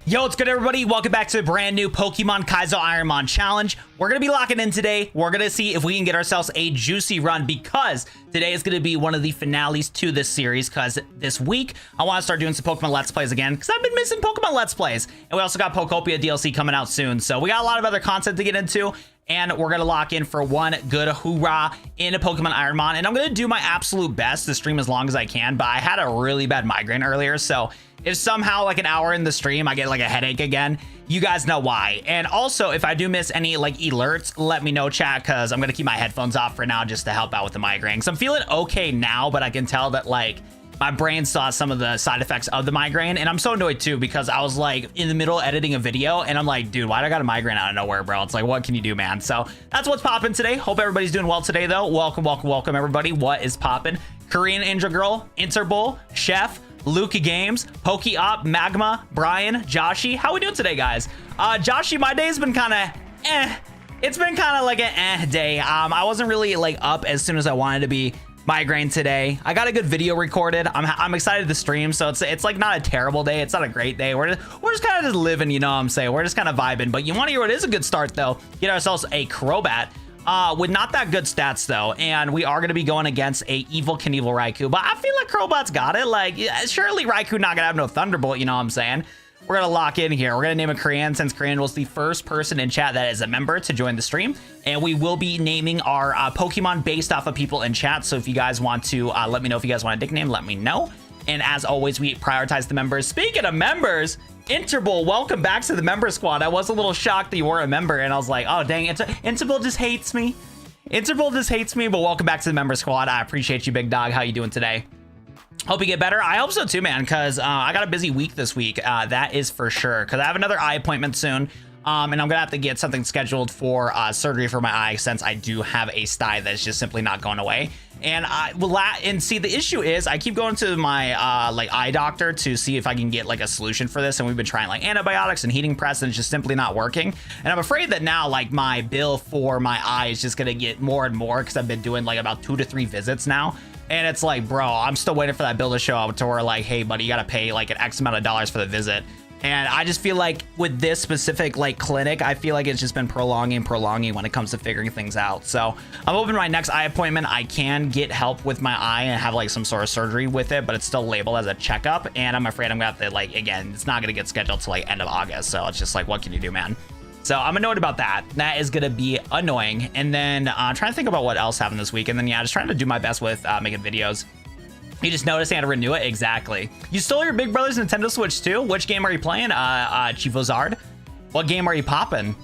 Yo, what's good, everybody? Welcome back to a brand new Pokemon Kaizo Ironmon challenge. We're going to be locking in today. We're going to see if we can get ourselves a juicy run because today is going to be one of the finales to this series because this week I want to start doing some Pokemon Let's Plays again because I've been missing Pokemon Let's Plays. And we also got Pokopia DLC coming out soon. So we got a lot of other content to get into. And we're going to lock in for one good hoorah in a Pokemon Ironmon. And I'm going to do my absolute best to stream as long as I can. But I had a really bad migraine earlier. So if somehow like an hour in the stream, I get like a headache again, you guys know why. And also, if I do miss any like alerts, let me know, chat, because I'm going to keep my headphones off for now just to help out with the migraine. So I'm feeling okay now, but I can tell that like my brain saw some of the side effects of the migraine, and I'm so annoyed too because I was like in the middle editing a video and I'm like, dude, why do I got a migraine out of nowhere, bro? It's like, what can you do, man? So that's what's popping today. Hope everybody's doing well today, though. Welcome, everybody. What is popping? Korean Angel Girl, Interbull, Chef, Luki Games, Pokeop, Magma, Brian, Joshi. How we doing today, guys? Joshi, my day's been kind of It's been kind of like an day. I wasn't really like up as soon as I wanted to be. Migraine today. I got a good video recorded. I'm excited to stream, so it's like not a terrible day. It's not a great day. We're just kind of just living, you know what I'm saying? We're just kind of vibing. But you want to hear what is a good start though? Get ourselves a Crobat with not that good stats though, and we are going to be going against a Evil Knievel Raikou. But I feel like Crobat's got it. Like, yeah, surely Raikou not gonna have no Thunderbolt. You know what I'm saying? We're going to lock in here. We're going to name a Korean since Korean was the first person in chat that is a member to join the stream. And we will be naming our Pokemon based off of people in chat. So if you guys want to let me know if you guys want a nickname, let me know. And as always, we prioritize the members. Speaking of members, Interbull, welcome back to the member squad. I was a little shocked that you were a member. And I was like, oh, dang, Interbull just hates me. Interbull just hates me. But welcome back to the member squad. I appreciate you, big dog. How you doing today? Hope you get better. I hope so too, man, because I got a busy week this week. That is for sure, because I have another eye appointment soon. And I'm gonna have to get something scheduled for surgery for my eye since I do have a sty that's just simply not going away. And see, the issue is I keep going to my like eye doctor to see if I can get like a solution for this. And we've been trying like antibiotics and heating press, and it's just simply not working. And I'm afraid that now like my bill for my eye is just gonna get more and more because I've been doing like about 2 to 3 visits now. And it's like, bro, I'm still waiting for that bill to show up to where like, hey, buddy, you got to pay like an X amount of dollars for the visit. And I just feel like with this specific like clinic, I feel like it's just been prolonging when it comes to figuring things out. So I'm hoping my next eye appointment, I can get help with my eye and have like some sort of surgery with it, but it's still labeled as a checkup. And I'm afraid I'm gonna have to like, again, it's not gonna get scheduled till like end of August. So it's just like, what can you do, man? So I'm annoyed about that. That is going to be annoying. And then trying to think about what else happened this week. And then, yeah, just trying to do my best with making videos. You just noticed I had to renew it? Exactly. You stole your big brother's Nintendo Switch too? Which game are you playing, Chifozard? What game are you popping?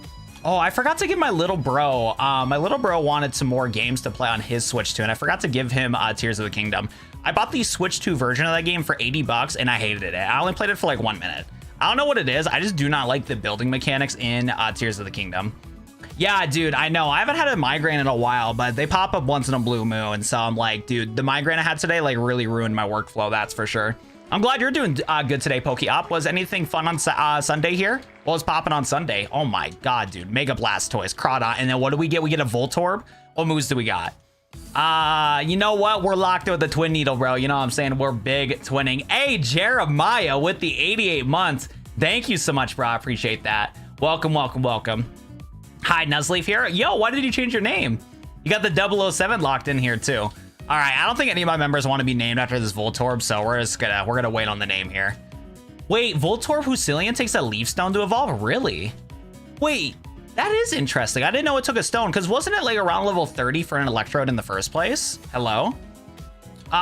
Oh, I forgot to give my little bro. My little bro wanted some more games to play on his Switch too. And I forgot to give him Tears of the Kingdom. I bought the Switch 2 version of that game for 80 bucks and I hated it. I only played it for like 1 minute. I don't know what it is. I just do not like the building mechanics in Tears of the Kingdom. Yeah, dude, I know. I haven't had a migraine in a while, but they pop up once in a blue moon. So I'm like, dude, the migraine I had today like really ruined my workflow. That's for sure. I'm glad you're doing good today, Pokeop. Was anything fun on Sunday here? What was popping on Sunday? Oh my God, dude. Mega Blastoise, Crawdon. And then what do we get? We get a Voltorb. What moves do we got? You know what? We're locked with the Twin Needle, bro. You know what I'm saying? We're big twinning. Hey, Jeremiah with the 88 months. Thank you so much, bro. I appreciate that. Welcome. Hi, Nuzleaf here. Yo, why did you change your name? You got the 007 locked in here too. All right, I don't think any of my members want to be named after this Voltorb, so we're gonna wait on the name here. Wait, Voltorb Husilian takes a Leaf Stone to evolve? Really? Wait, that is interesting. I didn't know it took a stone, because wasn't it like around level 30 for an Electrode in the first place? Hello?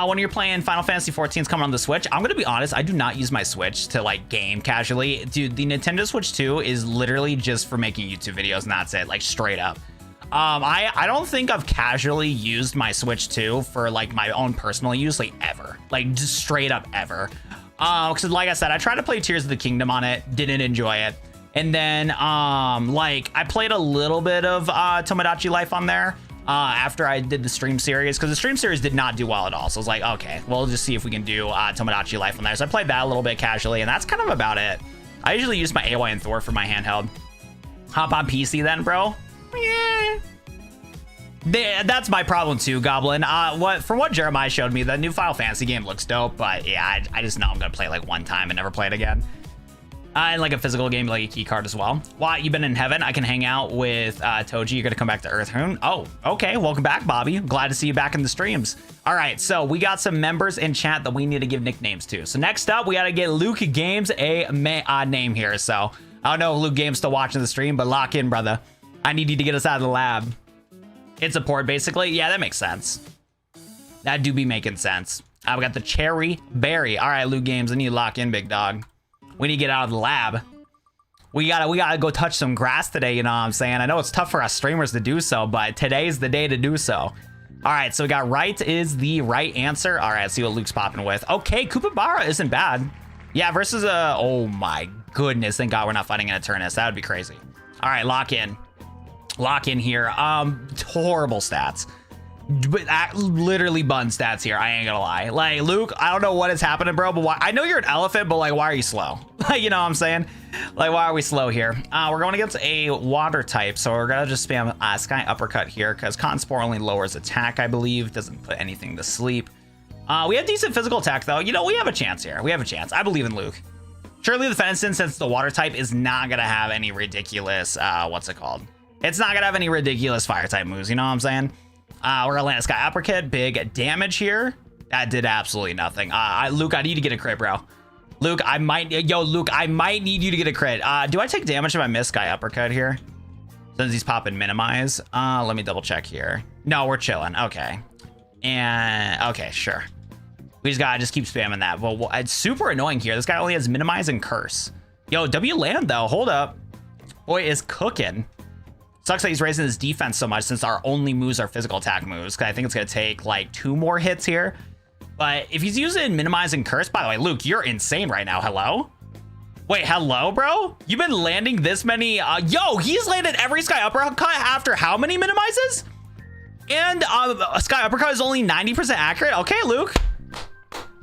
When you're playing Final Fantasy 14's coming on the Switch, I'm gonna be honest, I do not use my Switch to like game casually. Dude, the Nintendo Switch 2 is literally just for making YouTube videos, and that's it, like straight up. I don't think I've casually used my Switch 2 for like my own personal use, like ever, like just straight up ever. Because like I said, I tried to play Tears of the Kingdom on it, didn't enjoy it. And then like I played a little bit of Tomodachi Life on there. After I did the stream series, because the stream series did not do well at all. So I was like, okay, we'll just see if we can do Tomodachi Life on there. So I played that a little bit casually, and that's kind of about it. I usually use my AY and Thor for my handheld. Hop on PC then, bro? Yeah. That's my problem too, Goblin. From what Jeremiah showed me, the new Final Fantasy game looks dope, but yeah, I just know I'm gonna play like one time and never play it again. And like a physical game, like a key card as well. Why, you've been in heaven? I can hang out with Toji. You're gonna come back to Earth Hoon. Oh, okay. Welcome back, Bobby. Glad to see you back in the streams. All right, so we got some members in chat that we need to give nicknames to. So next up, we gotta get Luke Games a name here. So I don't know if Luke Games still watching the stream, but lock in, brother. I need you to get us out of the lab. It's a port, basically. Yeah, that makes sense. That do be making sense. We got the Cherry Berry. All right, Luke Games, I need to lock in, big dog. We need to get out of the lab. We gotta go touch some grass today, you know what I'm saying? I know it's tough for us streamers to do so, but today's the day to do so. All right, so we got right is the right answer. All right, let's see what Luke's popping with. Okay, Koopa isn't bad. Yeah, versus a, oh my goodness, thank God we're not fighting an Eternus. That would be crazy. All right, lock in. Lock in here. Horrible stats. But literally bun stats here. I ain't gonna lie. Like, Luke, I don't know what is happening, bro, but why? I know you're an elephant, but like, why are you slow? Like, you know what I'm saying? Like, why are we slow here? We're going against a water type, so we're gonna just spam Sky Uppercut here because Cotton Spore only lowers attack, I believe. Doesn't put anything to sleep. We have decent physical attack, though. You know, we have a chance here. We have a chance. I believe in Luke. Surely the Fenton, since the water type, is not gonna have any ridiculous, what's it called? It's not gonna have any ridiculous fire type moves, you know what I'm saying? We're gonna land a Sky Uppercut, big damage here. That did absolutely nothing. Luke, I need to get a crit, bro. Luke, I might need you to get a crit. Do I take damage if I miss Sky Uppercut here? Since he's popping minimize. Let me double check here. No, we're chilling. Okay. And okay, sure. We just gotta keep spamming that. Well, it's super annoying here. This guy only has minimize and curse. Yo, W land though. Hold up. Boy is cooking. Sucks that he's raising his defense so much since our only moves are physical attack moves. Cause I think it's gonna take like 2 more hits here. But if he's using minimize and curse, by the way, Luke, you're insane right now. Hello? Wait, hello, bro? You've been landing this many. Yo, he's landed every Sky Uppercut after how many minimizes? And Sky Uppercut is only 90% accurate. Okay, Luke.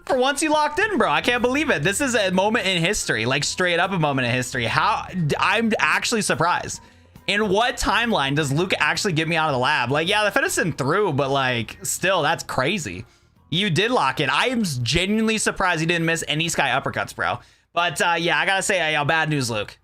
For once you locked in, bro. I can't believe it. This is a moment in history, like straight up a moment in history. I'm actually surprised. In what timeline does Luke actually get me out of the lab? Like, yeah, the Fenton through, but like, still, that's crazy. You did lock in. I am genuinely surprised you didn't miss any Sky Uppercuts, bro. But yeah, I gotta say, bad news, Luke.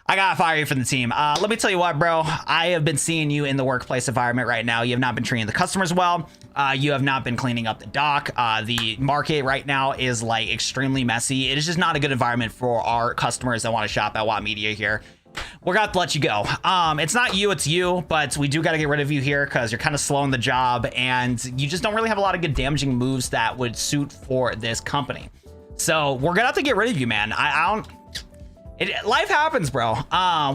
I gotta fire you from the team. Let me tell you what, bro. I have been seeing you in the workplace environment right now. You have not been treating the customers well. You have not been cleaning up the dock. The market right now is like extremely messy. It is just not a good environment for our customers that want to shop at Watt Media here. We're gonna have to let you go. It's not you, it's you, but we do got to get rid of you here because you're kind of slowing the job and you just don't really have a lot of good damaging moves that would suit for this company. So we're gonna have to get rid of you, man. Life happens, bro.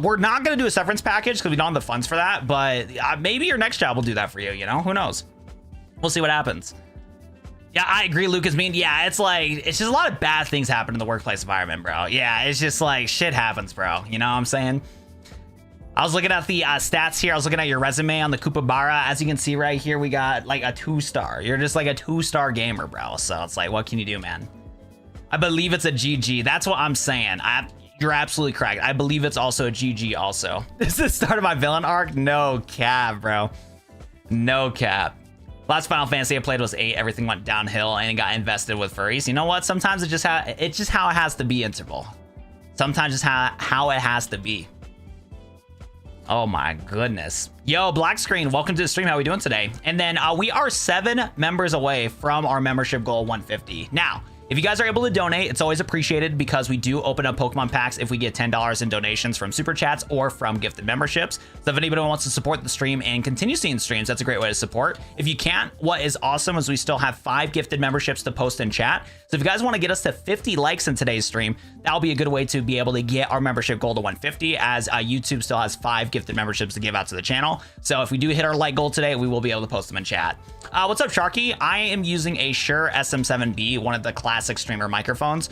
We're not gonna do a severance package because we don't have the funds for that, but maybe your next job will do that for you, you know? Who knows? We'll see what happens. Yeah, I agree, Lucas. Yeah, it's just a lot of bad things happen in the workplace environment, bro. Yeah, it's just like shit happens, bro. You know what I'm saying? I was looking at the stats here. I was looking at your resume on the Koopa. As you can see right here, we got like a 2-star. You're just like a 2-star gamer, bro. So it's like, what can you do, man? I believe it's a GG. That's what I'm saying. You're absolutely correct. I believe it's also a GG also. This is the start of my villain arc? No cap, bro. No cap. Last Final Fantasy I played was 8. Everything went downhill and it got invested with furries. You know what? Sometimes it's just how it has to be, Interval. Sometimes it's how it has to be. Oh my goodness. Yo, Black Screen, welcome to the stream. How are we doing today? And then we are 7 members away from our membership goal 150. Now, if you guys are able to donate, it's always appreciated because we do open up Pokemon packs if we get $10 in donations from super chats or from gifted memberships. So if anybody wants to support the stream and continue seeing streams, that's a great way to support. If you can't, what is awesome is we still have 5 gifted memberships to post in chat. So if you guys want to get us to 50 likes in today's stream, that'll be a good way to be able to get our membership goal to 150, as YouTube still has 5 gifted memberships to give out to the channel. So if we do hit our like goal today, we will be able to post them in chat. What's up, Sharky? I am using a Shure SM7B, one of the classic streamer microphones.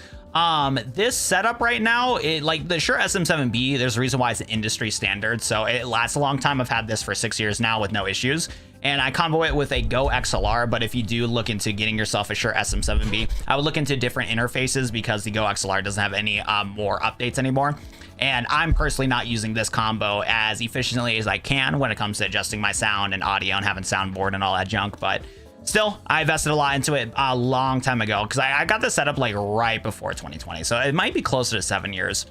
This setup right now, like the Shure SM7B, there's a reason why it's an industry standard, so it lasts a long time. I've had this for 6 years now with no issues, and I combo it with a Go XLR. But if you do look into getting yourself a Shure SM7B, I would look into different interfaces because the Go XLR doesn't have any more updates anymore. And I'm personally not using this combo as efficiently as I can when it comes to adjusting my sound and audio and having soundboard and all that junk. But still, I invested a lot into it a long time ago because I got this set up like right before 2020. So it might be closer to 7 years.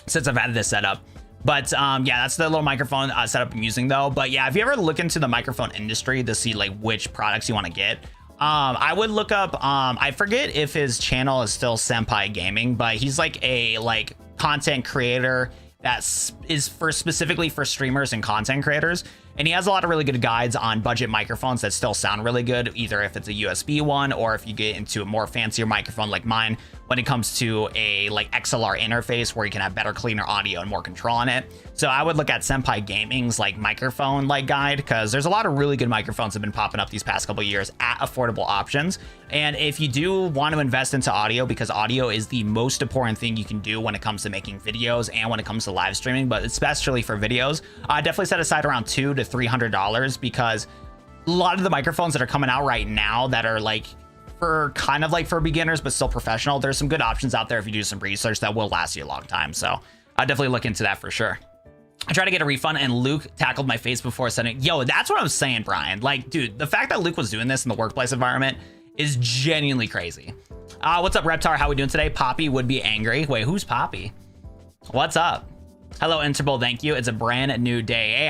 since I've had this setup. But yeah, that's the little microphone setup I'm using though. But yeah, if you ever look into the microphone industry to see like which products you want to get, I would look up, I forget if his channel is still Senpai Gaming, but he's like a content creator that is specifically for streamers and content creators. And he has a lot of really good guides on budget microphones that still sound really good, either if it's a USB one or if you get into a more fancier microphone like mine, when it comes to a XLR interface where you can have better, cleaner audio and more control on it. So I would look at Senpai Gaming's microphone guide, because there's a lot of really good microphones that have been popping up these past couple of years at affordable options. And if you do want to invest into audio, because audio is the most important thing you can do when it comes to making videos and when it comes to live streaming, but especially for videos, definitely set aside around $200 to $300, because a lot of the microphones that are coming out right now that are for kind of for beginners but still professional, there's some good options out there if you do some research that will last you a long time. So I'll definitely look into that for sure. I tried to get a refund and Luke tackled my face before sending. Yo, that's what I'm saying, Brian. Dude, the fact that Luke was doing this in the workplace environment is genuinely crazy. What's up, Reptar? How we doing today? Poppy would be angry. Wait, who's Poppy? What's up? Hello, Interval. Thank you. It's a brand new day.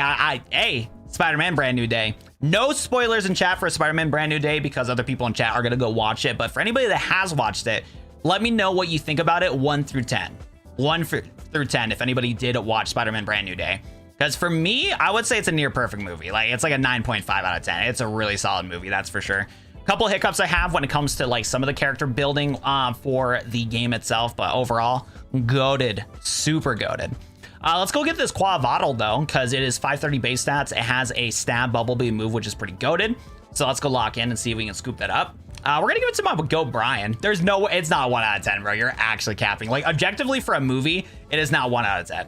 Hey, Spider-Man brand new day. No spoilers in chat for Spider-Man brand new day, because other people in chat are gonna go watch it. But for anybody that has watched it, let me know what you think about it. 1 through 10. 1 through 10 if anybody did watch Spider-Man brand new day. Because for me, I would say it's a near perfect movie. It's like a 9.5 out of 10. It's a really solid movie, that's for sure. Couple hiccups I have when it comes to some of the character building for the game itself, but overall, goated, super goated. Let's go get this Quavatl though, because it is 530 base stats. It has a stab bubblebee move, which is pretty goated. So let's go lock in and see if we can scoop that up. We're gonna give it to my Goat Brian. There's no way, it's not 1 out of 10, bro. You're actually capping. Objectively for a movie, it is not 1 out of 10.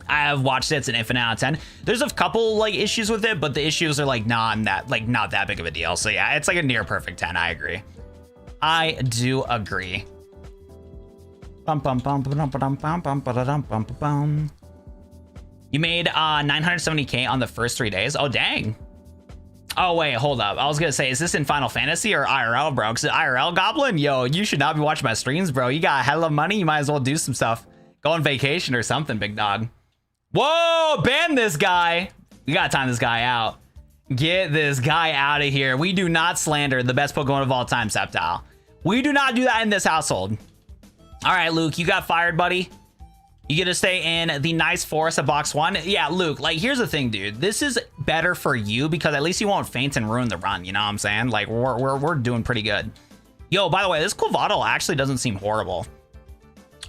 I have watched it. It's an infinite out of 10. There's a couple issues with it, but the issues are not that big of a deal. So yeah, it's a near perfect 10. I agree. I do agree. You made 970K on the first 3 days. Oh dang. Oh wait, hold up. I was gonna say, is this in Final Fantasy or IRL, bro? Because IRL Goblin, yo, you should not be watching my streams, bro. You got hella money. You might as well do some stuff. Go on vacation or something, big dog. Whoa, ban this guy. We gotta time this guy out. Get this guy out of here. We do not slander the best Pokemon of all time, Sceptile. We do not do that in this household. All right, Luke, you got fired, buddy. You get to stay in the nice forest of box 1. Yeah, Luke, here's the thing, dude. This is better for you because at least you won't faint and ruin the run. You know what I'm saying? We're doing pretty good. Yo, by the way, this Quavatl actually doesn't seem horrible.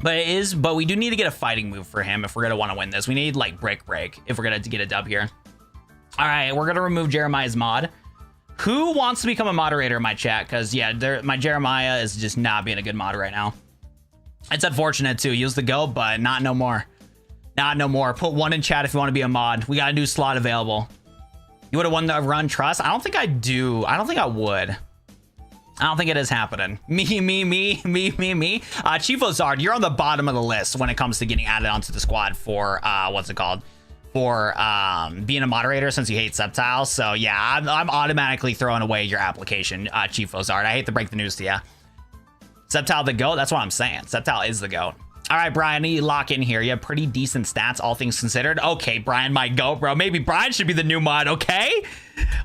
But we do need to get a fighting move for him if we're going to want to win this. We need break if we're going to get a dub here. All right, we're going to remove Jeremiah's mod. Who wants to become a moderator in my chat? Because, yeah, my Jeremiah is just not being a good mod right now. It's unfortunate too. Use the go, but not no more. Not no more. Put 1 in chat if you want to be a mod. We got a new slot available. You would have won the run trust. I don't think I do. I don't think I would. I don't think it is happening. Me. Chifo Zard, you're on the bottom of the list when it comes to getting added onto the squad for what's it called? For being a moderator, since you hate Sceptile. So yeah, I'm automatically throwing away your application, Chifo Zard. I hate to break the news to you. Sceptile the GOAT? That's what I'm saying. Sceptile is the GOAT. All right, Brian, you lock in here. You have pretty decent stats, all things considered. Okay, Brian might go, bro. Maybe Brian should be the new mod, okay?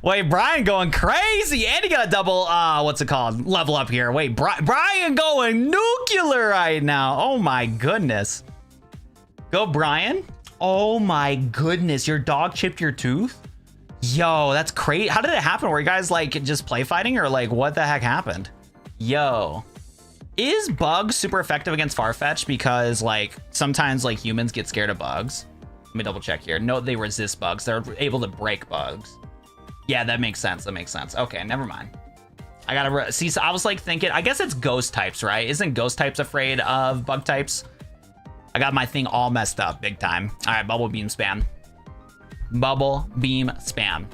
Wait, Brian going crazy. And he got a double, what's it called? Level up here. Wait, Brian going nuclear right now. Oh, my goodness. Go, Brian. Oh, my goodness. Your dog chipped your tooth? Yo, that's crazy. How did it happen? Were you guys, just play fighting? Or, what the heck happened? Yo. Is bugs super effective against Farfetch? Because sometimes humans get scared of bugs. Let me double check here. No, they resist bugs. They're able to break bugs. Yeah, that makes sense. That makes sense. Okay, never mind. I gotta see. So I was thinking, I guess it's ghost types, right? Isn't ghost types afraid of bug types? I got my thing all messed up big time. All right, bubble beam spam. Bubble beam spam.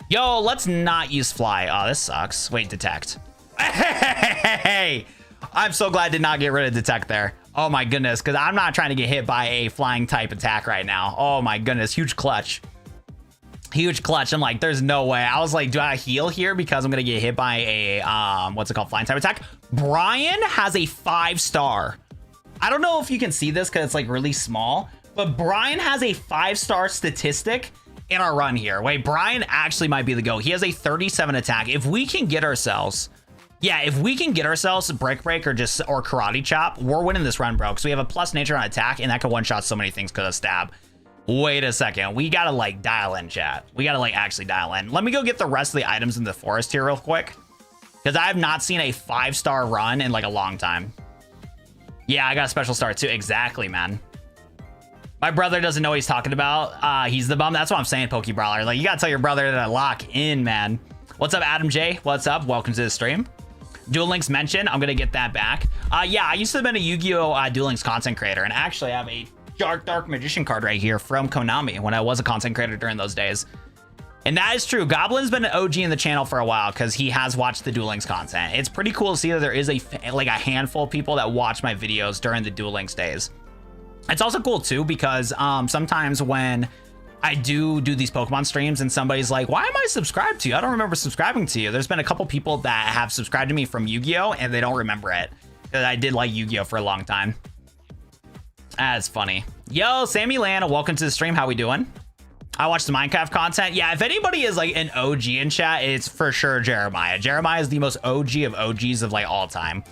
Yo, let's not use fly. Oh, this sucks. Wait, detect. Hey. I'm so glad I did not get rid of detect there. Oh my goodness, because I'm not trying to get hit by a flying type attack right now. Oh my goodness, huge clutch. Huge clutch. I'm there's no way. I was do I heal here because I'm gonna get hit by a what's it called, flying type attack? Brian has a 5-star. I don't know if you can see this because it's like really small, but Brian has a 5-star statistic in our run here. Wait, Brian actually might be the GOAT. He has a 37 attack. If we can get ourselves, if we can get ourselves Brick Break or Karate Chop, we're winning this run, bro. Because we have a plus nature on attack, and that could one-shot so many things because of stab. Wait a second. We gotta like dial in, chat. We gotta like actually dial in. Let me go get the rest of the items in the forest here real quick, because I have not seen a 5-star run in like a long time. Yeah, I got a special star too. Exactly, man. My brother doesn't know what he's talking about. He's the bum. That's what I'm saying, Pokebrawler. Like, you gotta tell your brother to lock in, man. What's up, Adam J? What's up? Welcome to the stream. Duel Links mentioned. I'm gonna get that back. Yeah, I used to have been a Yu-Gi-Oh! Duel Links content creator, and actually I have a Dark Magician card right here from Konami when I was a content creator during those days. And that is true. Goblin's been an OG in the channel for a while because he has watched the Duel Links content. It's pretty cool to see that there is a handful of people that watch my videos during the Duel Links days. It's also cool too because sometimes when I do these Pokemon streams and somebody's like, why am I subscribed to you? I don't remember subscribing to you. There's been a couple people that have subscribed to me from Yu-Gi-Oh! And they don't remember it. I did like Yu-Gi-Oh! For a long time. That's funny. Yo, Sammy Lana, welcome to the stream. How we doing? I watch the Minecraft content. Yeah, if anybody is like an OG in chat, it's for sure Jeremiah. Jeremiah is the most OG of OGs of like all time.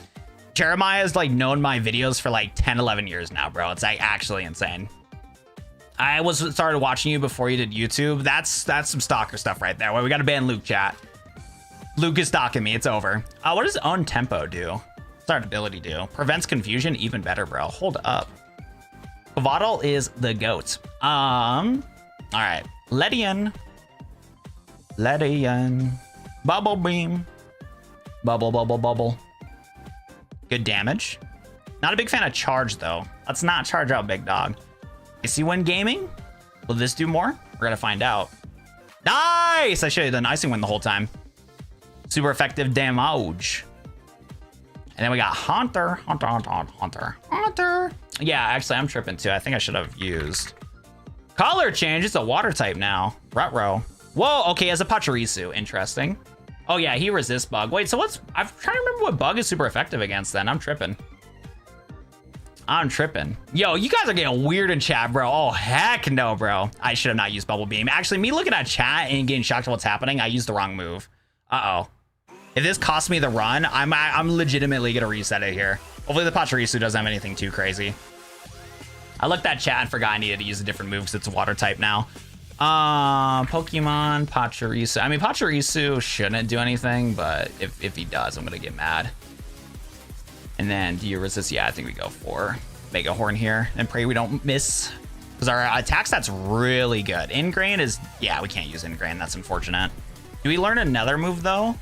Jeremiah has like known my videos for like 10, 11 years now, bro. It's like actually insane. I started watching you before you did YouTube. That's some stalker stuff right there. Well, we got to ban Luke, chat. Luke is stalking me. It's over. What does own tempo do? What's our ability do? Prevents confusion. Even better, bro. Hold up. Kavaddle is the GOAT. All right. Ledian. Bubble beam. Bubble. Good damage. Not a big fan of charge, though. Let's not charge out, big dog. Is he win gaming? Will this do more? We're going to find out. Nice! I should have done icing win the whole time. Super effective damage. And then we got Haunter. Yeah, actually, I'm tripping, too. I think I should have used... Color change. It's a water type now. Rutro. Whoa, okay, as a Pachirisu. Interesting. Oh, yeah, he resists bug. Wait, so what's... I'm trying to remember what bug is super effective against, then. I'm tripping. Yo, you guys are getting weird in chat, bro. Oh, heck no, bro. I should have not used Bubble Beam. Actually, me looking at chat and getting shocked at what's happening, I used the wrong move. Uh-oh. If this costs me the run, I'm legitimately going to reset it here. Hopefully the Pachirisu doesn't have anything too crazy. I looked at chat and forgot I needed to use a different move because it's a water type now. Pokemon, Pachirisu. I mean, Pachirisu shouldn't do anything, but if he does, I'm going to get mad. And then do you resist? Yeah, I think we go for Mega Horn here and pray we don't miss. Because our attack stat's really good. Ingrain is... Yeah, we can't use Ingrain. That's unfortunate. Do we learn another move, though?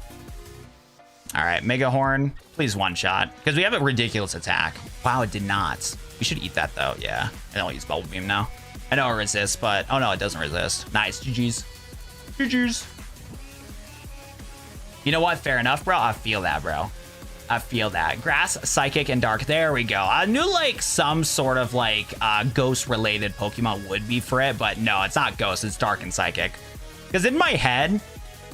All right, Mega Horn. Please one-shot. Because we have a ridiculous attack. Wow, it did not. We should eat that, though. Yeah. I don't use Bubble Beam now. I know it resists, but... Oh, no, it doesn't resist. Nice. GG's. You know what? Fair enough, bro. I feel that, bro. I feel that. Grass, Psychic, and Dark. There we go. I knew like some sort of like ghost-related Pokemon would be for it, but no, it's not Ghost. It's Dark and Psychic. Because in my head,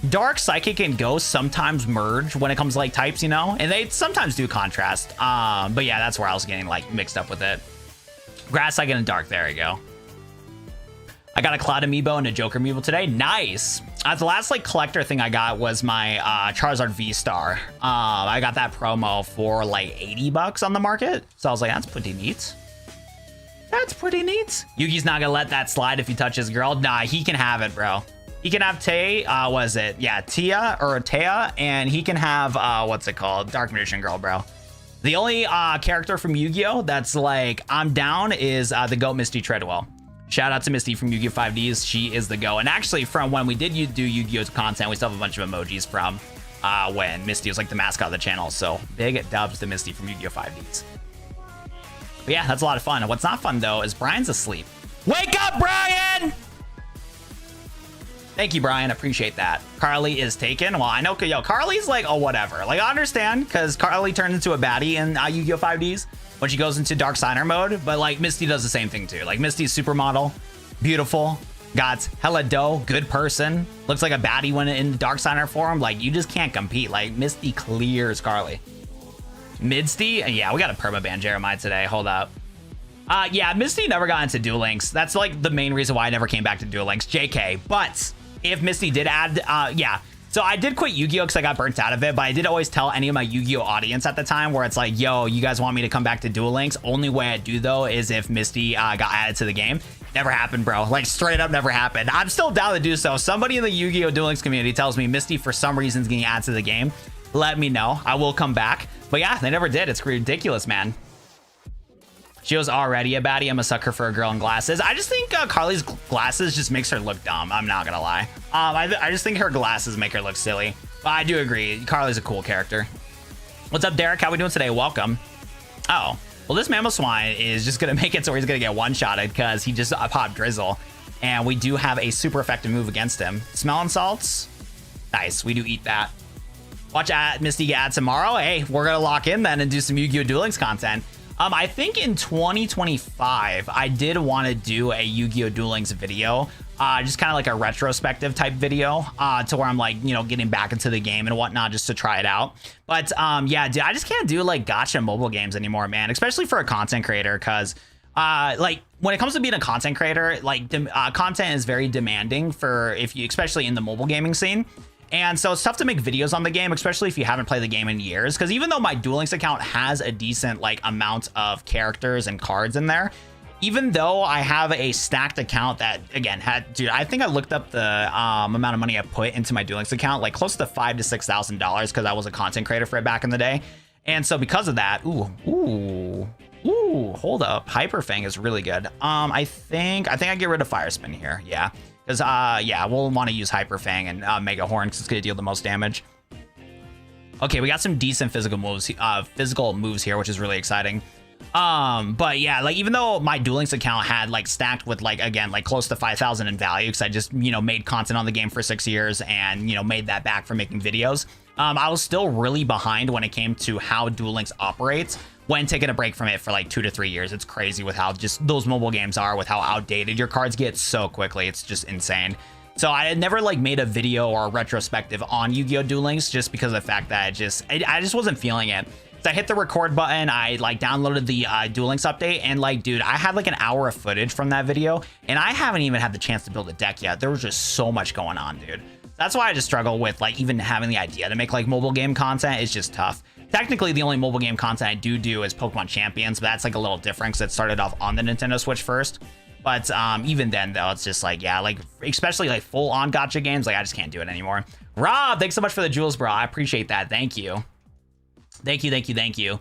Dark, Psychic, and Ghost sometimes merge when it comes to like types, you know? And they sometimes do contrast. But yeah, that's where I was getting like mixed up with it. Grass, Psychic, and Dark. There you go. I got a Cloud Amiibo and a Joker Amiibo today. Nice. The last like collector thing I got was my Charizard V-Star. I got that promo for like 80 bucks on the market. So I was like, that's pretty neat. That's pretty neat. Yugi's not gonna let that slide if he touches girl. Nah, he can have it, bro. He can have was it? Yeah, Tia or Taya, and he can have what's it called? Dark Magician Girl, bro. The only character from Yu-Gi-Oh that's like I'm down is the GOAT Misty Treadwell. Shout out to Misty from Yu-Gi-Oh! 5Ds. She is the go. And actually, from when we did do Yu-Gi-Oh! Content, we still have a bunch of emojis from when Misty was like the mascot of the channel. So big dubs to Misty from Yu-Gi-Oh! 5Ds. But yeah, that's a lot of fun. What's not fun, though, is Brian's asleep. Wake up, Brian! Thank you, Brian. Appreciate that. Carly is taken. Well, I know, yo, Carly's like, oh, whatever. Like, I understand, because Carly turns into a baddie in Yu-Gi-Oh! 5Ds. When she goes into Dark Signer mode, but like Misty does the same thing too. Like Misty's supermodel, beautiful, got hella dough, good person, looks like a baddie when in Dark Signer form. Like you just can't compete. Like Misty clears Carly. Midsty? Yeah, we got a permaban Jeremiah today. Hold up. Yeah, Misty never got into Duel Links. That's like the main reason why I never came back to Duel Links. JK. But if Misty did add, yeah. So I did quit Yu-Gi-Oh because I got burnt out of it, but I did always tell any of my Yu-Gi-Oh audience at the time where it's like, yo, you guys want me to come back to Duel Links? Only way I do though is if Misty got added to the game. Never happened, bro. Like straight up never happened. I'm still down to do so. If somebody in the Yu-Gi-Oh Duel Links community tells me Misty for some reason is getting added to the game, let me know. I will come back. But yeah, they never did. It's ridiculous, man. She was already a baddie. I'm a sucker for a girl in glasses. I just think Carly's glasses just makes her look dumb. I'm not gonna lie. I just think her glasses make her look silly. But I do agree. Carly's a cool character. What's up, Derek? How we doing today? Welcome. Oh, well, this Mamoswine is just gonna make it so he's gonna get one-shotted because he just popped Drizzle. And we do have a super effective move against him. Smelling salts. Nice. We do eat that. Watch Misty get added tomorrow. Hey, we're gonna lock in then and do some Yu-Gi-Oh! Duel Links content. I think in 2025, I did want to do a Yu-Gi-Oh! Duel Links video, just kind of like a retrospective type video, to where I'm like, you know, getting back into the game and whatnot just to try it out. But yeah, dude, I just can't do like gacha mobile games anymore, man, especially for a content creator, because like when it comes to being a content creator, like content is very demanding for especially in the mobile gaming scene. And so it's tough to make videos on the game, especially if you haven't played the game in years. Because even though my Duel Links account has a decent like amount of characters and cards in there, even though I have a stacked account that again dude, I think I looked up the amount of money I put into my Duel Links account, like close to $5,000 to $6,000 because I was a content creator for it back in the day. And so because of that, ooh, hold up, Hyperfang is really good. I think I get rid of Fire Spin here, yeah. Because, yeah, we'll want to use Hyperfang and Mega Horn because it's going to deal the most damage. Okay, we got some decent physical moves here, which is really exciting. But yeah, like even though my Duel Links account had like stacked with like, again, like close to 5,000 in value because I just, you know, made content on the game for 6 years and, you know, made that back for making videos. I was still really behind when it came to how Duel Links operates when taking a break from it for like 2 to 3 years. It's crazy with how just those mobile games are, with how outdated your cards get so quickly. It's just insane. So I had never like made a video or a retrospective on Yu-Gi-Oh! Duel Links just because of the fact that I just wasn't feeling it. So I hit the record button, I like downloaded the Duel Links update, and like, dude, I had like an hour of footage from that video, and I haven't even had the chance to build a deck yet. There was just so much going on, dude. That's why I just struggle with like even having the idea to make like mobile game content. It's just tough. Technically, the only mobile game content I do is Pokemon Champions, but that's like a little different because it started off on the Nintendo Switch first. But even then, though, it's just like, yeah, like especially like full-on gacha games, like I just can't do it anymore. Rob, thanks so much for the jewels, bro. I appreciate that. Thank you. Thank you. It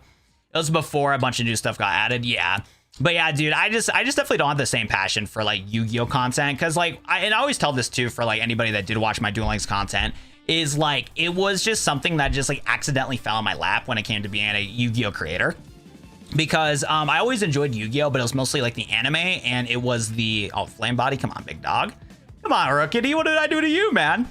was before a bunch of new stuff got added. Yeah. But yeah, dude, I just definitely don't have the same passion for like Yu-Gi-Oh content, because like I always tell this too for like anybody that did watch my Duel Links content, is like it was just something that just like accidentally fell in my lap when it came to being a Yu-Gi-Oh creator, because I always enjoyed Yu-Gi-Oh, but it was mostly like the anime, and it was the Flame Body. Come on, big dog. Come on, Rookity. What did I do to you, man?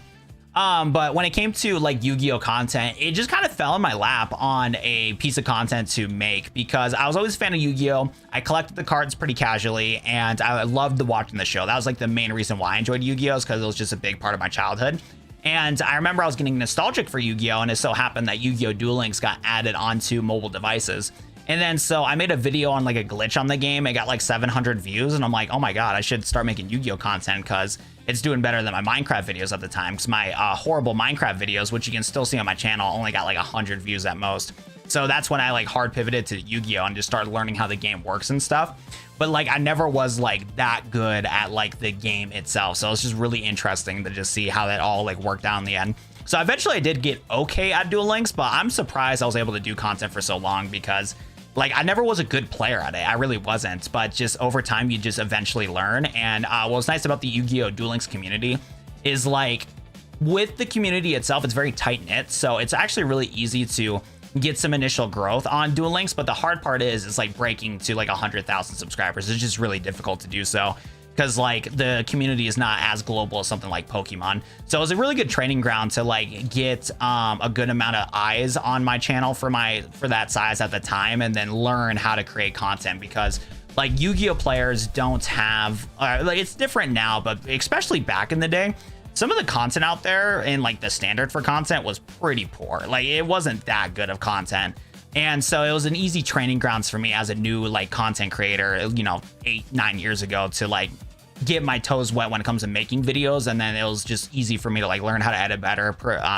But when it came to like Yu-Gi-Oh content, it just kind of fell in my lap on a piece of content to make, because I was always a fan of Yu-Gi-Oh. I collected the cards pretty casually, and I loved watching the show. That was like the main reason why I enjoyed Yu-Gi-Oh, because it was just a big part of my childhood. And I remember I was getting nostalgic for Yu-Gi-Oh, and it so happened that Yu-Gi-Oh Duel Links got added onto mobile devices. And then so I made a video on like a glitch on the game. It got like 700 views, and I'm like, oh my god, I should start making Yu-Gi-Oh content because it's doing better than my Minecraft videos at the time, because my horrible Minecraft videos, which you can still see on my channel, only got like 100 views at most. So that's when I like hard pivoted to Yu-Gi-Oh and just started learning how the game works and stuff. But like I never was like that good at like the game itself, so it's just really interesting to just see how that all like worked out in the end. So eventually I did get okay at Duel Links, but I'm surprised I was able to do content for so long, because like I never was a good player at it. I really wasn't, but just over time you just eventually learn. And what's nice about the Yu-Gi-Oh Duel Links community is like with the community itself, it's very tight knit, so it's actually really easy to get some initial growth on Duel Links. But the hard part is like breaking to like 100,000 subscribers. It's just really difficult to do so, because like the community is not as global as something like Pokemon. So it was a really good training ground to like get a good amount of eyes on my channel for that size at the time, and then learn how to create content, because like Yu-Gi-Oh players don't have like, it's different now, but especially back in the day, some of the content out there and like the standard for content was pretty poor. Like it wasn't that good of content. And so it was an easy training grounds for me as a new like content creator, you know, 8-9 years ago to like get my toes wet when it comes to making videos. And then it was just easy for me to like learn how to edit better,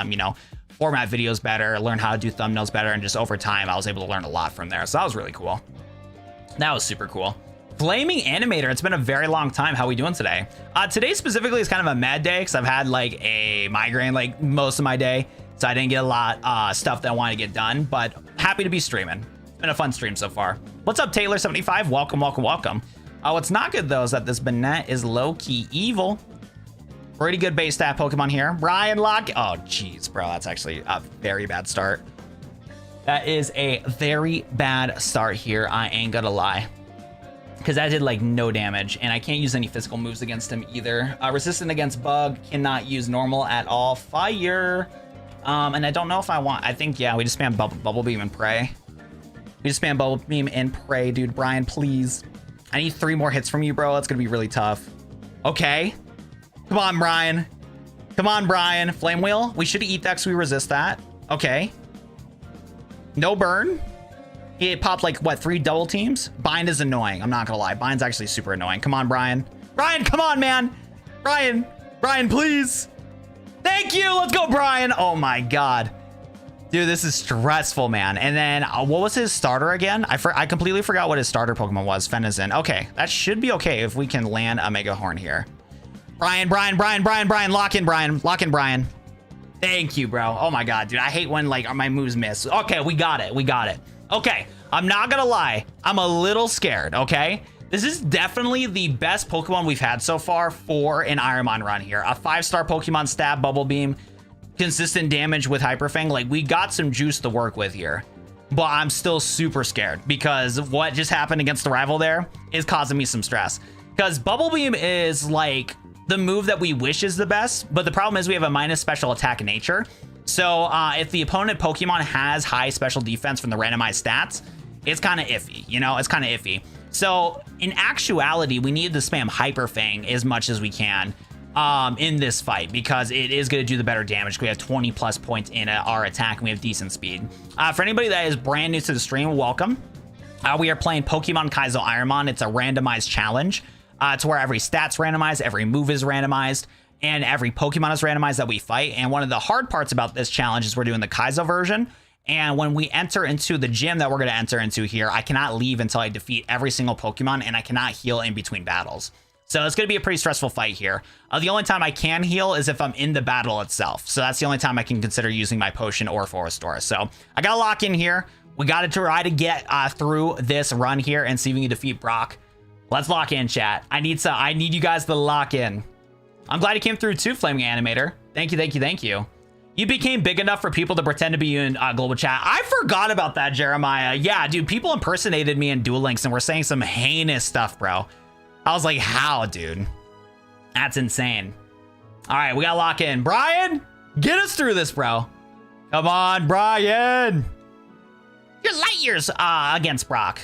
you know, format videos better, learn how to do thumbnails better. And just over time, I was able to learn a lot from there. So that was really cool. That was super cool. Flaming Animator, it's been a very long time. How are we doing today? Today specifically is kind of a mad day because I've had like a migraine like most of my day. So I didn't get a lot stuff that I wanted to get done, but happy to be streaming. It's been a fun stream so far. What's up, Taylor75? Welcome, welcome, welcome. What's not good though is that this Banette is low-key evil. Pretty good base stat Pokemon here. Brian Lock. Oh, jeez, bro. That's actually a very bad start. That is a very bad start here. I ain't gonna lie. Because that did like no damage, and I can't use any physical moves against him either. Resistant against Bug, cannot use normal at all. Fire. And I don't know if I want, I think, yeah, we just spam Bubble Beam and Pray. We just spam Bubble Beam and Pray, dude. Brian, please. I need 3 more hits from you, bro. That's gonna be really tough. Okay. Come on, Brian. Come on, Brian. Flame Wheel. We should eat that because we resist that. Okay. No burn. It popped like, what, 3 double teams? Bind is annoying. I'm not gonna lie. Bind's actually super annoying. Come on, Brian. Brian, come on, man. Brian. Brian, please. Thank you. Let's go, Brian. Oh, my God. Dude, this is stressful, man. And then what was his starter again? I completely forgot what his starter Pokemon was. Fenizen. Okay, that should be okay if we can land a Mega Horn here. Brian. Lock in, Brian. Lock in, Brian. Thank you, bro. Oh, my God, dude. I hate when, like, my moves miss. Okay, we got it. We got it. Okay, I'm not gonna lie. I'm a little scared, okay? This is definitely the best Pokemon we've had so far for an Ironmon run here. A 5-star Pokemon stab, Bubble Beam, consistent damage with Hyper Fang. Like, we got some juice to work with here. But I'm still super scared because what just happened against the rival there is causing me some stress. Because Bubble Beam is, like, the move that we wish is the best. But the problem is we have a minus special attack nature. So if the opponent Pokemon has high special defense from the randomized stats, it's kind of iffy, you know, it's kind of iffy. So in actuality, we need to spam Hyper Fang as much as we can in this fight because it is going to do the better damage. We have 20 plus points in our attack and we have decent speed. For anybody that is brand new to the stream, welcome. We are playing Pokemon Kaizo Ironmon. It's a randomized challenge. It's where every stat's randomized, every move is randomized, and every Pokemon is randomized that we fight. And one of the hard parts about this challenge is we're doing the Kaizo version. And when we enter into the gym that we're going to enter into here, I cannot leave until I defeat every single Pokemon, and I cannot heal in between battles. So it's going to be a pretty stressful fight here. The only time I can heal is if I'm in the battle itself. So that's the only time I can consider using my potion or full restore. So I got to lock in here. We got to try to get through this run here and see if we can defeat Brock. Let's lock in, chat. I need you guys to lock in. I'm glad you came through too, Flaming Animator. Thank you, thank you, thank you. You became big enough for people to pretend to be you in global chat. I forgot about that, Jeremiah. Yeah, dude, people impersonated me in Duel Links and were saying some heinous stuff, bro. I was like, how, dude? That's insane. All right, we gotta lock in. Brian, get us through this, bro. Come on, Brian. You're light years against Brock.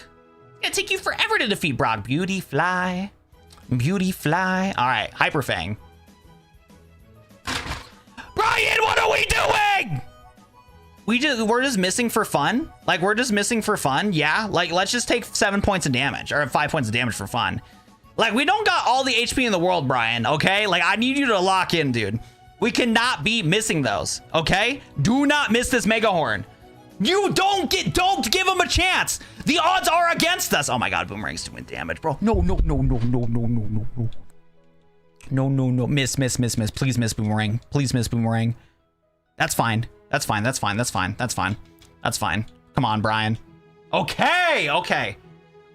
It's gonna take you forever to defeat Brock. Beauty fly. Beauty fly. All right, Hyper Fang. Brian, what are we doing? We're just missing for fun. Like, we're just missing for fun. Yeah, like, let's just take 7 points of damage or 5 points of damage for fun. Like, we don't got all the HP in the world, Brian, okay? Like, I need you to lock in, dude. We cannot be missing those, okay? Do not miss this Mega Horn. You don't give him a chance. The odds are against us. Oh my God, Boomerang's doing damage, bro. No. Miss. Please miss Boomerang. Please miss Boomerang. That's fine. That's fine. Come on, Brian. Okay.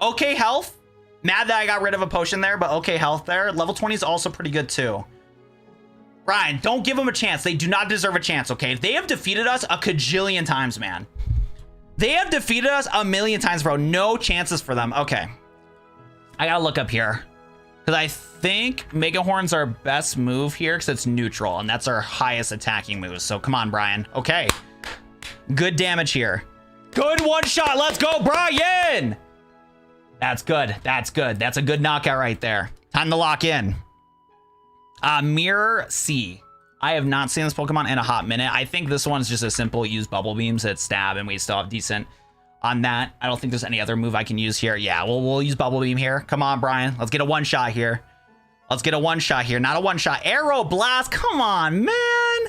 Okay, health. Mad that I got rid of a potion there, but okay, health there. Level 20 is also pretty good too. Brian, don't give them a chance. They do not deserve a chance, okay? They have defeated us a cajillion times, man. They have defeated us a million times, bro. No chances for them. Okay. I gotta look up here. Because I think Mega Horn's our best move here because it's neutral, and that's our highest attacking move. So come on, Brian. Okay. Good damage here. Good one shot. Let's go, Brian! That's good. That's good. That's a good knockout right there. Time to lock in. Mirror C. I have not seen this Pokemon in a hot minute. I think this one's just a simple use Bubble Beams at stab, and we still have decent on that. I don't think there's any other move I can use here. Yeah, we'll use Bubble Beam here. Come on, Brian. Let's get a one-shot here. Let's get a one-shot here. Not a one-shot. Arrow Blast. Come on, man.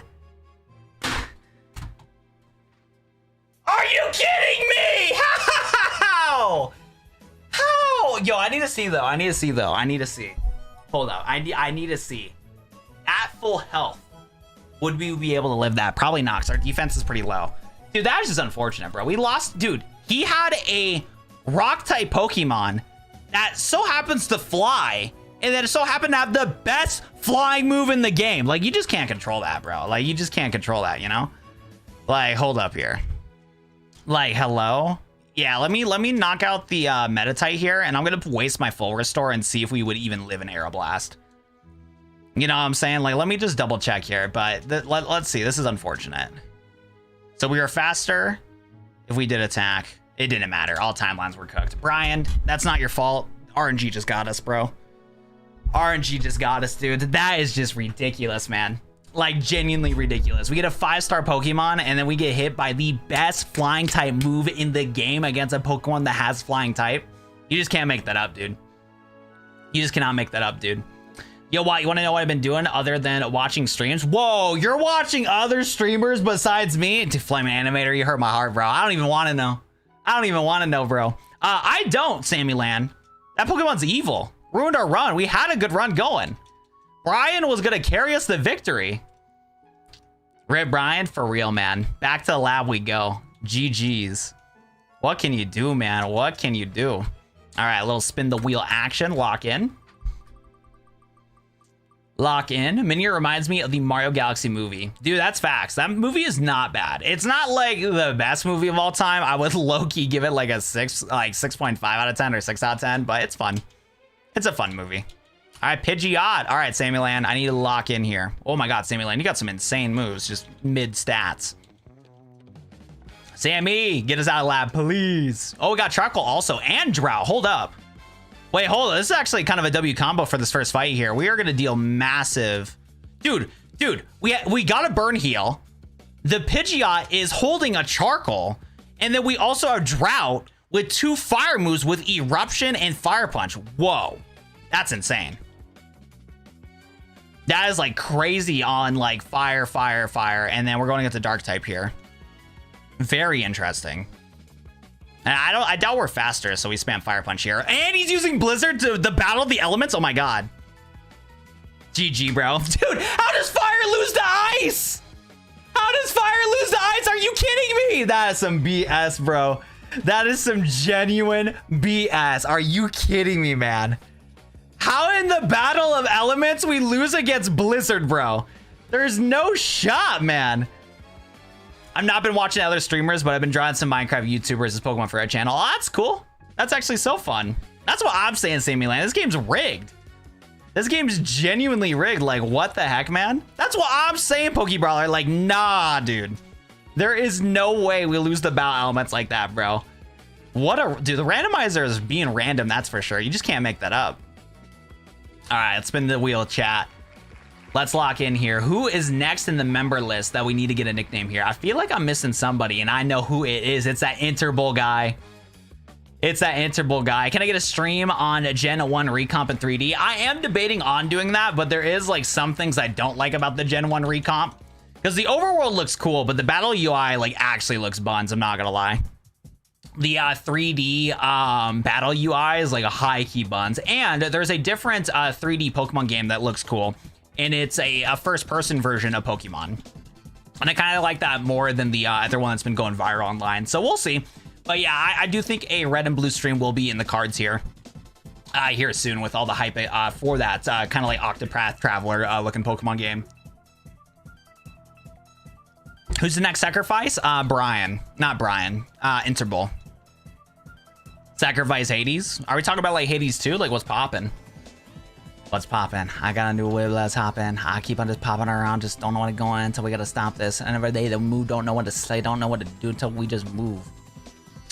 Are you kidding me? How? How? Yo, I need to see, though. I need to see, though. I need to see. Hold up. I need to see. At full health, would we be able to live that? Probably not, because our defense is pretty low. Dude, that is just unfortunate, bro. We lost. Dude, he had a rock-type Pokemon that so happens to fly, and then it so happened to have the best flying move in the game. Like, you just can't control that, bro. Like, you just can't control that, you know? Like, hold up here. Like, hello? Yeah, let me knock out the Meditite here, and I'm gonna waste my full restore and see if we would even live in Aeroblast. You know what I'm saying? Like, let me just double check here, but let's see. This is unfortunate. So we were faster if we did attack. It didn't matter. All timelines were cooked. Brian, that's not your fault. RNG just got us, bro. RNG just got us, dude. That is just ridiculous, man. Like, genuinely ridiculous. We get a 5-star Pokemon, and then we get hit by the best flying type move in the game against a Pokemon that has flying type. You just can't make that up, dude. You just cannot make that up, dude. Yo, what? You want to know what I've been doing other than watching streams? Whoa, you're watching other streamers besides me? Flaming Animator, you hurt my heart, bro. I don't even want to know. I don't even want to know, bro. I don't, Sammy Land. That Pokemon's evil. Ruined our run. We had a good run going. Brian was going to carry us the victory. Rip Brian, for real, man. Back to the lab we go. GG's. What can you do, man? What can you do? All right, a little spin the wheel action. Lock in. Lock in. Minion reminds me of the Mario Galaxy movie. Dude, that's facts. That movie is not bad. It's not like the best movie of all time. I would low-key give it like a 6.5 out of 10 or 6 out of 10, but it's fun. It's a fun movie. All right, Pidgeot. All right, Sammy Land, I need to lock in here. Oh my God, Sammy Land, you got some insane moves, just mid stats. Sammy, get us out of lab, please. Oh, we got Charcoal also, and Drought. Hold up. Wait, hold on. This is actually kind of a W combo for this first fight here. We are going to deal massive. Dude, we got a Burn Heal. The Pidgeot is holding a Charcoal. And then we also have Drought with 2 fire moves with Eruption and Fire Punch. Whoa, that's insane. That is like crazy on like fire. And then we're going into Dark type here. Very interesting. And I doubt we're faster, so we spam Fire Punch here. And he's using Blizzard to the Battle of the Elements. Oh my God. GG, bro. Dude, how does fire lose to ice? How does fire lose to ice? Are you kidding me? That is some BS, bro. That is some genuine BS. Are you kidding me, man? How in the Battle of Elements we lose against Blizzard, bro? There's no shot, man. I've not been watching other streamers, but I've been drawing some Minecraft YouTubers' Pokemon FireRed channel. Oh, that's cool. That's actually so fun. That's what I'm saying, Sammy Land. This game's rigged. This game's genuinely rigged. Like, what the heck, man? That's what I'm saying, Pokebrawler. Like, nah, dude. There is no way we lose the Battle Elements like that, bro. What a... Dude, the randomizer is being random, that's for sure. You just can't make that up. All right, let's spin the wheel, chat. Let's lock in here. Who is next in the member list that we need to get a nickname here? I feel like I'm missing somebody, and I know who it is. It's that Interbull guy. It's that Interbull guy. Can I get a stream on Gen 1 Recomp in 3D? I am debating on doing that, but there is like some things I don't like about the Gen 1 Recomp. Because the overworld looks cool, but the battle UI like actually looks buns, I'm not gonna lie. The 3D battle UI is like a high key buns. And there's a different 3D Pokemon game that looks cool. And it's a first-person version of Pokemon. And I kind of like that more than the other one that's been going viral online. So we'll see. But yeah, I do think a red and blue stream will be in the cards here. Here soon with all the hype for that kind of like Octopath Traveler looking Pokemon game. Who's the next sacrifice? Brian. Not Brian. Interbull. Sacrifice Hades. Are we talking about like Hades 2? Like what's popping? What's popping? I got a new wave that's hopping. I keep on just popping around, just don't know where to go until we gotta stop this. And every day the move don't know what to say, don't know what to do until we just move.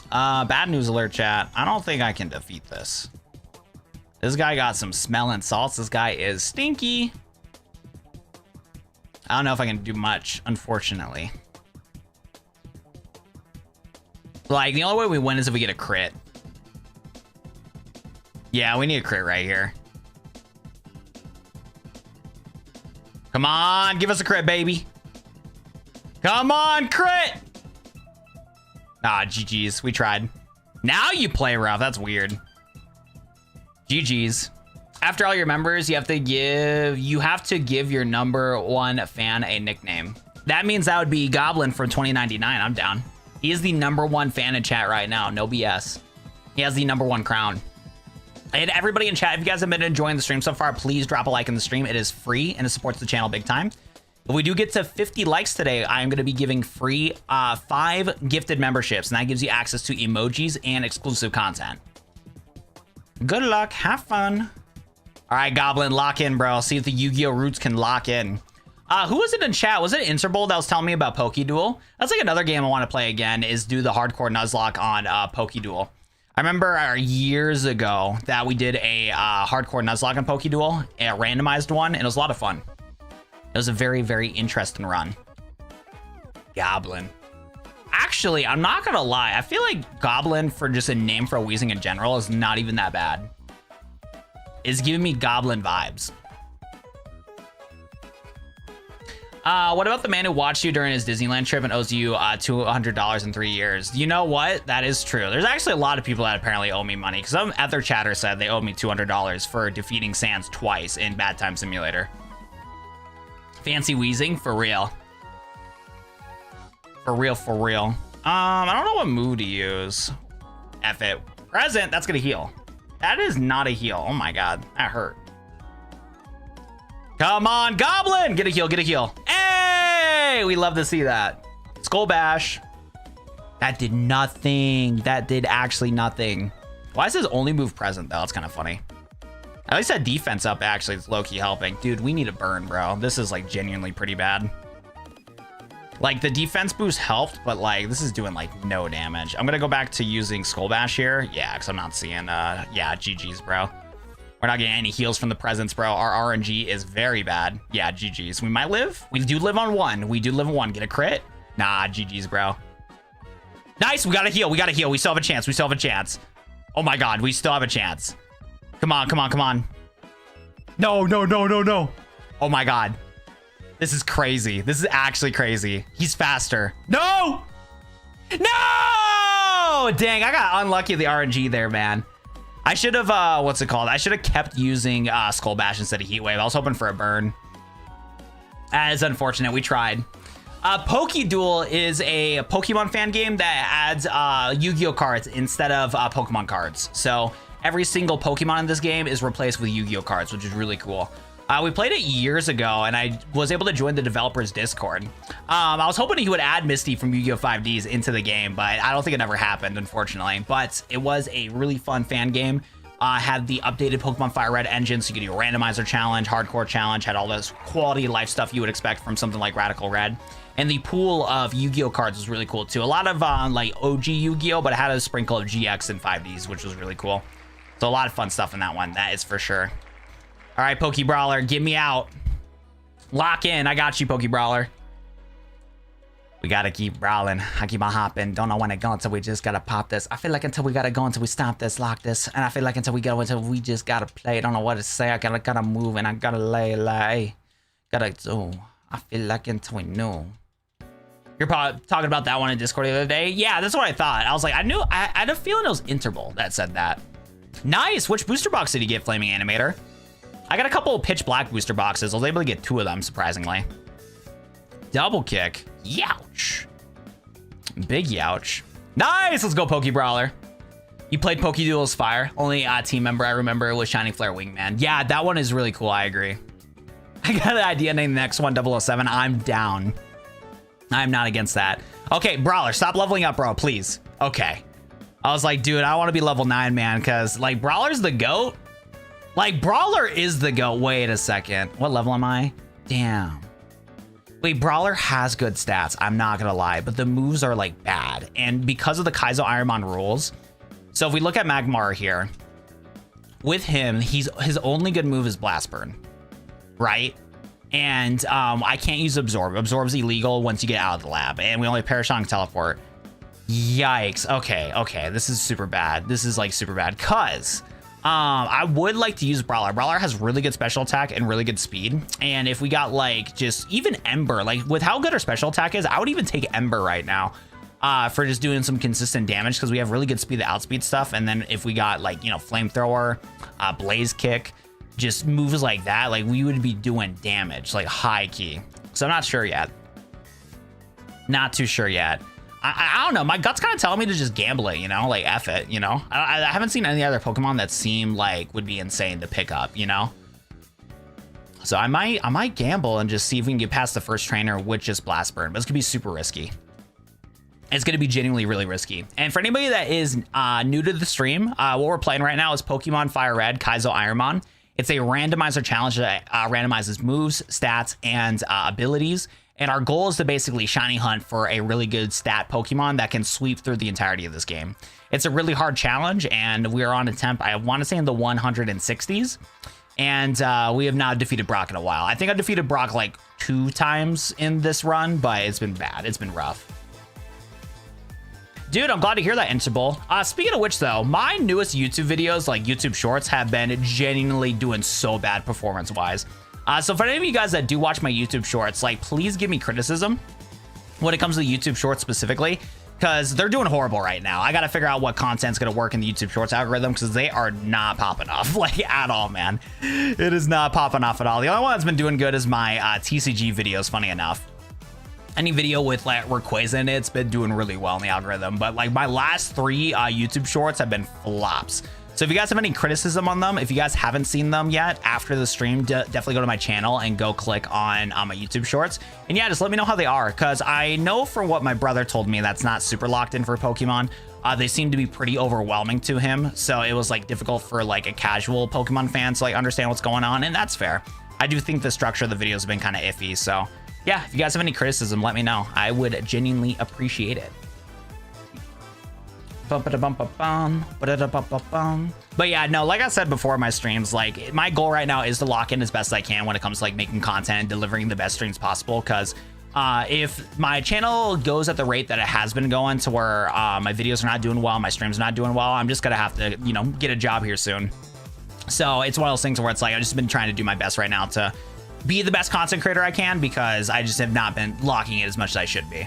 Bad news alert, chat. I don't think I can defeat this. This guy got some smelling salts. This guy is stinky. I don't know if I can do much, unfortunately. Like, the only way we win is if we get a crit. Yeah, we need a crit right here. Come on, give us a crit, baby. Come on, crit. Ah, GG's. We tried. Now you play rough. That's weird. GG's. After all your members, you have to give your number one fan a nickname. That means that would be Goblin from 2099. I'm down. He is the number one fan in chat right now. No BS. He has the number one crown. And everybody in chat, if you guys have been enjoying the stream so far, please drop a like in the stream. It is free and it supports the channel big time. If we do get to 50 likes today, I'm going to be giving free 5 gifted memberships, and that gives you access to emojis and exclusive content. Good luck. Have fun. All right, Goblin, lock in, bro. See if the Yu-Gi-Oh! Roots can lock in. Who was it in chat? Was it Interbowl that was telling me about Pokéduel? That's like another game I want to play again, is do the hardcore Nuzlocke on Pokéduel. I remember years ago that we did a hardcore Nuzlocke on Pokéduel, a randomized one, and it was a lot of fun. It was a very, very interesting run. Goblin. Actually, I'm not gonna lie. I feel like Goblin, for just a name for a Weezing in general, is not even that bad. It's giving me Goblin vibes. What about the man who watched you during his Disneyland trip and owes you $200 in 3 years? You know what? That is true. There's actually a lot of people that apparently owe me money, because some other chatter said they owed me $200 for defeating Sans twice in Bad Time Simulator. Fancy Weezing? For real. For real, for real. I don't know what move to use. F it. Present, that's gonna heal. That is not a heal. Oh my god, that hurt. Come on, Goblin! Get a heal, get a heal. Hey! We love to see that. Skull Bash. That did nothing. That did actually nothing. Why is his only move present, though? That's kind of funny. At least that defense up actually is low-key helping. Dude, we need a burn, bro. This is, like, genuinely pretty bad. Like, the defense boost helped, but, like, this is doing, like, no damage. I'm gonna go back to using Skull Bash here. Yeah, because I'm not seeing, yeah, GG's, bro. We're not getting any heals from the presence, bro. Our RNG is very bad. Yeah, GG's. We might live. We do live on 1. We do live on 1. Get a crit? Nah, GG's, bro. Nice. We got to heal. We got to heal. We still have a chance. We still have a chance. Oh, my God. We still have a chance. Come on. Come on. Come on. No, no, no, no, no. Oh, my God. This is crazy. This is actually crazy. He's faster. No. No. Dang, I got unlucky with the RNG there, man. I should have, what's it called? I should have kept using Skull Bash instead of Heat Wave. I was hoping for a burn. That is unfortunate. We tried. Pokéduel is a Pokemon fan game that adds Yu-Gi-Oh cards instead of Pokemon cards. So every single Pokemon in this game is replaced with Yu-Gi-Oh cards, which is really cool. We played it years ago, and I was able to join the developer's Discord. I was hoping he would add Misty from Yu-Gi-Oh! 5Ds into the game, but I don't think it ever happened, unfortunately. But it was a really fun fan game. Had the updated Pokemon FireRed engine, so you could do a randomizer challenge, hardcore challenge, had all this quality life stuff you would expect from something like Radical Red. And the pool of Yu-Gi-Oh cards was really cool, too. A lot of, like, OG Yu-Gi-Oh, but it had a sprinkle of GX and 5Ds, which was really cool. So a lot of fun stuff in that one, that is for sure. All right, Poke Brawler, get me out. Lock in. I got you, Poke Brawler. We got to keep brawling. I keep on hopping. Don't know when to go until we just got to pop this. I feel like until we got to go until we stop this, lock this. And I feel like until we go until we just got to play. I don't know what to say. I gotta move and I got to lay. Gotta do. I feel like until we knew. You're probably talking about that one in Discord the other day. Yeah, that's what I thought. I was like, I had a feeling it was Interbowl that said that. Nice. Which booster box did he get, Flaming Animator? I got a couple of Pitch Black booster boxes. I was able to get 2 of them, surprisingly. Double kick. Youch. Big youch. Nice! Let's go, Poke Brawler. You played Pokéduel's Fire. Only team member I remember was Shining Flare Wingman. Yeah, that one is really cool. I agree. I got an idea named the next one 007. I'm down. I'm not against that. Okay, Brawler, stop leveling up, bro, please. Okay. I was like, dude, I want to be level 9, man, because, like, Brawler's the GOAT. Like, Brawler is the GOAT. Wait a second. What level am I? Damn. Wait, Brawler has good stats. I'm not going to lie, but the moves are, like, bad. And because of the Kaizo Ironmon rules, so if we look at Magmar here, with him, his only good move is Blast Burn, right? And I can't use Absorb. Absorb's illegal once you get out of the lab, and we only Parashong Teleport. Yikes. Okay. This is super bad. This is like super bad because I would like to use Brawler. Brawler has really good special attack and really good speed. And if we got like just even Ember, like with how good our special attack is, I would even take Ember right now for just doing some consistent damage because we have really good speed to outspeed stuff. And then if we got like, you know, Flamethrower, Blaze Kick, just moves like that, like we would be doing damage, like high key. So I'm not sure yet. Not too sure yet. I don't know. My gut's kind of telling me to just gamble it, you know, like F it, you know. I haven't seen any other Pokemon that seem like would be insane to pick up, you know. So I might gamble and just see if we can get past the first trainer with just Blast Burn, but it's gonna be super risky. It's gonna be genuinely really risky. And for anybody that is new to the stream, what we're playing right now is Pokemon FireRed Kaizo Ironmon. It's a randomizer challenge that randomizes moves, stats, and abilities. And our goal is to basically shiny hunt for a really good stat Pokemon that can sweep through the entirety of this game. It's a really hard challenge, and we are on a temp, I want to say in the 160s. And we have not defeated Brock in a while. I think I defeated Brock like 2 times in this run, but it's been bad. It's been rough. Dude, I'm glad to hear that, Interval. Speaking of which, though, my newest YouTube videos, like YouTube Shorts, have been genuinely doing so bad performance-wise. So for any of you guys that do watch my YouTube Shorts, like, please give me criticism when it comes to the YouTube Shorts specifically, because they're doing horrible right now. I got to figure out what content's going to work in the YouTube Shorts algorithm, because they are not popping off, like, at all, man. It is not popping off at all. The only one that's been doing good is my TCG videos, funny enough. Any video with like Rayquaza in it's been doing really well in the algorithm, but like my last 3 YouTube Shorts have been flops. So if you guys have any criticism on them, if you guys haven't seen them yet after the stream, definitely go to my channel and go click on my YouTube Shorts. And yeah, just let me know how they are, because I know from what my brother told me that's not super locked in for Pokemon. They seem to be pretty overwhelming to him, so it was like difficult for like a casual Pokemon fan to like understand what's going on, and that's fair. I do think the structure of the videos have been kind of iffy, so yeah, if you guys have any criticism, let me know. I would genuinely appreciate it. But yeah, no, like I said before in my streams, like my goal right now is to lock in as best as I can when it comes to like making content and delivering the best streams possible. Because if my channel goes at the rate that it has been going to where my videos are not doing well, my streams are not doing well, I'm just gonna have to, you know, get a job here soon. So it's one of those things where it's like I've just been trying to do my best right now to be the best content creator I can, because I just have not been locking it as much as I should be.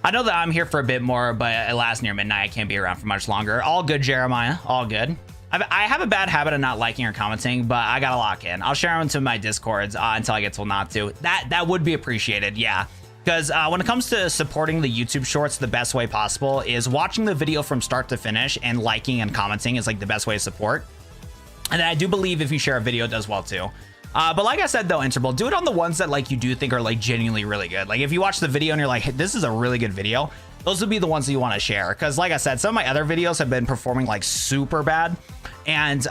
I know that I'm here for a bit more, but at last near midnight, I can't be around for much longer. All good, Jeremiah. All good. I have a bad habit of not liking or commenting, but I gotta lock in. I'll share them to my Discords until I get told not to. That would be appreciated, yeah. Because when it comes to supporting the YouTube Shorts, the best way possible is watching the video from start to finish, and liking and commenting is like the best way to support. And I do believe if you share a video, it does well too. But like I said, though, Interval, do it on the ones that like you do think are like genuinely really good. Like if you watch the video and you're like, hey, this is a really good video, those would be the ones that you want to share. Because like I said, some of my other videos have been performing like super bad. And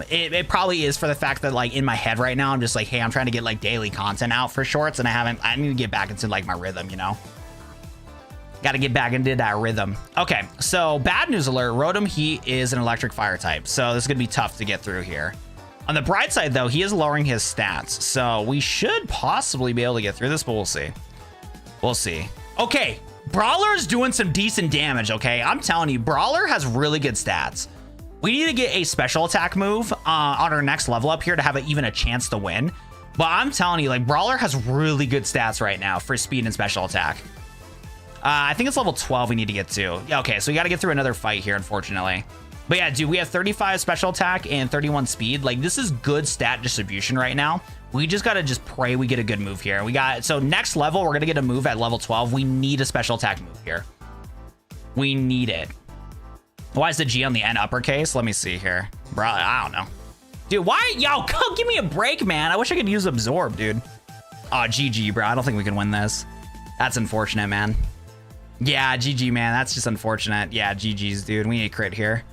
it probably is for the fact that like in my head right now, I'm just like, hey, I'm trying to get like daily content out for shorts, and I need to get back into like my rhythm, you know? Got to get back into that rhythm. Okay, so bad news alert. Rotom, he is an electric fire type, so this is gonna be tough to get through here. On the bright side, though, he is lowering his stats, so we should possibly be able to get through this, but we'll see. We'll see. Okay, Brawler's doing some decent damage, okay? I'm telling you, Brawler has really good stats. We need to get a special attack move on our next level up here to have even a chance to win. But I'm telling you, like, Brawler has really good stats right now for speed and special attack. I think it's level 12 we need to get to. Yeah, okay, so we got to get through another fight here, unfortunately. But yeah, dude, we have 35 special attack and 31 speed. Like, this is good stat distribution right now. We just got to just pray we get a good move here. So next level, we're going to get a move at level 12. We need a special attack move here. We need it. Why is the G on the N uppercase? Let me see here. Bro, I don't know. Dude, why? Yo, give me a break, man. I wish I could use Absorb, dude. Oh, GG, bro. I don't think we can win this. That's unfortunate, man. Yeah, GG, man. That's just unfortunate. Yeah, GG's, dude. We need a crit here.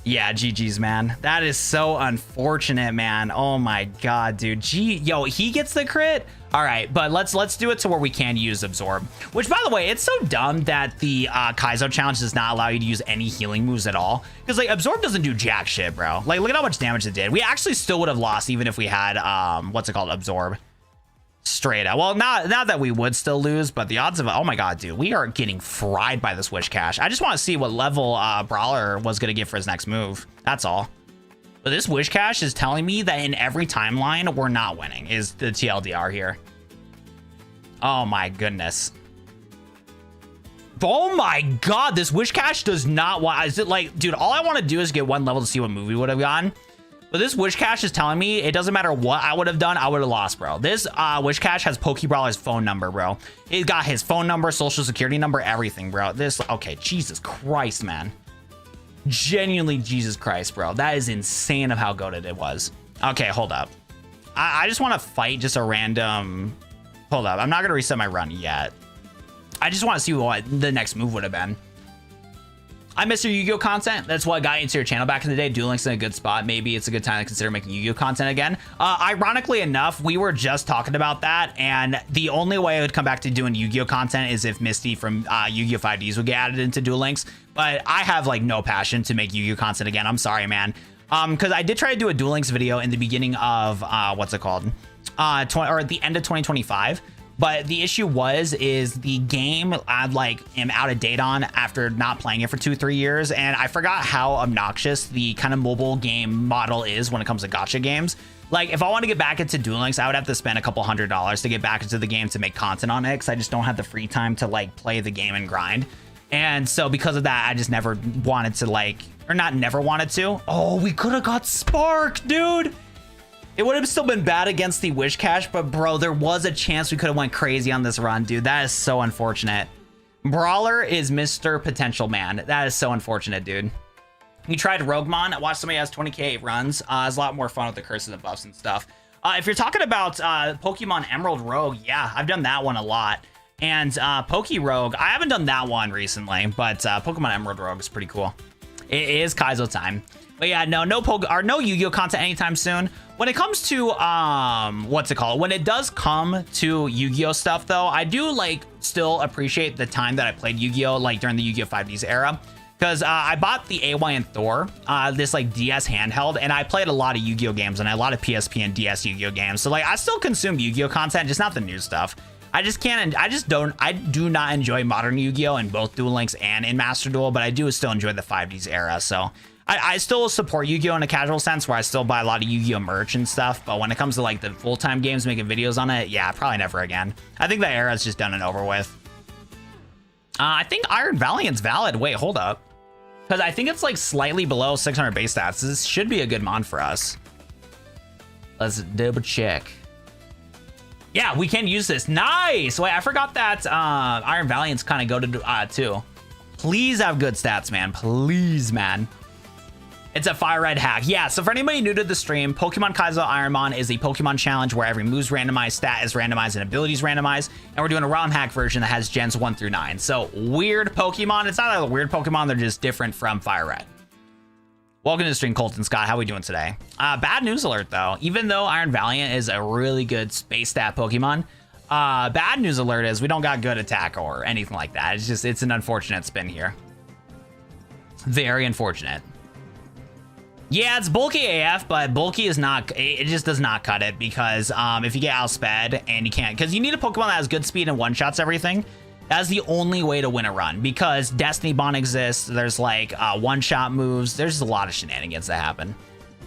Yeah, GG's, man. That is so unfortunate, man. Oh my god, dude. Yo, he gets the crit. All right, but let's do it to where we can use Absorb. Which, by the way, it's so dumb that the Kaizo challenge does not allow you to use any healing moves at all. Because like Absorb doesn't do jack shit, bro. Like, look at how much damage it did. We actually still would have lost even if we had what's it called, Absorb. Straight up. Well, not that we would still lose, but the odds of, oh my god, dude, we are getting fried by this Wish Cash. I just want to see what level Brawler was going to get for his next move. That's all. But this Wish Cash is telling me that in every timeline, we're not winning, is the TLDR here. Oh my goodness. Oh my god, this Wish Cash does not want, is it like, dude, all I want to do is get one level to see what move we would have gotten. But this Wish Cash is telling me it doesn't matter what I would have done, I would have lost, bro. This Wish Cash has Pokebrawler's phone number, bro. It got his phone number, social security number, everything, bro. This, okay, Jesus Christ, man. Genuinely, Jesus Christ, bro. That is insane of how goated it was. Okay, hold up. I just want to fight just a random... Hold up, I'm not going to reset my run yet. I just want to see what the next move would have been. I miss your Yu-Gi-Oh content. That's what got into your channel back in the day. Duel Link's in a good spot. Maybe it's a good time to consider making Yu-Gi-Oh content again. Ironically enough, we were just talking about that, and the only way I would come back to doing Yu-Gi-Oh content is if Misty from Yu-Gi-Oh 5Ds would get added into Duel Links. But I have like no passion to make Yu-Gi-Oh content again. I'm sorry, man. Because I did try to do a Duel Links video in the beginning of what's it called? Or at the end of 2025. But the issue is the game I like am out of date on after not playing it for 2-3 years, and I forgot how obnoxious the kind of mobile game model is when it comes to gacha games. Like if I want to get back into Duel Links, I would have to spend a couple $100s to get back into the game to make content on it, because I just don't have the free time to like play the game and grind. And so because of that, I just never wanted to like, or not never wanted to. Oh, we could have got Spark, dude. It would have still been bad against the Wish Cash, but bro, there was a chance we could have went crazy on this run, dude. That is so unfortunate. Brawler is Mr. Potential Man. That is so unfortunate, dude. We tried Roguemon. I watched somebody has 20k runs. It's a lot more fun with the curses and buffs and stuff. If you're talking about Pokemon Emerald Rogue, yeah, I've done that one a lot. And Poke Rogue, I haven't done that one recently, but Pokemon Emerald Rogue is pretty cool. It is Kaizo time. But yeah, no Yu-Gi-Oh content anytime soon. When it comes to what's it called? When it does come to Yu-Gi-Oh stuff though, I do like still appreciate the time that I played Yu-Gi-Oh like during the Yu-Gi-Oh 5Ds era. Because I bought the AY and Thor, this like DS handheld, and I played a lot of Yu-Gi-Oh games and a lot of PSP and DS Yu-Gi-Oh games. So like I still consume Yu-Gi-Oh content, just not the new stuff. I do not enjoy modern Yu-Gi-Oh in both Duel Links and in Master Duel, but I do still enjoy the 5Ds era. So I still support Yu-Gi-Oh in a casual sense where I still buy a lot of Yu-Gi-Oh merch and stuff. But when it comes to like the full-time games, making videos on it, yeah, probably never again. I think that era is just done and over with. I think Iron Valiant's valid. Wait, hold up. Because I think it's like slightly below 600 base stats. This should be a good mon for us. Let's double check. Yeah, we can use this. Nice. Wait, I forgot that Iron Valiant's kind of goated too. Please have good stats, man. Please, man. It's a FireRed hack. Yeah, so for anybody new to the stream, Pokemon Kaizo Ironmon is a Pokemon challenge where every move's randomized, stat is randomized, and abilities randomized. And we're doing a ROM hack version that has gens 1 through 9. So weird Pokemon. It's not a weird Pokemon. They're just different from FireRed. Welcome to the stream, Colton Scott. How we doing today? Bad news alert, though. Even though Iron Valiant is a really good space stat Pokemon, bad news alert is we don't got good attack or anything like that. It's an unfortunate spin here. Very unfortunate. Yeah, it's bulky AF, but bulky is not, it just does not cut it because if you get outsped and you can't, because you need a Pokemon that has good speed and one-shots everything. That's the only way to win a run because Destiny Bond exists. There's like one-shot moves. There's a lot of shenanigans that happen.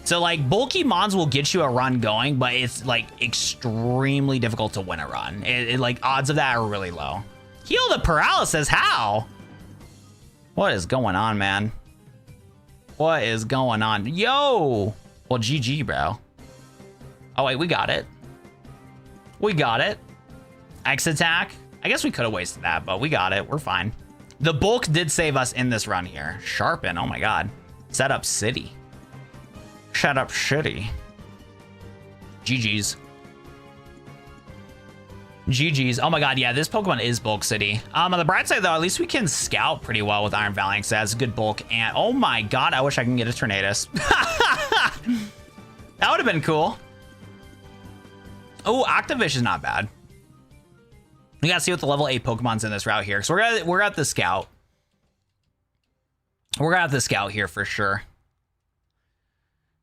So like bulky mons will get you a run going, but it's like extremely difficult to win a run. Like odds of that are really low. Heal the paralysis, how? What is going on, man? What is going on? Yo! Well, GG, bro. Oh, wait, we got it. We got it. X attack. I guess we could have wasted that, but we got it. We're fine. The bulk did save us in this run here. Sharpen. Oh, my God. Set up city. Shut up shitty. GG's. GG's. Oh my god, yeah, this Pokemon is bulk city. On the bright side though, at least we can scout pretty well with Iron Valiant, so that's good bulk. And oh my god, I wish I can get a Tornadus. That would have been cool. Oh, Octavish is not bad. We gotta see what the level 8 Pokemon's in this route here. So we're at the scout. We're at the scout here for sure.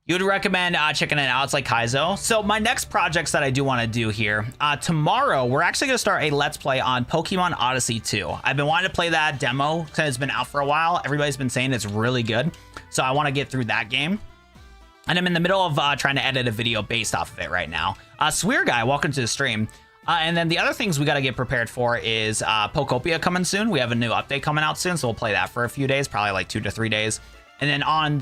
You would recommend checking it out. It's like Kaizo. So my next projects that I do want to do here, tomorrow, we're actually going to start a Let's Play on Pokemon Odyssey 2. I've been wanting to play that demo because it's been out for a while. Everybody's been saying it's really good. So I want to get through that game. And I'm in the middle of trying to edit a video based off of it right now. Swear Guy, welcome to the stream. And then the other things we got to get prepared for is Pokopia coming soon. We have a new update coming out soon, so we'll play that for a few days, probably like 2 to 3 days. And then on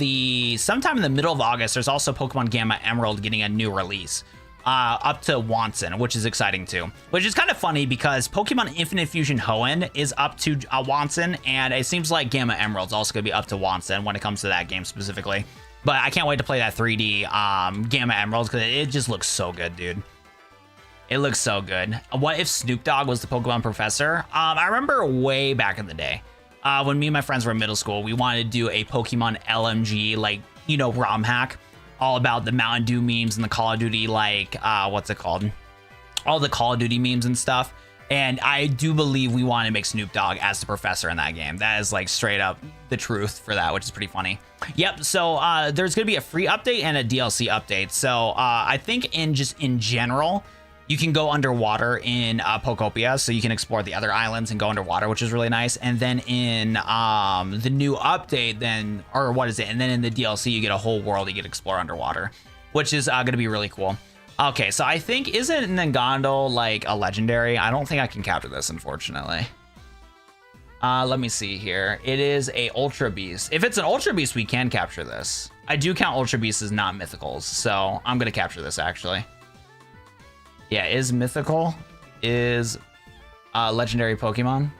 sometime in the middle of August, there's also Pokemon Gamma Emerald getting a new release up to Watson, which is exciting too. Which is kind of funny because Pokemon Infinite Fusion Hoenn is up to Watson, and it seems like Gamma Emerald's also going to be up to Watson when it comes to that game specifically. But I can't wait to play that 3D Gamma Emerald because it just looks so good, dude. It looks so good. What if Snoop Dogg was the Pokemon professor? I remember way back in the day. When me and my friends were in middle school, we wanted to do a Pokemon LMG, like, you know, ROM hack, all about the Mountain Dew memes and the Call of Duty, like, what's it called? All the Call of Duty memes and stuff. And I do believe we want to make Snoop Dogg as the professor in that game. That is like straight up the truth for that, which is pretty funny. Yep. So there's going to be a free update and a DLC update. So I think in general, you can go underwater in Pokopia, so you can explore the other islands and go underwater, which is really nice. And then in the new update, and then in the DLC, you get a whole world you get to explore underwater, which is going to be really cool. Okay, so I think, isn't Nagando like a legendary? I don't think I can capture this, unfortunately. Let me see here. It is a Ultra Beast. If it's an Ultra Beast, we can capture this. I do count Ultra Beasts as not mythicals, so I'm going to capture this, actually. Yeah, is mythical, is legendary Pokemon.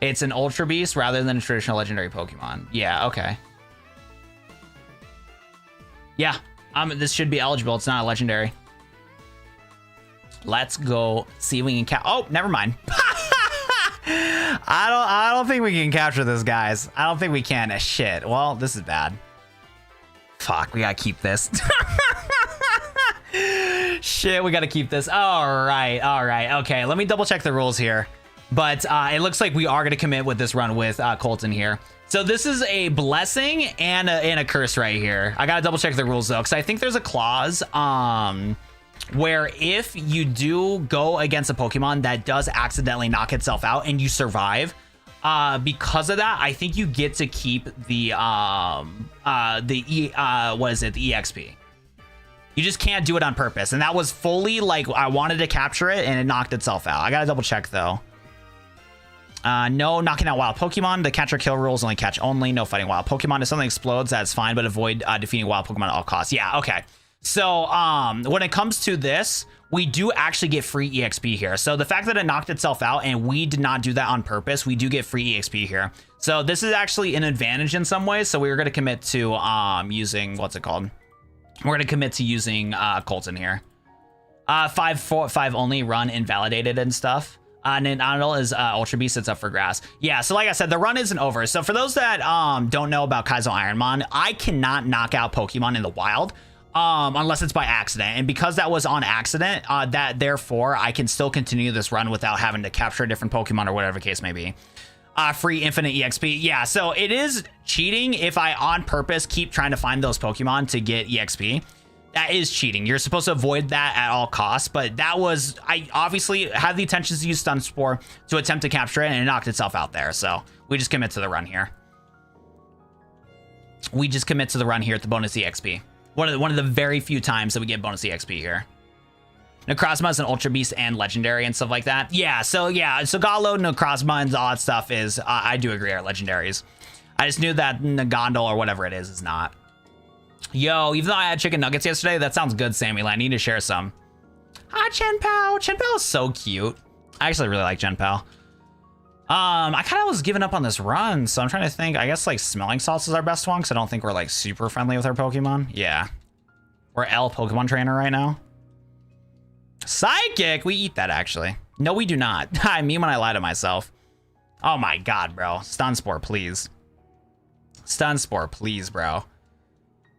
It's an Ultra Beast rather than a traditional legendary Pokemon. Yeah, okay. Yeah, this should be eligible. It's not a legendary. Let's go see if we can oh, never mind. I don't think we can capture this, guys. I don't think we can. Shit. Well, this is bad. Fuck, we gotta keep this. Shit, we gotta keep this. All right. Okay, let me double check the rules here. But it looks like we are gonna commit with this run with Colton here. So this is a blessing and a curse right here. I gotta double check the rules though, because I think there's a clause where if you do go against a Pokemon that does accidentally knock itself out and you survive, because of that, I think you get to keep the EXP. You just can't do it on purpose. And that was fully like, I wanted to capture it and it knocked itself out. I gotta double check though. No knocking out wild Pokemon. The catch or kill rules only catch only. No fighting wild Pokemon. If something explodes, that's fine, but avoid defeating wild Pokemon at all costs. Yeah, okay. So when it comes to this, we do actually get free EXP here. So the fact that it knocked itself out and we did not do that on purpose, we do get free EXP here. So this is actually an advantage in some ways. So we were going to commit to using, what's it called? We're going to commit to using Colton here. 5 only, run invalidated and stuff. And then Anil is Ultra Beast. It's up for grass. Yeah, so like I said, the run isn't over. So for those that don't know about Kaizo Ironmon, I cannot knock out Pokemon in the wild unless it's by accident. And because that was on accident, therefore I can still continue this run without having to capture a different Pokemon or whatever the case may be. Free infinite EXP. Yeah, so it is cheating if I on purpose keep trying to find those Pokemon to get EXP. That is cheating. You're supposed to avoid that at all costs, but that was, I obviously had the intentions to use Stun Spore to attempt to capture it, and it knocked itself out there. So we just commit to the run here. We just commit to the run here at the bonus EXP. One of the very few times that we get bonus EXP here. Necrozma is an Ultra Beast and Legendary and stuff like that. Yeah, so Galo, Necrozma, and all that stuff is, I do agree, are Legendaries. I just knew that Nagando or whatever it is not. Yo, even though I had chicken nuggets yesterday, that sounds good, Sammy. I need to share some. Hi, Chen Pao. Chen Pao is so cute. I actually really like Chen Pao. I kind of was giving up on this run, so I'm trying to think. I guess like Smelling Salts is our best one, because I don't think we're like super friendly with our Pokemon. Yeah. We're L Pokemon Trainer right now. Psychic! We eat that, actually. No, we do not. I mean when I lie to myself. Oh my god, bro. Stun Spore, please. Stun Spore, please, bro.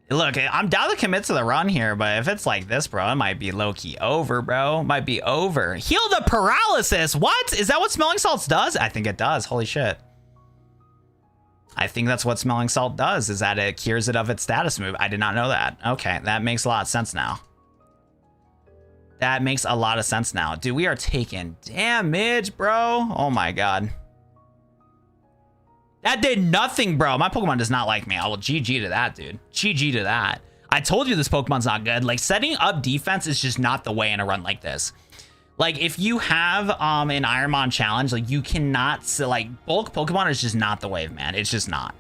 Look, I'm down to commit to the run here, but if it's like this, bro, it might be low-key over, bro. Might be over. Heal the paralysis! What? Is that what Smelling Salts does? I think it does. Holy shit. I think that's what smelling salt does, is that it cures it of its status move. I did not know that. Okay, that makes a lot of sense now. That makes a lot of sense now. Dude, we are taking damage, bro. Oh my god. That did nothing, bro. My Pokemon does not like me. I will GG to that, dude. GG to that. I told you this Pokemon's not good. Like, setting up defense is just not the way in a run like this. Like, if you have an Ironmon challenge, like, you cannot, like, bulk Pokemon is just not the wave, man. It's just not.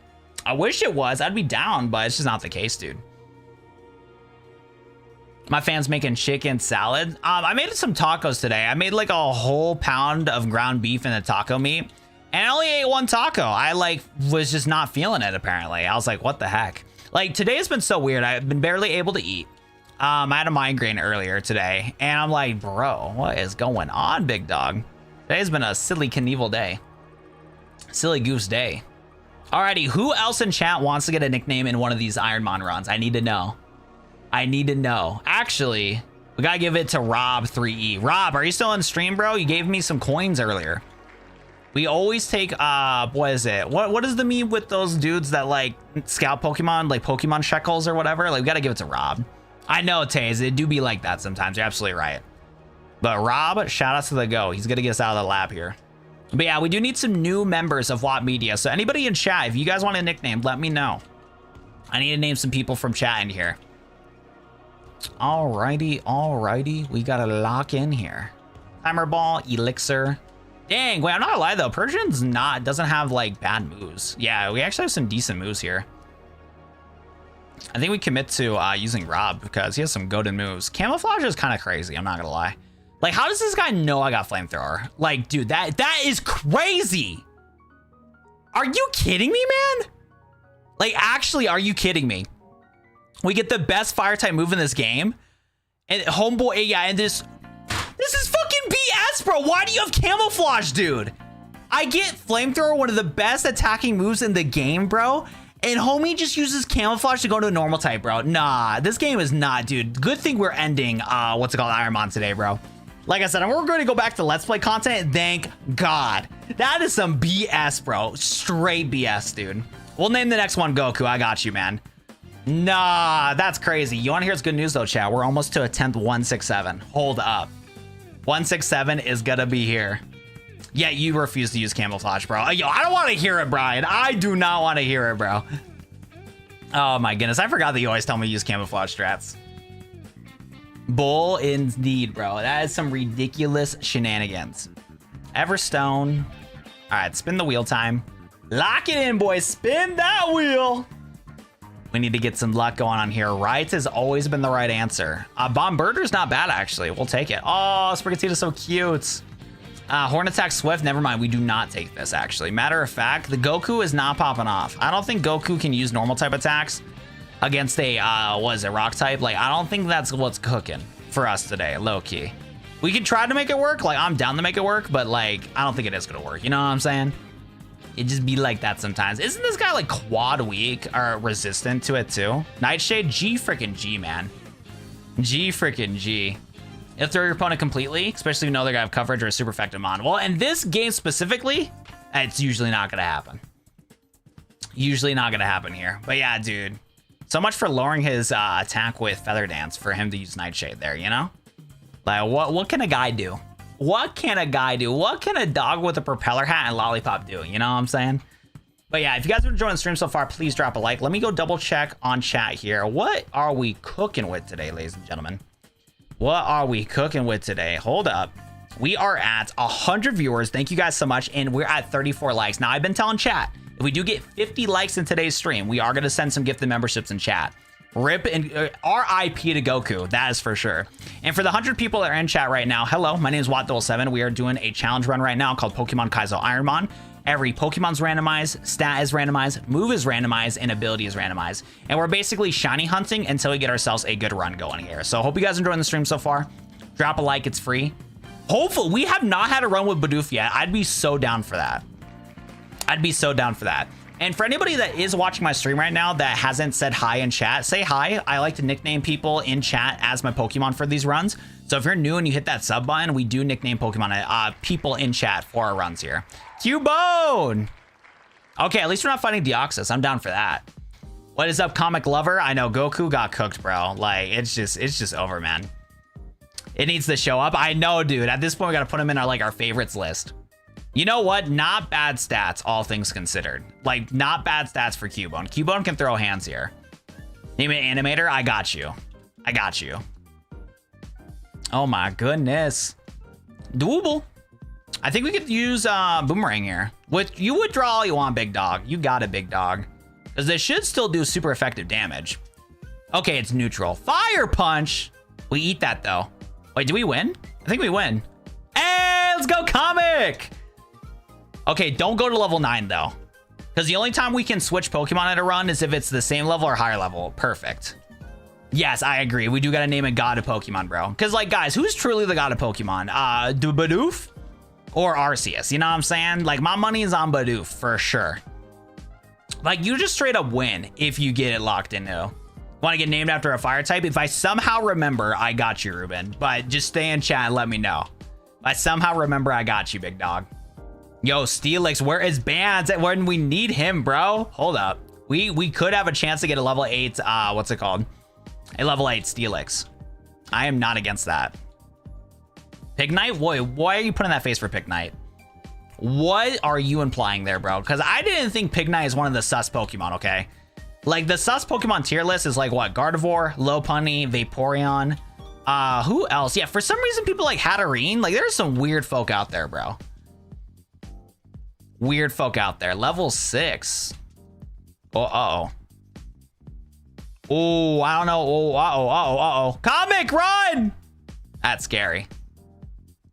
I wish it was. I'd be down, but it's just not the case, dude. My fans making chicken salad. I made some tacos today. I made, like, a whole pound of ground beef in the taco meat. And I only ate one taco. I, like, was just not feeling it, apparently. I was like, what the heck? Like, today has been so weird. I've been barely able to eat. I had a migraine earlier today, and I'm like, bro, what is going on, big dog? Today's been a silly Knievel day. Silly goose day. Alrighty, who else in chat wants to get a nickname in one of these Ironmon runs? I need to know. I need to know. Actually, we gotta give it to Rob3E. Rob, are you still on stream, bro? You gave me some coins earlier. We always take, what is it? What is the meme with those dudes that, like, scout Pokemon, like Pokemon shekels or whatever? Like, we gotta give it to Rob. I know, Taze, it do be like that sometimes. You're absolutely right. But Rob, shout out to the go. He's gonna get us out of the lab here. But yeah, we do need some new members of Watt Media. So anybody in chat, if you guys want a nickname, let me know. I need to name some people from chat in here. Alrighty, alrighty. We gotta lock in here. Timer ball, elixir. Dang, wait, I'm not gonna lie though. Persian's doesn't have like bad moves. Yeah, we actually have some decent moves here. I think we commit to using Rob because he has some golden moves. Camouflage is kind of crazy, I'm not gonna lie. Like, how does this guy know I got flamethrower? Like, dude, that is crazy. Are you kidding me, man? Like, actually, are you kidding me? We get the best fire type move in this game. And homeboy, yeah, and this is fucking BS, bro. Why do you have camouflage, dude? I get flamethrower, one of the best attacking moves in the game, bro. And homie just uses camouflage to go to a normal type, bro. Nah, this game is not, dude. Good thing we're ending, what's it called, Ironmon today, bro. Like I said, we're going to go back to Let's Play content. Thank God. That is some BS, bro. Straight BS, dude. We'll name the next one Goku. I got you, man. Nah, that's crazy. You want to hear some good news, though, chat? We're almost to attempt 167. Hold up. 167 is going to be here. Yeah, you refuse to use camouflage, bro. Yo, I don't want to hear it, Brian. I do not want to hear it, bro. Oh, my goodness. I forgot that you always tell me to use camouflage strats. Bull indeed, bro. That is some ridiculous shenanigans. Everstone. All right, spin the wheel time. Lock it in, boys. Spin that wheel. We need to get some luck going on here. Right has always been the right answer. Bombirder's not bad, actually. We'll take it. Oh, Sprigatito's so cute. Horn Attack Swift. Never mind. We do not take this, actually. Matter of fact, the Goku is not popping off. I don't think Goku can use normal type attacks against a, what is it, rock type? Like, I don't think that's what's cooking for us today, low key. We could try to make it work. Like, I'm down to make it work, but, like, I don't think it is going to work. You know what I'm saying? It just be like that sometimes. Isn't this guy, like, quad weak or resistant to it, too? Nightshade, G freaking G, man. G freaking G. It'll throw your opponent completely, especially if you know they're going to have coverage or a super effective mon. Well, in this game specifically, it's usually not going to happen. Usually not going to happen here. But, yeah, dude. So much for lowering his attack with Feather Dance for him to use Nightshade there, you know? Like, what can a guy do? What can a guy do? What can a dog with a propeller hat and lollipop do? You know what I'm saying? But yeah, if you guys have been enjoying the stream so far, please drop a like. Let me go double check on chat here. What are we cooking with today, ladies and gentlemen? What are we cooking with today? Hold up. We are at 100 viewers. Thank you guys so much. And we're at 34 likes. Now, I've been telling chat, if we do get 50 likes in today's stream, we are going to send some gifted memberships in chat. RIP and RIP to Goku, that is for sure. And for the 100 people that are in chat right now, hello, my name is Watt7. We are doing a challenge run right now called Pokemon Kaizo Ironmon. Every Pokemon's randomized, stat is randomized, move is randomized, and ability is randomized. And we're basically shiny hunting until we get ourselves a good run going here. So hope you guys are enjoying the stream so far. Drop a like, it's free. Hopefully, we have not had a run with Bidoof yet. I'd be so down for that. I'd be so down for that. And for anybody that is watching my stream right now that hasn't said hi in chat, say hi. I like to nickname people in chat as my Pokemon for these runs. So if you're new and you hit that sub button, we do nickname Pokemon people in chat for our runs here. Cubone! Okay, at least we're not fighting Deoxys. I'm down for that. What is up, Comic Lover? I know Goku got cooked, bro. Like, it's just over, man. It needs to show up. I know, dude. At this point, we got to put him in our favorites list. You know what? Not bad stats, all things considered. Like, not bad stats for Cubone. Cubone can throw hands here. Name an animator. I got you. I got you. Oh my goodness. Doable. I think we could use Boomerang here. You withdraw all you want, big dog. You got it, big dog. Because this should still do super effective damage. Okay, it's neutral. Fire Punch. We eat that, though. Wait, do we win? I think we win. Hey, let's go, Comic. Okay, don't go to level 9, though. Because the only time we can switch Pokemon in a run is if it's the same level or higher level. Perfect. Yes, I agree. We do got to name a god of Pokemon, bro. Because, like, guys, who's truly the god of Pokemon? Bidoof or Arceus? You know what I'm saying? Like, my money is on Bidoof for sure. Like, you just straight up win if you get it locked into. Want to get named after a fire type? If I somehow remember, I got you, Ruben. But just stay in chat and let me know. If I somehow remember, I got you, big dog. Yo, Steelix, where is Bands when we need him, bro? Hold up. We could have a chance to get a level 8, what's it called? A level 8 Steelix. I am not against that. Pignite? Why are you putting that face for Pignite? What are you implying there, bro? Because I didn't think Pignite is one of the sus Pokemon, okay? Like, the sus Pokemon tier list is like, what? Gardevoir, Lopunny, Vaporeon. Who else? Yeah, for some reason, people like Hatterene. Like, there's some weird folk out there, bro. Weird folk out there. Level 6. Oh, uh-oh. Oh, I don't know. Oh, uh-oh, uh-oh, uh-oh. Comic, run! That's scary.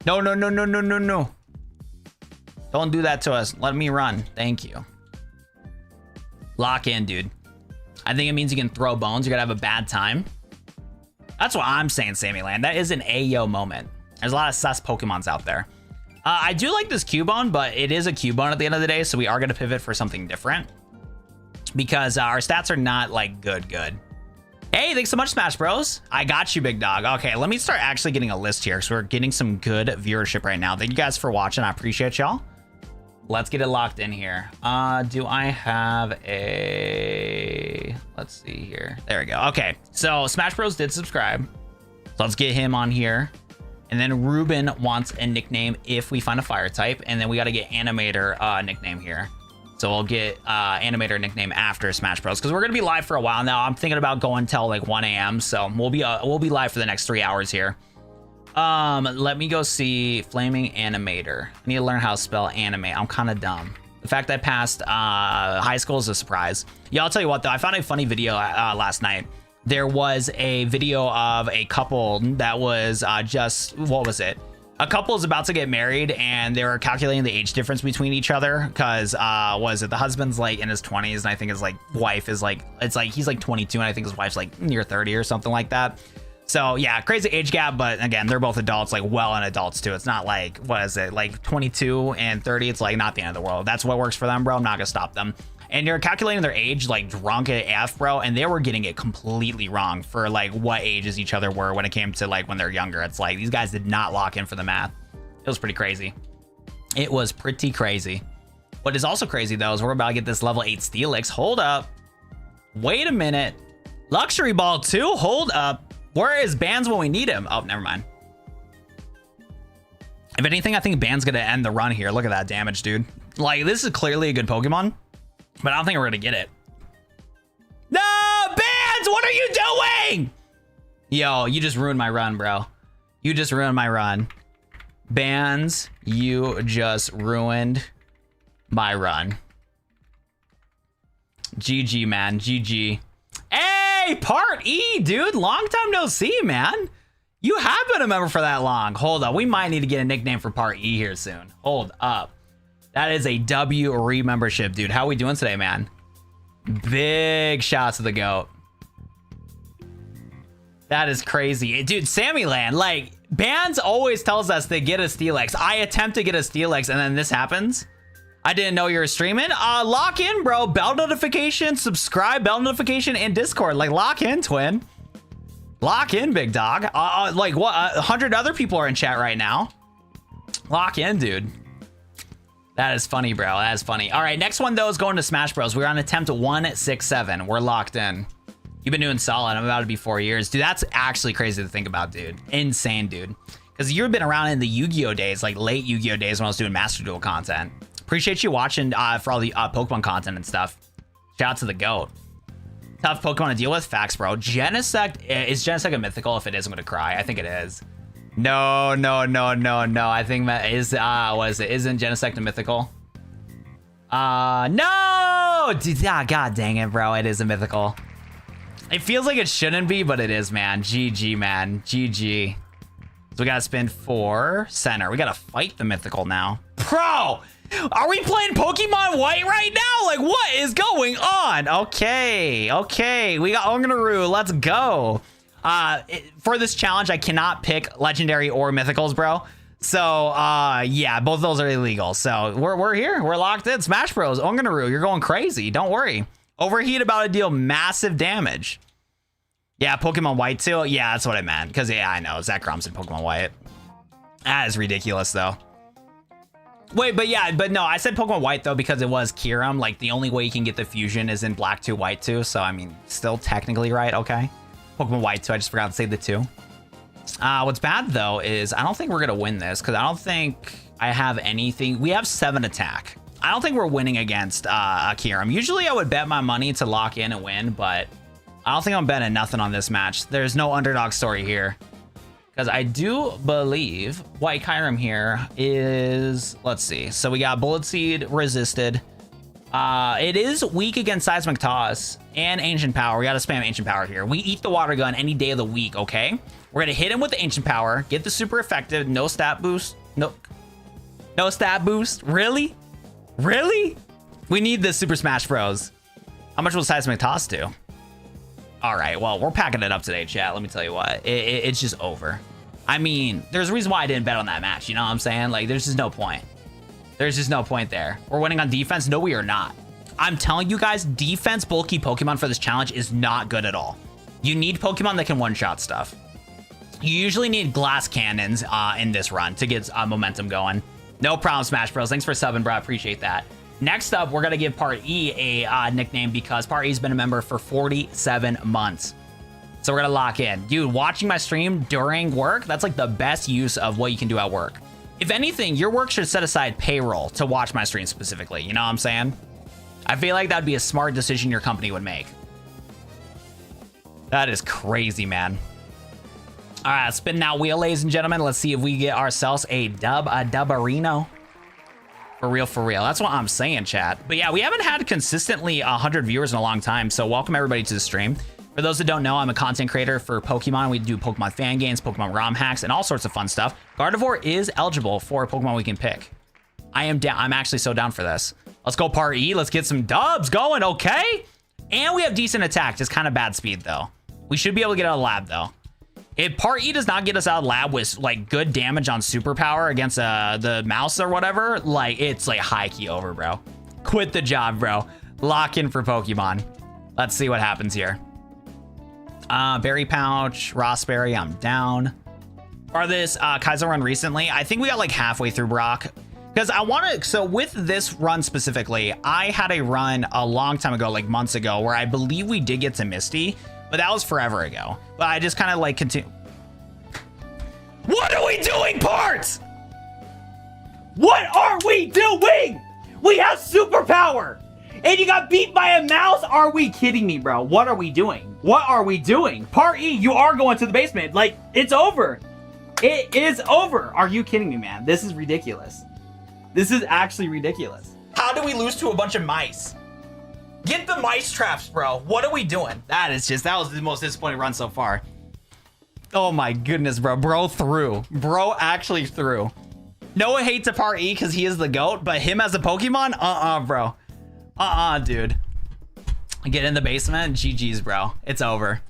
No, no, no, no, no, no, no. Don't do that to us. Let me run. Thank you. Lock in, dude. I think it means you can throw bones. You're gonna have a bad time. That's what I'm saying, Sammy Land. That is an Ayo moment. There's a lot of sus Pokemons out there. I do like this Cubone, but it is a Cubone at the end of the day, so we are gonna pivot for something different. Because our stats are not, like, good. Hey, thanks so much, Smash Bros. I got you, big dog. Okay, let me start actually getting a list here, so we're getting some good viewership right now. Thank you guys for watching. I appreciate y'all. Let's get it locked in here. Do I have a... Let's see here. There we go. Okay, so Smash Bros did subscribe. So let's get him on here. And then Ruben wants a nickname if we find a fire type. And then we got to get Animator nickname here. So we'll get Animator nickname after Smash Bros. Because we're going to be live for a while now. I'm thinking about going till like 1 a.m. So we'll be live for the next 3 hours here. Let me go see Flaming Animator. I need to learn how to spell animate. I'm kind of dumb. The fact that I passed high school is a surprise. Yeah, I'll tell you what, though. I found a funny video last night. There was a video of a couple that was just, what was it? A couple is about to get married and they were calculating the age difference between each other because was it the husband's like in his 20s and I think his like wife is like, it's like he's like 22 and I think his wife's like near 30 or something like that. So yeah, crazy age gap, but again, they're both adults, like well in adults too. It's not like, what is it, like 22 and 30? It's like not the end of the world. That's what works for them, bro. I'm not gonna stop them. And you're calculating their age like drunk AF, bro, and they were getting it completely wrong for like what ages each other were when it came to like when they're younger. It's like these guys did not lock in for the math. It was pretty crazy. It was pretty crazy. What is also crazy though is we're about to get this level 8 Steelix. Hold up. Wait a minute. Luxury Ball 2? Hold up. Where is Bands when we need him? Oh, never mind. If anything, I think Band's gonna end the run here. Look at that damage, dude. Like, this is clearly a good Pokemon, but I don't think we're gonna get it. No, Bands, what are you doing? Yo, you just ruined my run, bro. You just ruined my run. Bands, you just ruined my run. GG, man, GG. Hey, Part E, dude. Long time no see, man. You have been a member for that long. Hold up. We might need to get a nickname for Part E here soon. Hold up. That is a W re-membership, dude. How are we doing today, man? Big shots to the GOAT. That is crazy. Dude, Sammy Land, like, Bands always tells us to get a Steelix. I attempt to get a Steelix, and then this happens. I didn't know you were streaming. Lock in, bro. Bell notification, subscribe, bell notification, and Discord. Like, lock in, twin. Lock in, big dog. Like, what? 100 other people are in chat right now. Lock in, dude. That is funny, bro. That is funny. All right, next one, though, is going to Smash Bros. We're on attempt 167. We're locked in. You've been doing solid. I'm about to be 4 years. Dude, that's actually crazy to think about, dude. Insane, dude. Because you've been around in the Yu-Gi-Oh days, like late Yu-Gi-Oh days when I was doing Master Duel content. Appreciate you watching for all the Pokemon content and stuff. Shout out to the GOAT. Tough Pokemon to deal with. Facts, bro. Genesect. Is Genesect a mythical? If it is, I'm going to cry. I think it is. No. I think that is, what is it? Isn't Genesect a mythical? No! Dude, God dang it, bro. It is a mythical. It feels like it shouldn't be, but it is, man. GG, man. GG. So we got to spin 4 center. We got to fight the mythical now. Bro! Are we playing Pokemon White right now? Like, what is going on? Okay. We got Ongaroo. Let's go. For this challenge, I cannot pick legendary or mythicals, bro. So, yeah, both of those are illegal. So we're here. We're locked in. Smash Bros. Ongaroo, you're going crazy. Don't worry. Overheat about to deal massive damage. Yeah, Pokemon White too. Yeah, that's what I meant. Because, yeah, I know. Zach Crom's in Pokemon White. That is ridiculous, though. Wait, but no, I said Pokemon White, though, because it was Kyurem. Like, the only way you can get the fusion is in Black 2, White 2. So, I mean, still technically right. Okay. Pokemon White 2. I just forgot to say the 2. What's bad, though, is I don't think we're going to win this because I don't think I have anything. We have 7 attack. I don't think we're winning against Kyurem. Usually, I would bet my money to lock in and win, but I don't think I'm betting nothing on this match. There's no underdog story here. Because I do believe White Kyurem here is, let's see. So we got Bullet Seed resisted. It is weak against Seismic Toss and Ancient Power. We got to spam Ancient Power here. We eat the Water Gun any day of the week, okay? We're going to hit him with the Ancient Power, get the super effective, no stat boost. No stat boost. Really? Really? We need this Super Smash Bros. How much will Seismic Toss do? All right, well, we're packing it up today, chat. Let me tell you what. It's just over. I mean, there's a reason why I didn't bet on that match. You know what I'm saying? Like, there's just no point. There's just no point there. We're winning on defense. No, we are not. I'm telling you guys, defense bulky Pokemon for this challenge is not good at all. You need Pokemon that can one-shot stuff. You usually need glass cannons in this run to get momentum going. No problem, Smash Bros. Thanks for subbing, bro. I appreciate that. Next up, we're going to give Part E a nickname because Part E's been a member for 47 months. So we're going to lock in. Dude, watching my stream during work, that's like the best use of what you can do at work. If anything, your work should set aside payroll to watch my stream specifically. You know what I'm saying? I feel like that'd be a smart decision your company would make. That is crazy, man. All right, spin that wheel, ladies and gentlemen. Let's see if we get ourselves a dubarino. For real. That's what I'm saying, chat. But yeah, we haven't had consistently 100 viewers in a long time. So welcome everybody to the stream. For those that don't know, I'm a content creator for Pokemon. We do Pokemon fan games, Pokemon ROM hacks, and all sorts of fun stuff. Gardevoir is eligible for a Pokemon we can pick. I am down. I'm actually so down for this. Let's go Part E. Let's get some dubs going, okay? And we have decent attack, just kind of bad speed, though. We should be able to get out of the lab, though. If Part E does not get us out of the lab with like good damage on superpower against the mouse or whatever, like it's like high key over, bro. Quit the job, bro. Lock in for Pokemon. Let's see what happens here. Berry Pouch, Rossberry, I'm down. For this Kaizo run recently, I think we got like halfway through Brock. Because I want to, so with this run specifically, I had a run a long time ago, like months ago, where I believe we did get to Misty. But that was forever ago. But I just kind of like continue. What are we doing, Parts? What are we doing? We have superpower. And you got beat by a mouse? Are we kidding me, bro? What are we doing? What are we doing? Part E, you are going to the basement. Like, it's over. It is over. Are you kidding me, man? This is ridiculous. This is actually ridiculous. How do we lose to a bunch of mice? Get the mice traps, bro. What are we doing? That was the most disappointing run so far. Oh my goodness, bro. Bro threw. Bro actually threw. No hate to Part E because he is the GOAT, but him as a Pokemon? Bro. Dude. Get in the basement. GG's, bro. It's over.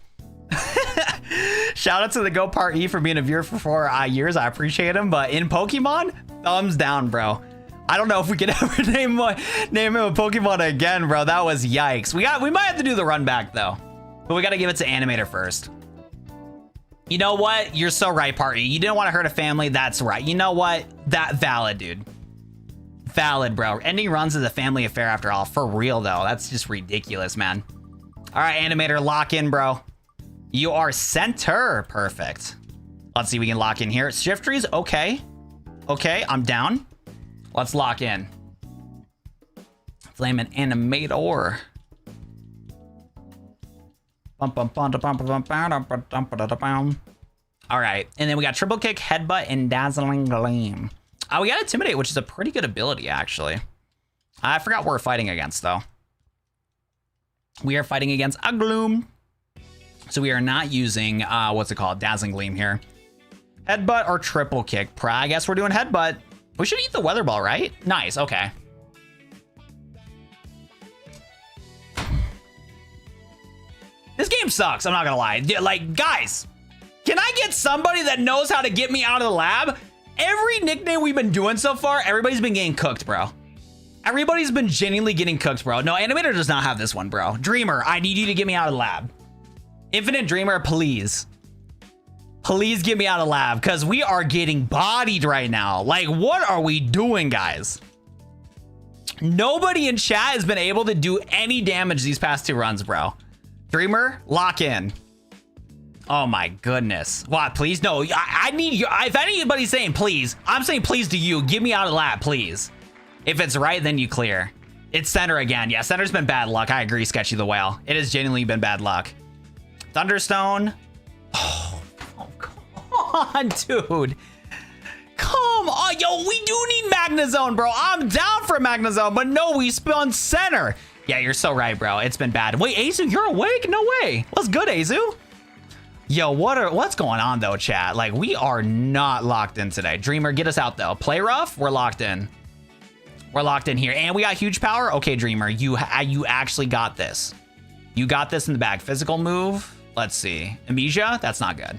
Shout out to the GOAT Part E for being a viewer for 4 years. I appreciate him, but in Pokemon, thumbs down, bro. I don't know if we could ever name him a Pokemon again, bro. That was yikes. We might have to do the run back though, but we got to give it to Animator first. You know what? You're so right, Party. You didn't want to hurt a family. That's right. You know what? That valid, dude. Valid, bro. Ending runs is a family affair after all. For real, though. That's just ridiculous, man. All right, Animator, lock in, bro. You are center. Perfect. Let's see if we can lock in here. Shift trees, okay. Okay, I'm down. Let's lock in. Flame and Animator. All right, and then we got triple kick, headbutt, and dazzling gleam. We got intimidate, which is a pretty good ability, actually. I forgot what we're fighting against, though. We are fighting against a gloom. So we are not using, what's it called? Dazzling gleam here. Headbutt or triple kick. I guess we're doing headbutt. We should eat the weather ball, right? Nice, okay. This game sucks, I'm not gonna lie. Like, guys, can I get somebody that knows how to get me out of the lab? Every nickname we've been doing so far, everybody's been getting cooked, bro. Everybody's been genuinely getting cooked, bro. No, Animator does not have this one, bro. Dreamer, I need you to get me out of the lab. Infinite Dreamer, please. Please get me out of the lab, because we are getting bodied right now. Like, what are we doing, guys? Nobody in chat has been able to do any damage these past 2 runs, bro. Dreamer, lock in. Oh my goodness. What, please? No, I need you. If anybody's saying please, I'm saying please to you. Get me out of the lab, please. If it's right, then you clear. It's center again. Yeah, center's been bad luck. I agree, Sketchy the Whale. It has genuinely been bad luck. Thunderstone. Oh, come on, dude. Come on. Yo, we do need Magnezone, bro. I'm down for Magnezone, but no, we spun center. Yeah, you're so right, bro. It's been bad. Wait, Azu, you're awake? No way. What's good, Azu? Yo, what's going on, though, chat? Like, we are not locked in today. Dreamer, get us out, though. Play rough. We're locked in. We're locked in here. And we got huge power. Okay, Dreamer, you actually got this. You got this in the bag. Physical move. Let's see. Amnesia. That's not good.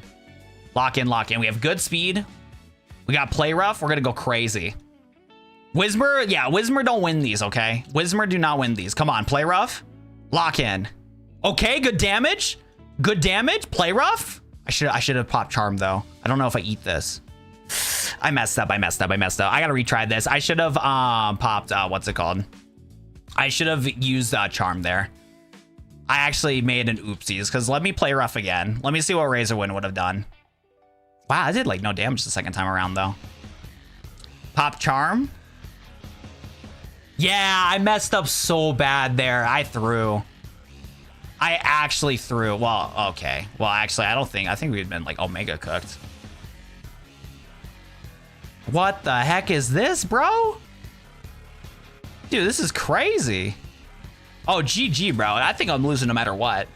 Lock in, lock in. We have good speed. We got play rough. We're going to go crazy. Whismer. Yeah, Whismer don't win these, okay? Whismer do not win these. Come on, play rough. Lock in. Okay, good damage. Good damage. Play rough. I should have popped charm, though. I don't know if I eat this. I messed up. I messed up. I gotta retry this. I should have popped what's it called? I should have used charm there. I actually made an oopsies, because let me play rough again. Let me see what Razor Wind would have done. Wow, I did like no damage the second time around, though. Pop charm. Yeah, I messed up so bad there. I actually threw. Well, okay. Well, actually, I think we'd been like Omega cooked. What the heck is this, bro? Dude, this is crazy. Oh, GG, bro. I think I'm losing no matter what.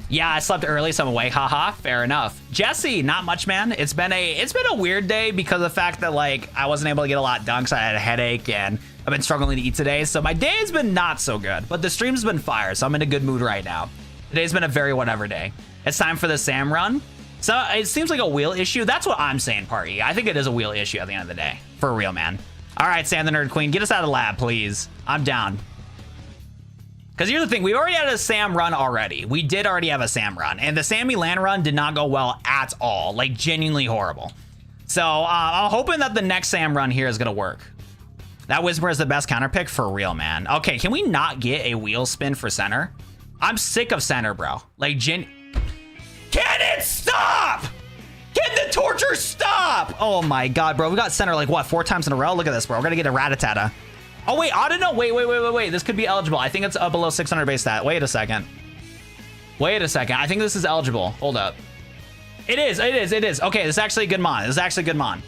Yeah, I slept early, so I'm awake. Haha, fair enough. Jesse, not much, man. It's been a weird day because of the fact that like I wasn't able to get a lot done because I had a headache and I've been struggling to eat today. So my day has been not so good, but the stream's been fire, so I'm in a good mood right now. Today's been a very whatever day. It's time for the Sam run. So it seems like a wheel issue. That's what I'm saying, Party. I think it is a wheel issue at the end of the day. For real, man. All right, Sam the Nerd Queen, get us out of the lab, please. I'm down. Because here's the thing, we already had a Sam run already. We did already have a Sam run, and the Sammy Land run did not go well at all, like genuinely horrible. So I'm hoping that the next Sam run here is gonna work. That Whisper is the best counter pick for real, man. Okay, can we not get a wheel spin for center? I'm sick of center, bro. Like Can it stop? Can the torture stop? Oh my God, bro. We got center like what, 4 times in a row? Look at this, bro. We're gonna get a Rattata. Oh wait, I don't know. Wait. This could be eligible. I think it's below 600 base stat. Wait a second. I think this is eligible. Hold up. It is. Okay, this is actually a good mon.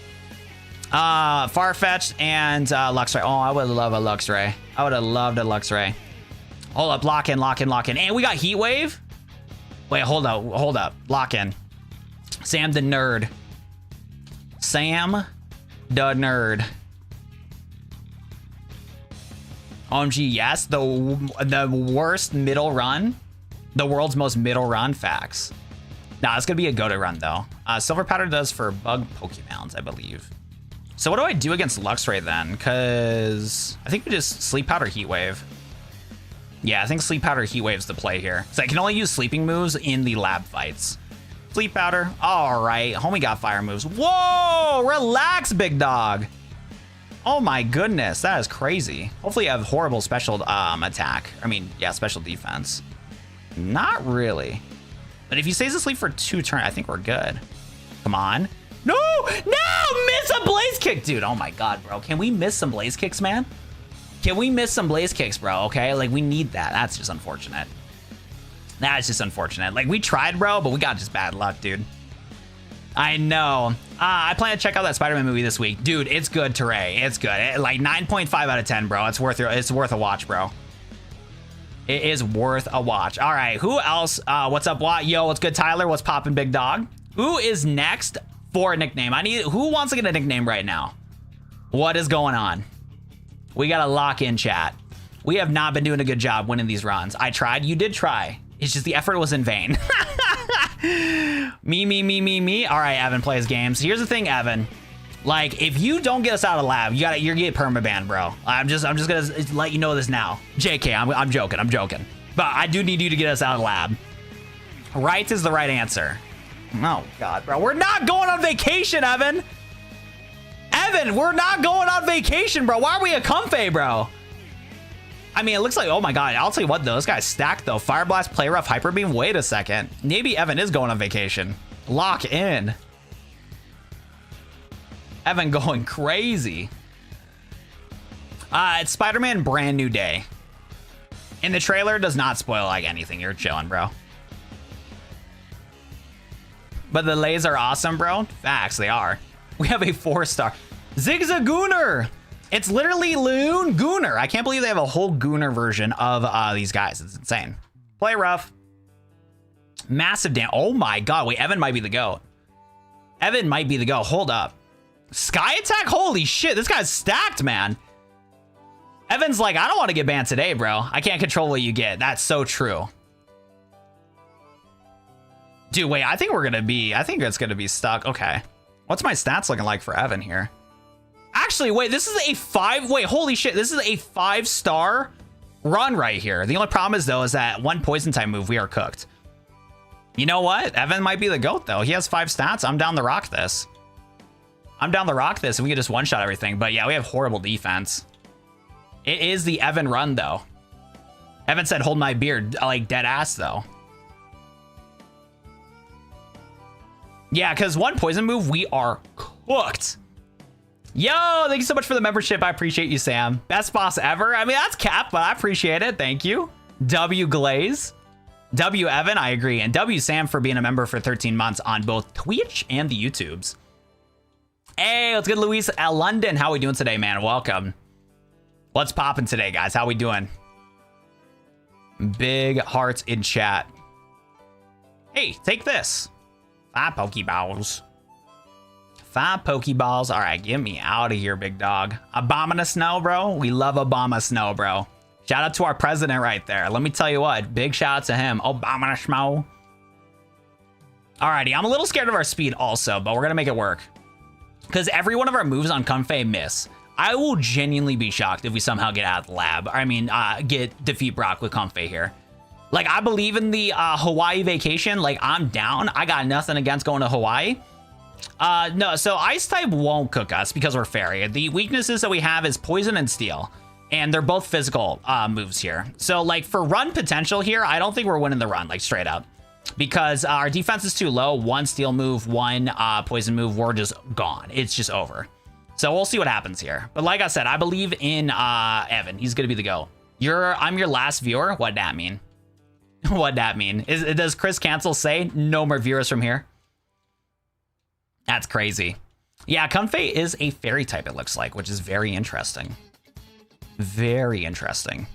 Farfetch'd and Luxray. Oh, I would love a Luxray. I would have loved a Luxray. Hold up, lock in. And we got Heat Wave. Wait, hold up. Lock in. Sam the Nerd. OMG, yes, the worst middle run, the world's most middle run. Facts. Nah, it's gonna be a go-to run though. Silver Powder does for bug Pokemons, I believe. So what do I do against Luxray then? Cause I think we just Sleep Powder Heat Wave. Yeah, I think Sleep Powder Heat Wave's the play here. So I can only use sleeping moves in the lab fights. Sleep Powder. All right, homie got fire moves. Whoa, relax, big dog. Oh my goodness, that is crazy. Hopefully you have horrible special attack. I mean, yeah, special defense. Not really. But if he stays asleep for 2 turns, I think we're good. Come on. No! No! Miss a blaze kick! Dude, oh my god, bro. Can we miss some blaze kicks, man? Can we miss some blaze kicks, bro? Okay, like, we need that. That's just unfortunate. That's just unfortunate. Like, we tried, bro, but we got just bad luck, dude. I know. I plan to check out that Spider-Man movie this week. Dude, it's good, Teray. It's good. Like 9.5 out of 10, bro. It's worth a watch, bro. It is worth a watch. All right, who else? What's up, Watt? Yo, what's good, Tyler? What's poppin', big dog? Who is next for a nickname? Who wants to get a nickname right now? What is going on? We got to lock in, chat. We have not been doing a good job winning these runs. I tried. You did try. It's just the effort was in vain. Me. All right, Evan plays games. Here's the thing, Evan. Like, if you don't get us out of the lab, you're get permaban, bro. I'm just gonna let you know this now. JK, I'm joking. But I do need you to get us out of the lab. Right is the right answer. Oh god, bro. We're not going on vacation, Evan. Evan, we're not going on vacation, bro. Why are we a comfy, bro? I mean, it looks like, oh my god, I'll tell you what, though. This guy's stacked, though. Fire Blast, Play Rough, Hyper Beam. Wait a second. Maybe Evan is going on vacation. Lock in. Evan going crazy. It's Spider-Man Brand New Day. And the trailer does not spoil, like, anything. You're chilling, bro. But the lays are awesome, bro. Facts, they are. We have a 4-star. Zigzagooner. It's literally Loon Gooner. I can't believe they have a whole Gooner version of these guys. It's insane. Play rough. Massive damage. Oh my god. Wait, Evan might be the GOAT. Evan might be the GOAT. Hold up. Sky attack? Holy shit. This guy's stacked, man. Evan's like, I don't want to get banned today, bro. I can't control what you get. That's so true. Dude, wait. I think it's going to be stuck. Okay. What's my stats looking like for Evan here? Actually, wait, this is a 5. Wait, holy shit. This is a 5-star run right here. The only problem is, though, is that one poison type move, we are cooked. You know what? Evan might be the GOAT, though. He has 5 stats. I'm down to rock this. I'm down to rock this, and we can just one-shot everything. But yeah, we have horrible defense. It is the Evan run, though. Evan said, hold my beard, like dead ass, though. Yeah, because one poison move, we are cooked. Yo, thank you so much for the membership. I appreciate you, Sam. Best boss ever. I mean, that's cap, but I appreciate it. Thank you. W Glaze. W Evan, I agree. And W Sam for being a member for 13 months on both Twitch and the YouTubes. Hey, what's good, Luis at London? How we doing today, man? Welcome. What's popping today, guys? How we doing? Big hearts in chat. Hey, take this. 5 Pokeballs. 5 Pokeballs. All right, get me out of here, big dog. Obama Snow, bro. We love Obama Snow, bro. Shout out to our president right there. Let me tell you what. Big shout out to him. Obama Snow. Alrighty, I'm a little scared of our speed also, but we're going to make it work. Because every one of our moves on Comfey miss. I will genuinely be shocked if we somehow get out of the lab. I mean, defeat Brock with Comfey here. Like, I believe in the Hawaii vacation. Like, I'm down. I got nothing against going to Hawaii. No, so Ice type won't cook us because we're Fairy. The weaknesses that we have is Poison and Steel. And they're both physical moves here. So, like, for run potential here, I don't think we're winning the run, like, straight up. Because our defense is too low. 1 Steel move, 1 Poison move, we're just gone. It's just over. So we'll see what happens here. But like I said, I believe in Evan. He's going to be the GOAT. I'm your last viewer? What'd that mean? What'd that mean? Does Chris Cancel say no more viewers from here? That's crazy. Yeah, Comfey is a fairy type, it looks like, which is very interesting. Very interesting.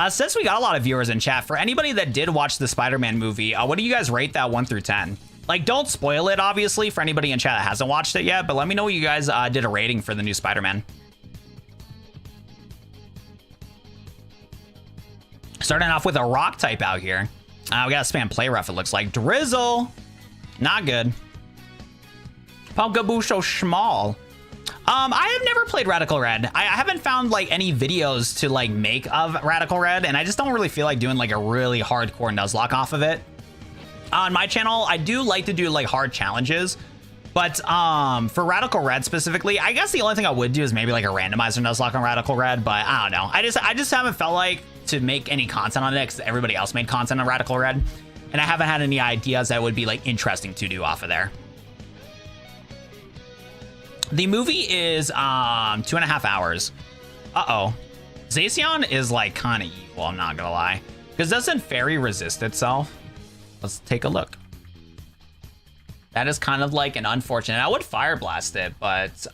Since we got a lot of viewers in chat, for anybody that did watch the Spider-Man movie, what do you guys rate that 1 through 10? Like, don't spoil it, obviously, for anybody in chat that hasn't watched it yet, but let me know what you guys did a rating for the new Spider-Man. Starting off with a rock type out here. We gotta spam play rough, it looks like. Drizzle. Not good. Punkabusho Schmal. I have never played Radical Red. I haven't found like any videos to like make of Radical Red, and I just don't really feel like doing like a really hardcore Nuzlocke off of it. On my channel, I do like to do like hard challenges, But for Radical Red specifically, I guess the only thing I would do is maybe like a randomizer Nuzlocke on Radical Red, but I don't know. I just haven't felt like to make any content on it because everybody else made content on Radical Red, and I haven't had any ideas that would be like interesting to do off of there. The movie is 2.5 hours. Uh-oh. Zacian is like kind of evil, I'm not gonna lie. Because doesn't Fairy resist itself? Let's take a look. That is kind of like an unfortunate. I would Fire Blast it, but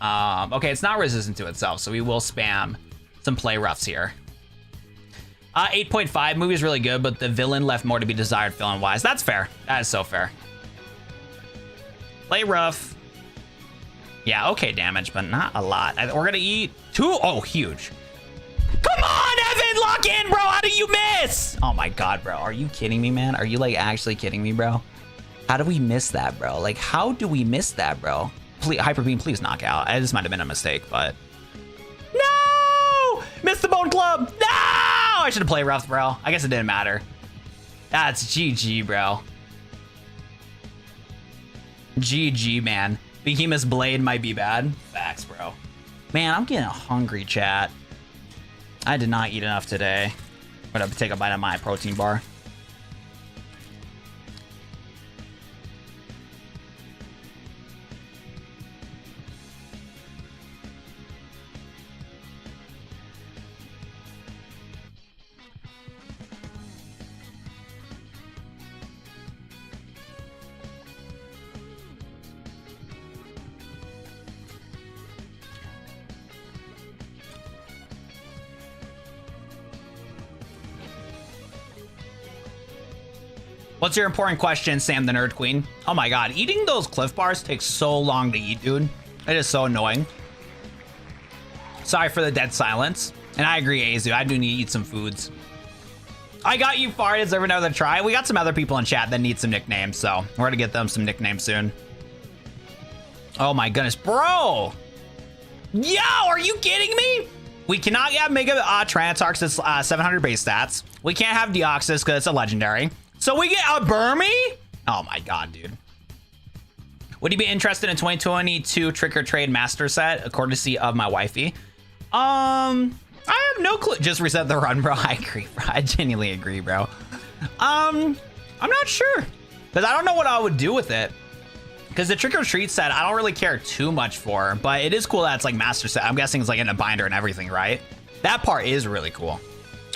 okay, it's not resistant to itself, so we will spam some play roughs here. 8.5, movie is really good, but the villain left more to be desired villain-wise. That's fair. That is so fair. Play rough. Yeah, okay damage, but not a lot. We're gonna eat 2. Oh, huge. Come on, Evan, lock in, bro. How do you miss? Oh my God, bro. Are you kidding me, man? Are you like actually kidding me, bro? How do we miss that, bro? Like, how do we miss that, bro? Please, Hyper Beam, please knock out. This might have been a mistake, but no! Missed the Bone Club. No! I should have played rough, bro. I guess it didn't matter. That's GG, bro. GG, man. Behemoth's Blade might be bad. Facts, bro. Man, I'm getting hungry, chat. I did not eat enough today. I'm gonna take a bite of my protein bar. What's your important question, Sam the Nerd Queen? Oh my God, eating those Cliff Bars takes so long to eat, dude. It is so annoying. Sorry for the dead silence. And I agree, Azu, I do need to eat some foods. I got you, Far. Deserve another try. We got some other people in chat that need some nicknames, so we're gonna get them some nicknames soon. Oh my goodness, bro. Yo, are you kidding me? We cannot have Mega Tranatarks, it's 700 base stats. We can't have Deoxys because it's a legendary. So we get a Burmy? Oh my God, dude. Would you be interested in 2022 Trick or Trade Master Set, a courtesy of my wifey? I have no clue. Just reset the run, bro. I agree, bro. I genuinely agree, bro. I'm not sure. Because I don't know what I would do with it. Because the Trick or Treat set, I don't really care too much for. But it is cool that it's like Master Set. I'm guessing it's like in a binder and everything, right? That part is really cool.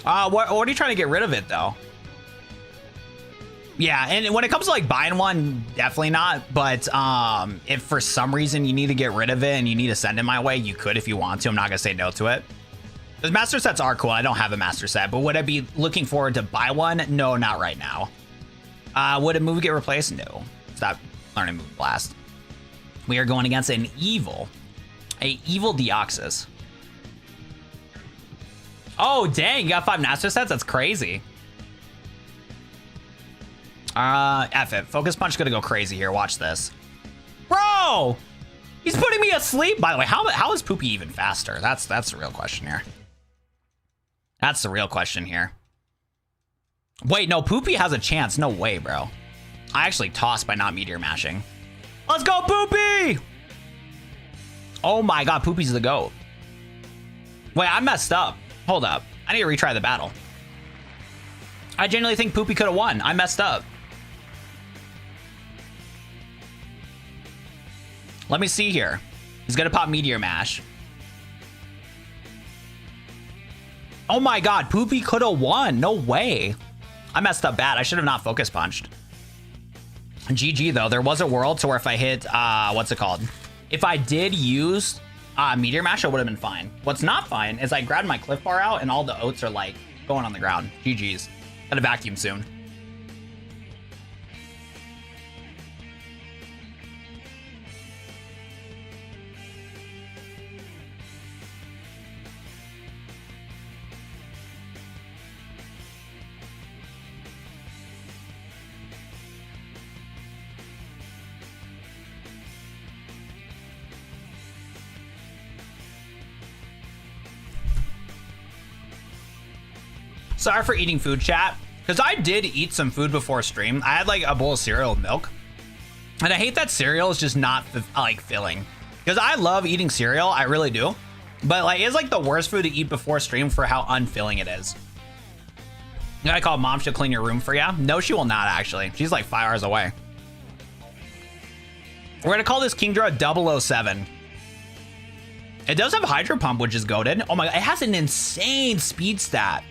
What are you trying to get rid of it, though? Yeah, and when it comes to like buying one, definitely not. But if for some reason you need to get rid of it and you need to send it my way, you could if you want to. I'm not gonna say no to it. Those master sets are cool. I don't have a master set, but would I be looking forward to buy one? No, not right now. Would a move get replaced? No. Stop learning Move Blast. We are going against an evil Deoxys. Oh dang, you got 5 master sets? That's crazy. F it. Focus Punch gonna go crazy here. Watch this. Bro! He's putting me asleep. By the way, how is Poopy even faster? That's the real question here. That's the real question here. Wait, no, Poopy has a chance. No way, bro. I actually tossed by not Meteor Mashing. Let's go, Poopy! Oh my God, Poopy's the GOAT. Wait, I messed up. Hold up. I need to retry the battle. I genuinely think Poopy could have won. I messed up. Let me see here. He's gonna pop Meteor Mash. Oh my God, Poopy could have won. No way. I messed up bad. I should have not Focus Punched. GG though. There was a world to where if I hit, what's it called? If I did use Meteor Mash, I would have been fine. What's not fine is I grabbed my Cliff Bar out and all the oats are like going on the ground. GG's. Gotta vacuum soon. Sorry for eating food, chat. Because I did eat some food before stream. I had like a bowl of cereal with milk. And I hate that cereal is just not like filling, because I love eating cereal, I really do, but like it's like the worst food to eat before stream for how unfilling it is. I call mom, she'll clean your room for you. No, she will not actually. She's like 5 hours away. We're gonna call this Kingdra 007. It does have Hydro Pump, which is goated. Oh my god, it has an insane speed stat.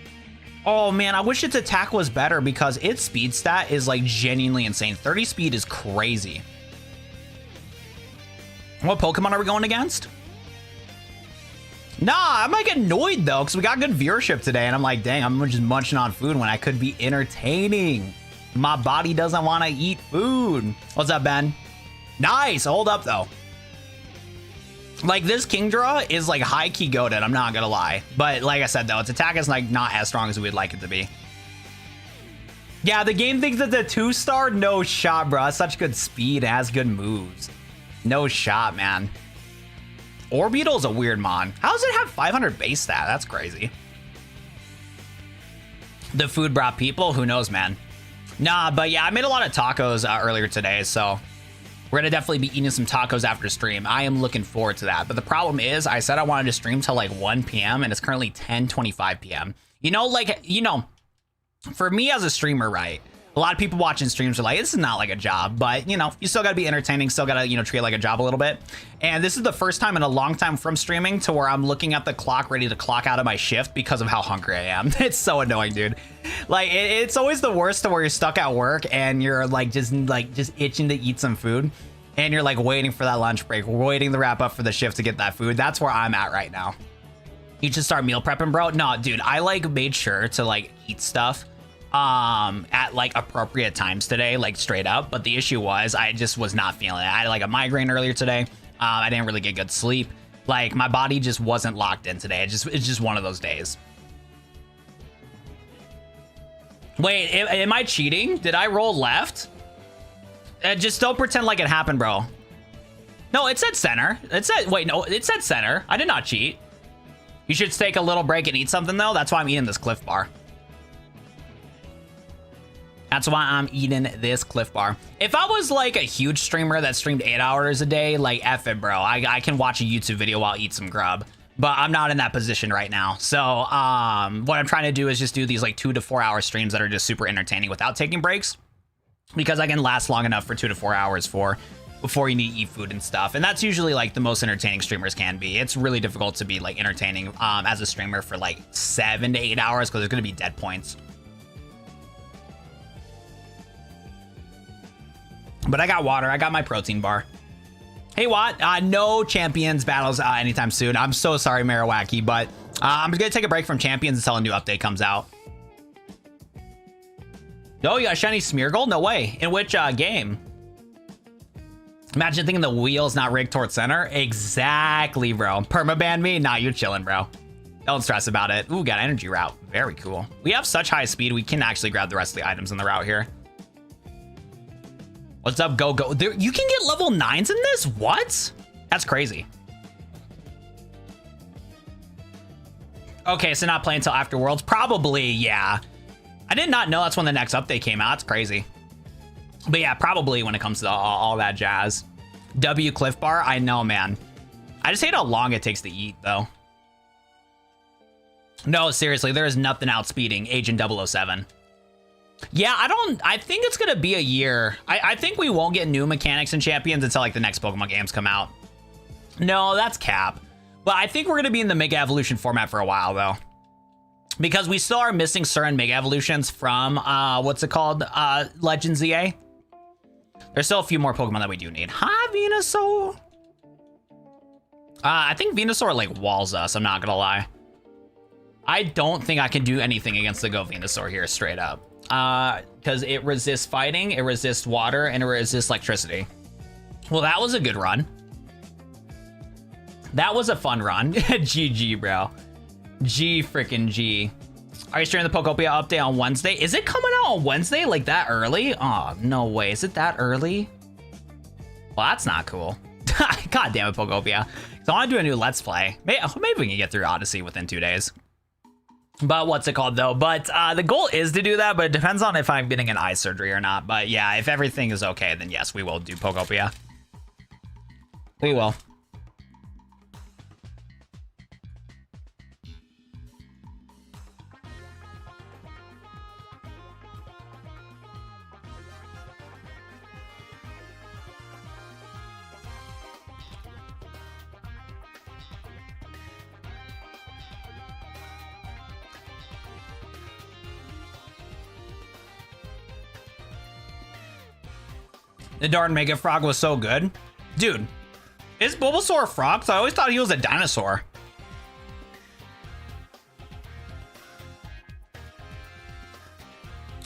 Oh man, I wish its attack was better because its speed stat is like genuinely insane. 30 speed is crazy. What Pokemon are we going against? Nah, I'm like annoyed though, because we got good viewership today, and I'm like, dang, I'm just munching on food when I could be entertaining. My body doesn't want to eat food. What's up, Ben? Nice, hold up though. Like this Kingdra is like high key goated, I'm not gonna lie. But like I said though, its attack is like not as strong as we'd like it to be. Yeah, the game thinks it's a 2-star. No shot, bro. It's such good speed, it has good moves. No shot, man. Orbeetle is a weird mon. How does it have 500 base stat? That's crazy. The food brought people, who knows, man. Nah, but yeah, I made a lot of tacos earlier today, so we're gonna definitely be eating some tacos after stream. I am looking forward to that. But the problem is, I said I wanted to stream till like 1 p.m. and it's currently 10:25 p.m. You know, like, you know, for me as a streamer, right? A lot of people watching streams are like, this is not like a job, but you know, you still gotta be entertaining, still gotta, you know, treat it like a job a little bit. And this is the first time in a long time from streaming to where I'm looking at the clock ready to clock out of my shift because of how hungry I am. It's so annoying, dude. Like it's always the worst to where you're stuck at work and you're like just itching to eat some food. And you're like waiting for that lunch break, waiting to wrap up for the shift to get that food. That's where I'm at right now. You should start meal prepping, bro. No, dude, I like made sure to like eat stuff at like appropriate times today, like straight up. But the issue was I just was not feeling it. I had like a migraine earlier today. I didn't really get good sleep. Like my body just wasn't locked in today. It's just one of those days. Wait, am I cheating? Did I roll left? Just don't pretend like it happened, bro. No, it said center. It said, wait, no, it said center. I did not cheat. You should take a little break and eat something though. That's why I'm eating this Cliff Bar. That's why I'm eating this Cliff Bar. If I was like a huge streamer that streamed 8 hours a day, like F it, bro. I can watch a YouTube video while I eat some grub. But I'm not in that position right now. So what I'm trying to do is just do these like 2 to 4 hour streams that are just super entertaining without taking breaks. Because I can last long enough for 2 to 4 hours before you need to eat food and stuff. And that's usually like the most entertaining streamers can be. It's really difficult to be like entertaining as a streamer for like 7 to 8 hours because there's going to be dead points. But I got water. I got my protein bar. Hey, Watt. No Champions battles anytime soon. I'm so sorry, Marowaki, but I'm going to take a break from Champions until a new update comes out. Oh, you got shiny Smeargle? No way. In which game? Imagine thinking the wheel's not rigged towards center. Exactly, bro. Permaban me? Nah, you're chilling, bro. Don't stress about it. Ooh, got energy route. Very cool. We have such high speed, we can actually grab the rest of the items in the route here. What's up, go? There, you can get level 9s in this? What? That's crazy. Okay, so not playing until after Worlds? Probably, yeah. I did not know that's when the next update came out. That's crazy. But yeah, probably when it comes to all that jazz. W Cliff Bar? I know, man. I just hate how long it takes to eat, though. No, seriously, there is nothing outspeeding Agent 007. Yeah, I think it's going to be a year. I think we won't get new mechanics and champions until like the next Pokemon games come out. No, that's cap. But I think we're going to be in the Mega Evolution format for a while, though. Because we still are missing certain Mega Evolutions from, what's it called? Legends ZA. There's still a few more Pokemon that we do need. Hi, Venusaur. I think Venusaur, like, walls us, I'm not gonna lie. I don't think I can do anything against the Go Venusaur here, straight up. Because it resists fighting, it resists water, and it resists electricity. Well, that was a good run. That was a fun run. GG, bro. G freaking G. Are you streaming the Pokopia update on Wednesday? Is it coming out on Wednesday like that early? Oh, no way. Is it that early? Well, that's not cool. God damn it, Pokopia. So I want to do a new Let's Play. Maybe we can get through Odyssey within 2 days. But what's it called though? But the goal is to do that, but it depends on if I'm getting an eye surgery or not. But yeah, if everything is okay, then yes, we will do Pokopia. We will. The darn Mega Frog was so good. Dude, is Bulbasaur a frog? 'Cause I always thought he was a dinosaur.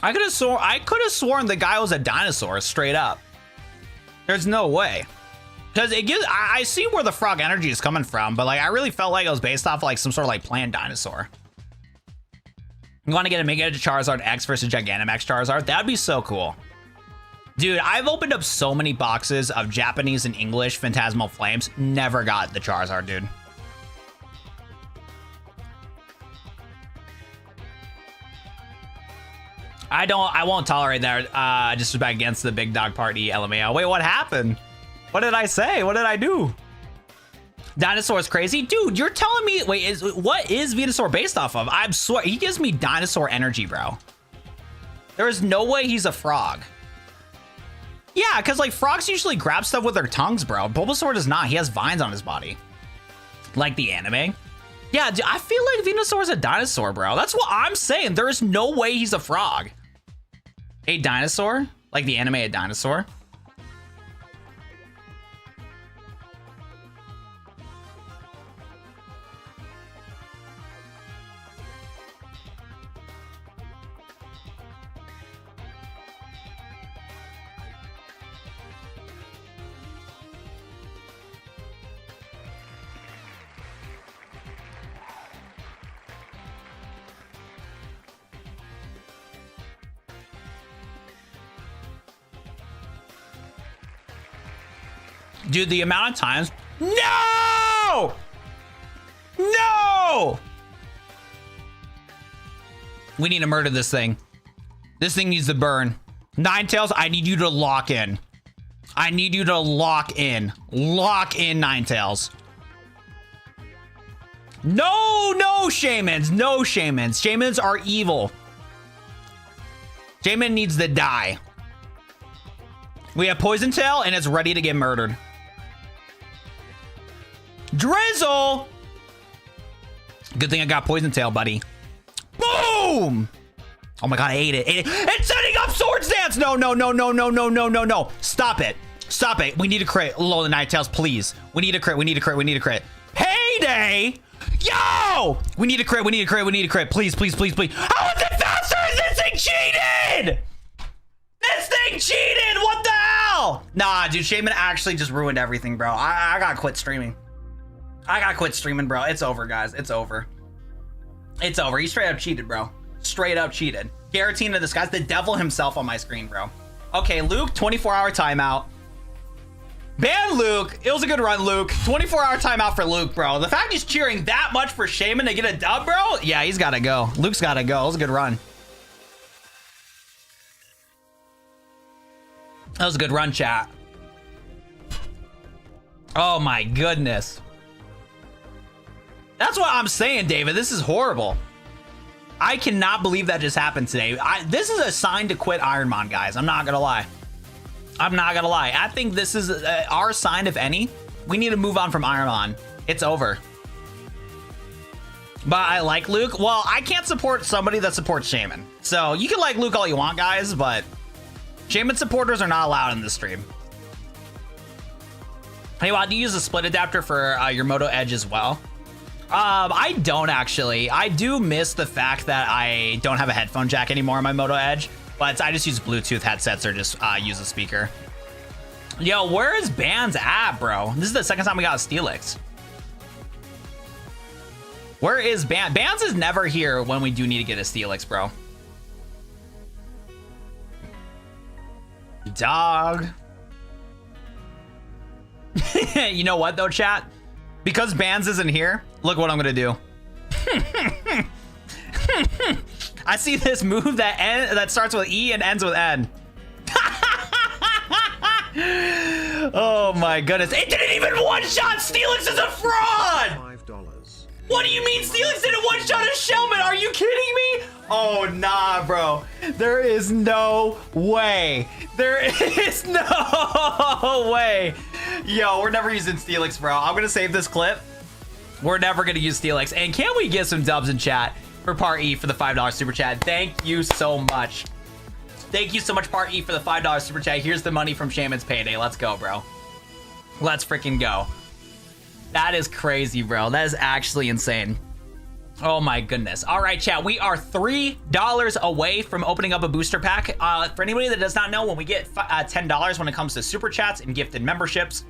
I could have sworn the guy was a dinosaur straight up. There's no way. Because it gives, I see where the frog energy is coming from, but like I really felt like it was based off like some sort of like planned dinosaur. You want to get a Mega Charizard X versus Gigantamax Charizard? That'd be so cool. Dude, I've opened up so many boxes of Japanese and English Phantasmal Flames. Never got the Charizard, dude. I won't tolerate that disrespect against the big dog party, LMAO. Wait, what happened? What did I say? What did I do? Dinosaur's crazy? Dude, you're telling me, wait, what is Venusaur based off of? I swear, he gives me dinosaur energy, bro. There is no way he's a frog. Yeah, because like frogs usually grab stuff with their tongues, bro. Bulbasaur does not. He has vines on his body. Like the anime. Yeah, dude, I feel like Venusaur is a dinosaur, bro. That's what I'm saying. There is no way he's a frog. A dinosaur? Like the anime, a dinosaur? Dude, the amount of times... No! No! We need to murder this thing. This thing needs to burn. Ninetales, I need you to lock in. I need you to lock in. Lock in, Ninetales. No, no, Shamans. No, Shamans. Shamans are evil. Shaman needs to die. We have Poison Tail, and it's ready to get murdered. Drizzle! Good thing I got Poison Tail, buddy. Boom! Oh my god, I ate it. It's setting up Swords Dance! No, no, no, no, no, no, no, no, no. Stop it. Stop it. We need a crit. Low the Ninetales, please. We need a crit. We need a crit. We need a crit. Payday! Yo! We need a crit. We need a crit. We need a crit. Please, please, please, please. How is it faster? This thing cheated! This thing cheated! What the hell? Nah, dude, Shaman actually just ruined everything, bro. I gotta quit streaming. I gotta quit streaming, bro. It's over, guys. It's over. It's over. He straight up cheated, bro. Straight up cheated. Garatina, this guy's the devil himself on my screen, bro. Okay, Luke, 24-hour timeout. Ban Luke. It was a good run, Luke. 24-hour timeout for Luke, bro. The fact he's cheering that much for Shaman to get a dub, bro? Yeah, he's gotta go. Luke's gotta go. It was a good run. That was a good run, chat. Oh my goodness. That's what I'm saying, David. This is horrible. I cannot believe that just happened today. This is a sign to quit Ironmon, guys. I'm not gonna lie. I'm not gonna lie. I think this is our sign, if any. We need to move on from Ironmon. It's over. But I like Luke. Well, I can't support somebody that supports Shaman. So you can like Luke all you want, guys, but Shaman supporters are not allowed in this stream. Hey, well, do you use a split adapter for your Moto Edge as well? I don't actually. I do miss the fact that I don't have a headphone jack anymore on my Moto Edge, but I just use Bluetooth headsets or just use a speaker. Yo, where is Bands at, bro? This is the second time we got a Steelix. Where is Bands? Bands is never here when we do need to get a Steelix, bro. Dog. You know what though, chat? Because Bands isn't here, look what I'm gonna do. I see this move that starts with E and ends with N. Oh my goodness. It didn't even one-shot! Steelix is a fraud! $5. What do you mean Steelix didn't one-shot a Shellman? Are you kidding me? Oh, nah, bro. There is no way. There is no way. Yo, we're never using Steelix, bro. I'm gonna save this clip. We're never gonna use Steelix. And can we get some dubs in chat for Part E for the $5 super chat? Thank you so much. Thank you so much, Part E, for the $5 super chat. Here's the money from Shaman's payday. Let's go, bro. Let's freaking go. That is crazy, bro. That is actually insane. Oh my goodness. All right, chat. We are $3 away from opening up a booster pack. For anybody that does not know, when we get $10 when it comes to super chats and gifted memberships,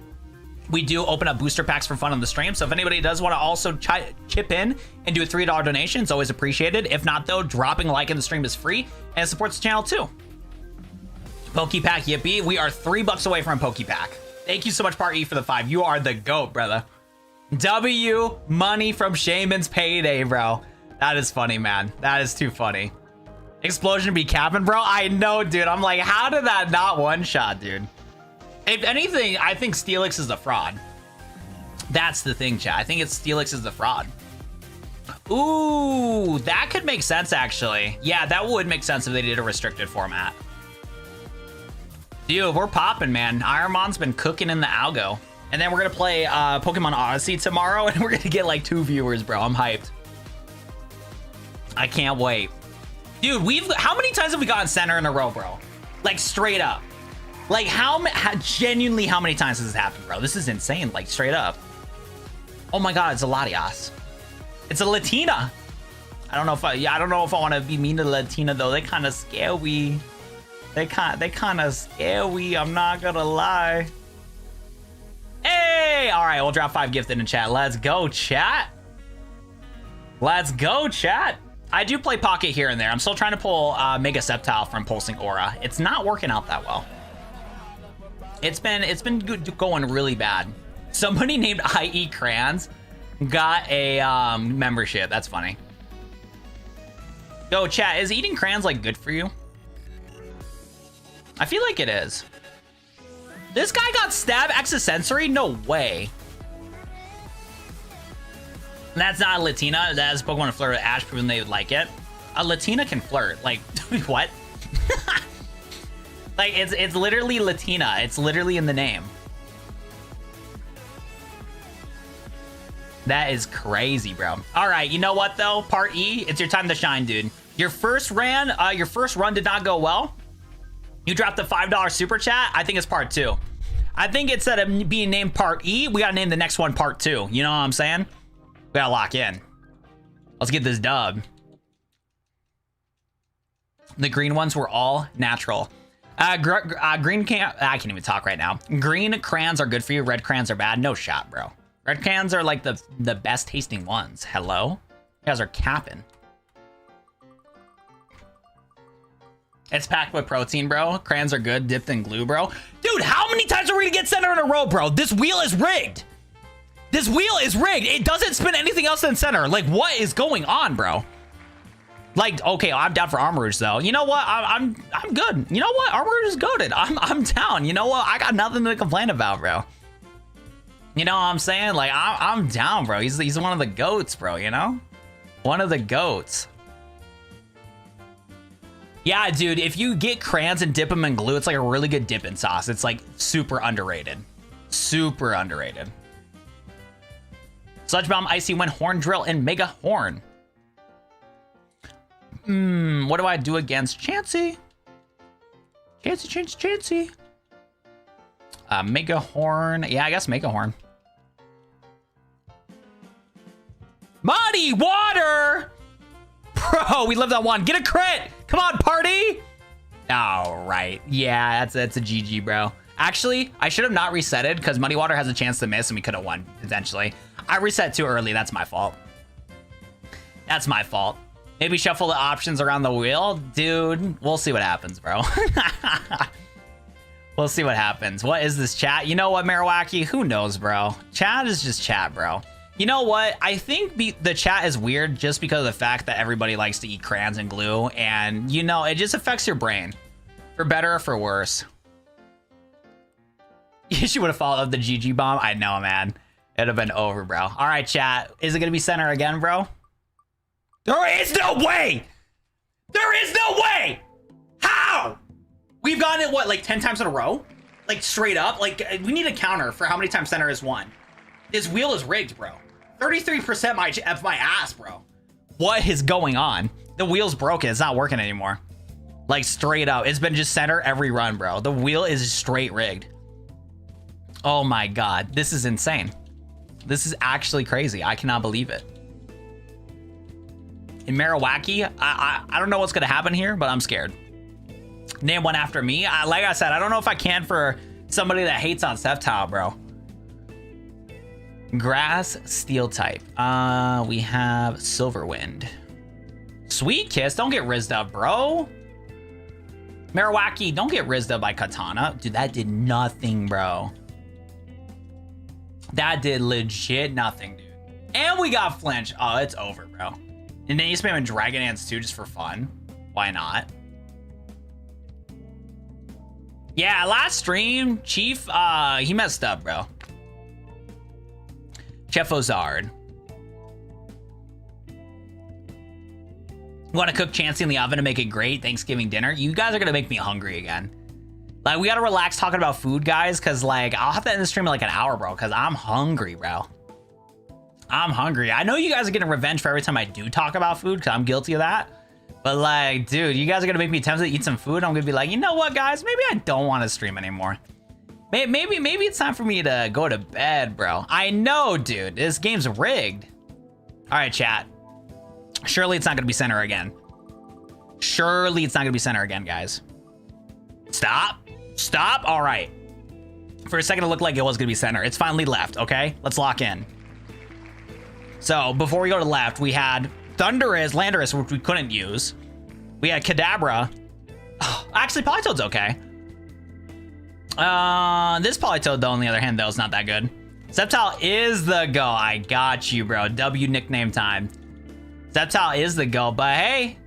we do open up booster packs for fun on the stream. So if anybody does want to also chip in and do a $3 donation, it's always appreciated. If not, though, dropping a like in the stream is free and it supports the channel too. Pokepack, yippee. We are $3 away from a Pokepack. Thank you so much, Part E, for the 5. You are the GOAT, brother. W money from Shaman's payday, bro. That is funny, man. That is too funny. Explosion be capping, bro. I know, dude. I'm like, how did that not one shot, dude? If anything, I think Steelix is the fraud. That's the thing, chat. I think it's Steelix is the fraud. Ooh, that could make sense, actually. Yeah, that would make sense if they did a restricted format. Dude, we're popping, man. Ironmon's been cooking in the algo. And then we're going to play Pokemon Odyssey tomorrow, and we're going to get like 2 viewers, bro. I'm hyped. I can't wait. Dude, how many times have we gotten center in a row, bro? Like, straight up. Like, genuinely, how many times has this happened, bro? This is insane, like, straight up. Oh my god, it's a Latias. It's a Latina. I don't know if I want to be mean to Latina, though. They kind of scary. They kind of scary, I'm not gonna lie. Hey! All right, we'll drop 5 gifted in chat. Let's go, chat. Let's go, chat. I do play Pocket here and there. I'm still trying to pull Mega Sceptile from Pulsing Aura. It's not working out that well. It's been going really bad. Somebody named IE Crayons got a membership. That's funny. Yo, chat, is eating crayons like good for you? I feel like it is. This guy got stabbed extrasensory? No way. That's not a Latina. That is Pokemon to flirt with Ash, proving they would like it. A Latina can flirt. Like, what? Like, it's literally Latina. It's literally in the name. That is crazy, bro. All right, you know what, though? Part E, it's your time to shine, dude. Your first run did not go well. You dropped the $5 super chat. I think it's part 2. I think instead of being named Part E, we gotta name the next one Part 2. You know what I'm saying? We gotta lock in. Let's get this dub. The green ones were all natural. Green can I can't even talk right now. Green crayons are good for you. Red crayons are bad. No shot, bro. Red crayons are like the best tasting ones. Hello? You guys are capping. It's packed with protein, bro. Crayons are good, dipped in glue, bro. Dude, how many times are we gonna get center in a row, bro? This wheel is rigged. This wheel is rigged. It doesn't spin anything else than center. Like, what is going on, bro? Like, okay, I'm down for Armor Rouge, though. You know what? I'm good. You know what? Armor Rouge is goated. I'm down. You know what? I got nothing to complain about, bro. You know what I'm saying? Like, I'm down, bro. He's one of the goats, bro, you know? One of the goats. Yeah, dude, if you get crayons and dip them in glue, it's like a really good dipping sauce. It's like super underrated. Super underrated. Sludge Bomb, Icy Wind, Horn Drill, and Mega Horn. What do I do against Chansey? Chansey. Mega Horn. Yeah, I guess Mega Horn. Muddy Water! Bro, we lived on one. Get a crit! Come on, party! All right. Yeah, that's a GG, bro. Actually, I should have not resetted because Muddy Water has a chance to miss and we could have won, potentially. I reset too early. That's my fault. That's my fault. Maybe shuffle the options around the wheel. Dude, we'll see what happens, bro. We'll see what happens. What is this chat? You know what, Marowaki? Who knows, bro? Chat is just chat, bro. You know what? I think the chat is weird just because of the fact that everybody likes to eat crayons and glue, and you know, it just affects your brain, for better or for worse. You should would have followed up the GG bomb. I know, man. It'd have been over, bro. All right, chat. Is it gonna be center again, bro? There is no way. There is no way. How? We've gotten it what, like 10 times in a row? Like straight up? Like we need a counter for how many times center is won. This wheel is rigged, bro. 33% my ass, bro. What is going on? The wheel's broken. It's not working anymore. Like straight up. It's been just center every run, bro. The wheel is straight rigged. Oh my God. This is insane. This is actually crazy. I cannot believe it. In Marowaki, I don't know what's going to happen here, but I'm scared. Name one after me. Like I said, I don't know if I can for somebody that hates on Sceptile, bro. Grass, steel type. We have Silverwind. Sweet Kiss, don't get rizzed up, bro. Marowaki, don't get rizzed up by Katana. Dude, that did nothing, bro. That did legit nothing, dude. And we got Flinch. Oh, it's over, bro. And then you spam Dragon Dance too, just for fun. Why not? Yeah, last stream, Chief, he messed up, bro. Chef Ozard. Want to cook Chansey in the oven to make it great Thanksgiving dinner? You guys are gonna make me hungry again. Like, we gotta relax talking about food, guys, because like I'll have to end the stream in like an hour, bro, because I'm hungry, bro. I'm hungry. I know you guys are getting revenge for every time I do talk about food, because I'm guilty of that. But like, dude, you guys are gonna make me tempted to eat some food. I'm gonna be like, you know what, guys? Maybe I don't want to stream anymore. Maybe it's time for me to go to bed, bro. I know, dude. This game's rigged. All right, chat. Surely it's not gonna be center again. Surely it's not gonna be center again, guys. Stop. Stop. All right. For a second, it looked like it was gonna be center. It's finally left. Okay, let's lock in. So before we go to left, we had Thundurus, Landorus, which we couldn't use. We had Kadabra. Oh, actually, Politoed's okay. This Politoed, though, on the other hand, though, is not that good. Sceptile is the go. I got you, bro. W nickname time. Sceptile is the go, but hey,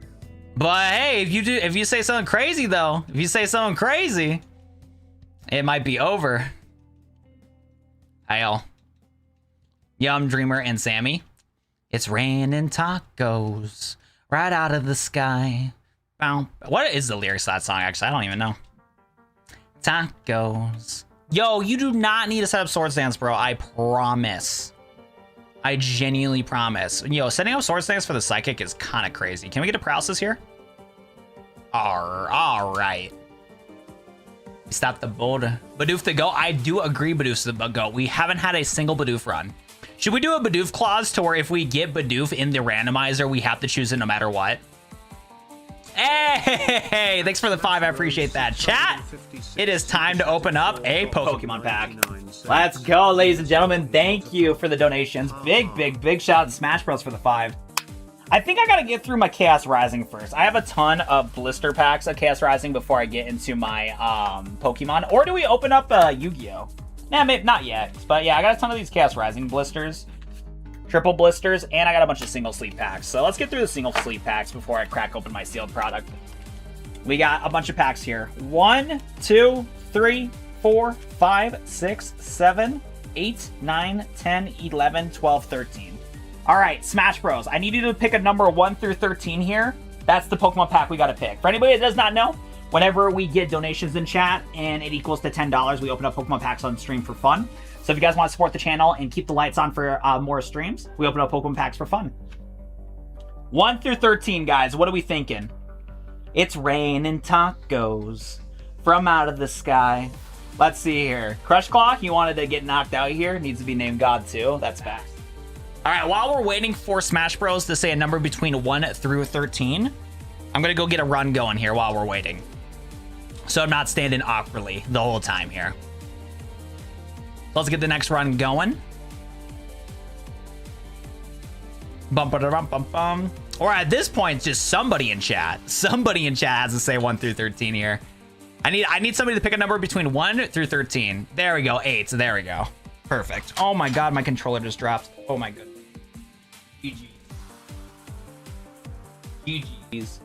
if you say something crazy, though, if you say something crazy, it might be over. Hail. Yum, Dreamer, and Sammy. It's raining tacos right out of the sky. What is the lyrics to that song, actually? I don't even know. Tacos. Yo, you do not need to set up Swords Dance, bro. I promise. I genuinely promise. Yo, setting up Swords Dance for the Psychic is kind of crazy. Can we get a paralysis here? All right. Stop the bold. Bidoof the go. I do agree, Bidoof's the go. We haven't had a single Bidoof run. Should we do a Bidoof clause to where if we get Bidoof in the randomizer, we have to choose it no matter what? Hey, thanks for the 5. I appreciate that. Chat, it is time to open up a Pokemon pack. Let's go, ladies and gentlemen. Thank you for the donations. Big shout out to Smash Bros for the 5. I think I gotta get through my Chaos Rising first. I have a ton of blister packs of Chaos Rising before I get into my Pokemon. Or do we open up Yu-Gi-Oh? Nah, maybe not yet. But yeah, I got a ton of these Chaos Rising blisters. Triple blisters, and I got a bunch of single sleeve packs. So let's get through the single sleeve packs before I crack open my sealed product. We got a bunch of packs here. 1, 2, 3, 4, 5, 6, 7, 8, 9, 10, 11, 12, 13. All right, Smash Bros. I need you to pick a number 1 through 13 here. That's the Pokemon pack we got to pick. For anybody that does not know, whenever we get donations in chat and it equals to $10, we open up Pokemon packs on stream for fun. So if you guys want to support the channel and keep the lights on for more streams, we open up Pokemon packs for fun. 1 through 13, guys. What are we thinking? It's raining tacos from out of the sky. Let's see here. Crush Claw, you wanted to get knocked out here. Needs to be named God too. That's facts. All right, while we're waiting for Smash Bros to say a number between 1 through 13, I'm going to go get a run going here while we're waiting. So I'm not standing awkwardly the whole time here. Let's get the next run going. Bum. Or at this point, just somebody in chat. Somebody in chat has to say 1 through 13 here. I need somebody to pick a number between 1 through 13. There we go. 8. So there we go. Perfect. Oh my god, my controller just dropped. Oh my goodness. GG. GG's.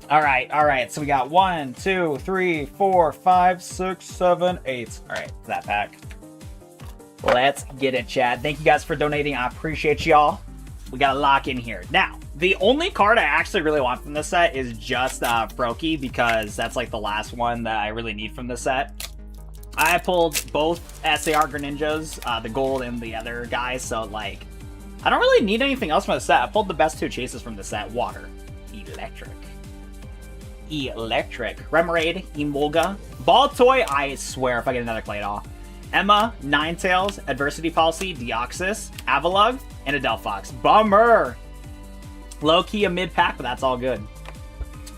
All right. So we got 1, 2, 3, 4, 5, 6, 7, 8. All right, that pack. Let's get it, chat. Thank you guys for donating. I appreciate y'all. We got to lock in here. Now, the only card I actually really want from this set is just Froakie, because that's like the last one that I really need from this set. I pulled both SAR Greninjas, the gold and the other guy, so like, I don't really need anything else from the set. I pulled the best 2 chases from the set. Water. Electric. Remoraid, Emolga. Baltoy, I swear if I get another Claydol. Emma, Ninetales, Adversity Policy, Deoxys, Avalugg, and a Delphox. Bummer! Low-key a mid-pack, but that's all good.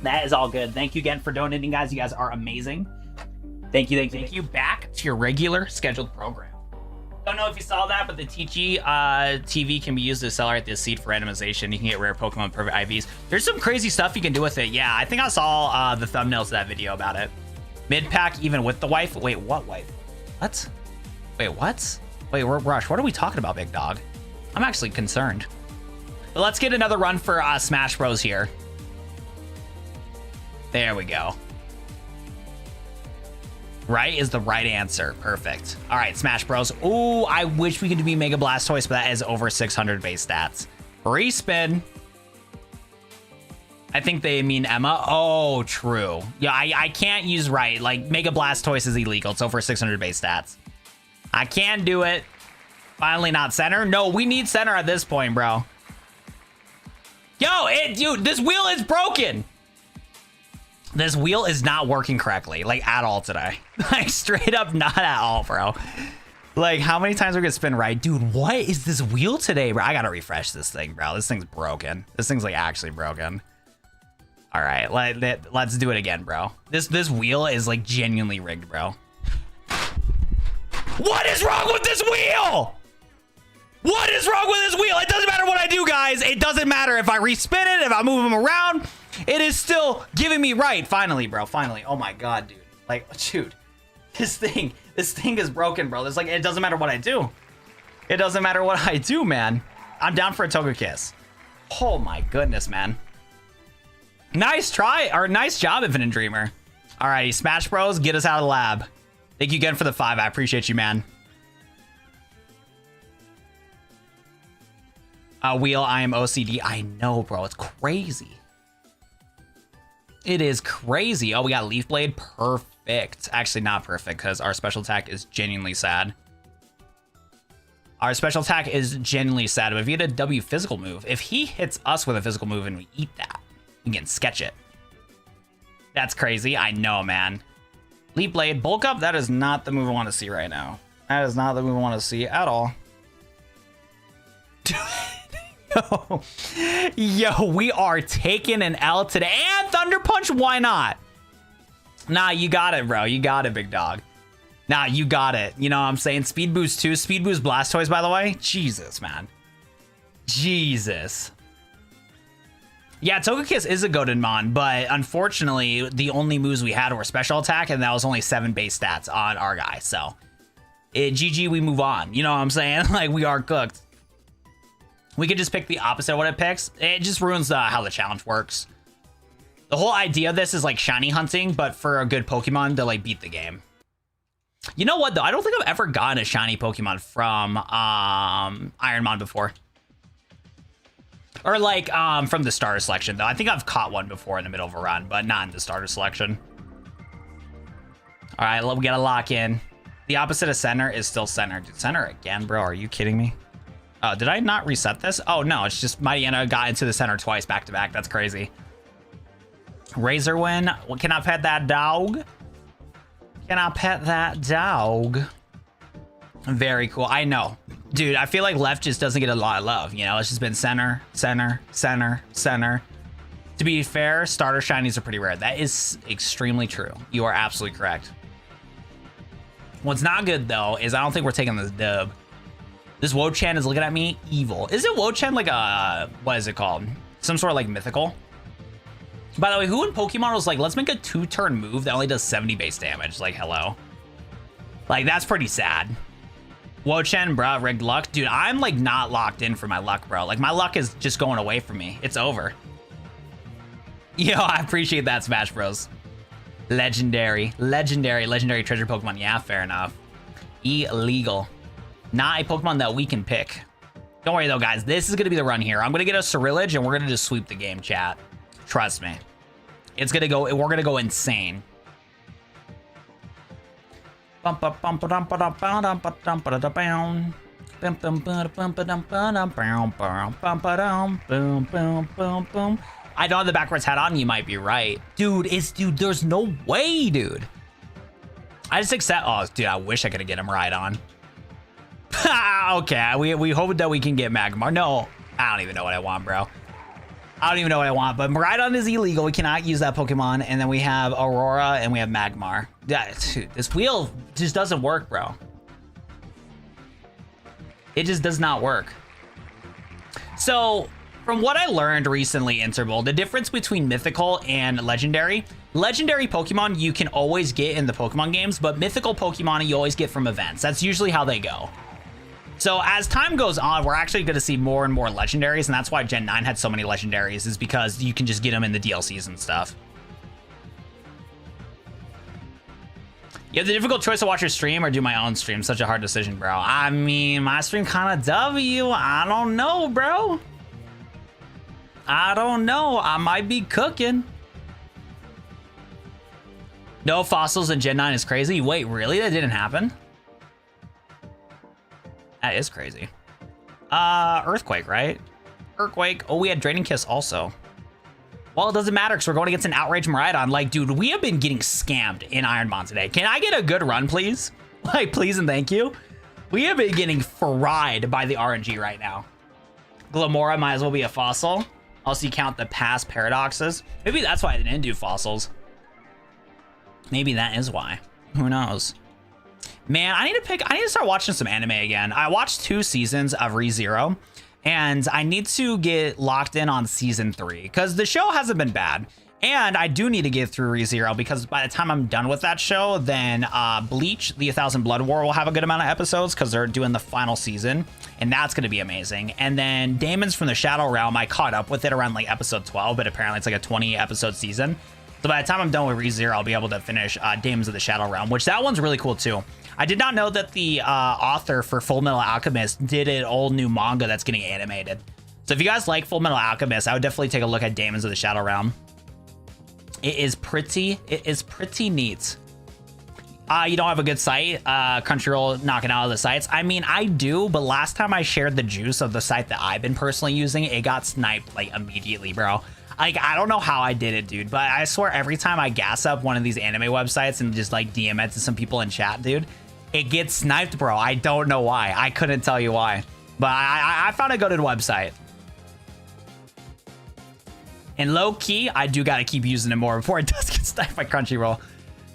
That is all good. Thank you again for donating, guys. You guys are amazing. Thank you. Back to your regular scheduled program. Don't know if you saw that, but the TG TV can be used to accelerate the seed for randomization. You can get rare Pokemon perfect IVs. There's some crazy stuff you can do with it. Yeah, I think I saw the thumbnails of that video about it. Mid-pack even with the wife. Wait, what wife? What? Wait, what? Wait, Rush, what are we talking about, big dog? I'm actually concerned. But let's get another run for Smash Bros here. There we go. Right is the right answer. Perfect. All right, Smash Bros. Ooh, I wish we could be Mega Blastoise, but that is over 600 base stats. Respin. I think they mean Emma. Oh, true. Yeah, I can't use right. Like, Mega Blastoise is illegal. It's over 600 base stats. I can do it. Finally not center. No, we need center at this point, bro. Yo, dude, this wheel is broken. This wheel is not working correctly, like, at all today. Like, straight up not at all, bro. Like, how many times are we gonna spin right? Dude, what is this wheel today, bro? I gotta refresh this thing, bro. This thing's broken. This thing's, like, actually broken. All right, let's do it again, bro. This wheel is, like, genuinely rigged, bro. What is wrong with this wheel? What is wrong with this wheel? It doesn't matter what I do, guys. It doesn't matter if I respin it, if I move them around. It is still giving me right. Finally, bro. Finally. Oh my god, dude. Like, dude, this thing is broken, bro. It's like, it doesn't matter what I do. It doesn't matter what I do, man. I'm down for a Togekiss. Oh my goodness, man. Nice try, or nice job, Infinite Dreamer. Alrighty, Smash Bros, get us out of the lab. Thank you again for the 5. I appreciate you, man. Wheel, I am OCD. I know, bro. It's crazy. It is crazy. Oh, we got Leaf Blade. Perfect. Actually, not perfect, because our special attack is genuinely sad. Our special attack is genuinely sad. But if you get a W physical move, if he hits us with a physical move and we eat that, we can sketch it. That's crazy. I know, man. Leaf Blade. Bulk Up. That is not the move I want to see right now. That is not the move I want to see at all. Yo, we are taking an L today. And Thunder Punch, why not? Nah, you got it, bro. You got it, big dog. Nah, you got it. You know what I'm saying? Speed Boost 2. Speed Boost Blastoise, by the way. Jesus, man. Jesus. Yeah, Togekiss is a goated mon, but unfortunately, the only moves we had were special attack, and that was only 7 base stats on our guy. So, GG, we move on. You know what I'm saying? Like, we are cooked. We could just pick the opposite of what it picks. It just ruins how the challenge works. The whole idea of this is like shiny hunting, but for a good Pokemon to like beat the game. You know what though? I don't think I've ever gotten a shiny Pokemon from Ironmon before. Or like from the starter selection though. I think I've caught one before in the middle of a run, but not in the starter selection. All right, we gotta lock in. The opposite of center is still center. Dude, center again, bro? Are you kidding me? Oh, did I not reset this? Oh, no, it's just Mightyena got into the center twice back to back. That's crazy. Razorwind. Well, can I pet that dog? Can I pet that dog? Very cool. I know. Dude, I feel like left just doesn't get a lot of love. You know, it's just been center, center, center, center. To be fair, starter shinies are pretty rare. That is extremely true. You are absolutely correct. What's not good, though, is I don't think we're taking this dub. This Wo-Chan is looking at me evil. Isn't Wo-Chan like a, what is it called? Some sort of like mythical? By the way, who in Pokemon was like, let's make a 2-turn move that only does 70 base damage? Like, hello. Like, that's pretty sad. Wochen, bro, rigged luck. Dude, I'm like not locked in for my luck, bro. Like my luck is just going away from me. It's over. Yo, I appreciate that, Smash Bros. Legendary treasure Pokemon. Yeah, fair enough. Illegal. Not a Pokemon that we can pick. Don't worry though, guys. This is gonna be the run here. I'm gonna get a Ceruledge and we're gonna just sweep the game, chat. Trust me. It's gonna go. We're gonna go insane. I don't have the backwards hat on. You might be right, dude. There's no way, dude. I just accept. Oh, dude, I wish I could get him right on. Okay, we hope that we can get Magmar. No, I don't even know what I want, bro. I don't even know what I want, but Miraidon is illegal. We cannot use that Pokemon. And then we have Aurora and we have Magmar. Yeah, dude, this wheel just doesn't work, bro. It just does not work. So from what I learned recently, Interval, the difference between mythical and legendary Pokemon you can always get in the Pokemon games, but mythical Pokemon you always get from events. That's usually how they go. So as time goes on, we're actually going to see more and more legendaries, and that's why Gen 9 had so many legendaries, is because you can just get them in the DLCs and stuff. You have the difficult choice to watch your stream or do my own stream. Such a hard decision, bro. I mean, my stream kind of W. I don't know, bro. I don't know. I might be cooking. No fossils in Gen 9 is crazy. Wait, really? That didn't happen? That is crazy. Earthquake, right? Earthquake. Oh, we had Draining Kiss also. Well, it doesn't matter because we're going against an Outrage Miraidon. Like, dude, we have been getting scammed in Ironmon today. Can I get a good run, please? Like, please and thank you. We have been getting fried by the RNG right now. Glamora might as well be a fossil. Also, you count the past paradoxes. Maybe that's why I didn't do fossils. Maybe that is why. Who knows? Man, I need to start watching some anime again. I watched 2 seasons of ReZero, and I need to get locked in on season 3 because the show hasn't been bad. And I do need to get through ReZero because by the time I'm done with that show, then Bleach, the 1000 Blood War will have a good amount of episodes because they're doing the final season, and that's going to be amazing. And then Daemons from the Shadow Realm, I caught up with it around like episode 12, but apparently it's like a 20 episode season. So by the time I'm done with ReZero, I'll be able to finish Daemons of the Shadow Realm, which that one's really cool too. I did not know that the author for Full Metal Alchemist did an old new manga that's getting animated. So if you guys like Full Metal Alchemist, I would definitely take a look at Daemons of the Shadow Realm. It is pretty neat. You don't have a good site, Crunchyroll knocking out of the sites. I mean, I do, but last time I shared the juice of the site that I've been personally using, it got sniped like immediately, bro. Like, I don't know how I did it, dude, but I swear every time I gas up one of these anime websites and just like DM it to some people in chat, dude, it gets sniped, bro. I don't know why. I couldn't tell you why, but I found a good website. And low key, I do gotta keep using it more before it does get sniped by Crunchyroll.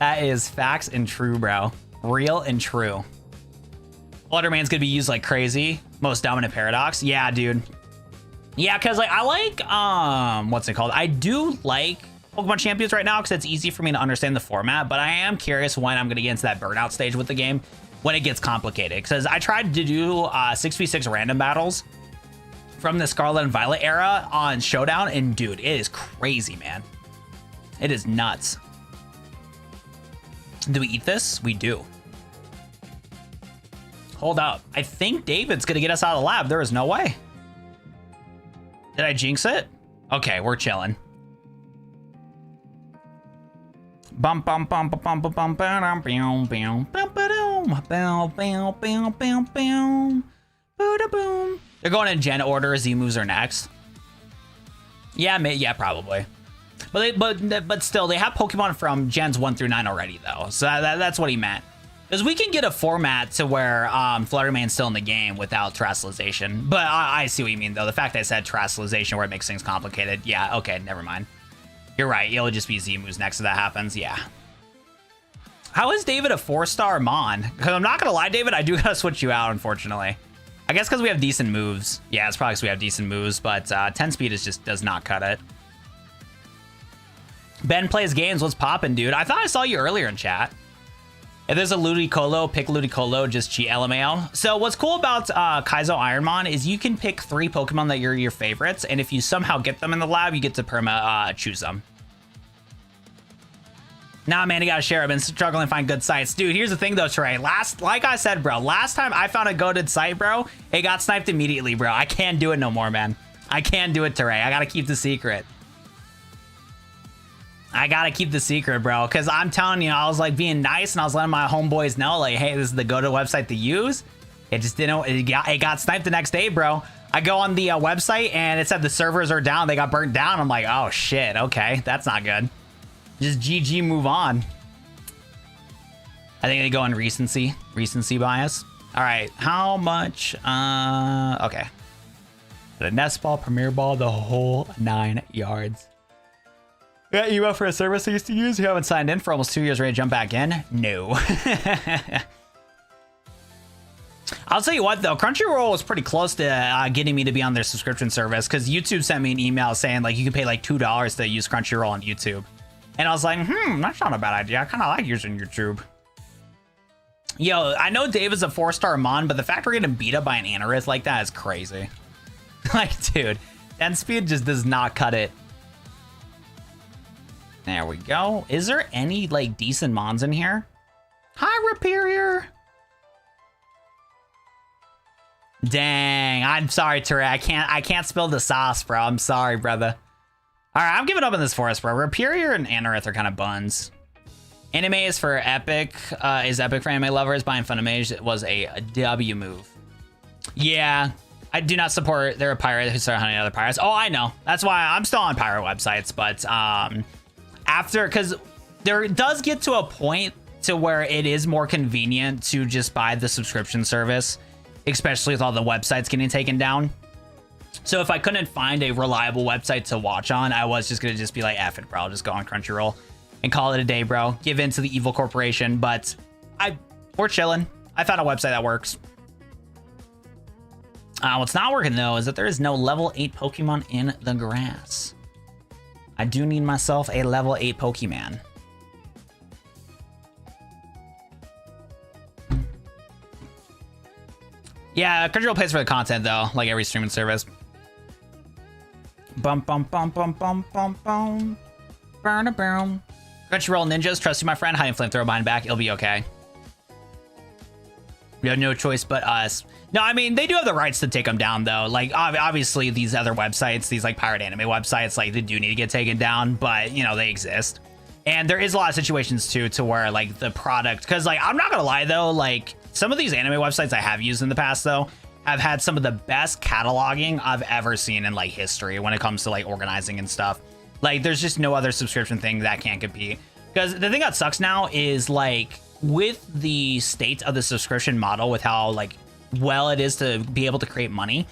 That is facts and true, bro. Real and true. Flutterman's gonna be used like crazy. Most dominant paradox. Yeah, dude. Yeah, because like I like what's it called? I do like Pokemon Champions right now because it's easy for me to understand the format, but I am curious when I'm gonna get into that burnout stage with the game when it gets complicated. Because I tried to do 6v6 random battles from the Scarlet and Violet era on Showdown, and dude, it is crazy, man. It is nuts. Do we eat this? We do. Hold up. I think David's gonna get us out of the lab. There is no way. Did I jinx it? Okay, we're chilling. Bum bum bum bum bum bum bum bum bum bum bum bum bum. They're going in gen order. Z moves are next. Yeah, probably. But still, they have Pokemon from gens 1 through 9 already, though. So that's what he meant. Because we can get a format to where Flutterman's still in the game without terrestrialization. But I see what you mean, though. The fact that I said terrestrialization where it makes things complicated. Yeah, okay, never mind. You're right. It'll just be Z moves next to that happens. Yeah. How is David a 4-star Mon? Because I'm not going to lie, David, I do got to switch you out, unfortunately. I guess because we have decent moves. Yeah, it's probably because we have decent moves, but 10 speed is just does not cut it. Ben plays games. What's poppin', dude? I thought I saw you earlier in chat. If there's a Ludicolo, pick Ludicolo, just cheat LMAO. So what's cool about Kaizo Ironmon is you can pick 3 Pokemon that are your favorites, and if you somehow get them in the lab, you get to perma choose them. Nah, man, you gotta share. I've been struggling to find good sites. Dude, here's the thing though, Trey. Like I said, bro, last time I found a goated site, bro, it got sniped immediately, bro. I can't do it no more, man. I can't do it, Trey. I gotta keep the secret. I gotta keep the secret, bro, because I'm telling you, I was like being nice and I was letting my homeboys know, like, hey, this is the go-to website to use. It just didn't, it got sniped the next day, bro. I go on the website and it said the servers are down. They got burnt down. I'm like, oh shit, okay, that's not good. Just GG, move on. I think they go in recency bias. All right, how much? Okay. The nest ball, premier ball, the whole 9 yards. Got email for a service I used to use. You haven't signed in for almost 2 years, ready to jump back in? No. I'll tell you what though, Crunchyroll was pretty close to getting me to be on their subscription service because YouTube sent me an email saying like you can pay like $2 to use Crunchyroll on YouTube. And I was like, that's not a bad idea. I kind of like using YouTube. Yo, I know Dave is a 4-star Mon, but the fact we're getting beat up by an Anorith like that is crazy. Like, dude, that speed just does not cut it. There we go. Is there any, like, decent Mons in here? Hi, Rapirier. Dang, I'm sorry, Ture. I can't spill the sauce, bro. I'm sorry, brother. All right, I'm giving up on this forest, bro. Rapirier and Anorith are kind of buns. Anime is for epic. Is epic for anime lovers. Buying Funimage was a W move. Yeah, I do not support. They're a pirate who started hunting other pirates. Oh, I know. That's why I'm still on pirate websites. But after, because there does get to a point to where it is more convenient to just buy the subscription service, especially with all the websites getting taken down. So if I couldn't find a reliable website to watch on, I was just going to just be like, F it, bro. I'll just go on Crunchyroll and call it a day, bro. Give in to the evil corporation. But we're chilling. I found a website that works. What's not working, though, is that there is no level 8 Pokemon in the grass. I do need myself a level 8 Pokemon. Yeah, Crunchyroll pays for the content, though, like every streaming service. Bum bum bum bum bum bum bum. Burn a boom. Crunchyroll ninjas, trust you, my friend. Hiding flamethrower behind back. It'll be okay. We have no choice but us. No, I mean, they do have the rights to take them down, though. Like, obviously, these other websites, these, like, pirate anime websites, like, they do need to get taken down, but, you know, they exist. And there is a lot of situations, too, to where, like, the product... Because, like, I'm not gonna lie, though, like, some of these anime websites I have used in the past, though, have had some of the best cataloging I've ever seen in, like, history when it comes to, like, organizing and stuff. Like, there's just no other subscription thing that can't compete. Because the thing that sucks now is, like, with the state of the subscription model, with how, like, well it is to be able to create money,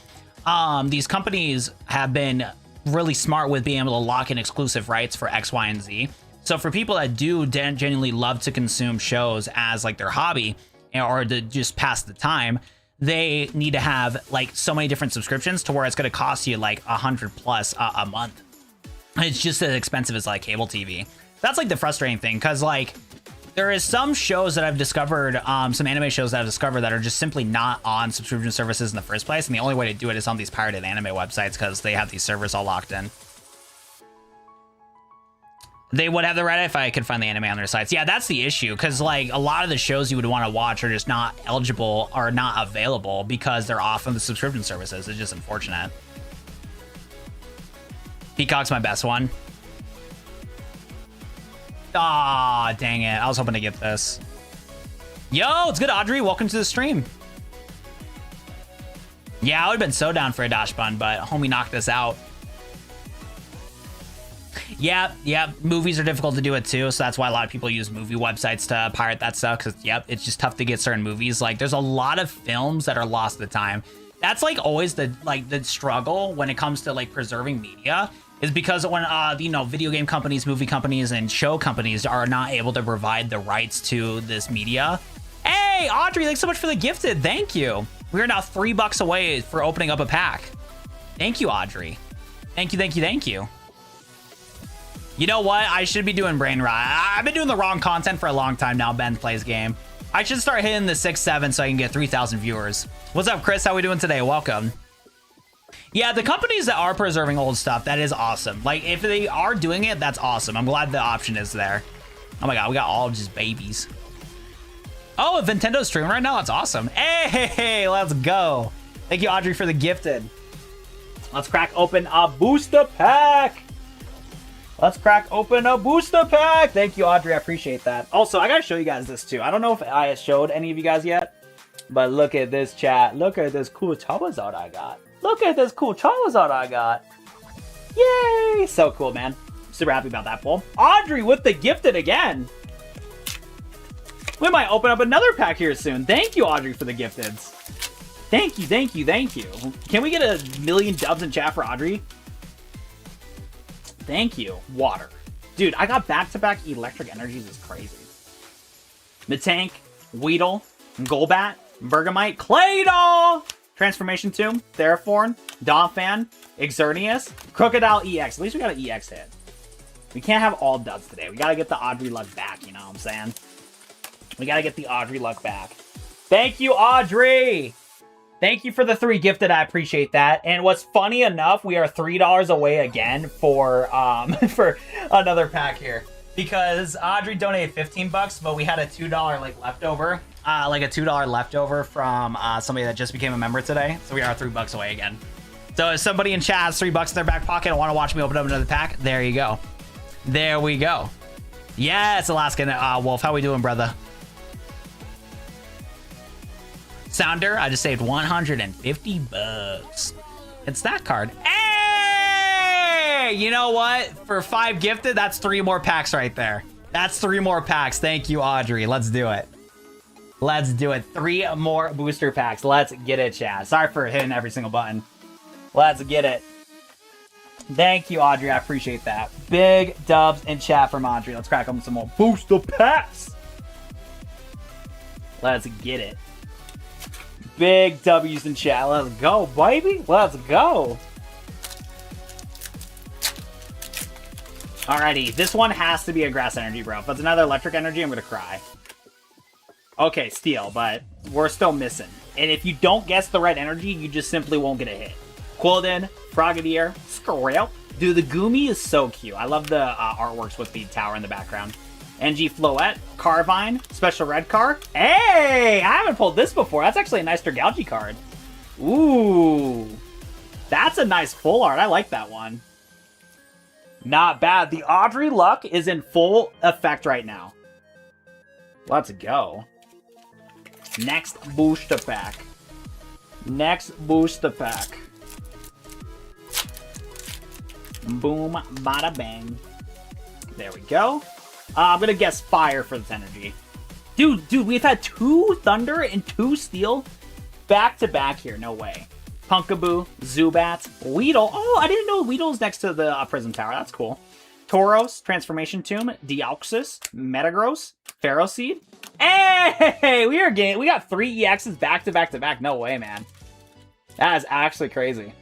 these companies have been really smart with being able to lock in exclusive rights for X, Y, and Z. So for people that do genuinely love to consume shows as, like, their hobby or to just pass the time, they need to have, like, so many different subscriptions to where it's going to cost you like $100+ a month. It's just as expensive as, like, cable TV. That's, like, the frustrating thing, because, like, there is some shows that I've discovered, some anime shows that I've discovered that are just simply not on subscription services in the first place, and the only way to do it is on these pirated anime websites because they have these servers all locked in. They would have the right if I could find the anime on their sites. Yeah, that's the issue, because, like, a lot of the shows you would want to watch are just not eligible or not available because they're off of the subscription services. It's just unfortunate. Peacock's my best one. Ah, dang it. I was hoping to get this. Yo, it's good, Audrey. Welcome to the stream. Yeah, I would have been so down for a dash bun, but homie knocked us out. Yeah, movies are difficult to do it too, so that's why a lot of people use movie websites to pirate that stuff, because, yep, it's just tough to get certain movies. Like, there's a lot of films that are lost to time. That's, like, always the struggle when it comes to, like, preserving media, is because when, you know, video game companies, movie companies, and show companies are not able to provide the rights to this media. Hey, Audrey, thanks so much for the gifted. Thank you. We are now $3 away for opening up a pack. Thank you, Audrey. Thank you, thank you, thank you. You know what? I should be doing brain rot. I've been doing the wrong content for a long time now. Ben plays game. I should start hitting the 6-7 so I can get 3,000 viewers. What's up, Chris? How we doing today? Welcome. Yeah, the companies that are preserving old stuff, that is awesome. Like, if they are doing it, that's awesome. I'm glad the option is there. Oh my god, we got all just babies. Oh, if Nintendo's streaming right now, that's awesome. Hey, let's go. Thank you, Audrey, for the gifted. Let's crack open a booster pack. Let's crack open a booster pack. Thank you, Audrey. I appreciate that. Also, I gotta show you guys this too. I don't know if I showed any of you guys yet, but look at this, chat. Look at this cool Charizard I got. Look at this cool Charizard I got. Yay! So cool, man. Super happy about that pull. Audrey with the gifted again. We might open up another pack here soon. Thank you, Audrey, for the gifteds. Thank you, thank you, thank you. Can we get a million dubs in chat for Audrey? Thank you. Water. Dude, I got back-to-back electric energies. Is crazy. Matank, Weedle, Golbat, Bergamite, Claydol, Transformation Tomb, Theraforn, Donphan, Xerneas, Crocodile EX. At least we got an EX hit. We can't have all duds today. We gotta get the Audrey luck back, you know what I'm saying? We gotta get the Audrey luck back. Thank you, Audrey! Thank you for the 3 gifted. I appreciate that. And what's funny enough, we are $3 away again for for another pack here. Because Audrey donated 15 bucks, but we had a $2 like leftover. Like a $2 leftover from somebody that just became a member today. So we are $3 away again. So if somebody in chat has $3 in their back pocket and want to watch me open up another pack, there you go. There we go. Yes, Alaskan Wolf. How we doing, brother? Sounder, I just saved 150 bucks. It's that card. Hey! You know what? For 5 gifted, that's 3 more packs right there. That's 3 more packs. Thank you, Audrey. Let's do it. Let's do it. 3 more booster packs. Let's get it, chat. Sorry for hitting every single button. Let's get it. Thank you, Audrey. I appreciate that. Big dubs in chat from Audrey. Let's crack open some more booster packs. Let's get it. Big W's in chat. Let's go, baby. Let's go. Alrighty. This one has to be a grass energy, bro. If it's another electric energy, I'm going to cry. Okay, steel, but we're still missing. And if you don't guess the right energy, you just simply won't get a hit. Quilden, Frogadier, Skrill. Dude, the Goomy is so cute. I love the artworks with the tower in the background. NG Floette, Carvine, Special Red card. Hey, I haven't pulled this before. That's actually a nice Dragalge card. Ooh, that's a nice full art. I like that one. Not bad. The Audrey luck is in full effect right now. Let's go. Next booster pack. Next booster pack. Boom, bada bang. There we go. I'm gonna guess fire for this energy. Dude, we've had 2 thunder and 2 steel back to back here. No way. Punkaboo, Zubat, Weedle. Oh, I didn't know Weedle's next to the Prism Tower. That's cool. Tauros, Transformation Tomb, Deoxys, Metagross, Ferroseed. Hey, we got 3 EXs back to back to back. No way, man. That is actually crazy.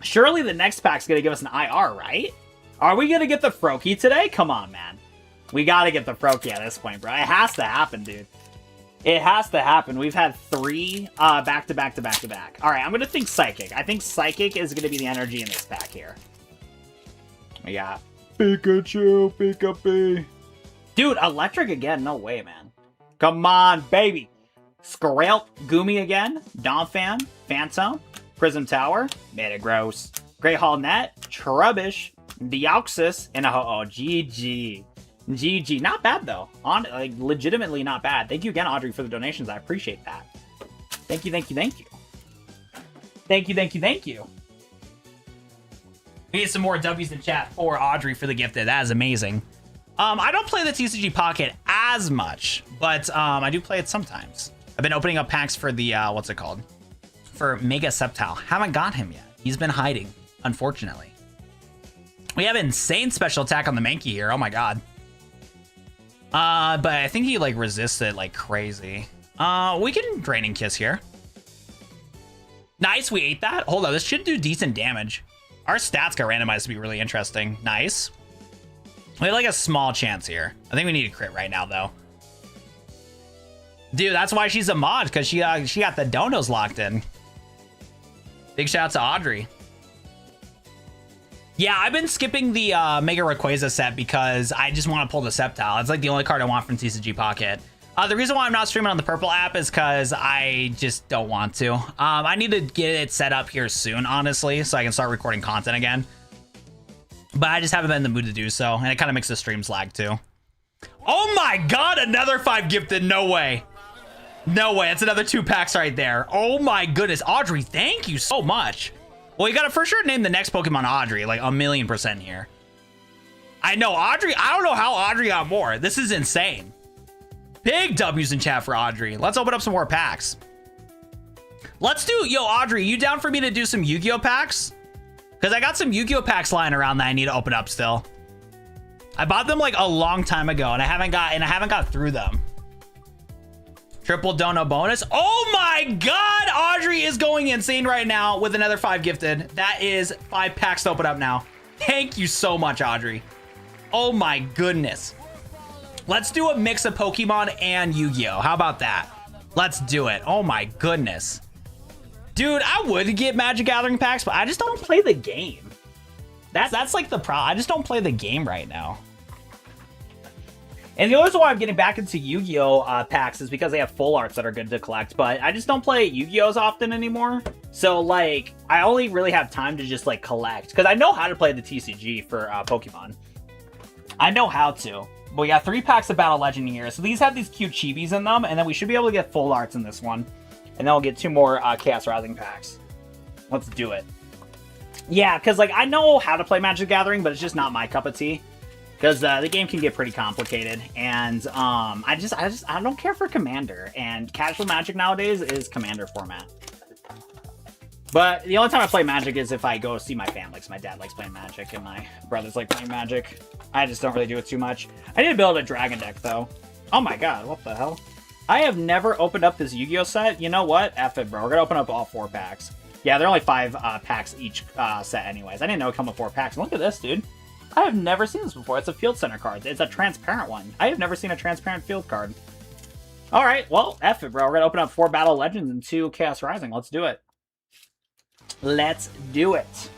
Surely the next pack's gonna give us an IR, right? Are we gonna get the Froakie today? Come on, man. We gotta get the Froakie at this point, bro. It has to happen, dude. It has to happen. We've had 3 back to back to back to back. All right, I'm gonna think Psychic. I think Psychic is gonna be the energy in this pack here. We got Pikachu, Pikachu. Dude, Electric again? No way, man. Come on, baby. Skrill, Goomy again, Donphan, Phantom, Prism Tower, Metagross, Great Hall Net, Trubbish, Deoxys, and GG. GG. Not bad, though. Like, legitimately not bad. Thank you again, Audrey, for the donations. I appreciate that. Thank you, thank you, thank you. Thank you, thank you, thank you. We need some more W's in chat for Audrey for the gifted. That is amazing. I don't play the TCG Pocket as much, but I do play it sometimes. I've been opening up packs for the, what's it called? For Mega Sceptile. Haven't got him yet. He's been hiding, unfortunately. We have insane special attack on the Mankey here. Oh my god. But I think he like resists it like crazy. We can Draining Kiss here. Nice, we ate that. Hold on, this should do decent damage. Our stats got randomized to be really interesting. Nice. We have like a small chance here. I think we need a crit right now though. Dude, that's why she's a mod, because she got the donos locked in. Big shout out to Audrey. Yeah, I've been skipping the Mega Rayquaza set because I just want to pull the Sceptile. It's like the only card I want from TCG Pocket. The reason why I'm not streaming on the purple app is because I just don't want to. I need to get it set up here soon, honestly, so I can start recording content again. But I just haven't been in the mood to do so, and it kind of makes the streams lag too. Oh my god, another 5 gifted. No way. No way. It's another 2 packs right there. Oh my goodness. Audrey, thank you so much. Well, you gotta for sure name the next Pokemon Audrey, like 1,000,000% here. I know, Audrey. I don't know how Audrey got more. This is insane. Big W's in chat for Audrey. Let's open up some more packs. Let's do, yo, Audrey, you down for me to do some Yu-Gi-Oh packs? Because I got some Yu-Gi-Oh packs lying around that I need to open up still. I bought them like a long time ago, and I haven't got through them. Triple dono bonus. Oh my god, Audrey is going insane right now with another 5 gifted. That is 5 packs to open up now. Thank you so much, Audrey. Oh my goodness. Let's do a mix of Pokemon and Yu-Gi-Oh. How about that? Let's do it. Oh my goodness. Dude, I would get Magic Gathering packs, but I just don't play the game. That's like the problem. I just don't play the game right now. And the only reason why I'm getting back into Yu-Gi-Oh packs is because they have full arts that are good to collect, but I just don't play Yu-Gi-Ohs often anymore. So like, I only really have time to just like collect, because I know how to play the TCG for Pokemon. I know how to. But we got 3 packs of Battle Legend here. So these have these cute chibis in them, and then we should be able to get full arts in this one. And then we'll get 2 more Chaos Rising packs. Let's do it. Yeah, because like I know how to play Magic Gathering, but it's just not my cup of tea. Because the game can get pretty complicated, and I don't care for Commander, and casual Magic nowadays is Commander format. But the only time I play Magic is if I go see my family, because my dad likes playing Magic, and my brothers like playing Magic. I just don't really do it too much. I need to build a Dragon deck, though. Oh my god, what the hell? I have never opened up this Yu-Gi-Oh set. You know what? F it, bro. We're gonna open up all 4 packs. Yeah, they're only 5 packs each set anyways. I didn't know it come with 4 packs. Look at this, dude. I have never seen this before. It's a Field Center card. It's a transparent one. I have never seen a transparent field card. Alright, well, F it, bro. We're gonna open up 4 Battle Legends and 2 Chaos Rising. Let's do it. Let's do it.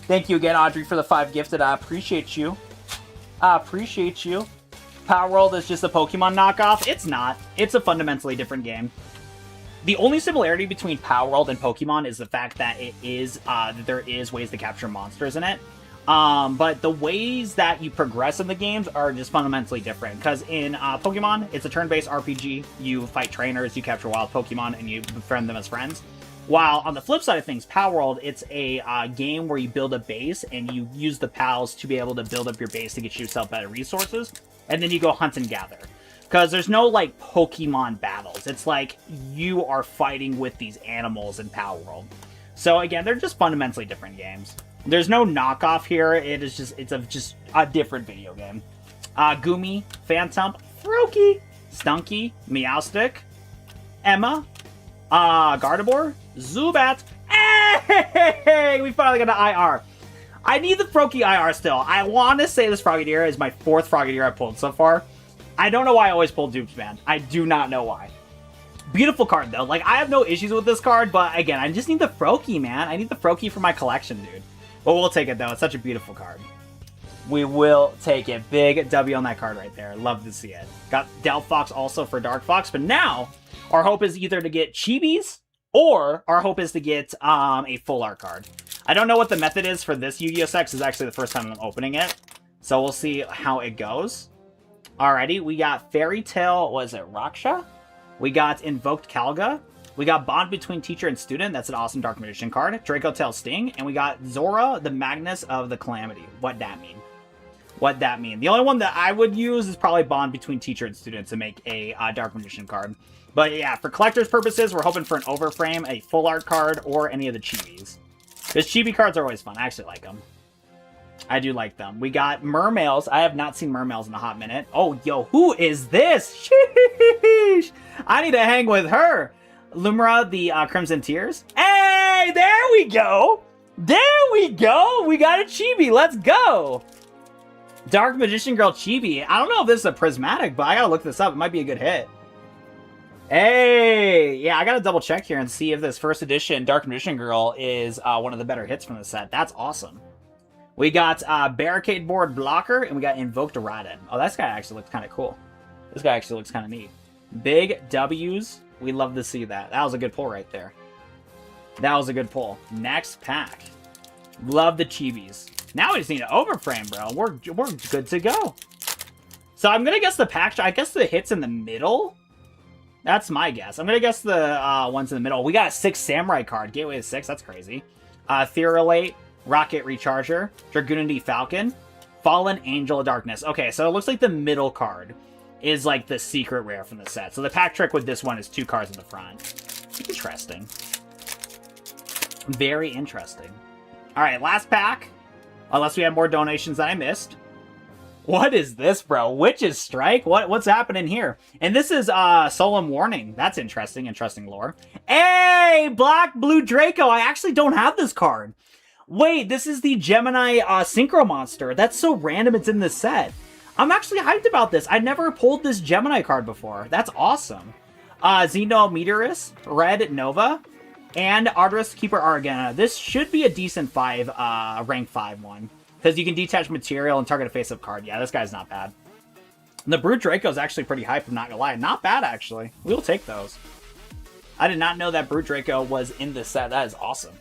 Thank you again, Audrey, for the 5 gifted. I appreciate you. I appreciate you. Power World is just a Pokemon knockoff. It's not. It's a fundamentally different game. The only similarity between Power World and Pokemon is the fact that it is there is ways to capture monsters in it. But the ways that you progress in the games are just fundamentally different. Because in Pokemon, it's a turn-based RPG. You fight trainers, you capture wild Pokemon, and you befriend them as friends. While on the flip side of things, Power World, it's a game where you build a base and you use the pals to be able to build up your base to get yourself better resources. And then you go hunt and gather. Because there's no, like, Pokemon battles. It's like you are fighting with these animals in Power World. So, again, they're just fundamentally different games. There's no knockoff here. It is just, it's just a different video game. Gumi, Phantom, Froakie, Stunky, Meowstic, Emma, Gardevoir, Zubat. Hey! We finally got an IR. I need the Froakie IR still. I want to say this Frogadier is my 4th Frogadier I pulled so far. I don't know why I always pull dupes, man. I do not know why. Beautiful card, though. Like, I have no issues with this card, but again, I just need the Froakie, man. I need the Froakie for my collection, dude. But we'll take it, though. It's such a beautiful card. We will take it. Big W on that card right there. Love to see it. Got Delphox also for Dark Fox, but now our hope is either to get Chibis or our hope is to get a full art card. I don't know what the method is for this Yu-Gi-Oh! Sex. Is actually the first time I'm opening it. So we'll see how it goes. Alrighty, we got Fairy Tale, was it Raksha? We got Invoked Kalga. We got Bond Between Teacher and Student. That's an awesome Dark Magician card. Draco Tail Sting. And we got Zora, the Magnus of the Calamity. What that mean? What that mean? The only one that I would use is probably Bond Between Teacher and Student to make a Dark Magician card. But yeah, for collector's purposes, we're hoping for an overframe, a full art card, or any of the Chibis. Because Chibi cards are always fun. I actually like them. I do like them. We got Mermails. I have not seen Mermails in a hot minute. Oh, yo, who is this? Sheesh. I need to hang with her. Lumira, the Crimson Tears. Hey, there we go. There we go. We got a Chibi. Let's go. Dark Magician Girl Chibi. I don't know if this is a prismatic, but I gotta look this up. It might be a good hit. Hey! Yeah, I gotta double check here and see if this first edition Dark Magician Girl is one of the better hits from the set. That's awesome. We got Barricade Board Blocker, and we got Invoked Raiden. Oh, this guy actually looks kind of cool. This guy actually looks kind of neat. Big W's. We love to see that. That was a good pull right there. That was a good pull. Next pack. Love the chibis. Now we just need an overframe, bro. We're good to go. So I'm gonna guess the pack. I guess the hits in the middle. That's my guess. I'm gonna guess the ones in the middle. We got a 6 Samurai card. Gateway to 6. That's crazy. Theorelate, Rocket Recharger, Dragoonity Falcon, Fallen Angel of Darkness. Okay, so it looks like the middle card is like the secret rare from the set. So the pack trick with this one is 2 cards in the front. Interesting. Very interesting. All right, last pack. Unless we have more donations that I missed. What is this, bro? Witch's Strike? What's happening here? And this is Solemn Warning. That's interesting. Interesting lore. Hey, Black Blue Draco. I actually don't have this card. Wait, this is the Gemini Synchro Monster. That's so random it's in this set. I'm actually hyped about this. I never pulled this Gemini card before. That's awesome. Xeno Meteorus, Red Nova, and Arteris Keeper Argana. This should be a decent rank 5 one. Because you can detach material and target a face-up card. Yeah, this guy's not bad. The Brute Draco is actually pretty hype, I'm not gonna lie. Not bad, actually. We'll take those. I did not know that Brute Draco was in this set. That is awesome.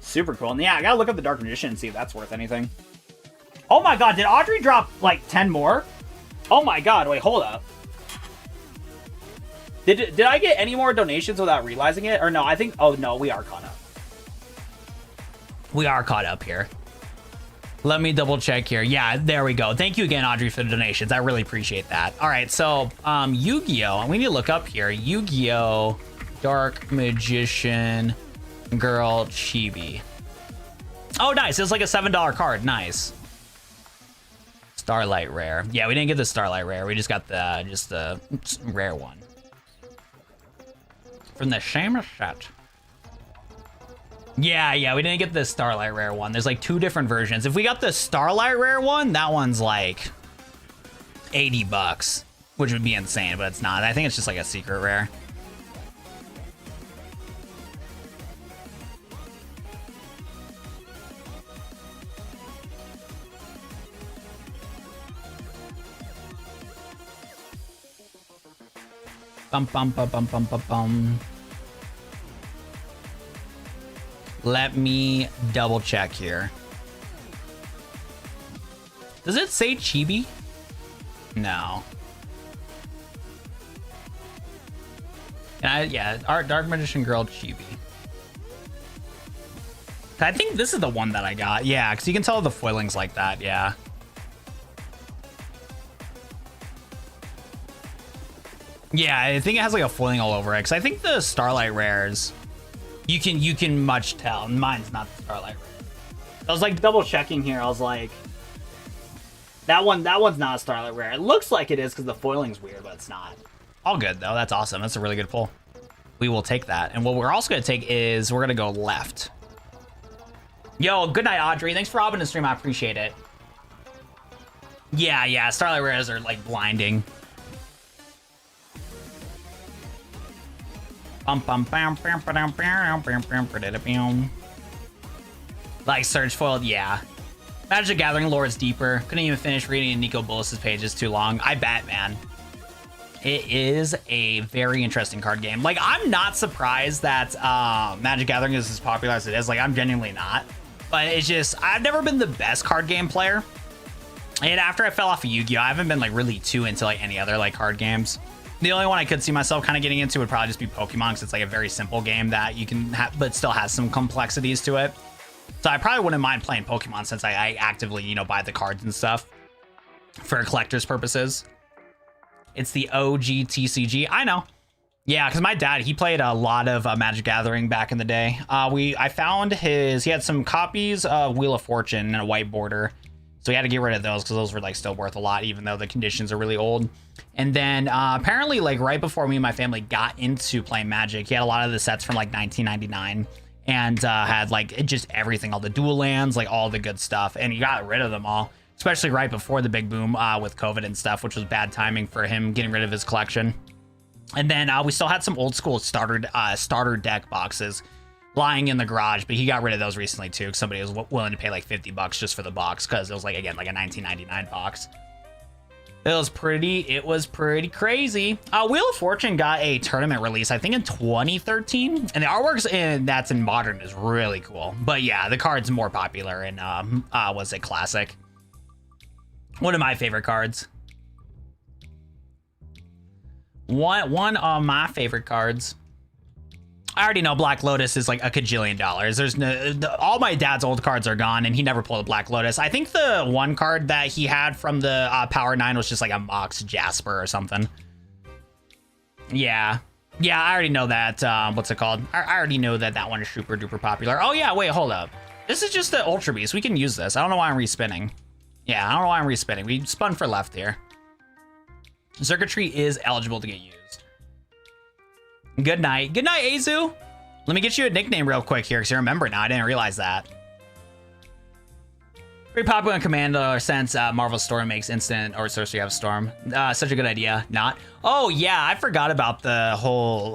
Super cool. And yeah, I gotta look up the Dark Magician and see if that's worth anything. Oh my god, did Audrey drop like 10 more? Oh my god, wait, hold up. Did I get any more donations without realizing it? Or no, I think, oh no, we are caught up. We are caught up here. Let me double check here. Yeah, there we go. Thank you again, Audrey, for the donations. I really appreciate that. All right, so Yu-Gi-Oh! We need to look up here. Yu-Gi-Oh! Dark Magician Girl Chibi. Oh, nice. It's like a $7 card. Nice. Starlight Rare. Yeah, we didn't get the Starlight Rare. We just got the rare one. From the Shameless set. Yeah, we didn't get the Starlight Rare one. There's like 2 different versions. If we got the Starlight Rare one, that one's like $80, which would be insane, but it's not. I think it's just like a secret rare. Bum bum bum bum bum bum bum. Let me double check here. Does it say Chibi? No. Yeah, Dark Magician Girl Chibi. I think this is the one that I got. Yeah, because you can tell the foiling's like that. Yeah. Yeah, I think it has like a foiling all over it. Because I think the Starlight Rares, you can much tell. Mine's not the Starlight Rare. I was like double checking here. I was like, that one's not a Starlight Rare. It looks like it is because the foiling's weird, but it's not. All good though. That's awesome. That's a really good pull. We will take that. And what we're also gonna take is we're gonna go left. Yo, good night, Audrey. Thanks for robbing the stream. I appreciate it. Yeah. Starlight Rares are like blinding. Like Surge Foiled, yeah. Magic the Gathering lore is deeper. Couldn't even finish reading Nico Bolas's pages too long. I bet, man. It is a very interesting card game. Like, I'm not surprised that Magic the Gathering is as popular as it is. Like, I'm genuinely not. But it's just, I've never been the best card game player. And after I fell off of Yu-Gi-Oh, I haven't been like really too into like any other like card games. The only one I could see myself kind of getting into would probably just be Pokemon, because it's like a very simple game that you can have, but still has some complexities to it. So I probably wouldn't mind playing Pokemon, since I actively, you know, buy the cards and stuff for collector's purposes. It's the OG TCG. I know. Yeah, because my dad, he played a lot of Magic Gathering back in the day. I found he had some copies of Wheel of Fortune and a white border. So we had to get rid of those because those were like still worth a lot, even though the conditions are really old. And then apparently like right before me and my family got into playing Magic, he had a lot of the sets from like 1999 and had like just everything, all the dual lands, like all the good stuff. And he got rid of them all. especially right before the big boom with COVID and stuff, which was bad timing for him getting rid of his collection. And then we still had some old school starter deck boxes lying in the garage, but he got rid of those recently too, because somebody was willing to pay like $50 just for the box, because it was like, again, like a 1999 box. It was pretty crazy. Wheel of Fortune got a tournament release, I think in 2013, and the artworks that's in modern is really cool. But yeah, the card's more popular in was it classic? One of my favorite cards. One of my favorite cards. I already know Black Lotus is like a $1 kajillion. There's no, all my dad's old cards are gone, and he never pulled a Black Lotus. I think the one card that he had from the Power 9 was just like a Mox Jasper or something. Yeah, I already know that. What's it called? I already know that one is super duper popular. Oh yeah, wait, hold up. This is just the Ultra Beast. We can use this. I don't know why I'm respinning. Yeah, I don't know why I'm respinning. We spun for left here. Circuitry is eligible to get used. Good night. Good night, Azu. Let me get you a nickname real quick here, because you remember now. I didn't realize that. Very popular in Commander since Marvel Storm makes instant or sorcery have Storm. Such a good idea. Not. Oh, yeah. I forgot about the whole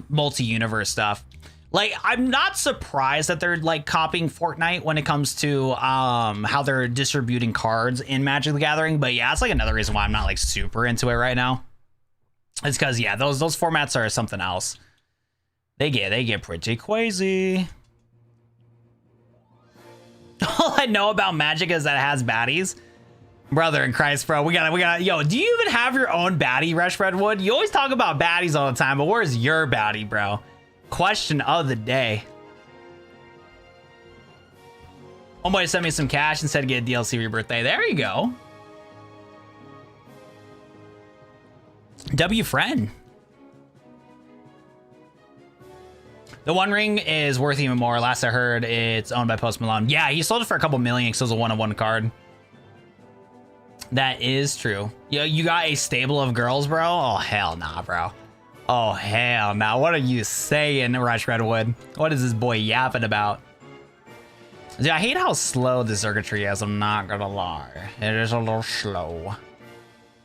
multi-universe stuff. Like, I'm not surprised that they're like copying Fortnite when it comes to how they're distributing cards in Magic the Gathering. But yeah, it's like another reason why I'm not like super into it right now. It's because, yeah, those formats are something else. They get pretty crazy. All I know about Magic is that it has baddies. Brother in Christ, bro. We got yo, do you even have your own baddie, Rush Redwood? You always talk about baddies all the time, but where's your baddie, bro? Question of the day. Homeboy sent me some cash and said get a DLC for your birthday. There you go. W friend. The One Ring is worth even more. Last I heard, it's owned by Post Malone. Yeah, he sold it for a couple million because it was a one-of-one card. That is true. You got a stable of girls, bro? Oh, hell nah, bro. Oh, hell nah. What are you saying, Rush Redwood? What is this boy yapping about? Dude, I hate how slow the circuitry is. I'm not gonna lie. It is a little slow.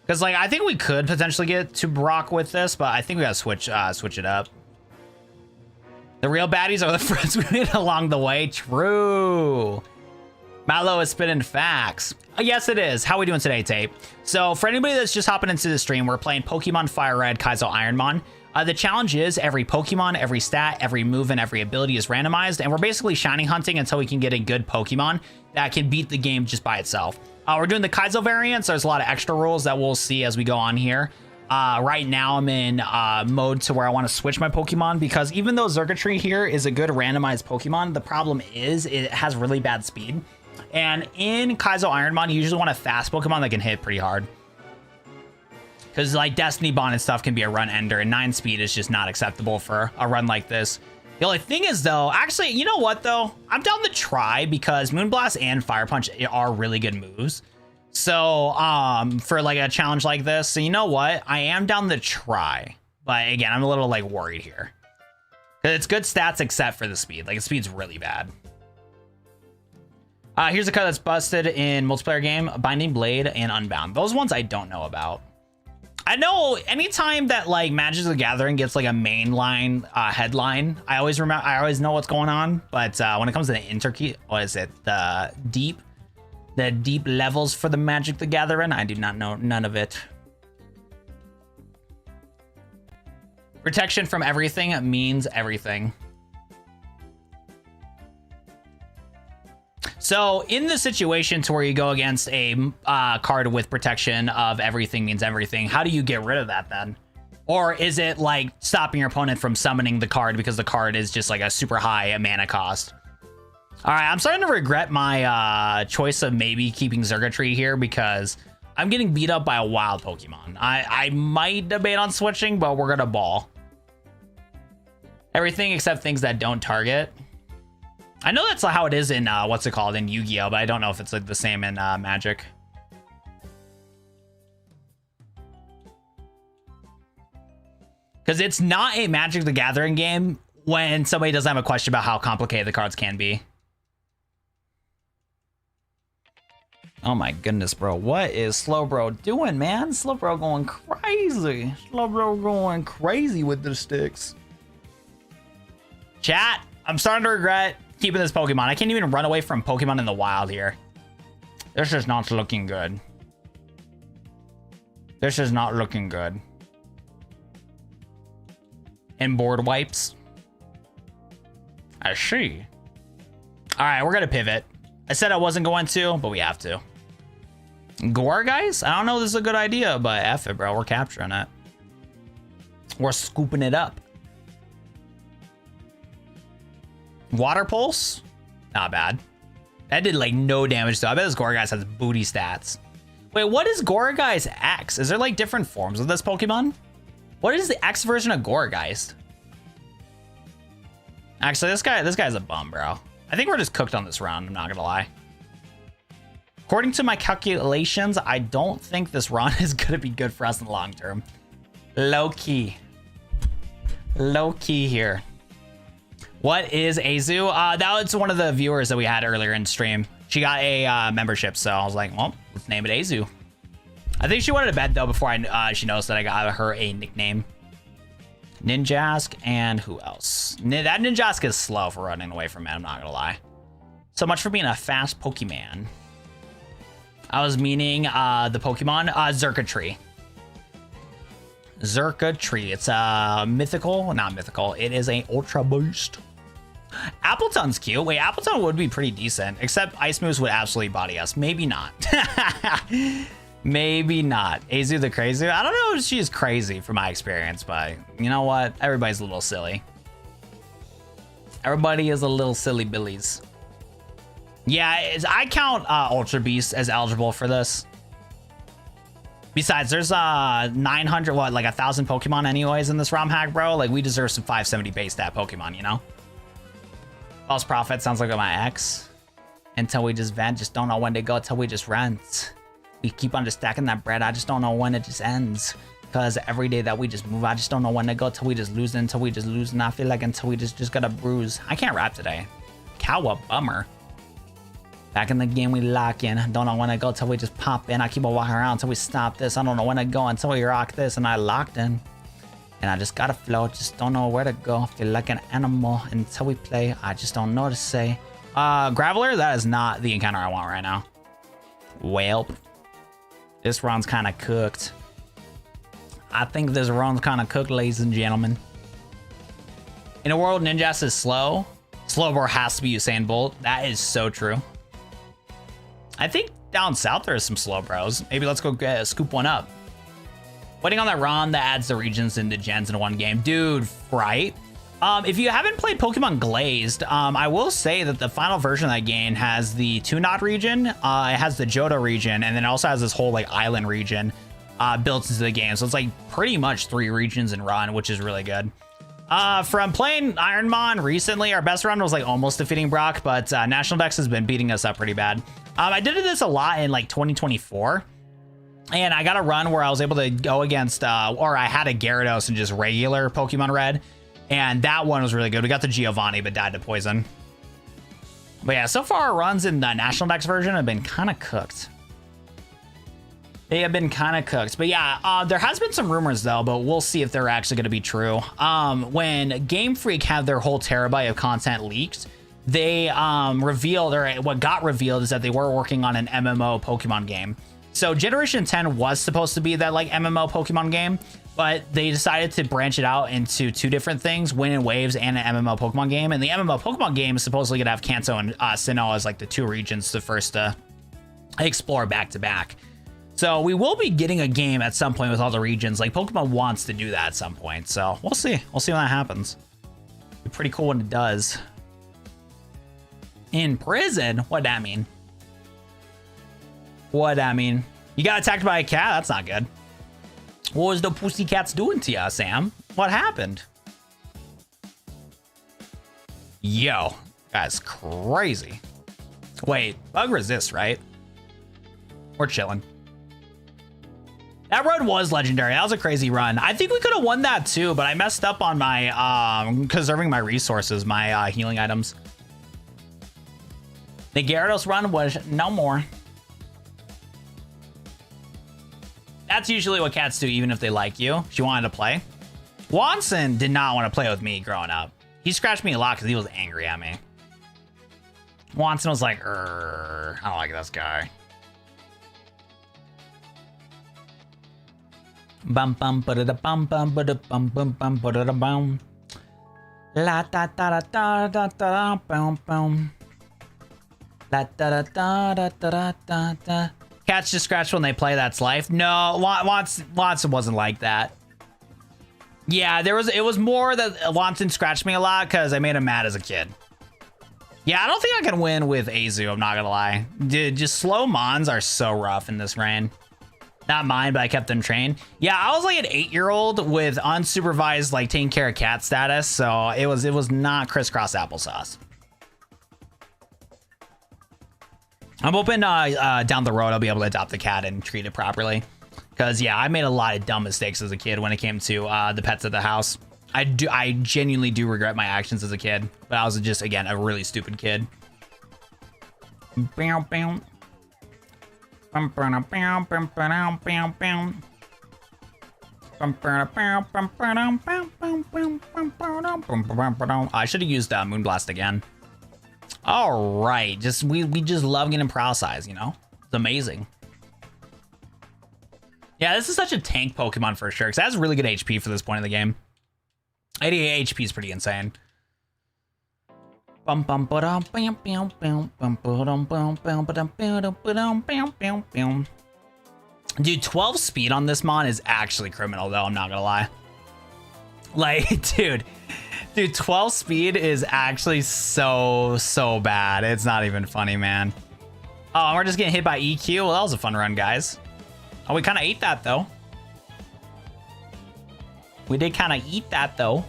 Because, like, I think we could potentially get to Brock with this, but I think we gotta switch it up. The real baddies are the friends we made along the way. True. Mallow is spinning facts. Yes, it is. How are we doing today, Tape? So, for anybody that's just hopping into the stream, we're playing Pokemon FireRed, Kaizo, Ironmon. The challenge is every Pokemon, every stat, every move, and every ability is randomized, and we're basically shiny hunting until we can get a good Pokemon that can beat the game just by itself. We're doing the Kaizo variant, so there's a lot of extra rules that we'll see as we go on here. Right now I'm in mode to where I want to switch my Pokemon, because even though Circuitry here is a good randomized Pokemon, the problem is it has really bad speed. And in Kaizo Ironmon, you usually want a fast Pokemon that can hit pretty hard. Because like Destiny Bond and stuff can be a run ender, and 9 speed is just not acceptable for a run like this. The only thing is, though, actually, you know what, though? I'm down to try, because Moonblast and Fire Punch are really good moves. So, for like a challenge like this, so you know what? I am down to try. But again, I'm a little like worried here. Because it's good stats except for the speed. Like, the speed's really bad. Here's a card that's busted in multiplayer game, Binding Blade and Unbound. Those ones I don't know about. I know anytime that like Magic the Gathering gets like a mainline headline, I always know what's going on. But when it comes to the interkey, what is it? The deep levels for the Magic the Gathering, I do not know none of it. Protection from everything means everything. So in the situation to where you go against a card with protection of everything means everything, how do you get rid of that then? Or is it like stopping your opponent from summoning the card because the card is just like a super high mana cost? All right, I'm starting to regret my choice of maybe keeping Circuitry here, because I'm getting beat up by a wild Pokemon. I might debate on switching, but we're gonna ball. Everything except things that don't target. I know that's how it is in, what's it called, in Yu-Gi-Oh! But I don't know if it's like the same in Magic. Because it's not a Magic the Gathering game when somebody doesn't have a question about how complicated the cards can be. Oh my goodness, bro. What is Slowbro doing, man? Slowbro going crazy. Slowbro going crazy with the sticks. Chat, I'm starting to regret keeping this Pokemon. I can't even run away from Pokemon in the wild here. This is not looking good. This is not looking good. And board wipes. I see. All right, we're gonna pivot. I said I wasn't going to, but we have to. Gore, guys? I don't know if this is a good idea, but F it, bro. We're capturing it. We're scooping it up. Water Pulse? Not bad. That did like no damage though. I bet this Gourgeist has booty stats. Wait, what is Gourgeist X? Is there like different forms of this Pokemon? What is the X version of Gourgeist? Actually, this guy's a bum, bro. I think we're just cooked on this round, I'm not gonna lie. According to my calculations, I don't think this run is gonna be good for us in the long term. Low key. Low key here. What is Azu? That was one of the viewers that we had earlier in stream. She got a membership, so I was like, well, let's name it Azu. I think she wanted a bed though before she knows that I got her a nickname. Ninjask and who else? That Ninjask is slow for running away from it, I'm not gonna lie. So much for being a fast Pokemon. I was meaning the Pokemon Xurkitree. Xurkitree. It's a mythical, not mythical. It is a Ultra Boost. Appleton's cute. Wait, Appleton would be pretty decent, except Ice Moves would absolutely body us. Maybe not. Maybe not. Azu the crazy. I don't know if she's crazy from my experience, but you know what? Everybody's a little silly. Everybody is a little silly billies. Yeah, I count Ultra Beast as eligible for this. Besides, there's 900, what, like 1,000 Pokemon anyways in this ROM hack, bro. Like, we deserve some 570 base stat Pokemon, you know? False Prophet sounds like my ex. Until we just vent, just don't know when to go, until we just rent. We keep on just stacking that bread, I just don't know when it just ends. Because every day that we just move, I just don't know when to go, till we just lose, until we just lose, and I feel like until we just got a bruise. I can't rap today. Cow, bummer. Back in the game, we lock in. Don't know when to go till we just pop in. I keep on walking around until we stop this. I don't know when to go until we rock this. And I locked in. And I just gotta flow. Just don't know where to go. Feel like an animal until we play. I just don't know what to say. Graveler, that is not the encounter I want right now. Well, this run's kind of cooked. I think this run's kind of cooked, ladies and gentlemen. In a world Ninjas is slow, Slowbro has to be Usain Bolt. That is so true. I think down south there are some slow bros. Maybe let's go scoop one up. Waiting on that ROM that adds the regions into gens in one game. Dude, right? If you haven't played Pokemon Glazed, I will say that the final version of that game has the Tunod region, it has the Johto region, and then it also has this whole like island region built into the game. So it's like pretty much 3 regions in run, which is really good. From playing Ironmon recently, our best run was like almost defeating Brock, but National Dex has been beating us up pretty bad. I did this a lot in like 2024, and I got a run where I was able to go against, or I had a Gyarados and just regular Pokemon Red, and that one was really good. We got the Giovanni, but died to poison. But yeah, so far our runs in the National Dex version have been kind of cooked. They have been kind of cooked. But yeah, there has been some rumors though, but we'll see if they're actually going to be true. When Game Freak had their whole terabyte of content leaked, they revealed, or what got revealed is that they were working on an MMO Pokemon game. So Generation 10 was supposed to be that like MMO Pokemon game, but they decided to branch it out into 2 different things, Wind and Waves and an MMO Pokemon game. And the MMO Pokemon game is supposedly gonna have Kanto and Sinnoh as like the 2 regions to first explore back to back. So we will be getting a game at some point with all the regions. Like Pokemon wants to do that at some point. So we'll see. We'll see when that happens. It'd be pretty cool when it does. In prison? What'd that mean? What'd that mean? You got attacked by a cat? That's not good. What was the pussycats doing to you, Sam? What happened? Yo, that's crazy. Wait, bug resist, right? We're chilling. That run was legendary. That was a crazy run. I think we could have won that too, but I messed up on my conserving my resources, my healing items. The Gyarados run was no more. That's usually what cats do, even if they like you. She wanted to play. Watson did not want to play with me growing up. He scratched me a lot because he was angry at me. Watson was like, I don't like this guy. Bum bum ba da bum bum ba da bum bum bum ba da bum. La da da da da da bum bum. La da da da da da da. Cats just scratch when they play. That's life. No, Watson wasn't like that. Yeah, it was more that Watson scratched me a lot because I made him mad as a kid. Yeah, I don't think I can win with Azu. I'm not gonna lie, dude. Just slow mons are so rough in this rain. Not mine, but I kept them trained. Yeah, I was like an 8-year-old with unsupervised, like taking care of cat status. So it was not crisscross applesauce. I'm hoping down the road I'll be able to adopt the cat and treat it properly. Because yeah, I made a lot of dumb mistakes as a kid when it came to the pets at the house. I genuinely do regret my actions as a kid, but I was just, again, a really stupid kid. I should have used Moonblast again. All right, we just love getting prowl size, you know? It's amazing. Yeah, this is such a tank Pokemon for sure, because it has really good HP for this point in the game. 88 HP is pretty insane. Dude, 12 speed on this mon is actually criminal, though. I'm not gonna lie. Like, dude, 12 speed is actually so bad. It's not even funny, man. Oh, we're just getting hit by EQ. Well, that was a fun run, guys. Oh, we kind of ate that, though. We did kind of eat that, though.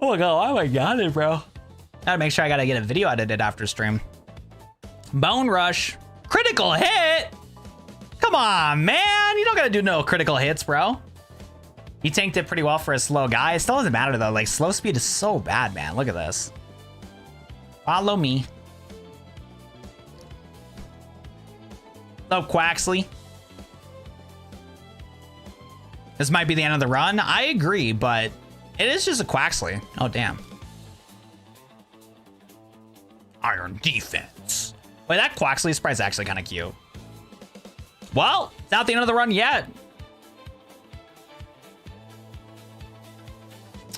Oh my god, I got it, bro. Gotta make sure I gotta get a video edited after stream. Bone Rush. Critical hit? Come on, man. You don't gotta do no critical hits, bro. He tanked it pretty well for a slow guy. It still doesn't matter, though. Like, slow speed is so bad, man. Look at this. Follow me. What's up, Quaxley? This might be the end of the run. I agree, but it is just a Quaxley. Oh, damn. Iron defense. Wait, that Quaxley sprite's actually kind of cute. Well, it's not the end of the run yet.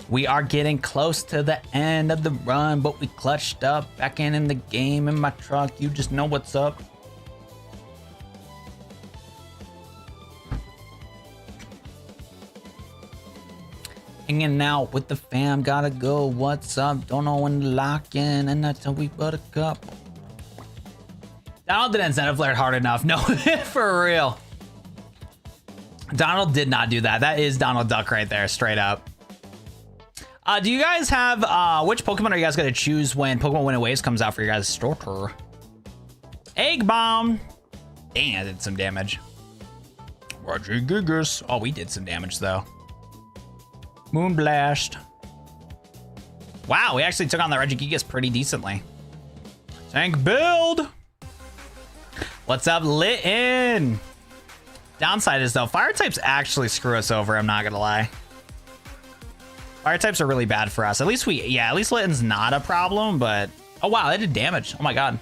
We are getting close to the end of the run, but we clutched up back in the game in my truck. You just know what's up. Hanging out with the fam, gotta go. What's up? Don't know when to lock in, and that's how we buttercup. Donald didn't incentive flare hard enough. No, for real. Donald did not do that. That is Donald Duck right there, straight up. Do you guys have which Pokemon are you guys gonna choose when Pokemon Winter Waves comes out for your guys' starter? Egg Bomb. Dang, I did some damage. Roger Gigas. Oh, we did some damage though. Moonblast. Wow, we actually took on the Regigigas pretty decently. Tank build. What's up, Litten? Downside is though, fire types actually screw us over. I'm not gonna lie. Fire types are really bad for us. At least at least Litten's not a problem, but oh wow, that did damage. Oh my god.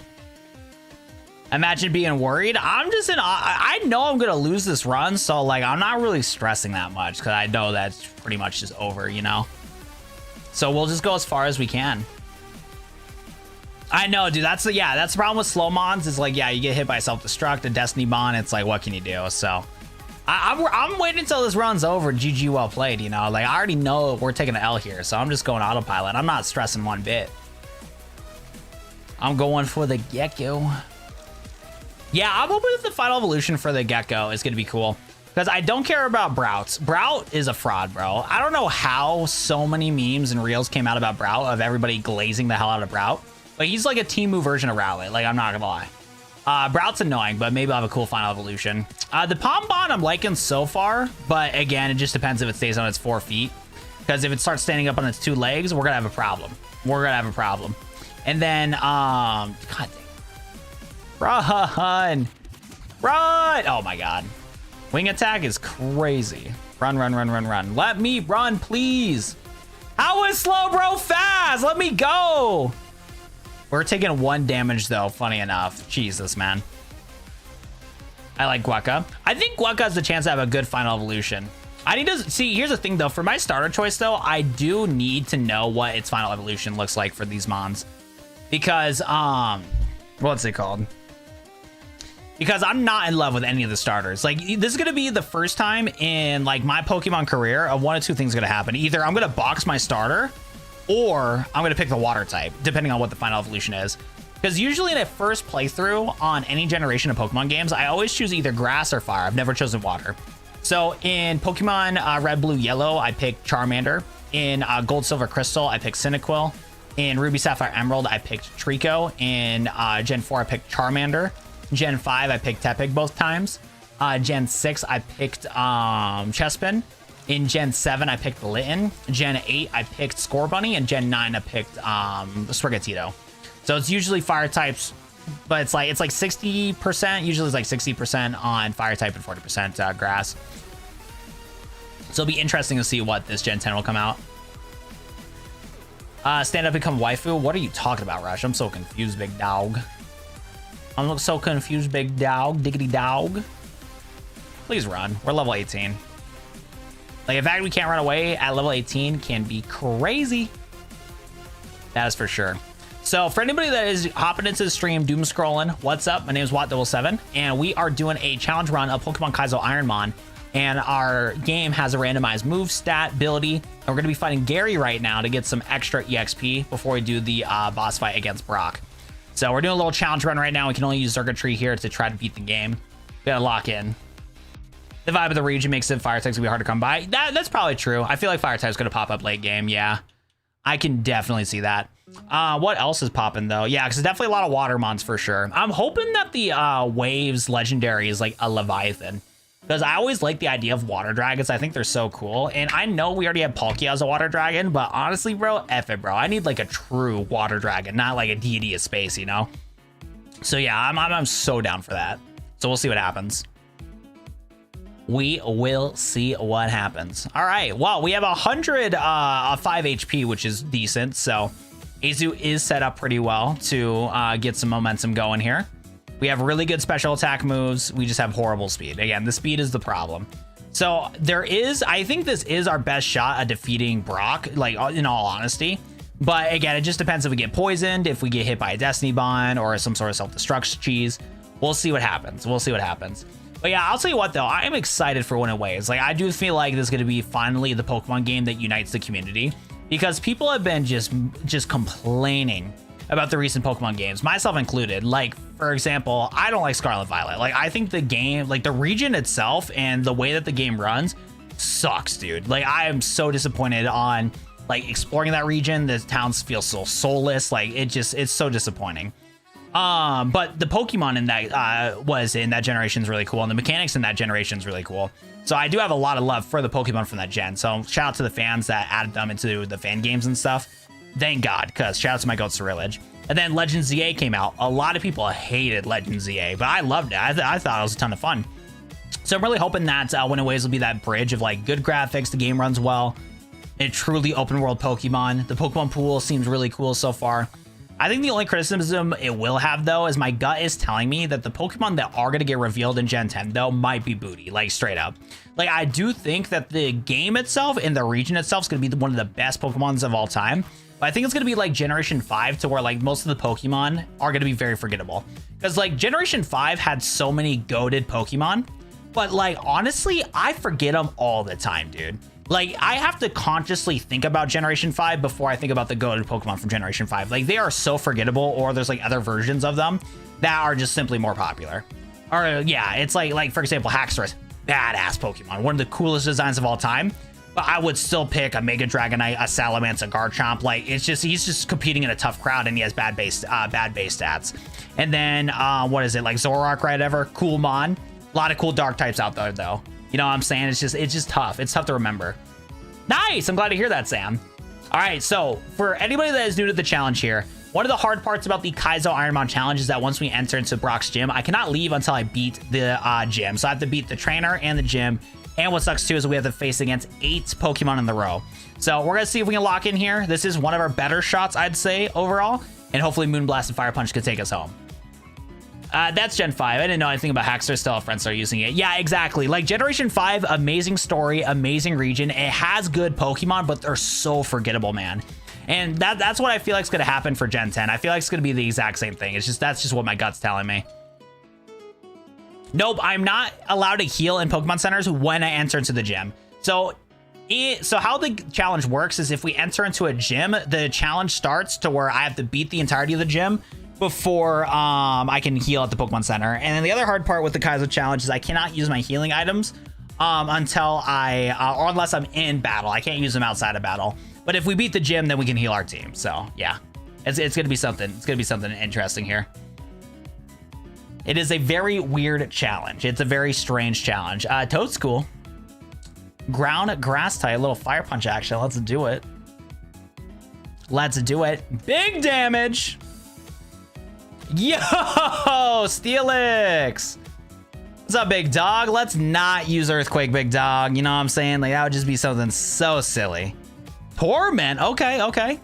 Imagine being worried. I'm just I know I'm gonna lose this run, so like I'm not really stressing that much because I know that's pretty much just over, you know. So we'll just go as far as we can. I know, dude. That's the problem with slow mons is like, yeah, you get hit by self-destruct, a destiny mon. It's like, what can you do? So I'm waiting until this run's over. GG, well played. You know, like I already know we're taking an L here, so I'm just going autopilot. I'm not stressing one bit. I'm going for the Gecko. Yeah, I'm hoping that the final evolution for the Gecko is going to be cool. Because I don't care about Brouts. Brout is a fraud, bro. I don't know how so many memes and reels came out about Brout of everybody glazing the hell out of Brout. Like, he's like a Teemu version of Rowlet. Like, I'm not going to lie. Brout's annoying, but maybe I'll have a cool final evolution. The Pombon I'm liking so far. But again, it just depends if it stays on its 4 feet. Because if it starts standing up on its 2 legs, we're going to have a problem. We're going to have a problem. And then, God dang. Run! Run! Oh my god. Wing attack is crazy. Run, run, run, run, run. Let me run, please. How is Slowbro fast? Let me go. We're taking 1 damage though, funny enough. Jesus, man. I like Guaca. I think Guaca has the chance to have a good final evolution. I need to see, here's the thing though, for my starter choice though, I do need to know what its final evolution looks like for these mons. Because, what's it called? Because I'm not in love with any of the starters. Like, this is going to be the first time in like my Pokemon career of one of two things going to happen. Either I'm going to box my starter or I'm going to pick the water type, depending on what the final evolution is. Because usually in a first playthrough on any generation of Pokemon games, I always choose either grass or fire. I've never chosen water. So in Pokemon Red, Blue, Yellow, I picked Charmander. In Gold, Silver, Crystal, I picked Cyndaquil. In Ruby, Sapphire, Emerald, I picked Trico. In Gen 4, I picked Charmander. Gen 5, I picked Tepig both times. Gen 6, I picked Chespin. In Gen 7, I picked Litten. Gen 8, I picked Scorbunny. And Gen 9, I picked Sprigatito. So it's usually fire types, but it's like 60%. Usually it's like 60% on fire type and 40% grass. So it'll be interesting to see what this Gen 10 will come out. Stand up, become waifu. What are you talking about, Rush? I'm so confused, big dog. I'm so confused, big dog. Diggity dog. Please run. We're level 18. Like, in fact, we can't run away at level 18 can be crazy. That is for sure. So for anybody that is hopping into the stream, doom scrolling, what's up? My name is Watt07, and we are doing a challenge run of Pokemon Kaizo Ironmon. And our game has a randomized move, stat, ability. And we're going to be fighting Gary right now to get some extra EXP before we do the boss fight against Brock. So we're doing a little challenge run right now. We can only use circuitry here to try to beat the game. We gotta lock in. The vibe of the region makes it fire types gonna be hard to come by. That's probably true. I feel like fire types gonna pop up late game. Yeah, I can definitely see that. What else is popping though? Yeah, because there's definitely a lot of water mons for sure. I'm hoping that the Waves legendary is like a Leviathan, because I always like the idea of water dragons. I think they're so cool. And I know we already have Palkia as a water dragon, but honestly, bro, F it, bro. I need like a true water dragon, not like a deity of space, you know? So yeah, I'm so down for that. So we'll see what happens. We will see what happens. All right, well, we have 105 HP, which is decent. So Azu is set up pretty well to get some momentum going here. We have really good special attack moves. We just have horrible speed. Again, the speed is the problem. So I think this is our best shot at defeating Brock, like in all honesty. But again, it just depends if we get poisoned, if we get hit by a Destiny Bond or some sort of self-destruct cheese. We'll see what happens. We'll see what happens. But yeah, I'll tell you what though, I am excited for Winter Waves. Like, I do feel like this is going to be finally the Pokemon game that unites the community, because people have been just complaining about the recent Pokemon games, myself included. Like, for example, I don't like Scarlet Violet. Like, I think the game, like the region itself and the way that the game runs sucks, dude. Like, I am so disappointed on like exploring that region. The towns feel so soulless. Like, it's so disappointing. But the Pokemon in that generation is really cool, and the mechanics in that generation is really cool. So I do have a lot of love for the Pokemon from that gen. So shout out to the fans that added them into the fan games and stuff. Thank God, because shout out to my goat Cyrilage. And then Legend ZA came out. A lot of people hated Legend ZA, but I loved it. I thought it was a ton of fun. So I'm really hoping that Winter Waves will be that bridge of like good graphics, the game runs well, a truly open world Pokemon. The Pokemon pool seems really cool so far. I think the only criticism it will have though is my gut is telling me that the Pokemon that are going to get revealed in Gen 10 though might be booty, like straight up. Like, I do think that the game itself and the region itself is going to be one of the best Pokemons of all time. But I think it's going to be like Generation 5 to where like most of the Pokemon are going to be very forgettable. Because like Generation 5 had so many goated Pokemon, but like honestly, I forget them all the time, dude. Like, I have to consciously think about Generation 5 before I think about the goated Pokemon from Generation 5. Like, they are so forgettable, or there's like other versions of them that are just simply more popular. Or yeah, it's like for example, Haxorus, badass Pokemon, one of the coolest designs of all time. But I would still pick a Mega Dragonite, a Salamence, a Garchomp. Like, it's just, he's just competing in a tough crowd, and he has bad base stats. And then what is it, like Zoroark, right? Ever cool Mon. A lot of cool dark types out there though. You know what I'm saying? It's just tough. It's tough to remember. Nice. I'm glad to hear that, Sam. All right. So for anybody that is new to the challenge here, One of the hard parts about the Kaizo Ironmon challenge is that once we enter into Brock's gym, I cannot leave until I beat the gym. So I have to beat the trainer and the gym. And what sucks too is we have to face against 8 Pokemon in the row. So we're gonna see if we can lock in here. This is one of our better shots, I'd say, overall. And hopefully Moonblast and Fire Punch could take us home. That's Gen 5. I didn't know anything about Hackster. Still have friends that are using it. Yeah, exactly. Like Generation 5, amazing story, amazing region. It has good Pokemon, but they're so forgettable, man. And that's what I feel like is going to happen for Gen 10. I feel like it's going to be the exact same thing. That's just what my gut's telling me. Nope, I'm not allowed to heal in Pokemon centers when I enter into the gym. So how the challenge works is if we enter into a gym, the challenge starts to where I have to beat the entirety of the gym before I can heal at the Pokemon Center. And then the other hard part with the Kaizo challenge is I cannot use my healing items until or unless I'm in battle. I can't use them outside of battle. But if we beat the gym, then we can heal our team. So yeah, it's gonna be something. It's gonna be something interesting here. It is a very weird challenge. It's a very strange challenge. Toad's cool. Ground grass type, a little Fire Punch action. Let's do it. Let's do it. Big damage. Yo, Steelix. What's up, big dog? Let's not use Earthquake, big dog. You know what I'm saying? Like, that would just be something so silly. Torment. Okay.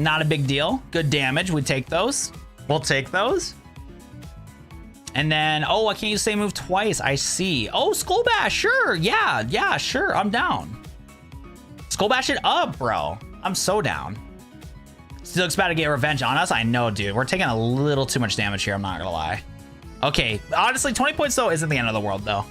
Not a big deal. Good damage. We take those. We'll take those. And then, oh, I can't use same move twice. I see. Oh, Skull Bash. Sure. Yeah, sure. I'm down. Skull Bash it up, bro. I'm so down. Steelix about to get revenge on us. I know, dude. We're taking a little too much damage here. I'm not gonna lie. Okay, honestly, 20 points though isn't the end of the world though.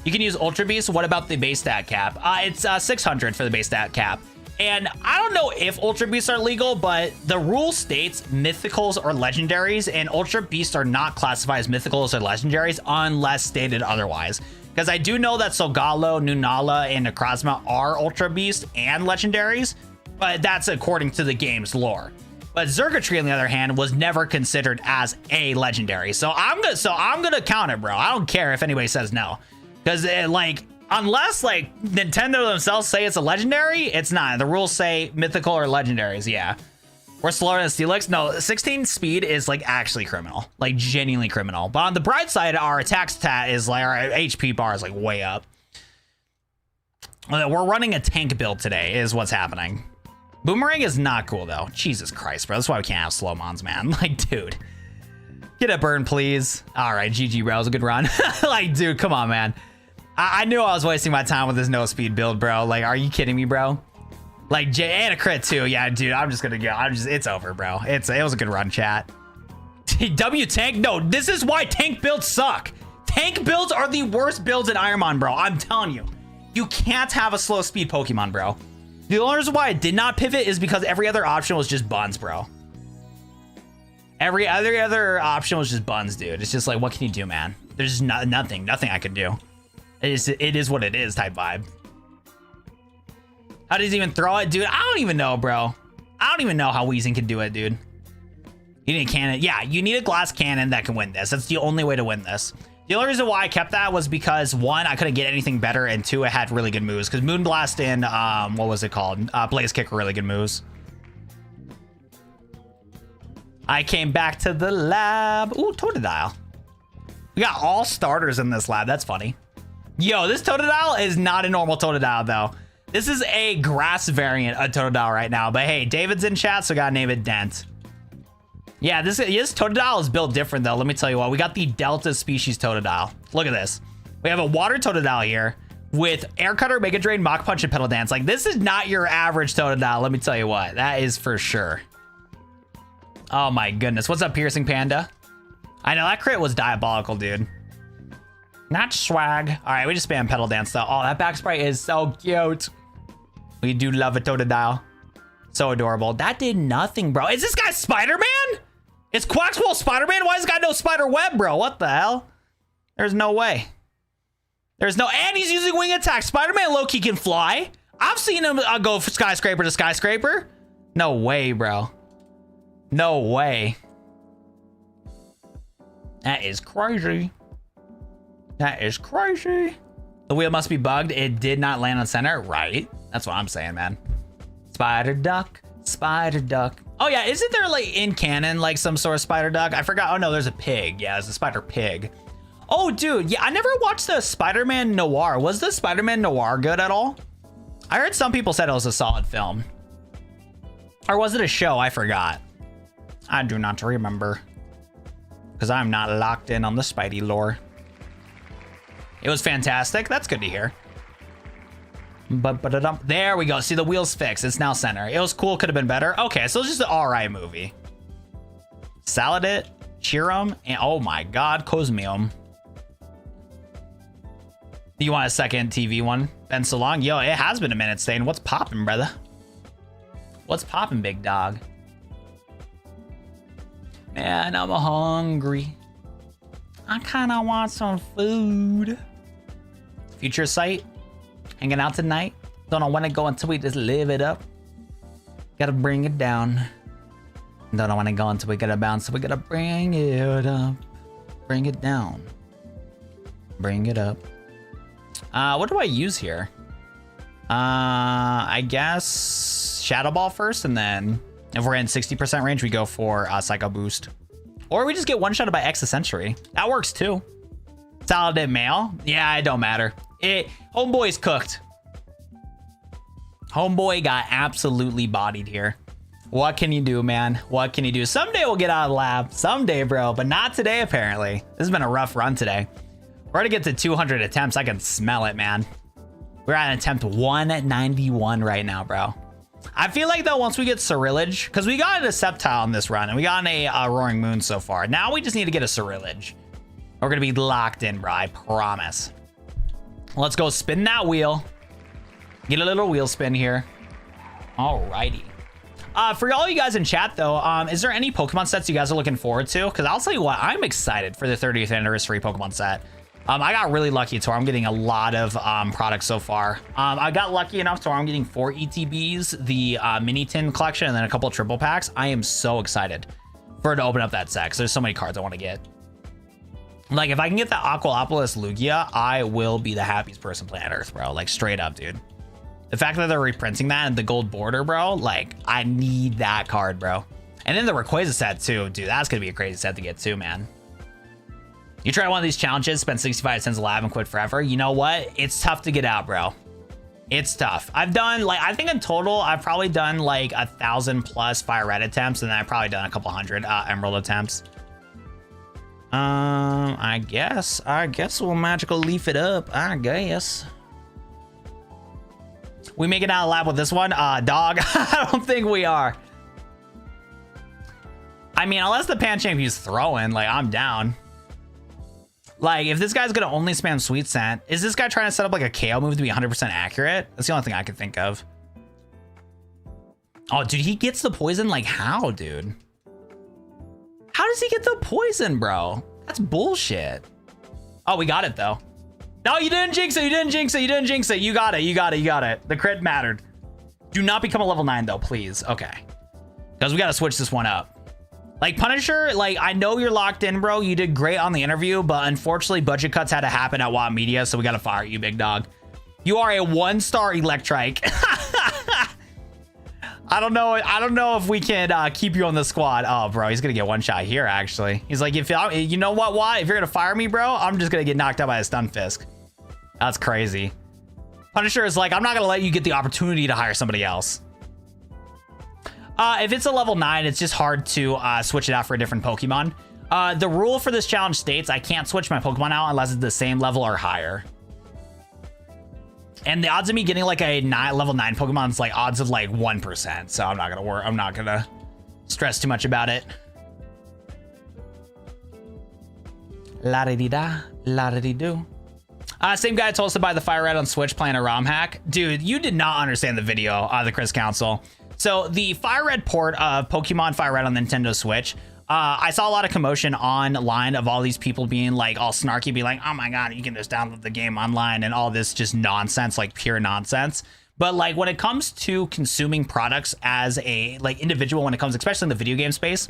You can use Ultra Beast. What about the base stat cap? It's 600 for the base stat cap. And I don't know if Ultra Beasts are legal, but the rule states mythicals or legendaries, and Ultra Beasts are not classified as mythicals or legendaries unless stated otherwise. Because I do know that Solgallo, Lunala, and Necrozma are Ultra Beasts and legendaries, but that's according to the game's lore. But Xurkitree, on the other hand, was never considered as a legendary. So I'm gonna count it, bro. I don't care if anybody says no, because like unless like Nintendo themselves say it's a legendary, it's not. The rules say mythical or legendaries. Yeah, we're slower than Steelix. No, 16 speed is like actually criminal, like genuinely criminal. But on the bright side, our attack stat is like our HP bar is like way up. We're running a tank build today, is what's happening. Boomerang is not cool though. Jesus Christ, bro. That's why we can't have slow mons, man. Like, dude, get a burn, please. All right, GG, bro. It was a good run. Like, dude, come on, man. I knew I was wasting my time with this no speed build, bro. Like, are you kidding me, bro? Like, and a crit too. Yeah, dude, I'm just gonna go. It's over, bro. It was a good run, chat. W tank? No, this is why tank builds suck. Tank builds are the worst builds in Ironmon, bro. I'm telling you. You can't have a slow speed Pokemon, bro. The only reason why I did not pivot is because every other option was just buns, bro. Every other option was just buns, dude. It's just like, what can you do, man? There's just nothing I could do. It is what it is type vibe. How does he even throw it, dude? I don't even know, bro. I don't even know how Weezing can do it, dude. You need a cannon. Yeah, you need a glass cannon that can win this. That's the only way to win this. The only reason why I kept that was because, one, I couldn't get anything better, and two, it had really good moves. Because Moonblast and, what was it called? Blaze Kick were really good moves. I came back to the lab. Ooh, Totodile. We got all starters in this lab. That's funny. Yo, this Totodile is not a normal Totodile, though. This is a grass variant of Totodile right now. But hey, David's in chat, so gotta name it Dent. Yeah, this Totodile is built different, though. Let me tell you what. We got the Delta species Totodile. Look at this. We have a water Totodile here with Air Cutter, Mega Drain, Mach Punch, and Pedal Dance. Like, this is not your average Totodile. Let me tell you what. That is for sure. Oh, my goodness. What's up, Piercing Panda? I know, that crit was diabolical, dude. Not swag. All right, we just spam Pedal Dance, though. Oh, that back sprite is so cute. We do love a Totodile. So adorable. That did nothing, bro. Is this guy Spider-Man? It's Quaxwell Spider-Man? Why does this guy no spider web, bro? What the hell? There's no way. There's no... And he's using wing attack. Spider-Man low-key can fly. I've seen him go from skyscraper to skyscraper. No way, bro. No way. That is crazy. That is crazy. The wheel must be bugged. It did not land on center. Right. That's what I'm saying, man. Spider duck. Spider duck. Oh yeah, isn't there like in canon like some sort of spider duck? I forgot. Oh no, there's a pig. Yeah, there's a spider pig. Oh dude, yeah, I never watched the Spider-Man Noir. Was the Spider-Man Noir good at all? I heard some people said it was a solid film. Or was it a show? I forgot. I do not remember. Because I'm not locked in on the Spidey lore. It was fantastic. That's good to hear. But there we go. See, the wheel's fixed. It's now center. It was cool. Could have been better. Okay, so it's just an alright movie. Salad it, Cheerum, and oh my god, Cosmium. You want a second TV one? Been so long? Yo, it has been a minute, Stain. What's poppin', brother? What's poppin', big dog? Man, I'm hungry. I kinda want some food. Future Sight. Hanging out tonight. Don't know when to go until we just live it up. Gotta bring it down. Don't know when to go until we gotta bounce, so we gotta bring it up. Bring it down. Bring it up. What do I use here? I guess Shadow Ball first, and then if we're in 60% range, we go for Psycho Boost. Or we just get one-shotted by X a Century. That works too. Solid male? Yeah, it don't matter. Homeboy's cooked. Homeboy got absolutely bodied here. What can you do, man? What can you do? Someday we'll get out of the lab. Someday, bro, but not today, apparently. This has been a rough run today. We're gonna get to 200 attempts. I can smell it, man. We're at attempt 191 right now, bro. I feel like, though, once we get Cyrilage, because we got a Sceptile in this run, and we got a Roaring Moon so far. Now we just need to get a Cyrilage. We're gonna be locked in, bro. I promise. Let's go spin that wheel. Get a little wheel spin here. Alrighty. For all you guys in chat, though, is there any Pokemon sets you guys are looking forward to? Because I'll tell you what, I'm excited for the 30th anniversary Pokemon set. I got really lucky to where I'm getting a lot of products so far. I got lucky enough to where I'm getting 4 ETBs, the mini tin collection, and then a couple of triple packs. I am so excited for it to open up that set because there's so many cards I want to get. Like, if I can get the Aqualopolis Lugia, I will be the happiest person planet Earth, bro. Like, straight up, dude. The fact that they're reprinting that and the gold border, bro, like, I need that card, bro. And then the Rayquaza set, too. Dude, that's going to be a crazy set to get, too, man. You try one of these challenges, spend 65 cents a lab and quit forever. You know what? It's tough to get out, bro. It's tough. I've done, like, I think in total, I've probably done, like, 1,000 plus FireRed attempts, and then I've probably done a couple hundred Emerald attempts. I guess we'll magical leaf it up. I guess. We make it out of lab with this one? Dog, I don't think we are. I mean, unless the Panchampion's throwing, like, I'm down. Like, if this guy's gonna only spam Sweet Scent, is this guy trying to set up like a KO move to be 100% accurate? That's the only thing I could think of. Oh, dude, he gets the poison? Like, how, dude? How does he get the poison, bro? That's bullshit. Oh, we got it, though. No, you didn't jinx it. You didn't jinx it. You didn't jinx it. You got it. You got it. You got it. The crit mattered. Do not become a level 9, though, please. Okay. Because we got to switch this one up. Like, Punisher, like, I know you're locked in, bro. You did great on the interview, but unfortunately, budget cuts had to happen at WAP Media, so we got to fire you, big dog. You are a 1-star Electrike. I don't know if we can keep you on the squad. Oh, bro, he's gonna get one shot here. Actually, he's like, you know what? Why? If you're gonna fire me, bro, I'm just gonna get knocked out by a stun fisk. That's crazy. Punisher is like, I'm not gonna let you get the opportunity to hire somebody else. If it's a level 9, it's just hard to switch it out for a different Pokemon. The rule for this challenge states I can't switch my Pokemon out unless it's the same level or higher. And the odds of me getting like a level 9 Pokemon is like odds of like 1%. So I'm not gonna worry. I'm not gonna stress too much about it. La-di-da, la-di-do. Same guy told us to buy the FireRed on Switch playing a ROM hack. Dude, you did not understand the video, the Chris Council. So the FireRed port of Pokemon FireRed on Nintendo Switch, I saw a lot of commotion online of all these people being like all snarky, be like, oh my God, you can just download the game online and all this just nonsense, like pure nonsense. But like when it comes to consuming products as a like individual, when it comes, especially in the video game space,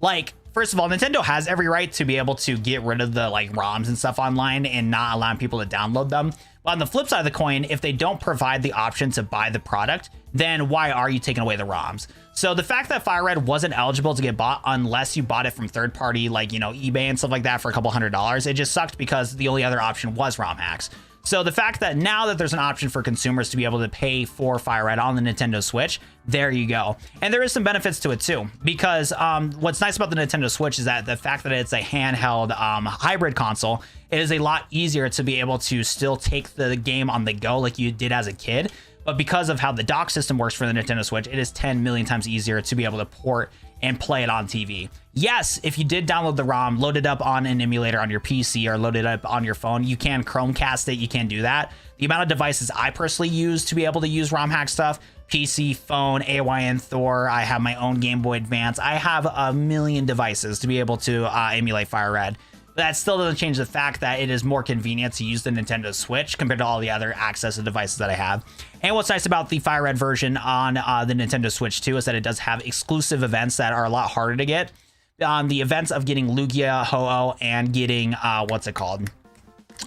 like, first of all, Nintendo has every right to be able to get rid of the like ROMs and stuff online and not allowing people to download them. But on the flip side of the coin, if they don't provide the option to buy the product, then why are you taking away the ROMs? So the fact that FireRed wasn't eligible to get bought unless you bought it from third party, like, you know, eBay and stuff like that for a couple $100s, it just sucked because the only other option was ROM hacks. So the fact that now that there's an option for consumers to be able to pay for FireRed on the Nintendo Switch, there you go. And there is some benefits to it too, because what's nice about the Nintendo Switch is that the fact that it's a handheld hybrid console, it is a lot easier to be able to still take the game on the go like you did as a kid. But because of how the dock system works for the Nintendo Switch, it is 10 million times easier to be able to port and play it on TV. Yes, if you did download the ROM, load it up on an emulator on your PC or load it up on your phone, you can Chromecast it, you can do that. The amount of devices I personally use to be able to use ROM hack stuff, PC, phone, AYN, Thor, I have my own Game Boy Advance, I have a million devices to be able to emulate FireRed. That still doesn't change the fact that it is more convenient to use the Nintendo Switch compared to all the other access to devices that I have. And what's nice about the FireRed version on the Nintendo Switch too is that it does have exclusive events that are a lot harder to get. The events of getting Lugia, Ho-Oh, and getting, what's it called?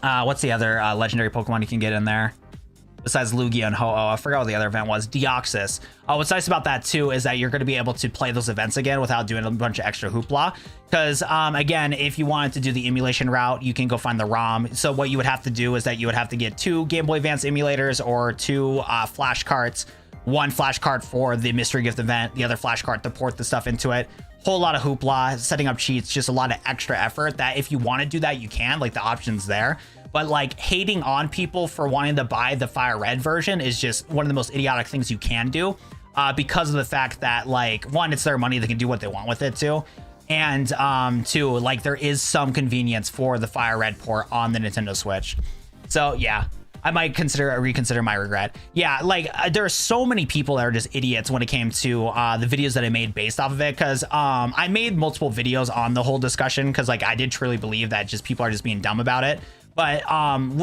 What's the other legendary Pokemon you can get in there? Besides Lugia and Ho-Oh, I forgot what the other event was, Deoxys. What's nice about that too is that you're going to be able to play those events again without doing a bunch of extra hoopla. Because again, if you wanted to do the emulation route, you can go find the ROM. So what you would have to do is that you would have to get 2 Game Boy Advance emulators or 2 flash carts. 1 flash cart for the mystery gift event, the other flash cart to port the stuff into it. Whole lot of hoopla, setting up cheats, just a lot of extra effort that if you want to do that, you can, like the option's there. But like hating on people for wanting to buy the FireRed version is just one of the most idiotic things you can do because of the fact that, like, 1, it's their money, they can do what they want with it too. And 2, like, there is some convenience for the FireRed port on the Nintendo Switch. So yeah, I might reconsider my regret. Yeah, like there are so many people that are just idiots when it came to the videos that I made based off of it, because I made multiple videos on the whole discussion because, like, I did truly believe that just people are just being dumb about it. But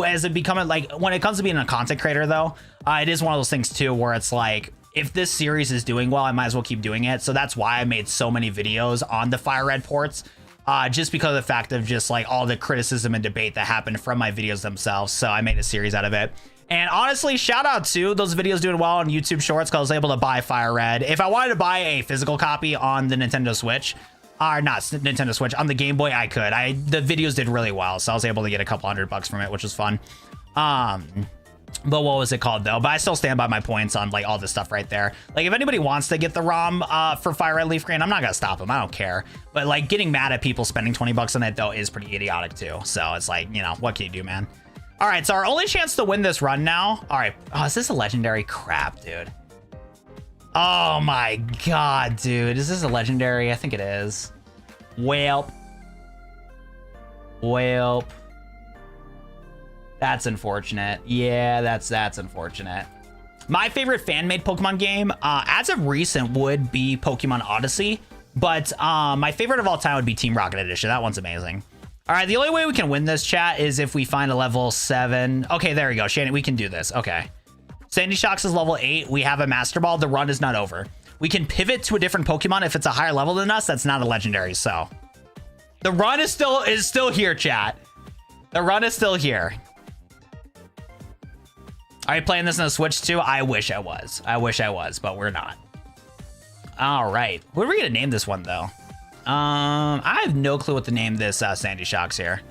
as it becoming, like, when it comes to being a content creator though, it is one of those things too where it's like, if this series is doing well, I might as well keep doing it. So that's why I made so many videos on the FireRed ports, just because of the fact of just like all the criticism and debate that happened from my videos themselves. So I made a series out of it. And honestly, shout out to those videos doing well on YouTube Shorts because I was able to buy FireRed. If I wanted to buy a physical copy on the Nintendo Switch, or not Nintendo Switch, on the Game Boy, I could. The videos did really well, so I was able to get a couple $100 from it, which was fun. But what was it called though? But I still stand by my points on like all this stuff right there. Like if anybody wants to get the ROM for FireRed Leaf Green, I'm not gonna stop them. I don't care. But like getting mad at people spending 20 bucks on it though is pretty idiotic too. So it's like, you know, what can you do, man? All right, so our only chance to win this run now. All right. Oh, is this a legendary? Crap, dude. Oh my God, dude. Is this a legendary? I think it is. Welp. That's unfortunate. Yeah, that's unfortunate. My favorite fan-made Pokemon game, as of recent, would be Pokemon Odyssey. But my favorite of all time would be Team Rocket Edition. That one's amazing. All right, the only way we can win this, chat, is if we find a level 7. Okay, there we go. Shannon, we can do this. Okay. Sandy Shocks is level 8. We have a Master Ball. The run is not over. We can pivot to a different Pokemon if it's a higher level than us. That's not a legendary, so. The run is still here, chat. The run is still here. Are you playing this on the Switch too? I wish I was. I wish I was, but we're not. All right. What are we going to name this one, though? I have no clue what to name this Sandy Shocks here.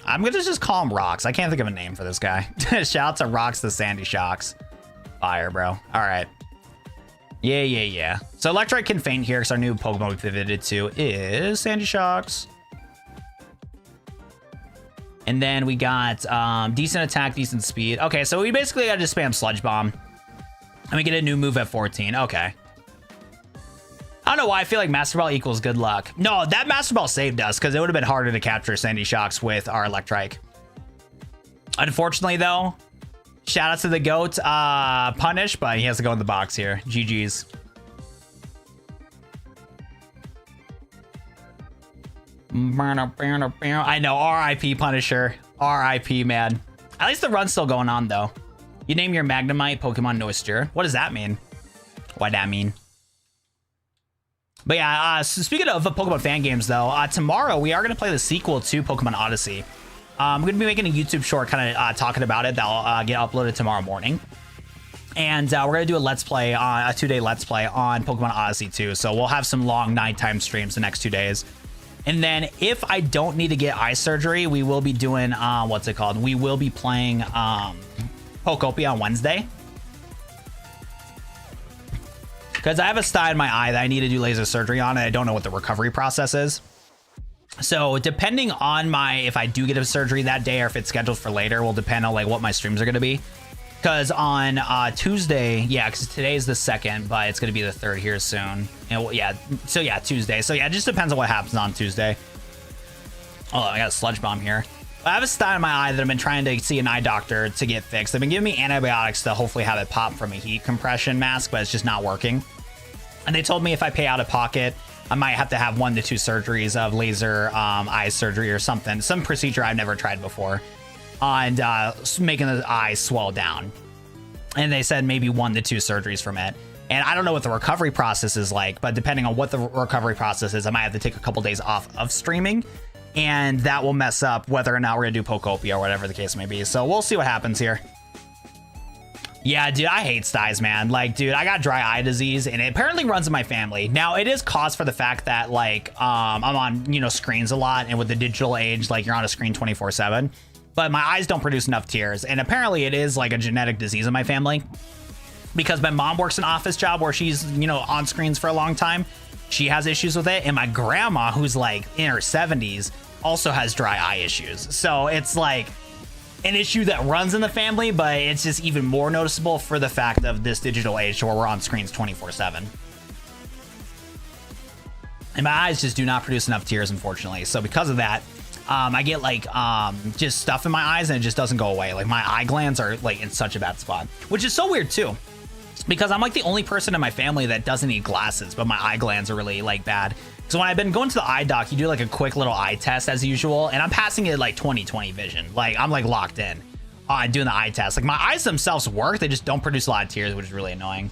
I'm going to just call him Rocks. I can't think of a name for this guy. Shout out to Rocks the Sandy Shocks. Fire, bro. All right. Yeah. So Electrike can faint here because our new Pokemon we pivoted to is Sandy Shocks. And then we got decent attack, decent speed. Okay, so we basically got to just spam Sludge Bomb. And we get a new move at 14. Okay. I don't know why I feel like Master Ball equals good luck. No, that Master Ball saved us because it would have been harder to capture Sandy Shocks with our Electrike. Unfortunately, though, shout out to the GOAT Punish, but he has to go in the box here. GG's. I know, RIP Punisher. RIP, man. At least the run's still going on, though. You name your Magnemite Pokemon Noisture. What does that mean? What'd that mean? But yeah, so speaking of Pokemon fan games, though, tomorrow we are going to play the sequel to Pokemon Odyssey. I'm going to be making a YouTube short kind of talking about it that'll get uploaded tomorrow morning. And we're going to do a let's play, a 2-day let's play on Pokemon Odyssey 2. So we'll have some long nighttime streams the next 2 days. And then if I don't need to get eye surgery, we will be doing, what's it called? We will be playing Pokopia on Wednesday. Because I have a sty in my eye that I need to do laser surgery on, and I don't know what the recovery process is. So depending on if I do get a surgery that day or if it's scheduled for later, will depend on like what my streams are going to be. Because on Tuesday, yeah, because today's the 2nd, but it's going to be the 3rd here soon. And yeah, so yeah, Tuesday. So yeah, it just depends on what happens on Tuesday. Oh, I got a sludge bomb here. I have a sty in my eye that I've been trying to see an eye doctor to get fixed. They've been giving me antibiotics to hopefully have it pop from a heat compression mask, but it's just not working. And they told me if I pay out of pocket, I might have to have 1 to 2 surgeries of laser eye surgery or something. Some procedure I've never tried before. And making the eye swell down. And they said maybe 1 to 2 surgeries from it. And I don't know what the recovery process is like, but depending on what the recovery process is, I might have to take a couple days off of streaming. And that will mess up whether or not we're going to do Pokopia or whatever the case may be. So we'll see what happens here. Yeah, dude, I hate styes, man. Like, dude, I got dry eye disease, and it apparently runs in my family. Now, it is caused for the fact that, like, I'm on, you know, screens a lot, and with the digital age, like, you're on a screen 24/7. But my eyes don't produce enough tears, and apparently it is, like, a genetic disease in my family. Because my mom works an office job where she's, you know, on screens for a long time. She has issues with it, and my grandma, who's, like, in her 70s, also has dry eye issues. So it's, like, an issue that runs in the family, but it's just even more noticeable for the fact of this digital age where we're on screens 24/7. And my eyes just do not produce enough tears, unfortunately. So because of that, I get like just stuff in my eyes and it just doesn't go away. Like my eye glands are like in such a bad spot, which is so weird too, because I'm like the only person in my family that doesn't need glasses, but my eye glands are really like bad. So when I've been going to the eye doc, you do like a quick little eye test as usual, and I'm passing it like 20/20 vision. Like I'm like locked in on doing the eye test. Like my eyes themselves work, they just don't produce a lot of tears, which is really annoying.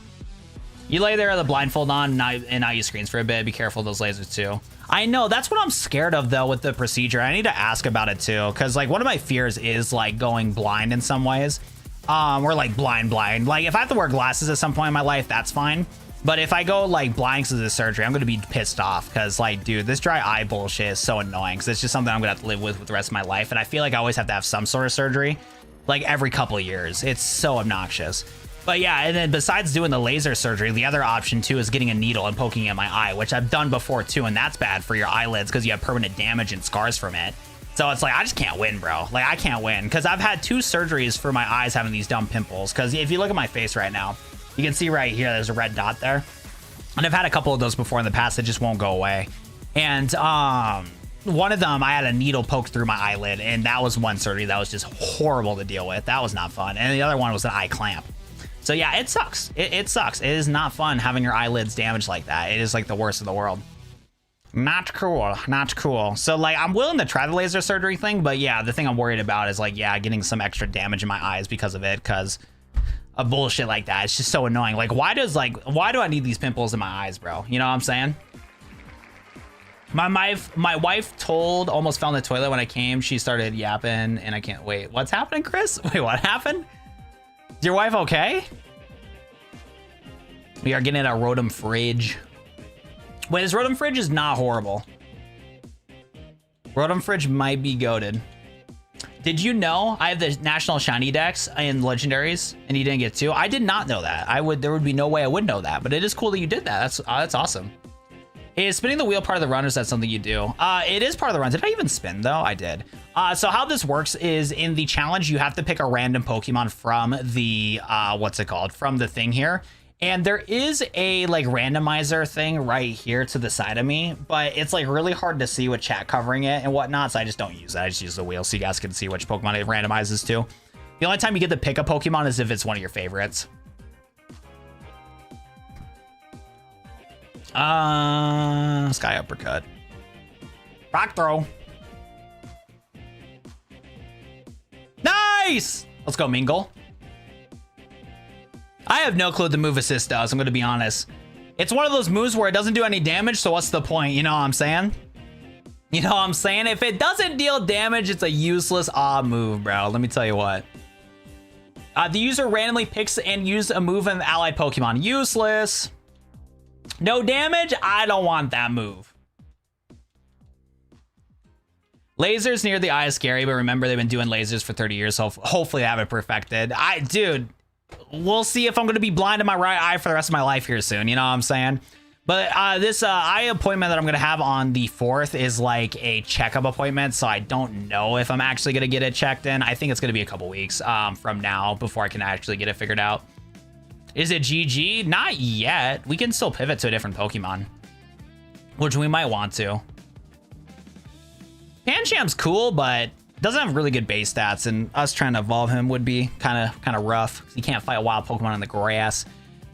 You lay there with the blindfold on and now use screens for a bit. Be careful of those lasers too. I know, that's what I'm scared of though with the procedure. I need to ask about it too, because like one of my fears is like going blind in some ways. Or like blind. Like if I have to wear glasses at some point in my life, that's fine. But if I go like blind because of the surgery, I'm going to be pissed off because like, dude, this dry eye bullshit is so annoying because it's just something I'm going to have to live with the rest of my life. And I feel like I always have to have some sort of surgery like every couple of years. It's so obnoxious. But yeah, and then besides doing the laser surgery, the other option too is getting a needle and poking it in my eye, which I've done before too. And that's bad for your eyelids because you have permanent damage and scars from it. So it's like, I just can't win, bro. Like I can't win because I've had 2 surgeries for my eyes having these dumb pimples. Because if you look at my face right now, you can see right here, there's a red dot there. And I've had a couple of those before in the past that just won't go away. And one of them, I had a needle poked through my eyelid, and that was one surgery that was just horrible to deal with. That was not fun. And the other one was an eye clamp. So yeah, it sucks. It sucks. It is not fun having your eyelids damaged like that. It is like the worst in the world. Not cool. Not cool. So like, I'm willing to try the laser surgery thing, but yeah, the thing I'm worried about is like, yeah, getting some extra damage in my eyes because of it, because a bullshit like that. It's just so annoying. Like, why do I need these pimples in my eyes, bro? You know what I'm saying? My wife almost fell in the toilet when I came. She started yapping and I can't wait. What's happening, Chris? Wait, what happened? Is your wife okay? We are getting a Rotom fridge. Wait, this Rotom fridge is not horrible. Rotom fridge might be goated. Did you know I have the national shiny dex in legendaries and you didn't get 2? I did not know that. There would be no way I would know that, but it is cool that you did that. That's awesome. Is spinning the wheel part of the run, or is that something you do? It is part of the run. Did I even spin though? I did. So how this works is in the challenge, you have to pick a random Pokemon from the, what's it called? From the thing here. And there is a like randomizer thing right here to the side of me, but it's like really hard to see with chat covering it and whatnot. So I just don't use that. I just use the wheel so you guys can see which Pokemon it randomizes to. The only time you get to pick a Pokemon is if it's one of your favorites. Sky Uppercut. Rock Throw. Nice! Let's go, Mingle. I have no clue what the move assist does, I'm going to be honest. It's one of those moves where it doesn't do any damage, so what's the point? You know what I'm saying? You know what I'm saying? If it doesn't deal damage, it's a useless odd move, bro. Let me tell you what. The user randomly picks and uses a move in the allied Pokemon. Useless. No damage? I don't want that move. Lasers near the eye is scary, but remember they've been doing lasers for 30 years, so hopefully they have it perfected. Dude, we'll see if I'm going to be blind in my right eye for the rest of my life here soon, you know what I'm saying? But this eye appointment that I'm going to have on the 4th is like a checkup appointment, so I don't know if I'm actually going to get it checked in. I think it's going to be a couple weeks from now before I can actually get it figured out. Is it GG? Not yet. We can still pivot to a different Pokemon, which we might want to. Pancham's cool, but doesn't have really good base stats, and us trying to evolve him would be kind of rough. You can't fight a wild Pokemon in the grass.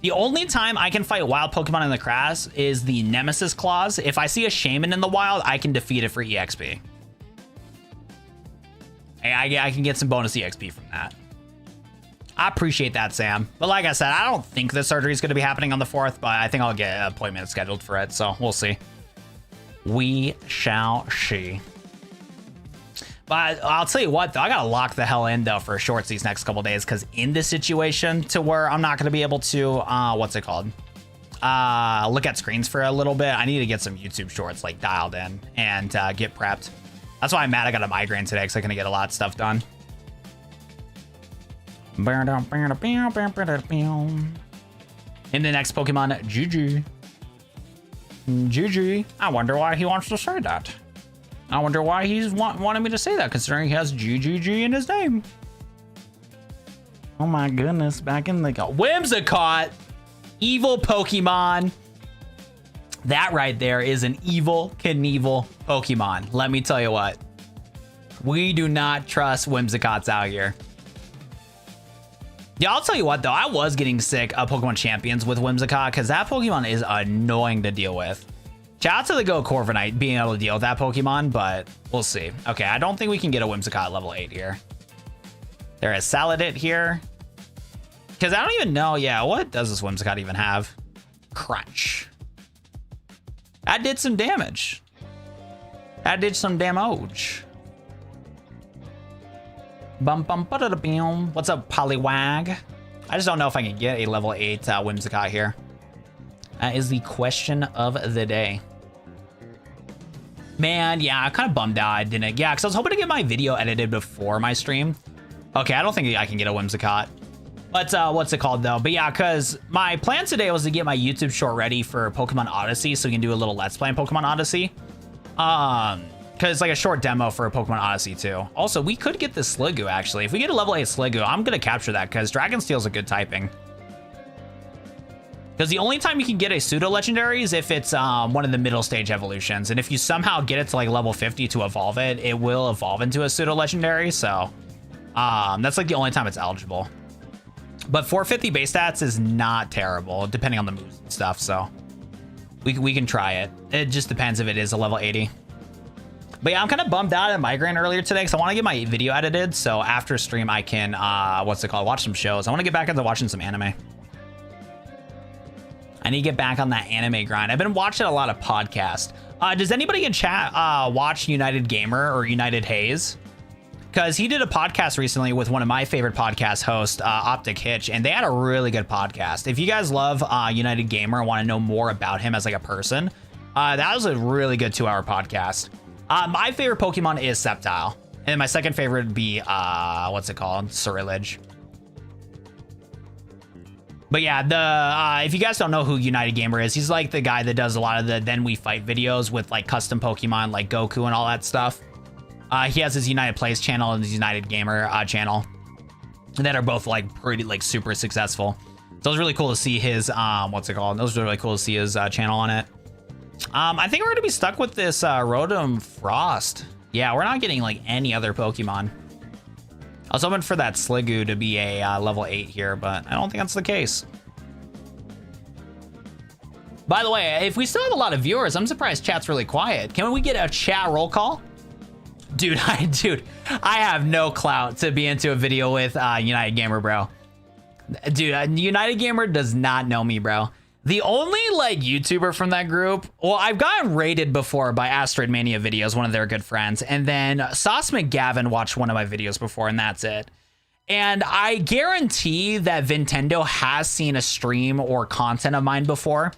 The only time I can fight wild Pokemon in the grass is the Nemesis clause. If I see a Shaman in the wild, I can defeat it for EXP. I can get some bonus EXP from that. I appreciate that, Sam. But like I said, I don't think the surgery is going to be happening on the 4th, but I think I'll get an appointment scheduled for it, so we'll see. We shall see. But I'll tell you what, though, I gotta lock the hell in, though, for shorts these next couple days, because in this situation to where I'm not gonna be able to, what's it called? Look at screens for a little bit. I need to get some YouTube shorts, like, dialed in and get prepped. That's why I'm mad I got a migraine today, because I'm gonna get a lot of stuff done. In the next Pokemon, GG. GG. I wonder why he wants to say that. I wonder why he's wanting me to say that, considering he has GGG in his name. Oh my goodness, back in the... Whimsicott! Evil Pokemon. That right there is an evil Knievel Pokemon. Let me tell you what. We do not trust Whimsicotts out here. Yeah, I'll tell you what, though. I was getting sick of Pokemon Champions with Whimsicott, because that Pokemon is annoying to deal with. Shout out to the Go Corviknight being able to deal with that Pokemon, but we'll see. Okay, I don't think we can get a Whimsicott level 8 here. There is Saladit here. Because I don't even know, yeah, what does this Whimsicott even have? Crunch. That did some damage. That did some damage. Bum bum ba da da bum. What's up, Poliwag? I just don't know if I can get a level 8 Whimsicott here. That is the question of the day. Man, yeah, I'm kind of bummed out I didn't. Yeah, because I was hoping to get my video edited before my stream. Okay, I don't think I can get a Whimsicott. But what's it called, though? But yeah, because my plan today was to get my YouTube short ready for Pokemon Odyssey, so we can do a little Let's Play in Pokemon Odyssey. Because it's like a short demo for Pokemon Odyssey, too. Also, we could get this Sliggoo, actually. If we get a level 8 Sliggoo, I'm going to capture that, because Dragon Steel's a good typing. Because the only time you can get a pseudo-legendary is if it's one of the middle stage evolutions. And if you somehow get it to like level 50 to evolve it, it will evolve into a pseudo-legendary. So that's like the only time it's eligible. But 450 base stats is not terrible, depending on the moves and stuff. So we can try it. It just depends if it is a level 80. But yeah, I'm kind of bummed out at migraine earlier today because I want to get my video edited. So after stream, I can, what's it called? Watch some shows. I want to get back into watching some anime. I need to get back on that anime grind. I've been watching a lot of podcasts. Does anybody in chat watch United Gamer or United Hayes? Because he did a podcast recently with one of my favorite podcast hosts, Optic Hitch, and they had a really good podcast. If you guys love United Gamer and want to know more about him as like a person, that was a really good 2-hour podcast. My favorite Pokemon is Sceptile, and my second favorite would be, what's it called? Ceruledge. But yeah, if you guys don't know who United Gamer is, he's like the guy that does a lot of the Then We Fight videos with like custom Pokemon like Goku and all that stuff. He has his United Plays channel and his United Gamer channel that are both like pretty like super successful. So it was really cool to see his, what's it called? It was really cool to see his channel on it. I think we're going to be stuck with this Rotom Frost. Yeah, we're not getting like any other Pokemon. I was hoping for that Sliggoo to be a level 8 here, but I don't think that's the case. By the way, if we still have a lot of viewers, I'm surprised chat's really quiet. Can we get a chat roll call? Dude, I have no clout to be into a video with United Gamer, bro. Dude, United Gamer does not know me, bro. The only like YouTuber from that group, well, I've gotten rated before by Asteroid Mania videos, one of their good friends, and then Sauce McGavin watched one of my videos before, and that's it. And I guarantee that Nintendo has seen a stream or content of mine before,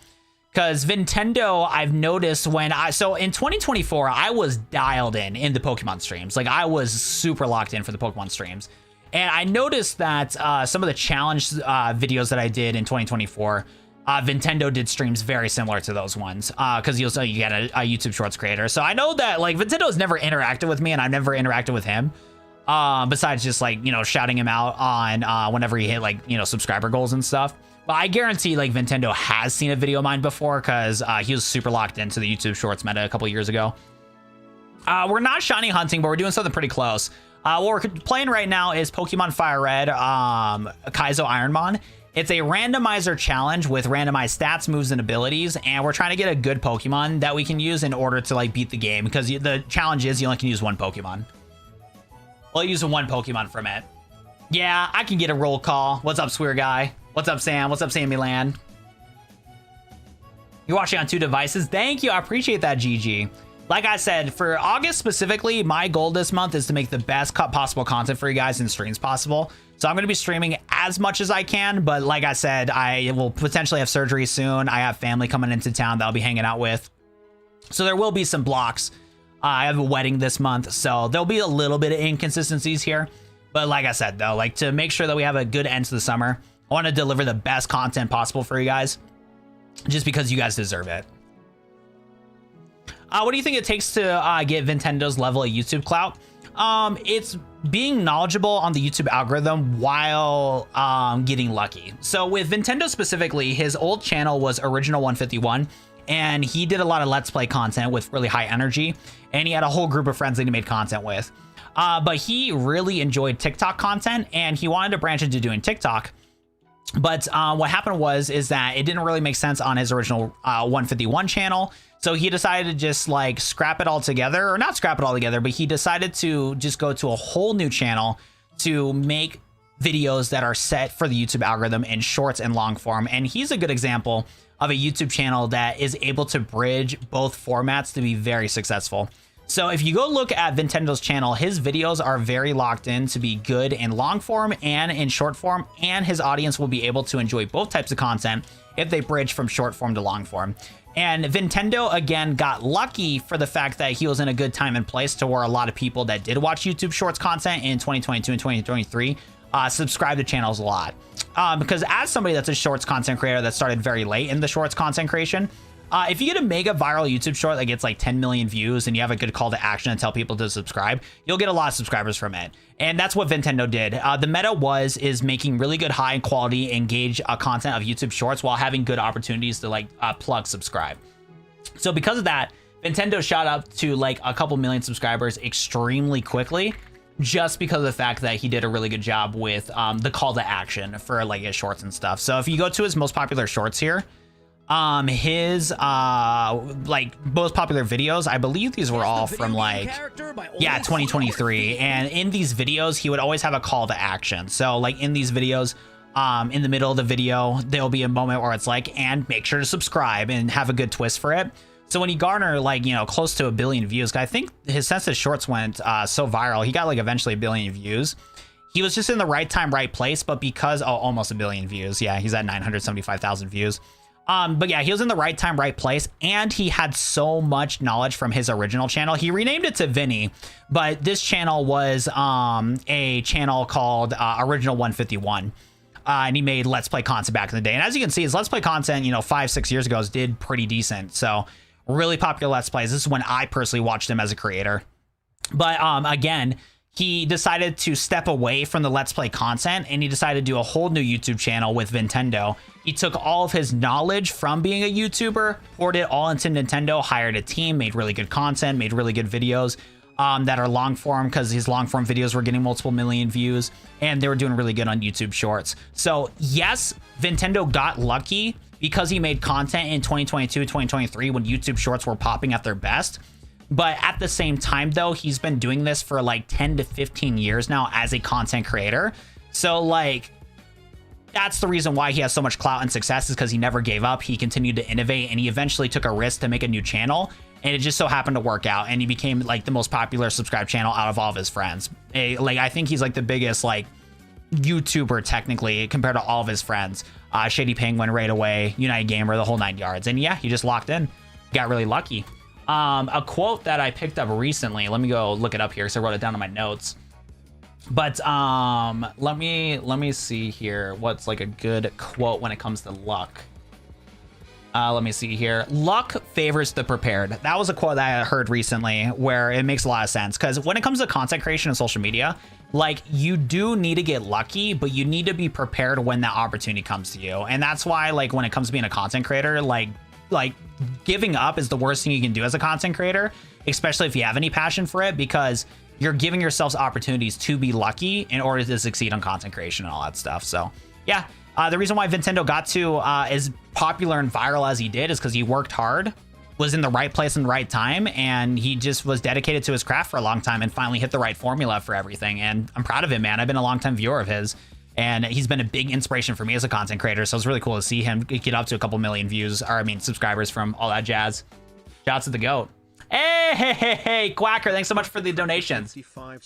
because Nintendo, I've noticed so in 2024, I was dialed in the Pokemon streams. Like I was super locked in for the Pokemon streams. And I noticed that some of the challenge videos that I did in 2024, Nintendo did streams very similar to those ones, because you get a YouTube Shorts creator. So I know that like Nintendo has never interacted with me, and I've never interacted with him, besides just like, you know, shouting him out on whenever he hit like, you know, subscriber goals and stuff. But I guarantee like Nintendo has seen a video of mine before, because he was super locked into the YouTube Shorts meta a couple years ago. We're not shiny hunting, but we're doing something pretty close. What we're playing right now is Pokemon FireRed, Kaizo Ironmon. It's a randomizer challenge with randomized stats, moves, and abilities, and we're trying to get a good Pokemon that we can use in order to like beat the game, because the challenge is you only can use one Pokemon. We'll use one Pokemon from it. Yeah, I can get a roll call. What's up, Swear Guy? What's up, Sam? What's up, Sammy Land? You're watching on 2 devices. Thank you. I appreciate that, GG. Like I said, for August specifically, my goal this month is to make the best possible content for you guys in streams possible. So I'm going to be streaming as much as I can, but like I said, I will potentially have surgery soon. I have family coming into town that I'll be hanging out with. So there will be some blocks. I have a wedding this month, so there'll be a little bit of inconsistencies here. But like I said, though, like to make sure that we have a good end to the summer, I want to deliver the best content possible for you guys, just because you guys deserve it. What do you think it takes to get Nintendo's level of YouTube clout? It's being knowledgeable on the YouTube algorithm while getting lucky. So with Nintendo specifically, his old channel was Original 151, and he did a lot of Let's Play content with really high energy, and he had a whole group of friends that he made content with. But he really enjoyed TikTok content, and he wanted to branch into doing TikTok. But what happened is that it didn't really make sense on his original 151 channel. So he decided to just like scrap it all together, or not scrap it all together, but he decided to just go to a whole new channel to make videos that are set for the YouTube algorithm in shorts and long form. And he's a good example of a YouTube channel that is able to bridge both formats to be very successful. So if you go look at Nintendo's channel, his videos are very locked in to be good in long form and in short form, and his audience will be able to enjoy both types of content if they bridge from short form to long form. And Nintendo, again, got lucky for the fact that he was in a good time and place to where a lot of people that did watch YouTube Shorts content in 2022 and 2023 subscribe to channels a lot. Because as somebody that's a Shorts content creator that started very late in the Shorts content creation, if you get a mega viral YouTube short that gets like 10 million views and you have a good call to action and tell people to subscribe, you'll get a lot of subscribers from it. And that's what Nintendo did. The meta is making really good high quality engage content of YouTube shorts while having good opportunities to like plug subscribe. So because of that, Nintendo shot up to like a couple million subscribers extremely quickly, just because of the fact that he did a really good job with the call to action for like his shorts and stuff. So if you go to his most popular shorts here, his like most popular videos, I believe these were all from like 2023, and in these videos he would always have a call to action. So like in these videos, in the middle of the video there'll be a moment where it's like, and make sure to subscribe, and have a good twist for it. So when he garnered like, you know, close to 1 billion views, I think since his shorts went so viral, he got like eventually 1 billion views. He was just in the right time, right place, but because almost 1 billion views, yeah, he's at 975,000 views. But yeah, he was in the right time, right place, and he had so much knowledge from his original channel. He renamed it to Vinny, but this channel was a channel called Original 151, and he made Let's Play content back in the day. And as you can see, his Let's Play content, you know, 5-6 years ago did pretty decent. So really popular Let's Plays. This is when I personally watched him as a creator. But again, he decided to step away from the Let's Play content, and he decided to do a whole new YouTube channel with Nintendo. He took all of his knowledge from being a YouTuber, poured it all into Nintendo, hired a team, made really good content, made really good videos that are long form, because his long form videos were getting multiple million views, and they were doing really good on YouTube Shorts. So yes, Nintendo got lucky because he made content in 2022, 2023 when YouTube Shorts were popping at their best. But at the same time, though, he's been doing this for like 10 to 15 years now as a content creator. So like, that's the reason why he has so much clout and success, is because he never gave up. He continued to innovate, and he eventually took a risk to make a new channel, and it just so happened to work out, and he became like the most popular subscribed channel out of all of his friends. Like, I think he's like the biggest like YouTuber technically compared to all of his friends. Shady Penguin right away, United Gamer, the whole 9 yards. And yeah, he just locked in, got really lucky. A quote that I picked up recently, let me go look it up here because I wrote it down in my notes. But let me see here what's like a good quote when it comes to luck. Let me see here. Luck favors the prepared. That was a quote that I heard recently where it makes a lot of sense, because when it comes to content creation and social media, like, you do need to get lucky, but you need to be prepared when that opportunity comes to you. And that's why, like, when it comes to being a content creator, like giving up is the worst thing you can do as a content creator, especially if you have any passion for it, because you're giving yourselves opportunities to be lucky in order to succeed on content creation and all that stuff. So yeah, the reason why Nintendo got to as popular and viral as he did is because he worked hard, was in the right place in the right time, and he just was dedicated to his craft for a long time and finally hit the right formula for everything. And I'm proud of him, man. I've been a longtime viewer of his, and he's been a big inspiration for me as a content creator. So it's really cool to see him get up to a couple million views, or I mean subscribers, from all that jazz. Shout out to the GOAT. Hey, Quacker, thanks so much for the donations.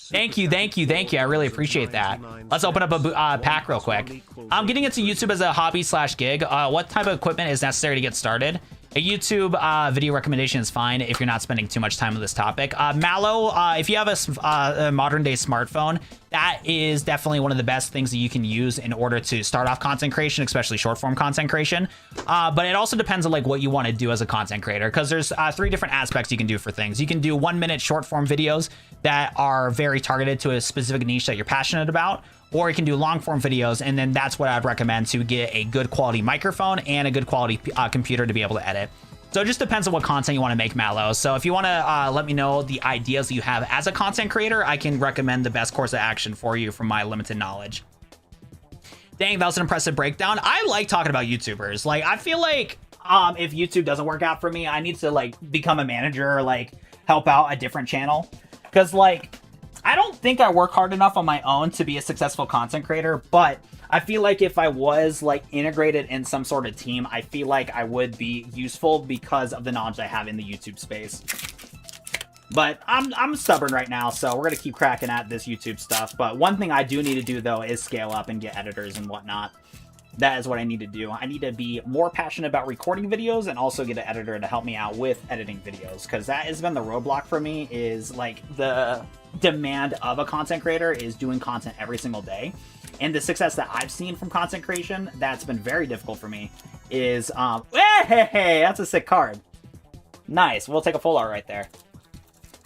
Thank you. I really appreciate that. Let's open up a pack real quick. I'm getting into YouTube as a hobby / gig. What type of equipment is necessary to get started? A YouTube video recommendation is fine if you're not spending too much time on this topic. Mallow, if you have a modern day smartphone, that is definitely one of the best things that you can use in order to start off content creation, especially short form content creation. But it also depends on like what you want to do as a content creator, because there's 3 different aspects you can do for things. You can do 1-minute short form videos that are very targeted to a specific niche that you're passionate about, or you can do long form videos, and then that's what I'd recommend to get a good quality microphone and a good quality computer to be able to edit. So it just depends on what content you want to make, Mallow. So if you want to let me know the ideas that you have as a content creator, I can recommend the best course of action for you from my limited knowledge. Dang, that was an impressive breakdown. I like talking about YouTubers. Like, I feel like if YouTube doesn't work out for me, I need to like become a manager or like help out a different channel, because like I don't think I work hard enough on my own to be a successful content creator, but I feel like if I was like integrated in some sort of team, I feel like I would be useful because of the knowledge I have in the YouTube space. But I'm stubborn right now, so we're gonna keep cracking at this YouTube stuff. But one thing I do need to do though is scale up and get editors and whatnot. That is what I need to do. I need to be more passionate about recording videos and also get an editor to help me out with editing videos, because that has been the roadblock for me. Is like the demand of a content creator is doing content every single day, and the success that I've seen from content creation that's been very difficult for me is hey, that's a sick card. Nice. We'll take a full art right there.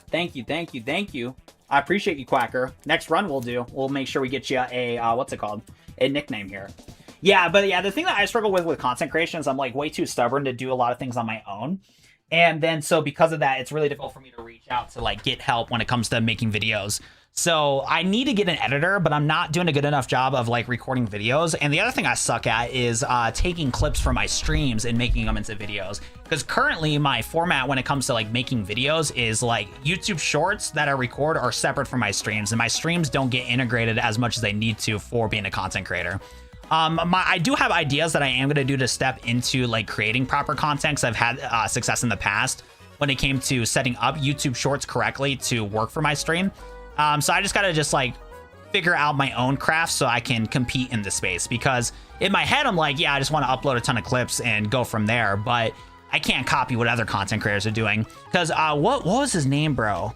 Thank you. I appreciate you, Quacker. Next run we'll make sure we get you a what's it called, a nickname here. Yeah, but yeah, the thing that I struggle with content creation is I'm like way too stubborn to do a lot of things on my own. And then so because of that, it's really difficult for me to reach out to like get help when it comes to making videos. So I need to get an editor, but I'm not doing a good enough job of like recording videos. And the other thing I suck at is taking clips from my streams and making them into videos. Because currently my format when it comes to like making videos is like YouTube shorts that I record are separate from my streams, and my streams don't get integrated as much as they need to for being a content creator. I do have ideas that I am going to do to step into like creating proper content, because I've had success in the past when it came to setting up YouTube shorts correctly to work for my stream. So I just got to just like figure out my own craft so I can compete in the space, because in my head, I'm like, yeah, I just want to upload a ton of clips and go from there. But I can't copy what other content creators are doing, because what was his name, bro?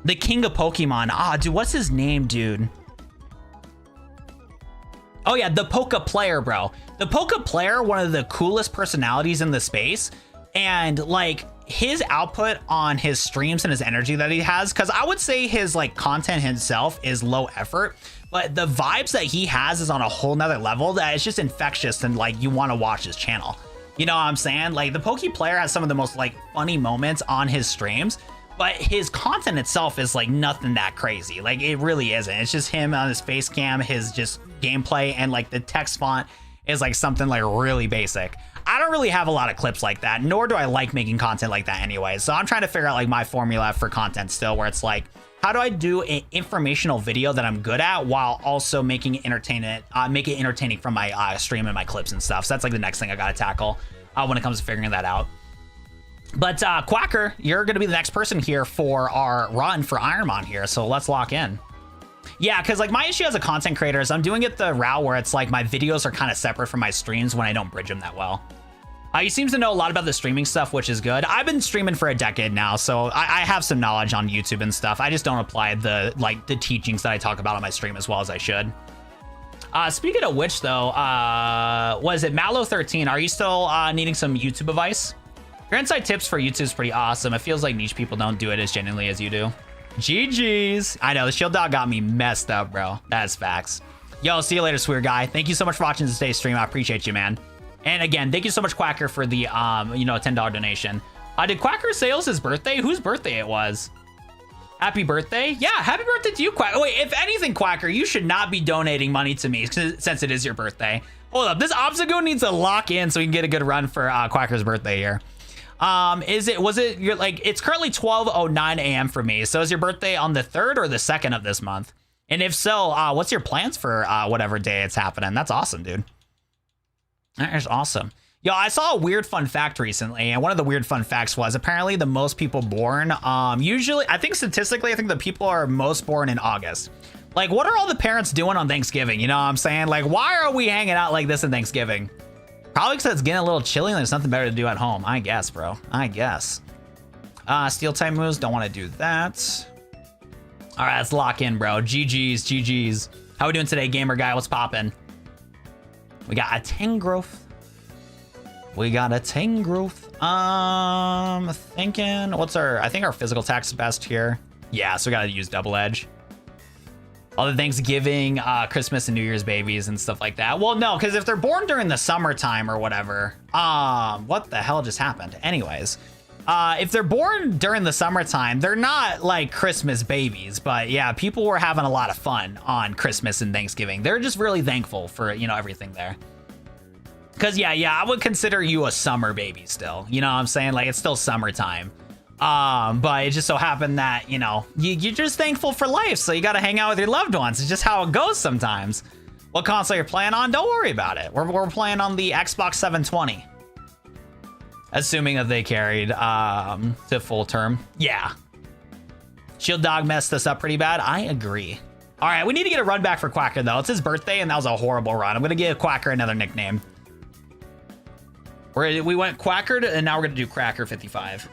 The king of Pokemon. Dude, what's his name, dude? Oh yeah, the Poke Player, bro. The Poke Player, one of the coolest personalities in the space, and like his output on his streams and his energy that he has, because I would say his like content himself is low effort, but the vibes that he has is on a whole nother level that is just infectious, and like you want to watch his channel. You know what I'm saying? Like the Poke Player has some of the most like funny moments on his streams, but his content itself is like nothing that crazy. Like it really isn't. It's just him on his face cam, his just gameplay, and like the text font is like something like really basic. I don't really have a lot of clips like that, nor do I like making content like that anyway. So I'm trying to figure out like my formula for content still, where it's like how do I do an informational video that I'm good at while also making it entertaining from my stream and my clips and stuff. So that's like the next thing I gotta tackle when it comes to figuring that out. But Quacker, you're gonna be the next person here for our run for Ironmon here. So let's lock in. Yeah, because like my issue as a content creator is I'm doing it the route where it's like my videos are kind of separate from my streams when I don't bridge them that well. He seems to know a lot about the streaming stuff, which is good. I've been streaming for a decade now, so I have some knowledge on YouTube and stuff. I just don't apply the teachings that I talk about on my stream as well as I should. Speaking of which, though, was it Mallow13? Are you still needing some YouTube advice? Your inside tips for YouTube is pretty awesome. It feels like niche people don't do it as genuinely as you do. GG's. I know, the shield dog got me messed up, bro. That's facts. Yo, see you later, Swear Guy. Thank you so much for watching today's stream. I appreciate you, man. And again, thank you so much, Quacker, for the, $10 donation. Did Quacker say it was his birthday? Whose birthday it was? Happy birthday? Yeah, happy birthday to you, Quacker. Wait, if anything, Quacker, you should not be donating money to me since it is your birthday. Hold up, this obstacle needs to lock in so we can get a good run for Quacker's birthday here. It's currently 12:09 a.m. for me. So is your birthday on the 3rd or the 2nd of this month? And if so, what's your plans for whatever day it's happening? That's awesome, dude. That is awesome. Yo, I saw a weird fun fact recently, and one of the weird fun facts was apparently the most people born, usually, I think statistically, I think the people are most born in August. Like, what are all the parents doing on Thanksgiving? You know what I'm saying? Like, why are we hanging out like this in Thanksgiving? Probably because it's getting a little chilly and there's nothing better to do at home. I guess, bro. I guess. Steel type moves, don't want to do that. All right, let's lock in, bro. GG's, GG's. How we doing today, gamer guy? What's poppin'? We got a Tangrowth. We got a Tangrowth. Thinking, what's our, I think our physical attack's the best here. Yeah, so we gotta use double edge. All the Thanksgiving, Christmas and New Year's babies and stuff like that. Well, no, because if they're born during the summertime or whatever, what the hell just happened? Anyways, if they're born during the summertime, they're not like Christmas babies, but yeah, people were having a lot of fun on Christmas and Thanksgiving. They're just really thankful for, you know, everything there. Cause yeah, I would consider you a summer baby still, you know what I'm saying? Like it's still summertime. But it just so happened that, you know, you're just thankful for life. So you got to hang out with your loved ones. It's just how it goes sometimes. What console you're playing on? Don't worry about it. We're playing on the Xbox 720. Assuming that they carried to full term. Yeah. Shield Dog messed us up pretty bad. I agree. All right, we need to get a run back for Quacker, though. It's his birthday, and that was a horrible run. I'm going to give Quacker another nickname. We went Quacker, and now we're going to do Cracker 55.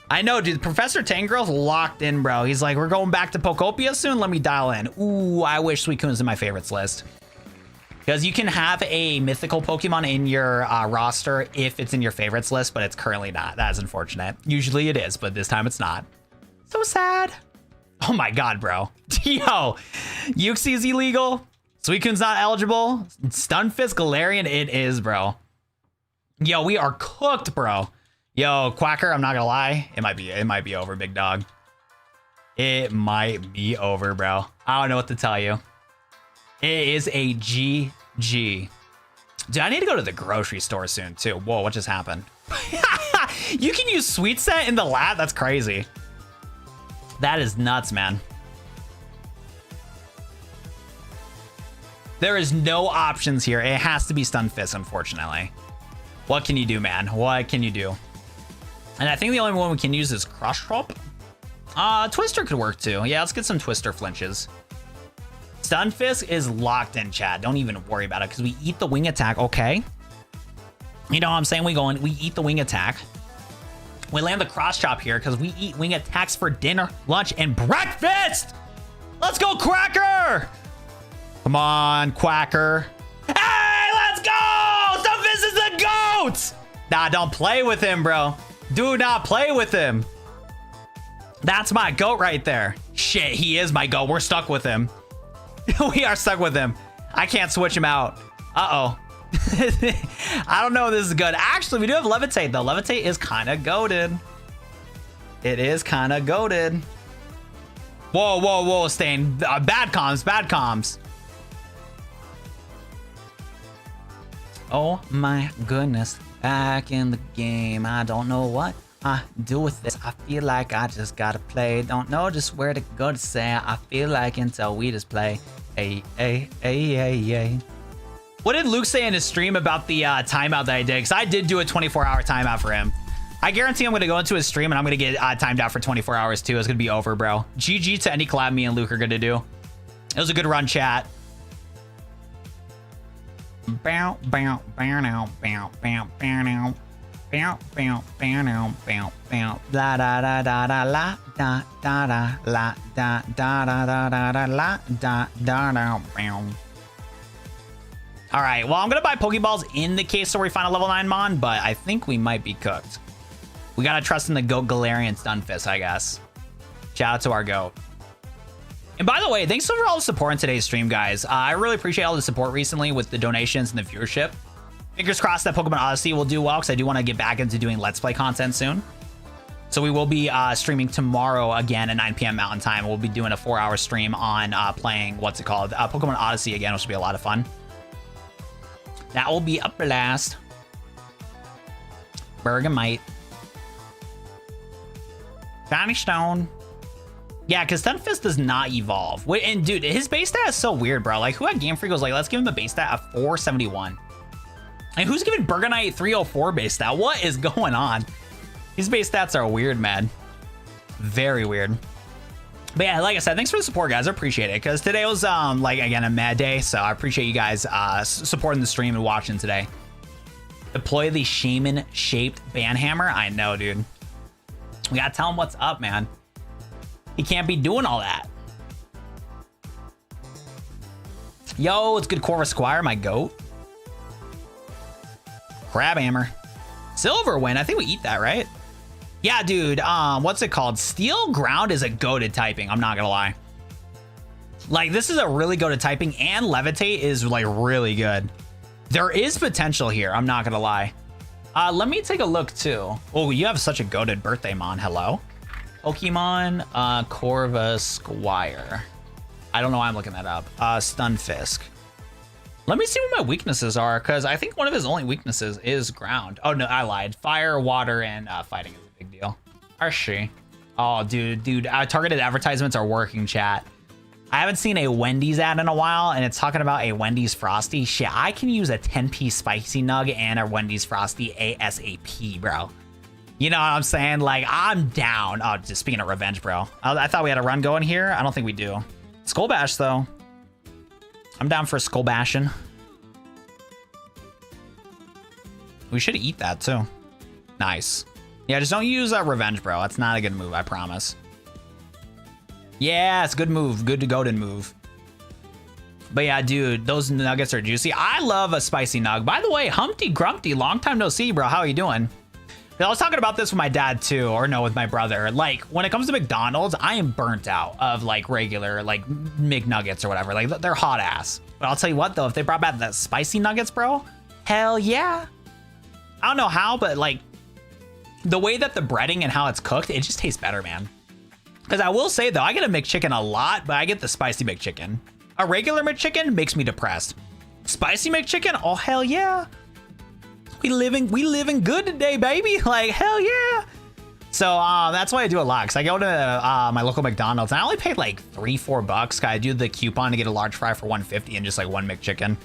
I know, dude. Professor Tangrowth locked in, bro. He's like, we're going back to Pokopia soon. Let me dial in. Ooh, I wish Suicune's in my favorites list. Because you can have a mythical Pokemon in your roster if it's in your favorites list, but it's currently not. That is unfortunate. Usually it is, but this time it's not. So sad. Oh my god, bro. Yo, Uxie is illegal. Suicune's not eligible. Stunfisk Galarian, it is, bro. Yo, we are cooked, bro. Yo, Quacker, I'm not gonna lie. It might be over, big dog. It might be over, bro. I don't know what to tell you. It is a GG. Dude, I need to go to the grocery store soon, too. Whoa, what just happened? You can use Sweet Scent in the lab? That's crazy. That is nuts, man. There is no options here. It has to be Stunfisk, unfortunately. What can you do, man? What can you do? And I think the only one we can use is Crush Drop. Twister could work too. Yeah, let's get some Twister flinches. Stunfisk is locked in, chat. Don't even worry about it because we eat the wing attack, okay? You know what I'm saying? We eat the wing attack. We land the cross chop here because we eat wing attacks for dinner, lunch, and breakfast. Let's go, Quacker! Come on, Quacker. Hey, let's go! Stunfisk is the GOAT! Nah, don't play with him, bro. Do not play with him. That's my GOAT right there. Shit, he is my GOAT. We're stuck with him. We are stuck with him. I can't switch him out. Uh-oh. I don't know if this is good. Actually, we do have Levitate, though. Levitate is kind of goated. It is kind of goated. Whoa, whoa, whoa, Stain. Bad comms, bad comms. Oh, my goodness. Back in the game. I don't know what I do with this? I feel like I just gotta play. Don't know just where to go to say. I feel like until we just play. Hey, hey, hey, hey, hey. What did Luke say in his stream about the timeout that I did? Because I did do a 24-hour timeout for him. I guarantee I'm going to go into his stream and I'm going to get timed out for 24 hours too. It's going to be over, bro. GG to any collab me and Luke are going to do. It was a good run, chat. Bow, bow, bow, now, bow, bow, bow, now. Bow, bow, bow, now, bow, bow. La da da da da la da da da la da da da da da da la da da da bow. All right, well, I'm going to buy Pokeballs in the case so we find a level 9 Mon, but I think we might be cooked. We got to trust in the GOAT Galarian Stunfisk, I guess. Shout out to our GOAT. And by the way, thanks for all the support in today's stream, guys. I really appreciate all the support recently with the donations and the viewership. Fingers crossed that Pokemon Odyssey will do well, because I do want to get back into doing Let's Play content soon. So we will be streaming tomorrow again at 9 p.m. Mountain Time. We'll be doing a 4-hour stream on playing, what's it called? Pokemon Odyssey again, which will be a lot of fun. That will be a blast. Bergamite. Shiny Stone. Yeah, because Stunfisk does not evolve. Wait, and dude, his base stat is so weird, bro. Like, who at Game Freak was like, let's give him the base stat of 471. And who's giving Bergamite 304 base stat? What is going on? These base stats are weird, man. Very weird. But yeah, like I said, thanks for the support, guys. I appreciate it, because today was, like, again, a mad day, so I appreciate you guys supporting the stream and watching today. Deploy the Shaman-shaped Banhammer? I know, dude. We gotta tell him what's up, man. He can't be doing all that. Yo, it's good Corvus Squire, my GOAT. Crabhammer. Silverwind, I think we eat that, right? Yeah, dude, what's it called? Steel Ground is a goated typing, I'm not gonna lie. Like, this is a really goated typing, and Levitate is, like, really good. There is potential here, I'm not gonna lie. Let me take a look, too. Oh, you have such a goated birthday, Mon. Hello? Pokemon, Corvus Squire. I don't know why I'm looking that up. Stunfisk. Let me see what my weaknesses are, because I think one of his only weaknesses is ground. Oh, no, I lied. Fire, water, and fighting is a big deal. Are she? Oh, dude, targeted advertisements are working, chat. I haven't seen a Wendy's ad in a while, and it's talking about a Wendy's Frosty. Shit, I can use a 10-piece Spicy Nug and a Wendy's Frosty ASAP, bro. You know what I'm saying? Like, I'm down. Oh, just speaking of revenge, bro. I thought we had a run going here. I don't think we do. Skull Bash, though. I'm down for Skull Bashing. We should eat that, too. Nice. Yeah, just don't use revenge, bro. That's not a good move, I promise. Yeah, it's a good move. Good to go to move. But yeah, dude, those nuggets are juicy. I love a spicy nug. By the way, Humpty Grumpty, long time no see, bro. How are you doing? I was talking about this with my dad too, or no, with my brother. Like, when it comes to McDonald's, I am burnt out of like regular like McNuggets or whatever. Like, they're hot ass. But I'll tell you what though, if they brought back that spicy nuggets, bro, hell yeah. I don't know how, but like the way that the breading and how it's cooked, it just tastes better, man. Because I will say though, I get a McChicken a lot, but I get the spicy McChicken. A regular McChicken makes me depressed. Spicy McChicken, oh hell yeah. We living good today, baby. Like, hell yeah. So that's why I do a lot, because I go to my local McDonald's and I only pay like $3-4. I do the coupon to get a large fry for $1.50 and just like one McChicken.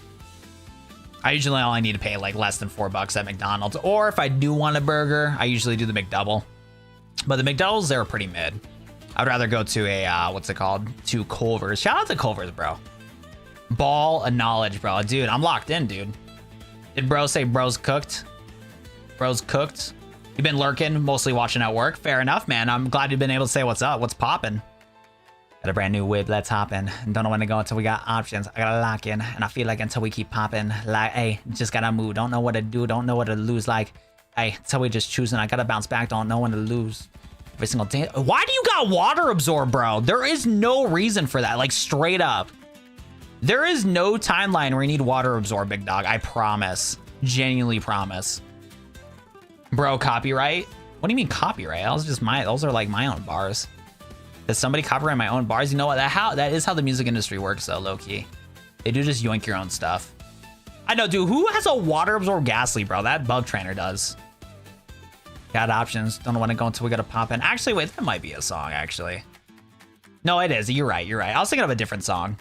I usually only need to pay like less than $4 at McDonald's, or if I do want a burger, I usually do the McDouble. But the McDoubles, they're pretty mid. I'd rather go to a what's it called? To Culver's. Shout out to Culver's, bro. Ball of knowledge, bro. Dude, I'm locked in, dude. Did bro say bro's cooked? Bro's cooked. You've been lurking, mostly watching at work. Fair enough, man. I'm glad you've been able to say what's up. What's poppin'? Got a brand new whip. Let's hop in. Don't know when to go until we got options. I gotta lock in, and I feel like until we keep popping, like, hey, just gotta move. Don't know what to do. Don't know what to lose. Like, hey, until we just choosing. I gotta bounce back. Don't know when to lose. Every single day. Why do you got water absorb, bro? There is no reason for that. Like, straight up. There is no timeline where you need water absorb, big dog. I promise. Genuinely promise. Bro, copyright? What do you mean copyright? Those are like my own bars. Does somebody copyright my own bars? You know what? That is how the music industry works, though, low-key. They do just yoink your own stuff. I know, dude. Who has a water absorb Ghastly, bro? That bug trainer does. Got options. Don't know when to go until we got to pop in. Actually, wait, that might be a song, actually. No, it is. You're right. You're right. I was thinking of a different song.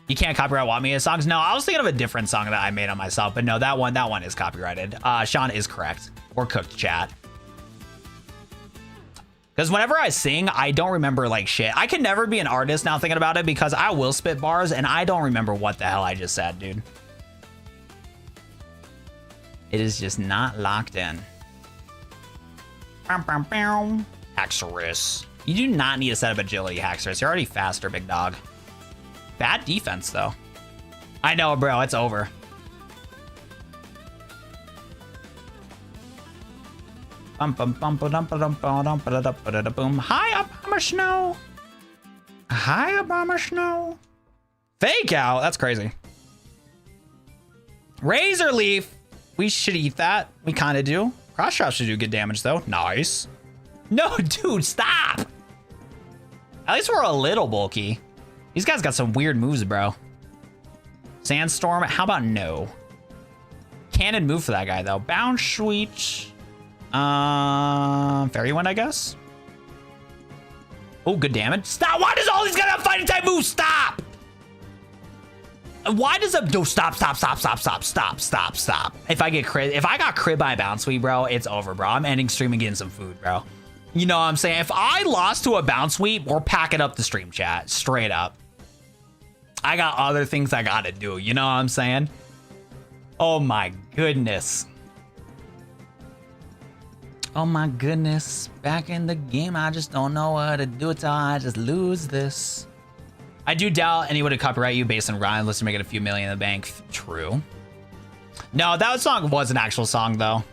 You can't copyright Want Me songs. No, I was thinking of a different song that I made on myself. But no, that one is copyrighted. Sean is correct. Or cooked, chat. Because whenever I sing, I don't remember like shit. I can never be an artist now thinking about it because I will spit bars and I don't remember what the hell I just said, dude. It is just not locked in. Haxorus. You do not need to set up agility, Haxorus. You're already faster, big dog. Bad defense, though. I know, bro. It's over. Hi up, Bomber Snow. Hi up, Bomber Snow. Fake out. That's crazy. Razor Leaf. We should eat that. We kind of do. Cross Trap should do good damage, though. Nice. No, dude, stop. At least we're a little bulky. These guys got some weird moves, bro. Sandstorm. How about no? Cannon move for that guy, though. Bounce Sweet. Fairy Wind, I guess. Oh, good damage. Stop. Why does all these guys have fighting type moves? Stop. Why does no stop. If I got crit by a bounce sweep, bro, it's over, bro. I'm ending stream and getting some food, bro. You know what I'm saying? If I lost to a bounce sweep, we're packing up the stream chat straight up. I got other things I gotta do. You know what I'm saying? Oh my goodness. Oh my goodness. Back in the game, I just don't know what to do till I just lose this. I do doubt anyone would copyright you based on Ryan unless you're making a few million in the bank. True. No, that song was an actual song, though.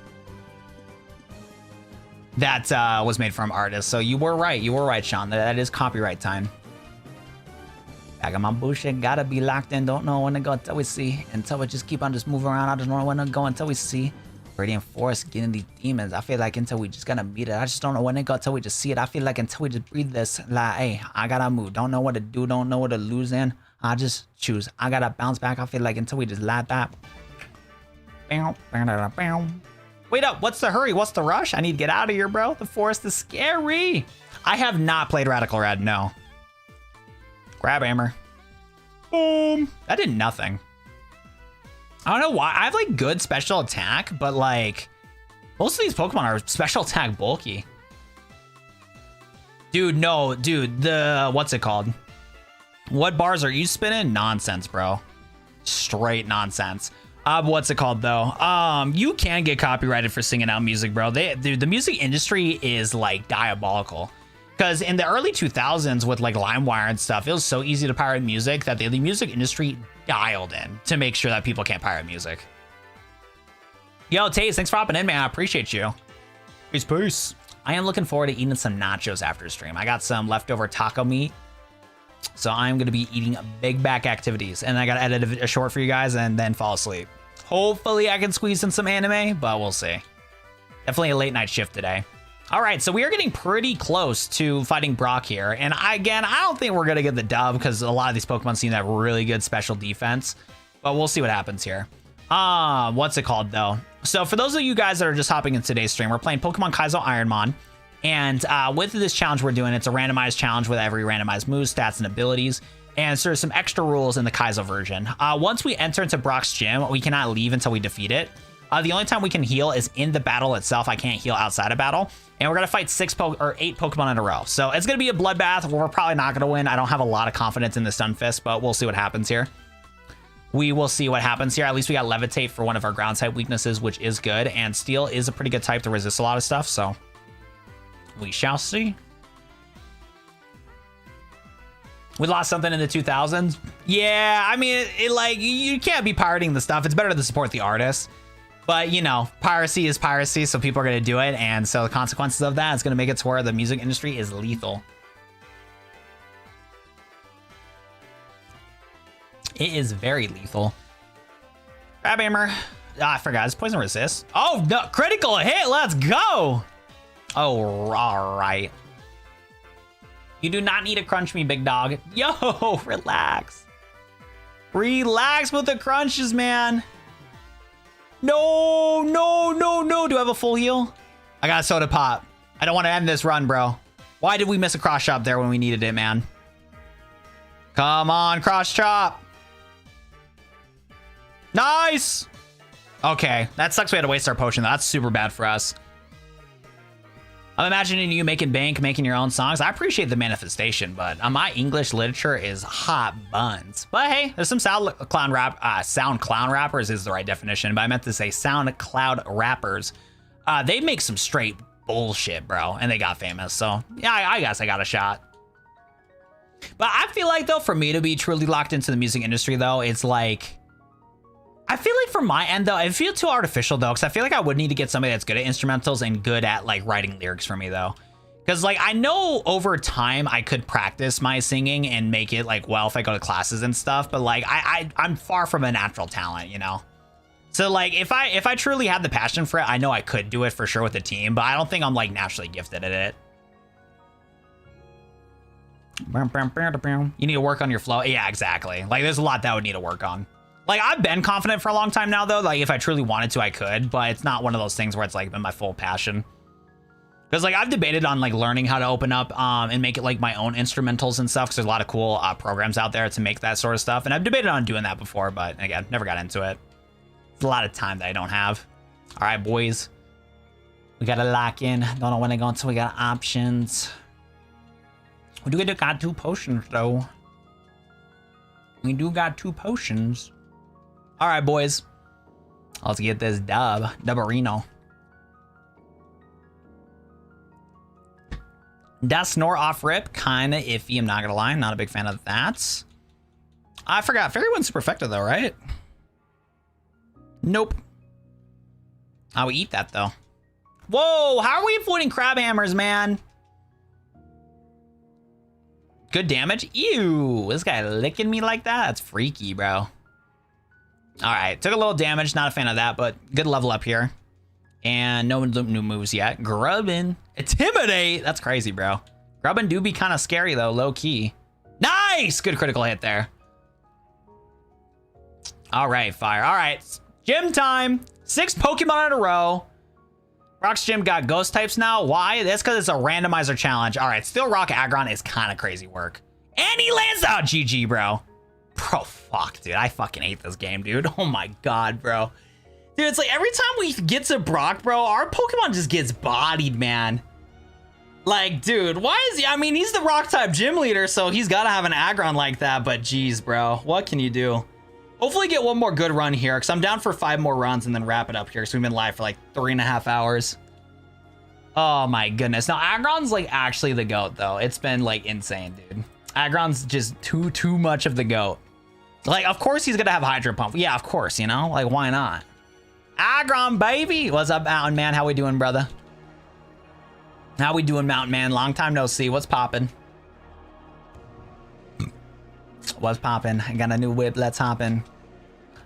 That was made from artists. So you were right. You were right, Sean. That is copyright time. Back on my bullshit. Gotta be locked in. Don't know when to go until we see. Until we just keep on just moving around. I just don't know when to go until we see. Radiant Force getting these demons. I feel like until we just gonna beat it. I just don't know when to go until we just see it. I feel like until we just breathe this. Like, hey, I gotta move. Don't know what to do. Don't know what to lose in. I just choose. I gotta bounce back. I feel like until we just let that. Wait up. What's the hurry? What's the rush? I need to get out of here, bro. The forest is scary. I have not played Radical Red. No. Grab hammer. Boom. That did nothing. I don't know why. I have like good special attack, but like most of these Pokemon are special attack bulky. Dude, no, dude, what's it called? What bars are you spinning? Nonsense, bro. Straight nonsense. What's it called though? You can get copyrighted for singing out music, bro. Dude, the music industry is like diabolical. Because in the early 2000s with like LimeWire and stuff, it was so easy to pirate music that the music industry dialed in to make sure that people can't pirate music. Yo, Taze, thanks for hopping in, man. I appreciate you. Peace. I am looking forward to eating some nachos after stream. I got some leftover taco meat. So I'm going to be eating big back activities. And I got to edit a short for you guys and then fall asleep. Hopefully I can squeeze in some anime, but we'll see. Definitely a late night shift today. All right, so we are getting pretty close to fighting Brock here. And I don't think we're going to get the dub because a lot of these Pokemon seem to have really good special defense. But we'll see what happens here. What's it called, though? So for those of you guys that are just hopping in today's stream, we're playing Pokemon Kaizo Ironmon. And with this challenge we're doing, it's a randomized challenge with every randomized move, stats, and abilities. And so there's some extra rules in the Kaizo version. Once we enter into Brock's gym, we cannot leave until we defeat it. The only time we can heal is in the battle itself. I can't heal outside of battle. And we're going to fight 8 Pokemon in a row. So it's going to be a bloodbath. We're probably not going to win. I don't have a lot of confidence in the Stunfisk, but we'll see what happens here. We will see what happens here. At least we got Levitate for one of our ground type weaknesses, which is good. And Steel is a pretty good type to resist a lot of stuff. So we shall see. We lost something in the 2000s. Yeah, I mean, like, you can't be pirating the stuff. It's better to support the artist. But, you know, piracy is piracy, so people are going to do it. And so the consequences of that is going to make it to where the music industry is lethal. It is very lethal. Grab hammer. I forgot. It's poison resist. Oh, no. Critical hit. Let's go. Oh, all right. You do not need to crunch me, big dog. Yo, relax. Relax with the crunches, man. No. Do I have a full heal? I got a soda pop. I don't want to end this run, bro. Why did we miss a cross chop there when we needed it, man? Come on, cross chop. Nice. Okay, that sucks we had to waste our potion. That's super bad for us. I'm imagining you making bank, making your own songs. I appreciate the manifestation, but my English literature is hot buns. But hey, there's some sound clown rappers is the right definition, but I meant to say sound cloud rappers. They make some straight bullshit, bro, and they got famous. So yeah, I guess I got a shot. But I feel like though, for me to be truly locked into the music industry though, it's like, I feel like from my end though, I feel too artificial though, because I feel like I would need to get somebody that's good at instrumentals and good at like writing lyrics for me though. Because like, I know over time I could practice my singing and make it like, well, if I go to classes and stuff, but like I'm far from a natural talent, you know? So like, if I truly had the passion for it, I know I could do it for sure with a team, but I don't think I'm like naturally gifted at it. You need to work on your flow. Yeah, exactly. Like there's a lot that would need to work on. Like I've been confident for a long time now though. Like if I truly wanted to, I could, but it's not one of those things where it's like been my full passion. Because like I've debated on like learning how to open up and make it like my own instrumentals and stuff. Because there's a lot of cool programs out there to make that sort of stuff. And I've debated on doing that before, but again, never got into it. It's a lot of time that I don't have. All right, boys. We got to lock in. Don't know when to go until we got options. We do got 2 potions though. We do got 2 potions. All right, boys. Let's get this Dubarino. That snore off rip, kind of iffy. I'm not gonna lie, I'm not a big fan of that. I forgot, Fairy Wind's super effective though, right? Nope. I would eat that though. Whoa, how are we avoiding crab hammers, man? Good damage. Ew, this guy licking me like that? That's freaky, bro. All right, took a little damage. Not a fan of that, but good level up here. And no new moves yet. Grubbin. Intimidate. That's crazy, bro. Grubbin do be kind of scary, though, low key. Nice. Good critical hit there. All right, Fire. All right, gym time. 6 Pokemon in a row. Rock's gym got ghost types now. Why? That's because it's a randomizer challenge. All right, Steel Rock Aggron is kind of crazy work. And he lands out. GG, bro. Bro, fuck, dude. I fucking hate this game, dude. Oh my god, bro. Dude, it's like every time we get to Brock, bro, our Pokemon just gets bodied, man. Like, dude, why is he? I mean, he's the rock type gym leader, so he's got to have an Aggron like that. But geez, bro, what can you do? Hopefully get one more good run here, because I'm down for 5 more runs and then wrap it up here. So we've been live for like 3.5 hours. Oh my goodness. Now, Aggron's like actually the GOAT, though. It's been like insane, dude. Aggron's just too much of the GOAT. Like, of course he's going to have Hydro Pump. Yeah, of course, you know? Like, why not? Aggron, baby. What's up, Mountain Man? How we doing, brother? How we doing, Mountain Man? Long time no see. What's poppin'? What's poppin'? I got a new whip. Let's hop in.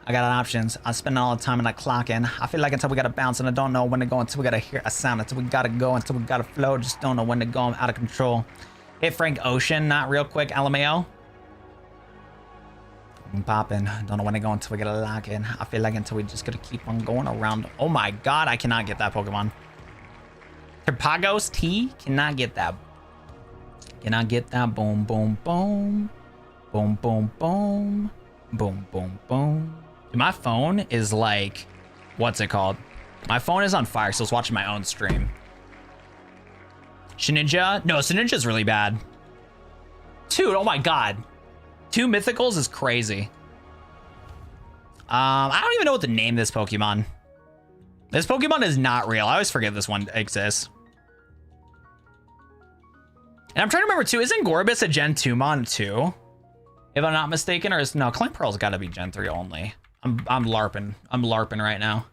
I got options. I spend all the time and I clock in. I feel like until we gotta bounce and I don't know when to go until we gotta hear a sound. Until we gotta go until we gotta flow. Just don't know when to go. I'm out of control. Hit Frank Ocean. Not real quick. LMAO. I'm popping. Don't know when to go until we gotta lock in. I feel like until we just gotta keep on going around. Oh my god. I cannot get that Pokemon. Terpagos T. Cannot get that. Cannot get that. Boom, boom, boom. Boom, boom, boom. Boom, boom, boom. Dude, my phone is like, what's it called? My phone is on fire, so I was watching my own stream. Shinichi? No, Shinichi's really bad. Dude, oh my god. 2 mythicals is crazy. I don't even know what to name this Pokemon. This Pokemon is not real. I always forget this one exists. And I'm trying to remember too, isn't Gorbis a Gen 2 Mon too? If I'm not mistaken, or is no, Clamperl's gotta be Gen 3 only. I'm LARPing. I'm LARPing right now.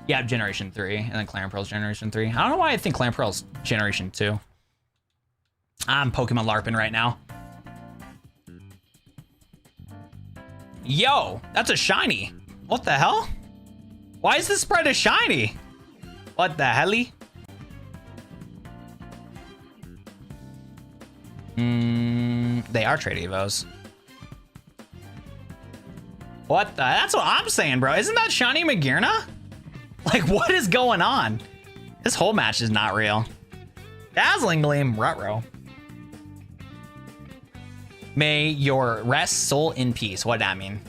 Yeah, Generation 3, and then Clamperl's Generation 3. I don't know why I think Clamperl's Generation 2. I'm Pokemon LARPing right now. Yo, that's a shiny. What the hell? Why is this spread a shiny? What the helly? They are trade evos. What the? That's what I'm saying, bro. Isn't that shiny Magearna? Like, what is going on? This whole match is not real. Dazzling Gleam, ruh-roh. May your rest soul in peace. What that mean?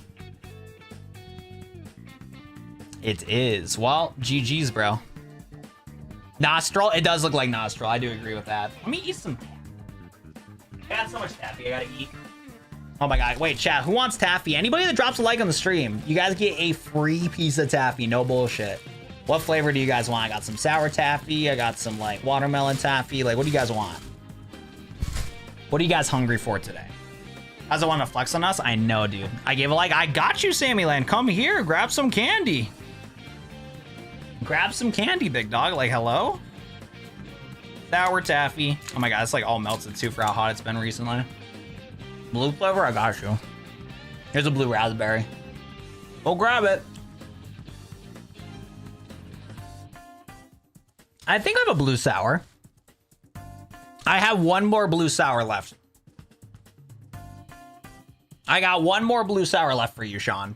It is. Well, GG's, bro. Nostril. It does look like Nostril. I do agree with that. Let me eat some. I got so much taffy I gotta eat. Oh my god. Wait, chat. Who wants taffy? Anybody that drops a like on the stream, you guys get a free piece of taffy. No bullshit. What flavor do you guys want? I got some sour taffy. I got some like watermelon taffy. Like, what do you guys want? What are you guys hungry for today? Does it want to flex on us? I know, dude. I gave a like. I got you, Sammy Land. Come here. Grab some candy. Grab some candy, big dog. Like, hello? Sour taffy. Oh my god, it's like all melted too for how hot it's been recently. Blue flavor? I got you. Here's a blue raspberry. Go grab it. I think I have a blue sour. I have one more blue sour left. I got one more blue sour left for you, Sean.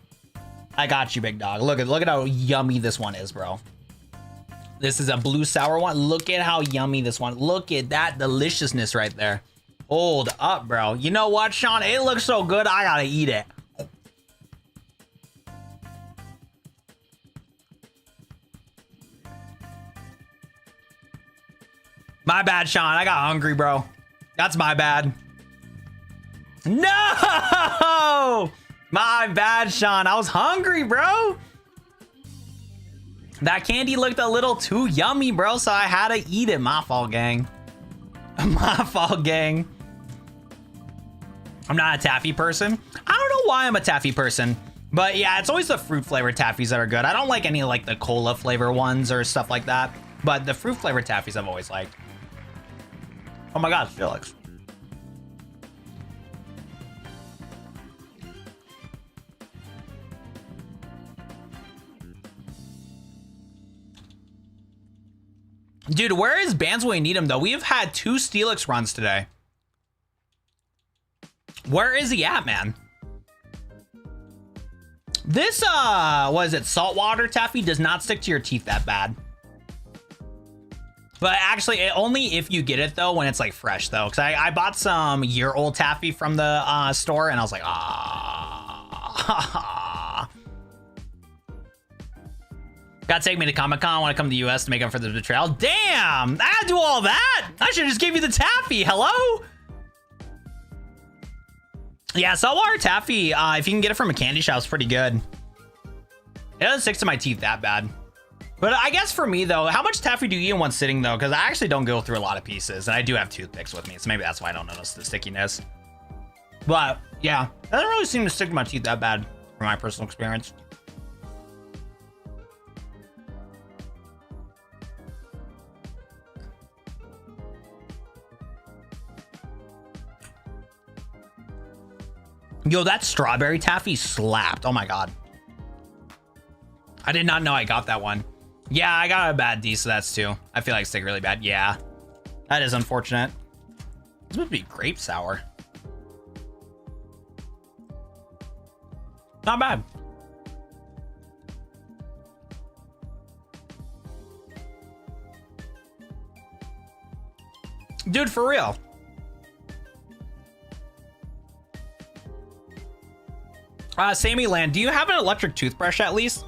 I got you, big dog. Look at how yummy this one is, bro. This is a blue sour one. Look at how yummy this one. Look at that deliciousness right there. Hold up, bro. You know what, Sean? It looks so good, I gotta eat it. My bad, Sean. I got hungry, bro. That's my bad. No! My bad, Sean. I was hungry, bro. That candy looked a little too yummy, bro, so I had to eat it. My fault, gang. My fault, gang. I'm not a taffy person. I don't know why I'm a taffy person, but yeah, it's always the fruit flavored taffies that are good. I don't like any like the cola flavor ones or stuff like that, but the fruit flavored taffies I've always liked. Oh my god, Felix. Dude, where is Bands when we need him, though? We've had 2 Steelix runs today. Where is he at, man? This, what is it? Saltwater taffy does not stick to your teeth that bad. But actually, only if you get it, though, when it's, like, fresh, though. Because I bought some year-old taffy from the store, and I was like, ah. Gotta take me to Comic-Con. I want to come to the US to make up for the betrayal. Damn! I had to do all that! I should just give you the taffy. Hello? Yeah, saltwater taffy, if you can get it from a candy shop, it's pretty good. It doesn't stick to my teeth that bad. But I guess for me, though, how much taffy do you eat in one sitting, though? Because I actually don't go through a lot of pieces. And I do have toothpicks with me, so maybe that's why I don't notice the stickiness. But, yeah, it doesn't really seem to stick to my teeth that bad from my personal experience. Yo, that strawberry taffy slapped. Oh my god. I did not know I got that one. Yeah, I got a bad D, so that's 2. I feel like it's really bad. Yeah, that is unfortunate. This would be grape sour. Not bad. Dude, for real. Sammy Land, do you have an electric toothbrush at least?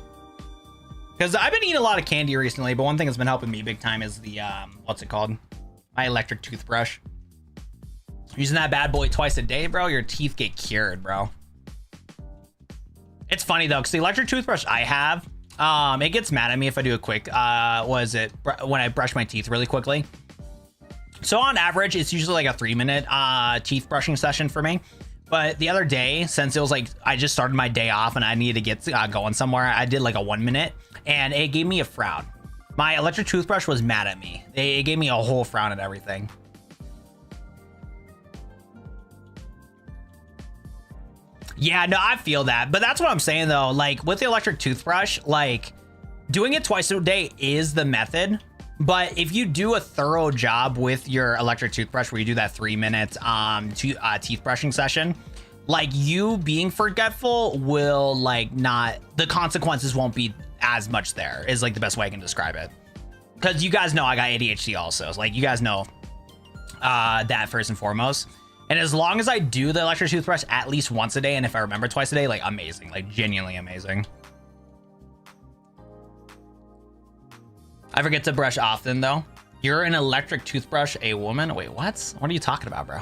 Because I've been eating a lot of candy recently, but one thing that's been helping me big time is the, what's it called? My electric toothbrush. Using that bad boy twice a day, bro, your teeth get cured, bro. It's funny, though, because the electric toothbrush I have, it gets mad at me if I do a quick, when I brush my teeth really quickly. So on average, it's usually like a 3-minute teeth brushing session for me. But the other day, since it was like, I just started my day off and I needed to get going somewhere, I did like a 1 minute and it gave me a frown. My electric toothbrush was mad at me. It gave me a whole frown and everything. Yeah, no, I feel that. But that's what I'm saying though. Like with the electric toothbrush, like doing it twice a day is the method. But if you do a thorough job with your electric toothbrush where you do that 3-minute teeth brushing session, like you being forgetful will like not, the consequences won't be as much there is like the best way I can describe it. because you guys know I got ADHD also. So, like, you guys know that first and foremost. And as long as I do the electric toothbrush at least once a day, and if I remember twice a day, like, amazing, like, genuinely amazing. I forget to brush often, though. You're an electric toothbrush, a woman? Wait, what? What are you talking about, bro?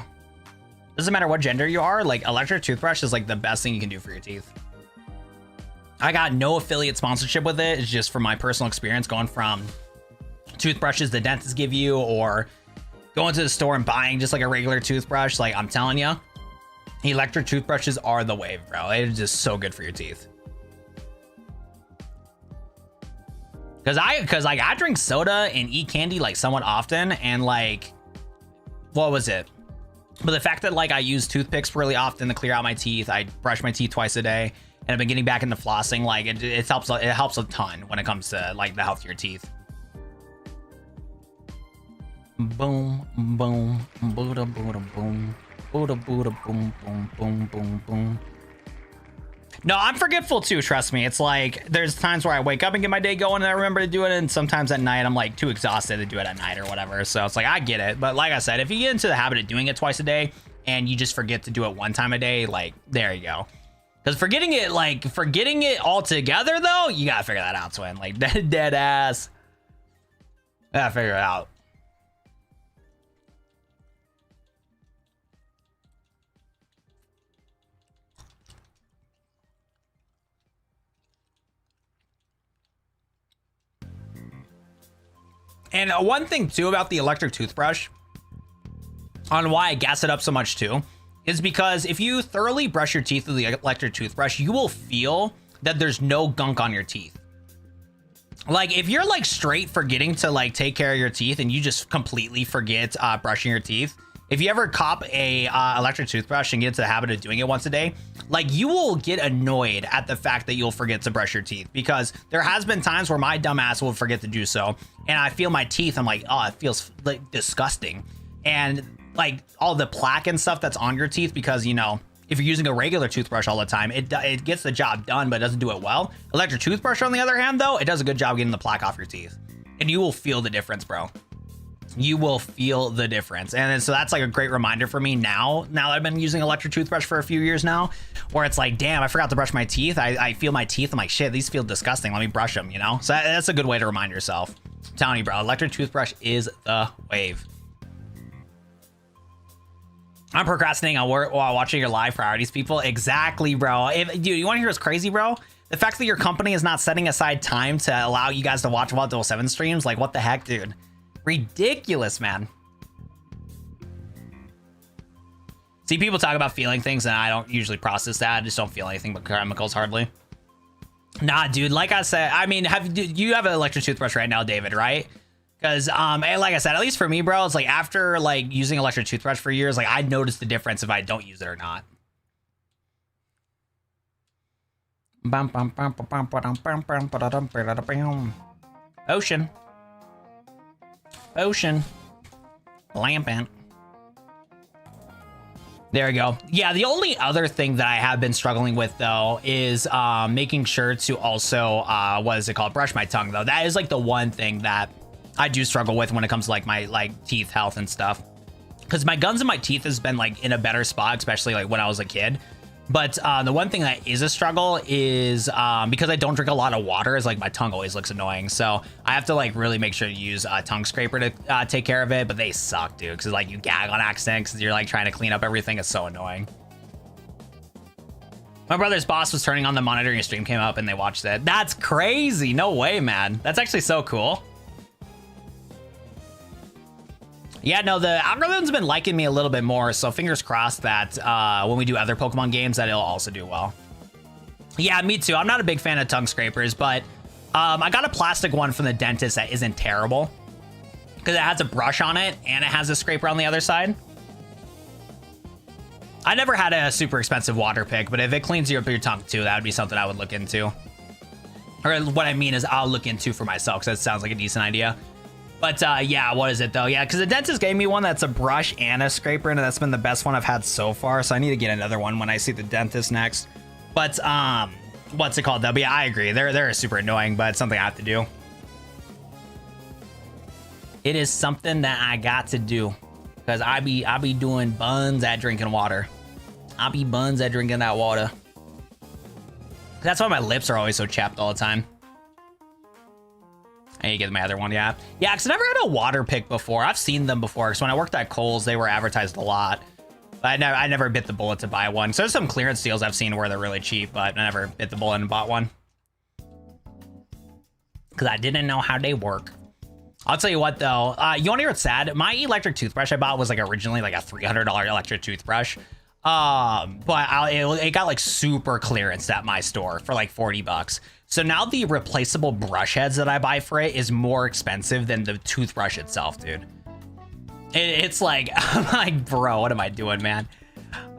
Doesn't matter what gender you are, like, electric toothbrush is, like, the best thing you can do for your teeth. I got no affiliate sponsorship with it. It's just from my personal experience going from toothbrushes the dentists give you or going to the store and buying just like a regular toothbrush. Like, I'm telling you, electric toothbrushes are the wave, bro. It's just so good for your teeth. Cause I drink soda and eat candy like somewhat often, and like, what was it? But the fact that like I use toothpicks really often to clear out my teeth, I brush my teeth twice a day, and I've been getting back into flossing. Like it helps a ton when it comes to like the health of your teeth. Boom, boom, booda, booda, boom, booda, booda, boom, boom, boom, boom, boom. No, I'm forgetful too, trust me. It's like, there's times where I wake up and get my day going and I remember to do it, and sometimes at night I'm like too exhausted to do it at night or whatever. So it's like, I get it. But like I said, if you get into the habit of doing it twice a day and you just forget to do it one time a day, like, there you go. Because forgetting it all together though, you gotta figure that out, twin. Like, dead ass. Gotta figure it out. And one thing too about the electric toothbrush, on why I gas it up so much too, is because if you thoroughly brush your teeth with the electric toothbrush, you will feel that there's no gunk on your teeth. Like, if you're like straight forgetting to like take care of your teeth and you just completely forget brushing your teeth, if you ever cop a electric toothbrush and get into the habit of doing it once a day, like, you will get annoyed at the fact that you'll forget to brush your teeth, because there has been times where my dumb ass will forget to do so, and I feel my teeth, I'm like, oh, it feels like disgusting. And like all the plaque and stuff that's on your teeth, because, you know, if you're using a regular toothbrush all the time, it gets the job done, but it doesn't do it well. Electric toothbrush, on the other hand, though, it does a good job getting the plaque off your teeth, and you will feel the difference, bro. You will feel the difference. And so that's like a great reminder for me now that I've been using electric toothbrush for a few years now, where it's like, damn, I forgot to brush my teeth. I feel my teeth. I'm like, shit, these feel disgusting. Let me brush them, you know? So that's a good way to remind yourself. I'm telling you, bro, electric toothbrush is the wave. I'm procrastinating while watching your live priorities, people. Exactly, bro. Dude, you want to hear what's crazy, bro? The fact that your company is not setting aside time to allow you guys to watch Wild Duel 7 streams, like, what the heck, dude? Ridiculous, man. See, people talk about feeling things, and I don't usually process that. I just don't feel anything but chemicals, hardly. Nah, dude, like I said, I mean, you have an electric toothbrush right now, David, right? Because, like I said, at least for me, bro, it's like after like using electric toothbrush for years, like I notice the difference if I don't use it or not. Ocean. Ocean. Lampant. There we go. Yeah, the only other thing that I have been struggling with, though, is making sure to also, what is it called? Brush my tongue, though. That is like the one thing that I do struggle with when it comes to like my teeth health and stuff. Because my gums and my teeth has been like in a better spot, especially like when I was a kid. But the one thing that is a struggle is because I don't drink a lot of water, is like my tongue always looks annoying. So I have to like really make sure to use a tongue scraper to take care of it. But they suck, dude, because like you gag on accident because you're like trying to clean up everything. It's so annoying. My brother's boss was turning on the monitor and your stream came up and they watched it. That's crazy. No way, man. That's actually so cool. Yeah, no, the algorithm's been liking me a little bit more, so fingers crossed that when we do other Pokemon games that it'll also do well. Yeah, me too. I'm not a big fan of tongue scrapers, but I got a plastic one from the dentist that isn't terrible because it has a brush on it and it has a scraper on the other side. I never had a super expensive water pick, but if it cleans you up your tongue too, that would be something I would look into. Or what I mean is I'll look into for myself, because that sounds like a decent idea. But yeah, what is it though? Yeah, because the dentist gave me one that's a brush and a scraper, and that's been the best one I've had so far. So I need to get another one when I see the dentist next. But what's it called though? But yeah, I agree. They're super annoying, but it's something I have to do. It is something that I got to do because I be doing buns at drinking water. I be buns at drinking that water. That's why my lips are always so chapped all the time. I need to get my other one, yeah. Yeah, because I never had a water pick before. I've seen them before, because when I worked at Kohl's, they were advertised a lot. But I never bit the bullet to buy one. So there's some clearance deals I've seen where they're really cheap, but I never bit the bullet and bought one. Because I didn't know how they work. I'll tell you what, though. You want to hear what's sad? My electric toothbrush I bought was like originally like a $300 electric toothbrush. But it got like super clearance at my store for like 40 bucks. So now the replaceable brush heads that I buy for it is more expensive than the toothbrush itself, dude. It's like, I'm like, bro, what am I doing, man?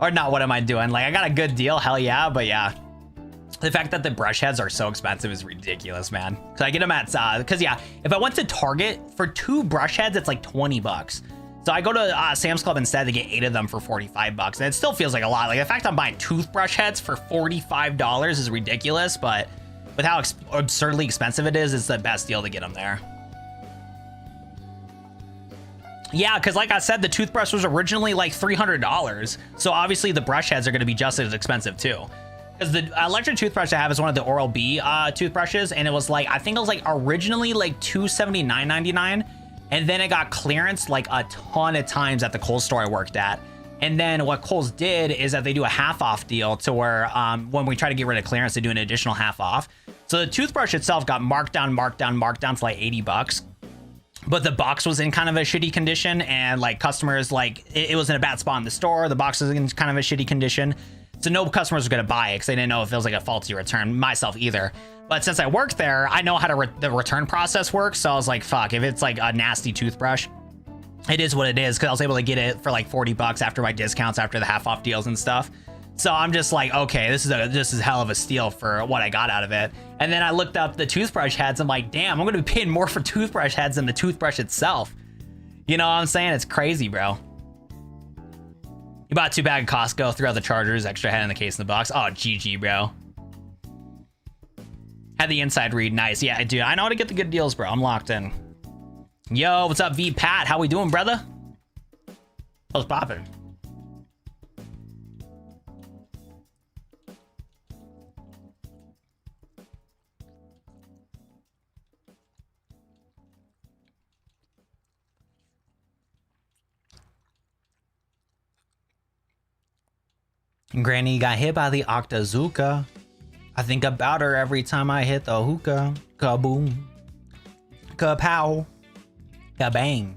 Or not, what am I doing? Like, I got a good deal, hell yeah, but yeah. The fact that the brush heads are so expensive is ridiculous, man. So I get them at, because yeah, if I went to Target for 2 brush heads, it's like 20 bucks. So I go to Sam's Club instead to get 8 of them for 45 bucks. And it still feels like a lot. Like the fact I'm buying toothbrush heads for $45 is ridiculous, but with how absurdly expensive it is, it's the best deal to get them there. Yeah, because like I said, the toothbrush was originally like $300. So obviously the brush heads are going to be just as expensive too. Because the electric toothbrush I have is one of the Oral-B toothbrushes. And it was like, I think it was like originally like $279.99. And then it got clearance like a ton of times at the Kohl's store I worked at. And then what Kohl's did is that they do a half off deal to where when we try to get rid of clearance, they do an additional half off. So the toothbrush itself got marked down to like 80 bucks. But the box was in kind of a shitty condition, and like customers, like it was in a bad spot in the store. The box was in kind of a shitty condition. So no customers were going to buy it because they didn't know if it was like a faulty return, myself either. But since I worked there, I know how to the return process works. So I was like, fuck, if it's like a nasty toothbrush, it is what it is. Because I was able to get it for like 40 bucks after my discounts, after the half off deals and stuff. So I'm just like, okay, this is hell of a steal for what I got out of it. And then I looked up the toothbrush heads. I'm like, damn, I'm going to be paying more for toothbrush heads than the toothbrush itself. You know what I'm saying? It's crazy, bro. You bought 2 bags of Costco, threw out the chargers, extra head in the case in the box. Oh, GG, bro. Had the inside read. Nice. Yeah, dude, I know how to get the good deals, bro. I'm locked in. Yo, what's up, V Pat? How we doing, brother? What's poppin'? Granny got hit by the Octazooka. I think about her every time I hit the hookah. Kaboom. Kapow. Kabang.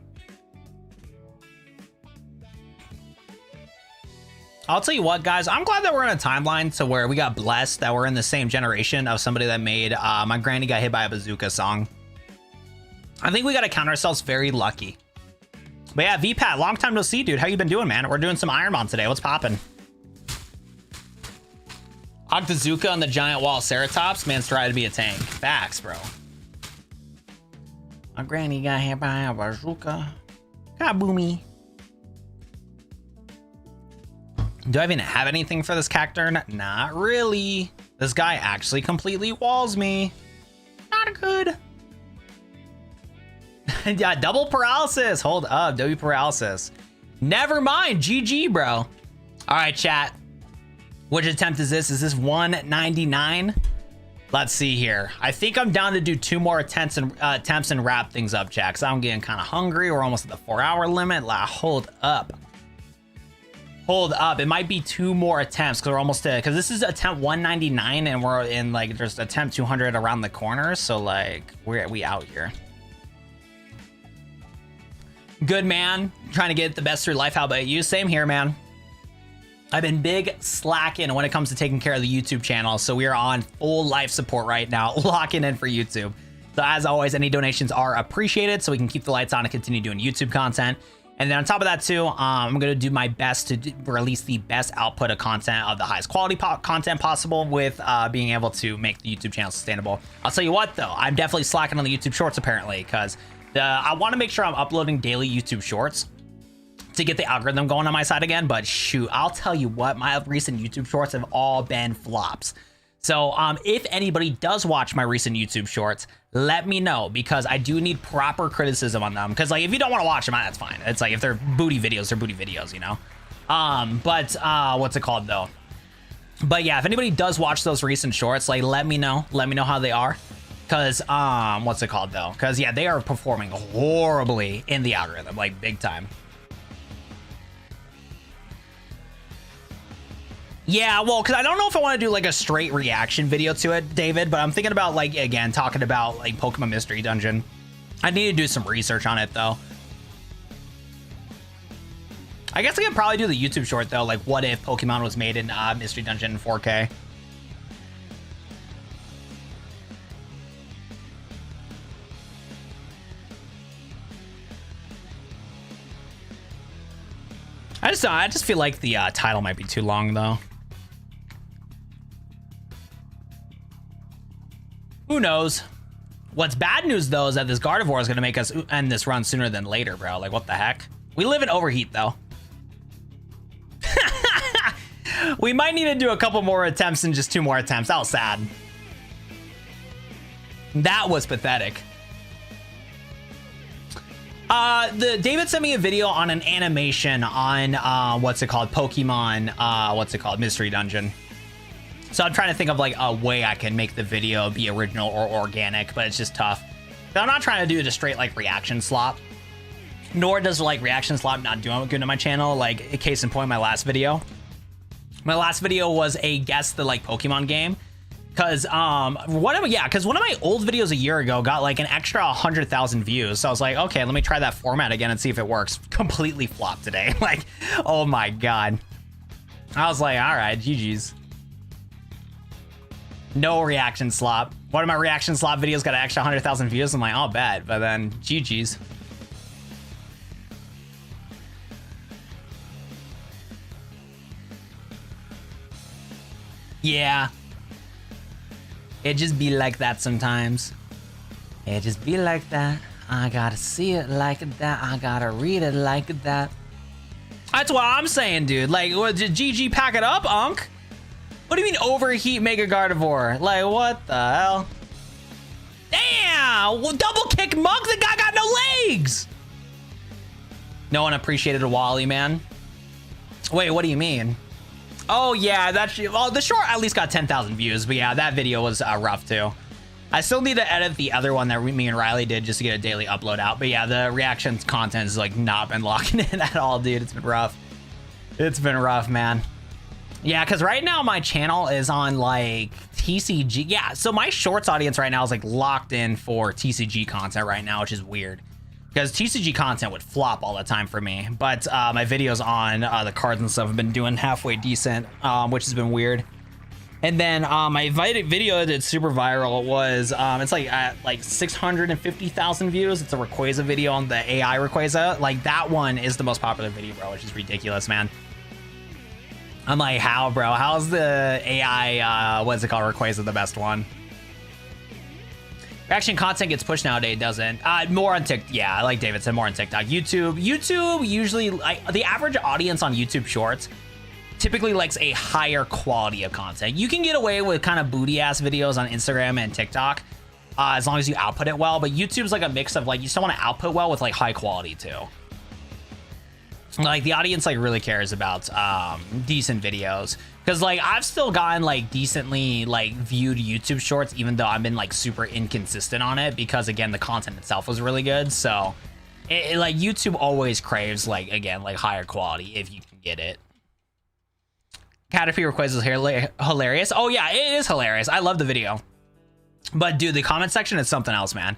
I'll tell you what, guys, I'm glad that we're in a timeline to where we got blessed that we're in the same generation of somebody that made My Granny Got Hit by a Bazooka song. I think we got to count ourselves very lucky. But yeah, VPAT, long time no see, dude. How you been doing, man? We're doing some Ironmon today. What's poppin'? Octazooka on the giant wall Ceratops, man's trying to be a tank. Facts, bro. My granny got hit by a bazooka. Kaboomy. Do I even have anything for this cacturn? Not really. This guy actually completely walls me. Not good. Yeah, double paralysis. Hold up, W paralysis. Never mind, GG, bro. All right, chat. Which attempt is this? Is this 199? Let's see here. I think I'm down to do 2 more attempts and wrap things up, chat, because I'm getting kind of hungry. We're almost at the 4-hour limit. Hold up. Hold up. It might be 2 more attempts because we're almost to, because this is attempt 199 and we're in like, there's attempt 200 around the corner. So like, we out here. Good, man. Trying to get the best through life. How about you? Same here, man. I've been big slacking when it comes to taking care of the YouTube channel. So we are on full life support right now, locking in for YouTube. So as always, any donations are appreciated so we can keep the lights on and continue doing YouTube content. And then on top of that too, I'm going to do my best to release the best output of content of the highest quality content possible with being able to make the YouTube channel sustainable. I'll tell you what though, I'm definitely slacking on the YouTube shorts apparently, because I want to make sure I'm uploading daily YouTube shorts to get the algorithm going on my side again. But shoot, I'll tell you what, my recent YouTube shorts have all been flops. So if anybody does watch my recent YouTube shorts, let me know, because I do need proper criticism on them. Because like, if you don't want to watch them, that's fine. It's like, if they're booty videos, they're booty videos, you know? What's it called though? But yeah, if anybody does watch those recent shorts, like, let me know how they are. Because what's it called though? Because yeah, they are performing horribly in the algorithm, like big time. Yeah, well, because I don't know if I want to do like a straight reaction video to it, David, but I'm thinking about like, again, talking about like Pokemon Mystery Dungeon. I need to do some research on it though. I guess I could probably do the YouTube short though, like what if Pokemon was made in Mystery Dungeon in 4K. I just feel like the title might be too long though. Who knows? What's bad news though is that this Gardevoir is going to make us end this run sooner than later, bro. Like, what the heck? We live in Overheat though. We might need to do a couple more attempts than just 2 more attempts. That was sad. That was pathetic. David sent me a video on an animation on what's it called? Pokemon, Mystery Dungeon. So I'm trying to think of like a way I can make the video be original or organic, but it's just tough. So I'm not trying to do just straight like reaction slop. Nor does like reaction slop not doing good on my channel. Like, case in point, my last video. My last video was a guess the like Pokemon game. Cause one of my old videos a year ago got like an extra 100,000 views. So I was like, okay, let me try that format again and see if it works. Completely flopped today. Like, oh my God. I was like, all right, GG's. No reaction slop. One of my reaction slop videos got an extra 100,000 views. I'm like, I'll bet. But then GG's. Yeah. It just be like that sometimes. It just be like that. I gotta see it like that. I gotta read it like that. That's what I'm saying, dude. Like, what, did GG pack it up, Unk? What do you mean Overheat Mega Gardevoir? Like, what the hell? Damn! Well, double kick Monk? The guy got no legs! No one appreciated a Wally, man. Wait, what do you mean? Oh, yeah, that's... Well, the short at least got 10,000 views, but yeah, that video was rough, too. I still need to edit the other one that me and Riley did just to get a daily upload out. But yeah, the reactions content has, like, not been locking in at all, dude. It's been rough. It's been rough, man. Yeah, because right now my channel is on, like, TCG. Yeah, so my shorts audience right now is, like, locked in for TCG content right now, which is weird. Because TCG content would flop all the time for me. But my videos on the cards and stuff have been doing halfway decent, which has been weird. And then my video that did super viral was, it's like at like 650,000 views. It's a Rayquaza video on the AI Rayquaza. Like, that one is the most popular video, bro, which is ridiculous, man. I'm like, how, bro? How's the AI, what's it called, Rayquaza the best one? Reaction content gets pushed nowadays, doesn't? More on TikTok. Yeah, like David said, more on TikTok. YouTube usually, like, the average audience on YouTube Shorts typically likes a higher quality of content. You can get away with kind of booty ass videos on Instagram and TikTok as long as you output it well, but YouTube's like a mix of, like, you still want to output well with like high quality too. Like, the audience like really cares about decent videos, because like I've still gotten like decently like viewed YouTube Shorts, even though I've been like super inconsistent on it, because again the content itself was really good. So like YouTube always craves, like, again, like higher quality if you can get it. Caterpie request is hilarious. Oh yeah, it is hilarious. I love the video, but dude, the comment section is something else, man.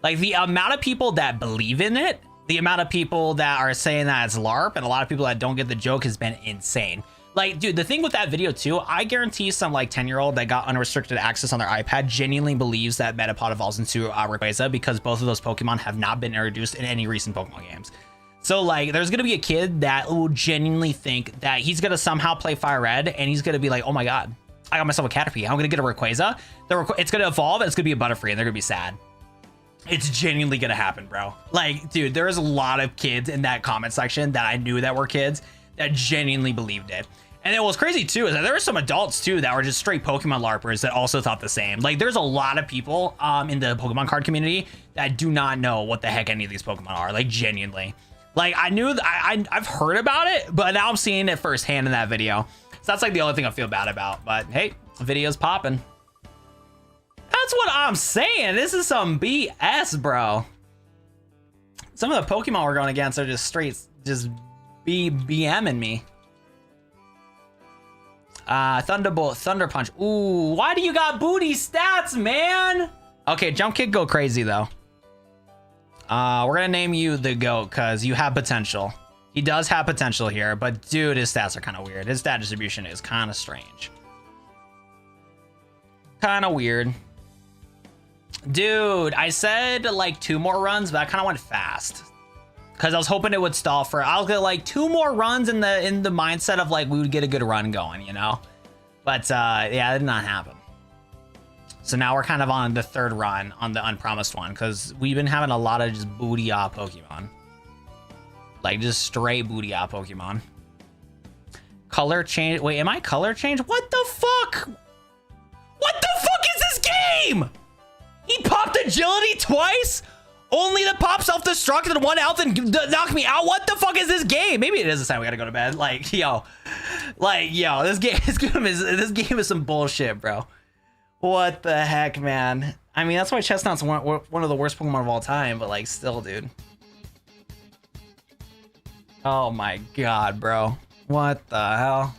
Like, the amount of people that believe in it, the amount of people that are saying that it's LARP, and a lot of people that don't get the joke has been insane. Like, dude, the thing with that video too, I guarantee some like 10-year-old that got unrestricted access on their iPad genuinely believes that Metapod evolves into Rayquaza, because both of those Pokemon have not been introduced in any recent Pokemon games. So like, there's gonna be a kid that will genuinely think that he's gonna somehow play FireRed, and he's gonna be like, oh my god, I got myself a Caterpie, I'm gonna get a Rayquaza. It's gonna evolve, and it's gonna be a Butterfree, and they're gonna be sad. It's genuinely gonna happen, bro. Like, dude, there's a lot of kids in that comment section that I knew that were kids that genuinely believed it. And then what's crazy too is that there were some adults too that were just straight Pokemon LARPers that also thought the same. Like there's a lot of people in the Pokemon card community that do not know what the heck any of these Pokemon are, like genuinely. Like I knew, I've heard about it, but now I'm seeing it firsthand in that video. So that's like the only thing I feel bad about, but hey, the video's popping. That's what I'm saying. This is some BS, bro. Some of the Pokemon we're going against are just straight, just BMing me. Thunderbolt, Thunder Punch. Ooh, why do you got booty stats, man? Okay, Jump Kick, go crazy though. We're gonna name you the GOAT because you have potential. He does have potential here, but dude, his stats are kind of weird. His stat distribution is kind of strange. Kind of weird. Dude, I said like 2 more runs, but I kind of went fast. Because I was hoping it would stall for, I'll get like 2 more runs in the mindset of like we would get a good run going, you know? But yeah, it did not happen. So now we're kind of on the 3rd run on the unpromised one because we've been having a lot of just booty-ah Pokemon. Like just straight booty-ah Pokemon. Color change, wait, am I color change? What the fuck? What the fuck is this game? He popped agility twice? Only to pop self-destruct and 1 health and knock me out? What the fuck is this game? Maybe it is the time we gotta go to bed. Like, yo, this game is some bullshit, bro. What the heck, man? I mean, that's why Chestnut's one of the worst Pokemon of all time, but like, still, dude. Oh my god, bro. What the hell?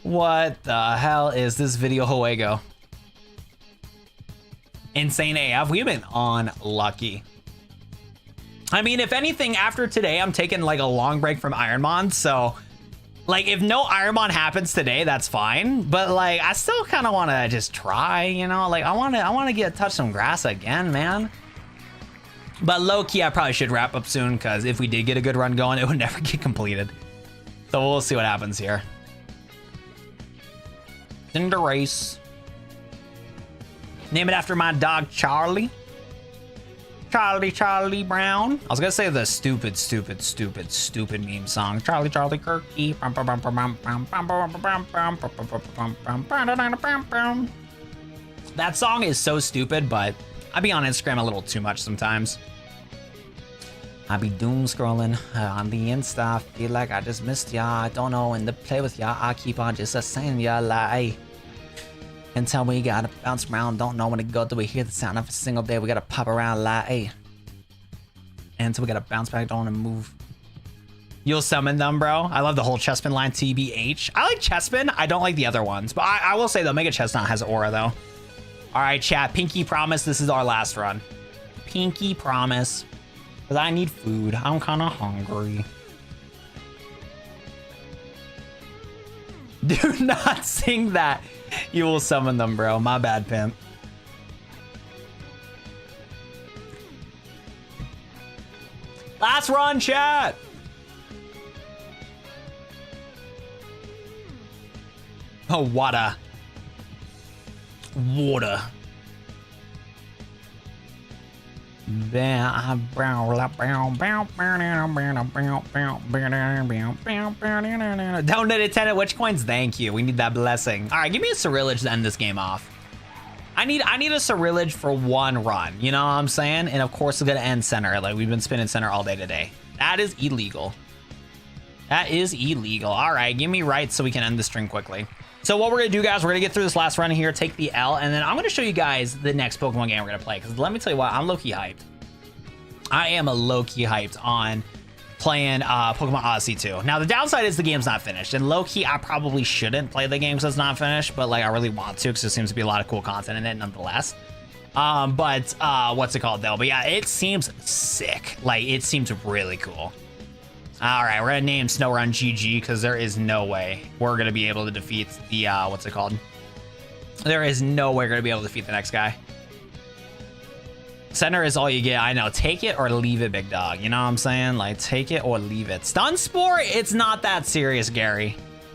What the hell is this video Hoego? Insane AF. We've been unlucky. I mean, if anything, after today, I'm taking like a long break from Ironmon. So, like, if no Ironmon happens today, that's fine. But like, I still kind of want to just try, you know? Like, I want to get touch some grass again, man. But low key, I probably should wrap up soon because if we did get a good run going, it would never get completed. So we'll see what happens here. Cinderace. Name it after my dog, Charlie. Charlie Brown. I was gonna say the stupid meme song. Charlie Kirky. That song is so stupid, but I be on Instagram a little too much sometimes. I be doom scrolling on the Insta. Feel like I just missed ya. I don't know when to play with ya. I keep on just saying ya like. Until we gotta bounce around, don't know when to go till we hear the sound of a single day. We gotta pop around like, hey. Until we gotta bounce back, don't wanna move. You'll summon them, bro. I love the whole Chespin line, TBH. I like Chespin, I don't like the other ones. But I will say though, Mega Chestnut has aura though. All right, chat, pinky promise, this is our last run. Pinky promise. Cause I need food, I'm kinda hungry. Do not sing that. You will summon them, bro. My bad, pimp. Last run, chat. Oh, water. Water. Donated 10 at which coins? Thank you. We need that blessing. All right, give me a Cyrilage to end this game off. I need a Cyrilage for 1 run. You know what I'm saying? And of course, it's gonna end center. Like we've been spinning center all day today. That is illegal. That is illegal. All right, give me right so we can end the stream quickly. So what we're gonna do, guys, we're gonna get through this last run here, take the L, and then I'm gonna show you guys the next Pokemon game we're gonna play. Because let me tell you what, I'm low-key hyped. I am a low-key hyped on playing Pokemon Odyssey 2. Now the downside is the game's not finished, and low-key I probably shouldn't play the game because it's not finished, but like I really want to because there seems to be a lot of cool content in it nonetheless. What's it called though? But yeah, it seems sick. Like it seems really cool. All right, we're gonna name SnowRun GG because there is no way we're gonna be able to defeat the what's it called? There is no way we're gonna be able to defeat the next guy. Center is all you get. I know. Take it or leave it, big dog. You know what I'm saying? Like, take it or leave it. Stun Spore, it's not that serious, Gary.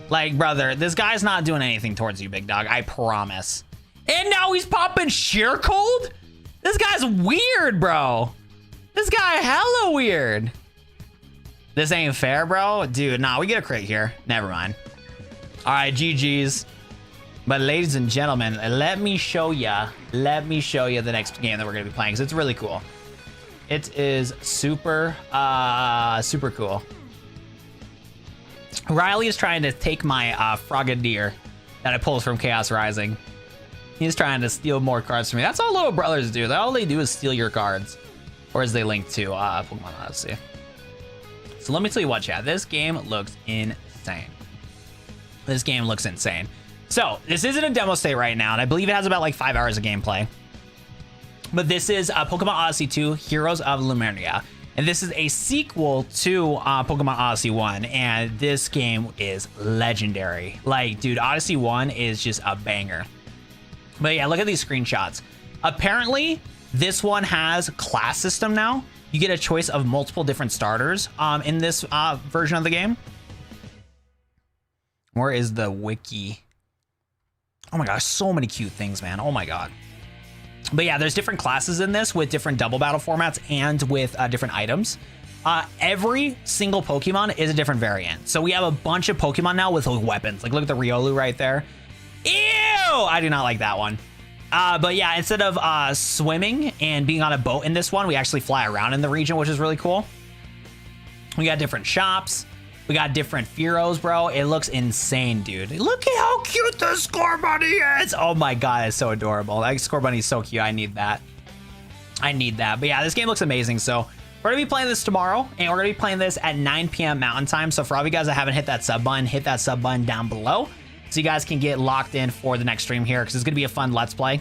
Like, brother, this guy's not doing anything towards you, big dog. I promise. And now he's popping Sheer Cold? This guy's weird, bro. This guy hella weird. This ain't fair, bro. Dude, nah, we get a crit here. Never mind. All right, GG's. But ladies and gentlemen, let me show ya the next game that we're gonna be playing, because it's really cool. It is super cool. Riley is trying to take my Frogadier that I pulled from Chaos Rising. He's trying to steal more cards from me. That's all little brothers do. All they do is steal your cards. Or as they link to Pokemon Odyssey. So let me tell you what, chat. This game looks insane. This game looks insane. So this isn't a demo state right now, and I believe it has about like 5 hours of gameplay. But this is Pokemon Odyssey 2, Heroes of Luminia. And this is a sequel to Pokemon Odyssey 1, and this game is legendary. Like, dude, Odyssey 1 is just a banger. But yeah, look at these screenshots. Apparently, this one has class system now. You get a choice of multiple different starters in this version of the game. Where is the wiki? Oh my gosh, so many cute things, man. Oh my god. But yeah, there's different classes in this with different double battle formats and with different items. Every single Pokemon is a different variant. So we have a bunch of Pokemon now with weapons. Like, look at the Riolu right there. Ew! I do not like that one. But yeah, instead of swimming and being on a boat in this one, we actually fly around in the region, which is really cool. We got different shops. We got different Fearos, bro. It looks insane, dude. Look at how cute the Score Bunny is. Oh my god, it's so adorable. That Score Bunny is so cute. I need that. I need that. But yeah, this game looks amazing. So we're going to be playing this tomorrow, and we're going to be playing this at 9 p.m. Mountain Time. So for all of you guys that haven't hit that sub button down below so you guys can get locked in for the next stream here, because it's going to be a fun Let's Play.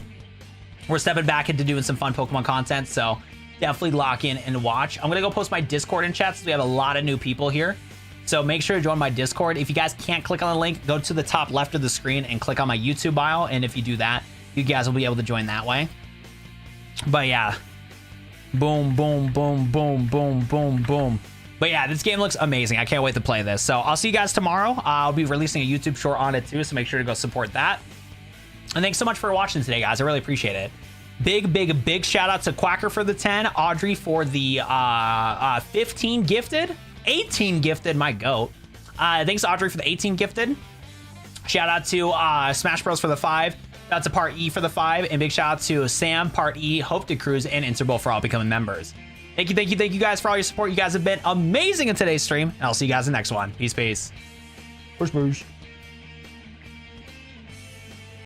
We're stepping back into doing some fun Pokemon content, so definitely lock in and watch. I'm going to go post my Discord in chat, so we have a lot of new people here. So make sure to join my Discord. If you guys can't click on the link, go to the top left of the screen and click on my YouTube bio. And if you do that, you guys will be able to join that way. But yeah, boom, boom, boom, boom, boom, boom, boom. But yeah, this game looks amazing. I can't wait to play this. So I'll see you guys tomorrow. I'll be releasing a YouTube short on it too, so make sure to go support that. And thanks so much for watching today, guys. I really appreciate it. Big shout out to Quacker for the 10, Audrey for the 15 gifted. 18 gifted, my goat. Thanks Audrey for the 18 gifted. Shout out to Smash Bros for the 5. Shout out to Part E for the 5, and big shout out to Sam, Part E, Hope to Cruise, and Interbowl for all becoming members. Thank you guys for all your support. You guys have been amazing in today's stream, and I'll see you guys in the next one. Peace. Push.